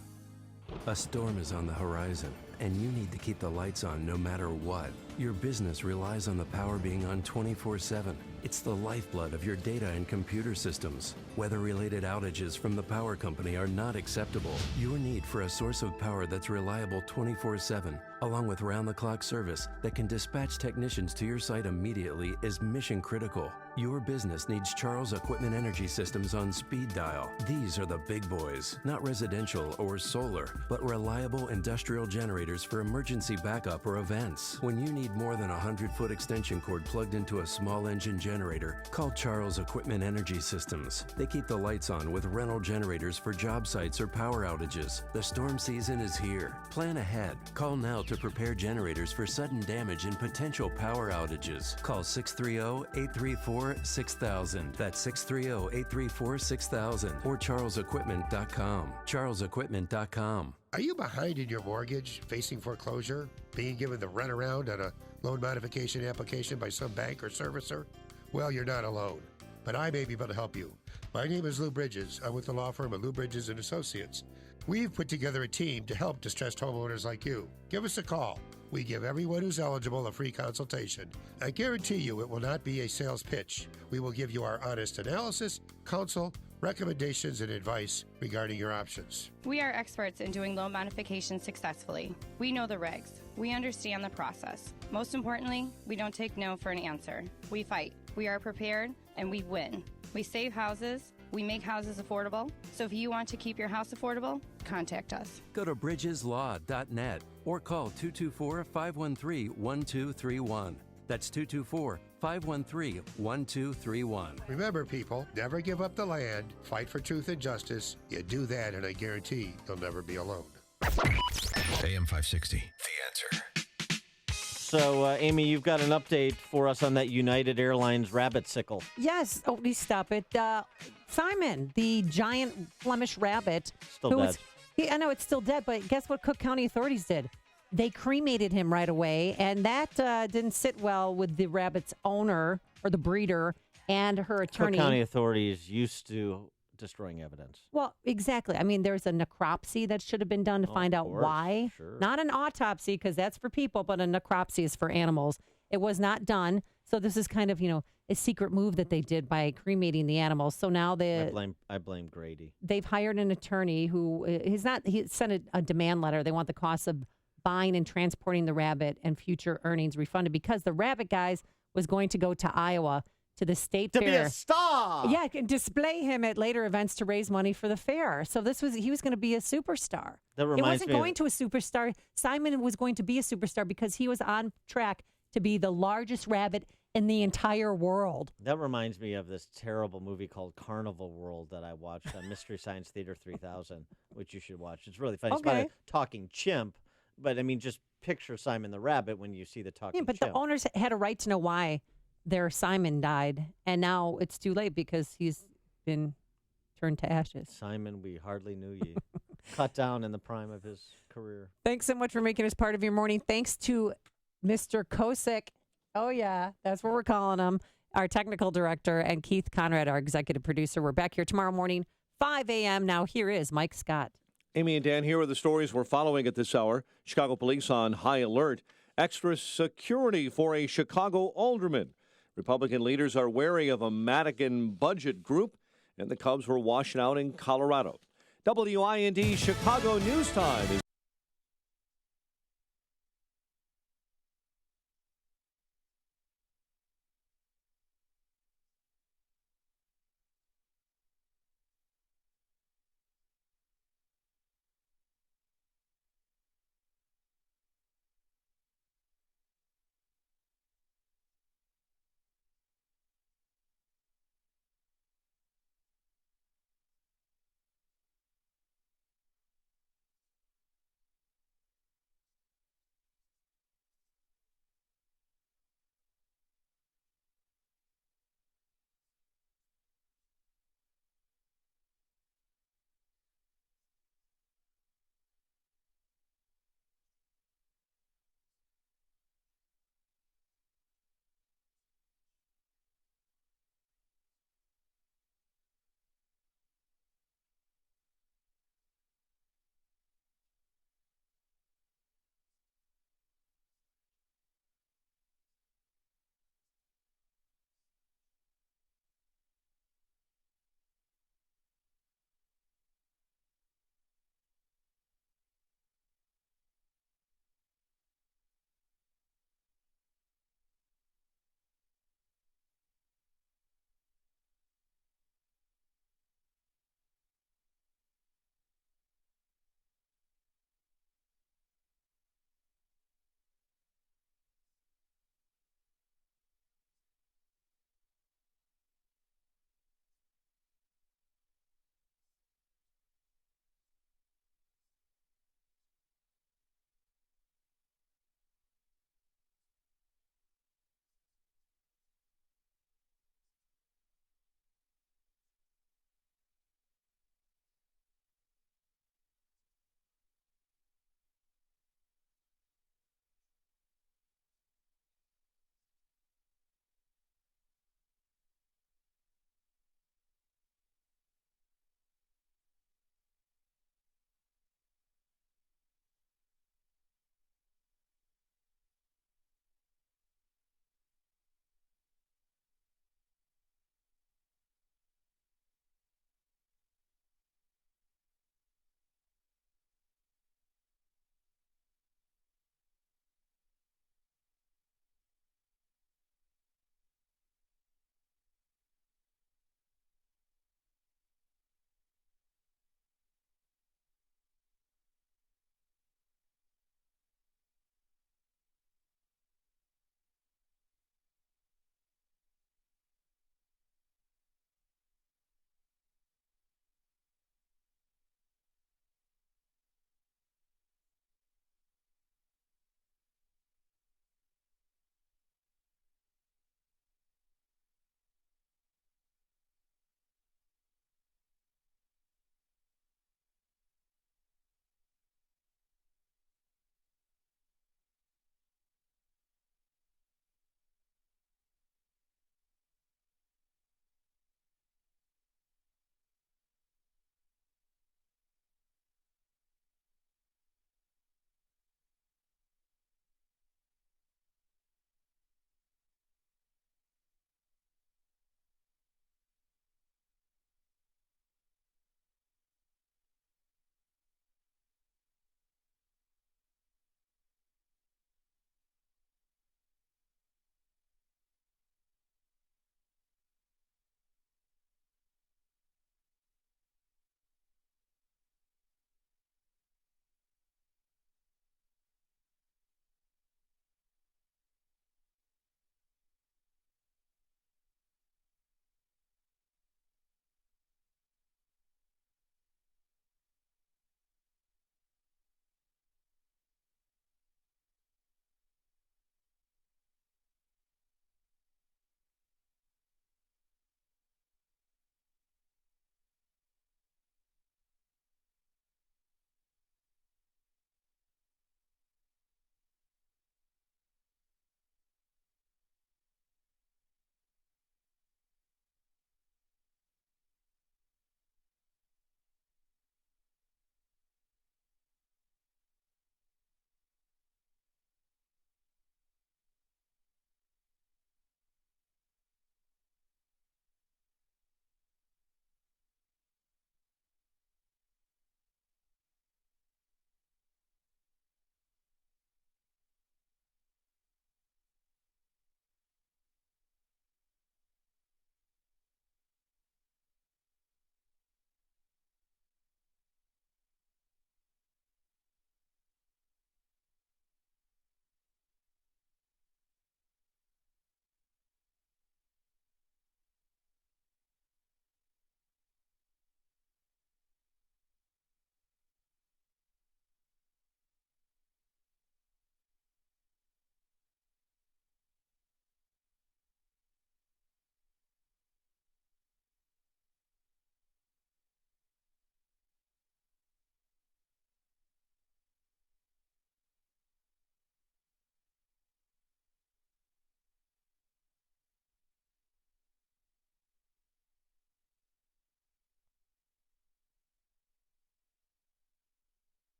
A storm is on the horizon, and you need to keep the lights on no matter what. Your business relies on the power being on 24/7. It's the lifeblood of your data and computer systems. Weather-related outages from the power company are not acceptable. Your need for a source of power that's reliable 24/7, along with round-the-clock service that can dispatch technicians to your site immediately, is mission critical. Your business needs Charles Equipment Energy Systems on speed dial. These are the big boys, not residential or solar, but reliable industrial generators for emergency backup or events. When you need more than a 100-foot extension cord plugged into a small engine generator, call Charles Equipment Energy Systems. They keep the lights on with rental generators for job sites or power outages. The storm season is here. Plan ahead. Call now to prepare generators for sudden damage and potential power outages. Call 630-834-6000. That's 630-834-6000 or charlesequipment.com. charlesequipment.com. Are you behind in your mortgage, facing foreclosure, being given the runaround on a loan modification application by some bank or servicer? Well, you're not alone, but I may be able to help you. My name is Lou Bridges. I'm with the law firm of Lou Bridges & Associates. We've put together a team to help distressed homeowners like you. Give us a call. We give everyone who's eligible a free consultation. I guarantee you it will not be a sales pitch. We will give you our honest analysis, counsel, recommendations, and advice regarding your options. We are experts in doing loan modifications successfully. We know the regs. We understand the process. Most importantly, we don't take no for an answer. We fight. We are prepared, and we win. We save houses. We make houses affordable. So if you want to keep your house affordable, contact us. Go to bridgeslaw.net or call 224-513-1231. That's 224-513-1231. Remember, people, never give up the land. Fight for truth and justice. You do that, and I guarantee you'll never be alone. AM 560, The Answer. So, Amy, you've got an update for us on that United Airlines rabbit sickle. Yes. Oh, please stop it. Simon, the giant Flemish rabbit. Still dead. I know it's still dead, but guess what Cook County authorities did? They cremated him right away, and that didn't sit well with the rabbit's owner or the breeder and her attorney. Cook County authorities used to destroying evidence. Well, exactly. I mean, there's a necropsy that should have been done to find out why. Sure. Not an autopsy, because that's for people, but a necropsy is for animals. It was not done. So this is kind of, a secret move that they did by cremating the animals. So now I blame Grady. They've hired an attorney who he sent a demand letter. They want the cost of buying and transporting the rabbit and future earnings refunded because the rabbit guys was going to go to Iowa to the state fair. To be a star! Yeah, and display him at later events to raise money for the fair. So he was going to be a superstar. That reminds it wasn't me going to a superstar. Simon was going to be a superstar because he was on track to be the largest rabbit in the entire world. That reminds me of this terrible movie called Carnival World that I watched on Mystery Science Theater 3000, which you should watch. It's really funny. It's about a talking chimp, but I mean, just picture Simon the Rabbit when you see the talking chimp. Yeah, but the owners had a right to know why their Simon died, and now it's too late because he's been turned to ashes. Simon, we hardly knew you. Cut down in the prime of his career. Thanks so much for making us part of your morning. Thanks to Mr. Kosick. Oh, yeah, that's what we're calling him. Our technical director, and Keith Conrad, our executive producer. We're back here tomorrow morning, 5 a.m. Now, here is Mike Scott. Amy and Dan, here are the stories we're following at this hour. Chicago police on high alert. Extra security for a Chicago alderman. Republican leaders are wary of a Madigan budget group, and the Cubs were washing out in Colorado. WIND Chicago News Time is